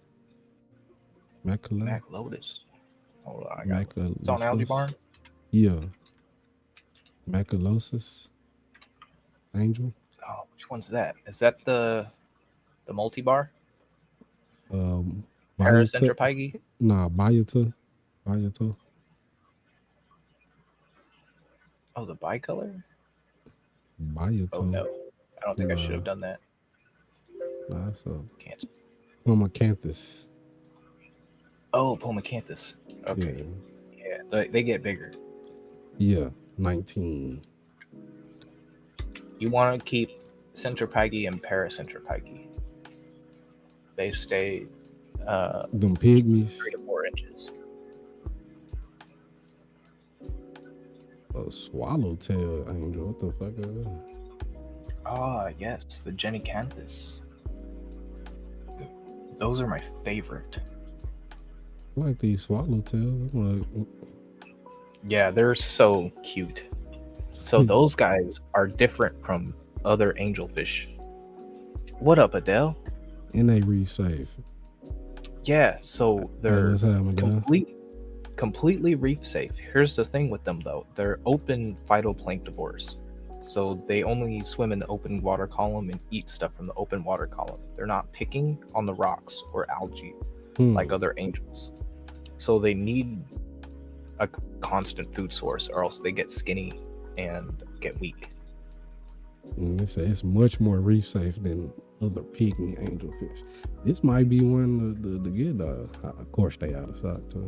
Speaker 4: Hold on, I got it. It's on Algae Barn?
Speaker 3: Yeah. Macalosis angel.
Speaker 4: Oh, which one's that? Is that the multi-bar? Paris Entropygi?
Speaker 3: Nah, Biota.
Speaker 4: Oh, the bicolor?
Speaker 3: Biota.
Speaker 4: Oh no, I don't think I should have done that.
Speaker 3: Nah, so
Speaker 4: Can't.
Speaker 3: Homocanthus.
Speaker 4: Oh, Pomacanthus. Okay. Yeah, they get bigger.
Speaker 3: Yeah, 19.
Speaker 4: You want to keep Centropyge and Paracenropyge. They stay
Speaker 3: Them pygmies.
Speaker 4: 3 to 4 inches.
Speaker 3: A swallowtail angel. What the fuck is that?
Speaker 4: Ah, yes, the Genicanthus. Those are my favorite.
Speaker 3: I like these swallowtails. I'm like,
Speaker 4: Yeah, they're so cute. So those guys are different from other angelfish. What up, Adele?
Speaker 3: and they reef safe.
Speaker 4: Yeah, so they're
Speaker 3: What's happening, guy?
Speaker 4: completely reef safe. Here's the thing with them though. They're open phytoplanktivores. So they only swim in the open water column and eat stuff from the open water column. They're not picking on the rocks or algae like other angels. So they need a constant food source or else they get skinny and get weak.
Speaker 3: And they say it's much more reef safe than other pygmy angelfish. This might be one to get. Of course, they out of stock too.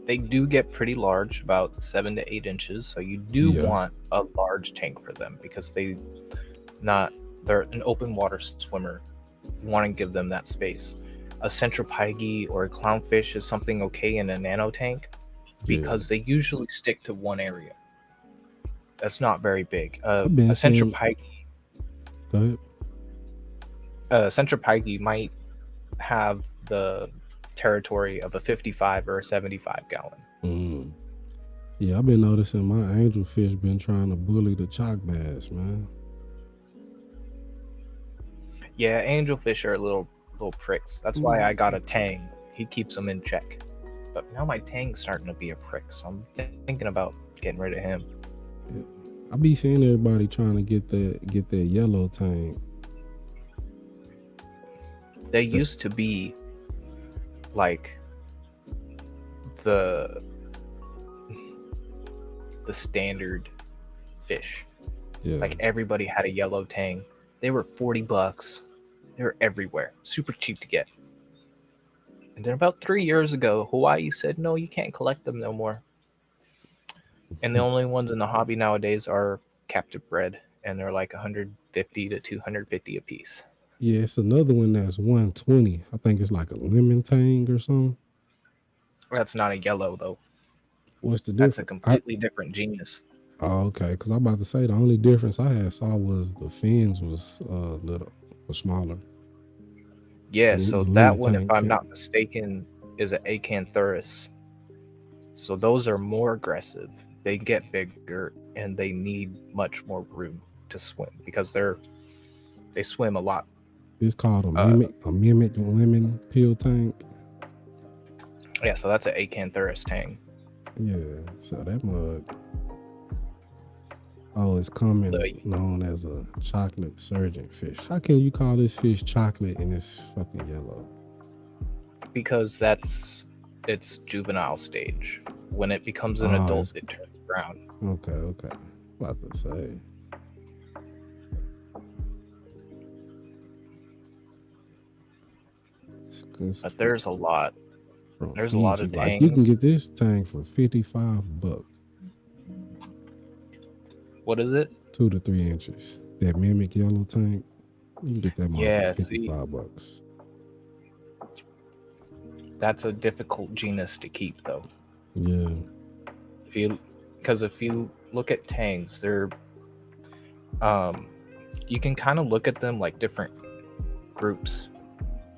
Speaker 4: They do get pretty large, about 7 to 8 inches. So you do want a large tank for them because they're an open water swimmer. You want to give them that space. A Centropyge or a clownfish is something okay in a nano tank because they usually stick to one area. That's not very big. A Centropyge.
Speaker 3: Go ahead.
Speaker 4: Centropyge might have the territory of a 55 or a 75 gallon.
Speaker 3: Yeah, I've been noticing my angelfish been trying to bully the chalk bass, man.
Speaker 4: Yeah, angelfish are little pricks. That's why I got a tang. He keeps them in check. But now my tang's starting to be a prick, so I'm thinking about getting rid of him.
Speaker 3: Yeah. I be seeing everybody trying to get that yellow tang.
Speaker 4: They used to be like the standard fish.
Speaker 3: Yeah.
Speaker 4: Like everybody had a yellow tang. They were $40. They were everywhere. Super cheap to get. And then about 3 years ago, Hawaii said, no, you can't collect them no more. And the only ones in the hobby nowadays are captive bred, and they're like 150 to 250 a piece.
Speaker 3: Yeah, it's another one that's 120. I think it's like a lemon tang or something.
Speaker 4: That's not a yellow though.
Speaker 3: What's the difference?
Speaker 4: That's a completely different genus.
Speaker 3: Oh, okay. Because I'm about to say the only difference I saw was the fins was smaller.
Speaker 4: Yeah, so that one, if I'm not mistaken, is an acanthoris. So those are more aggressive. They get bigger and they need much more room to swim because they swim a lot.
Speaker 3: It's called a mimic lemon peel tank.
Speaker 4: Yeah, so that's an acanthoris tang.
Speaker 3: Yeah, so that mug. Oh, it's known as a chocolate surgeon fish. How can you call this fish chocolate and it's fucking yellow?
Speaker 4: Because its juvenile stage. When it becomes an adult, it turns brown.
Speaker 3: Okay. About to say.
Speaker 4: But there's a lot. There's
Speaker 3: Fiji.
Speaker 4: A lot of tangs.
Speaker 3: Like you can get this tank for $55.
Speaker 4: What is it?
Speaker 3: 2 to 3 inches. That mimic yellow tank. You can get that for $55.
Speaker 4: That's a difficult genus to keep, though.
Speaker 3: Yeah.
Speaker 4: Because if you look at tangs, they're you can kind of look at them like different groups.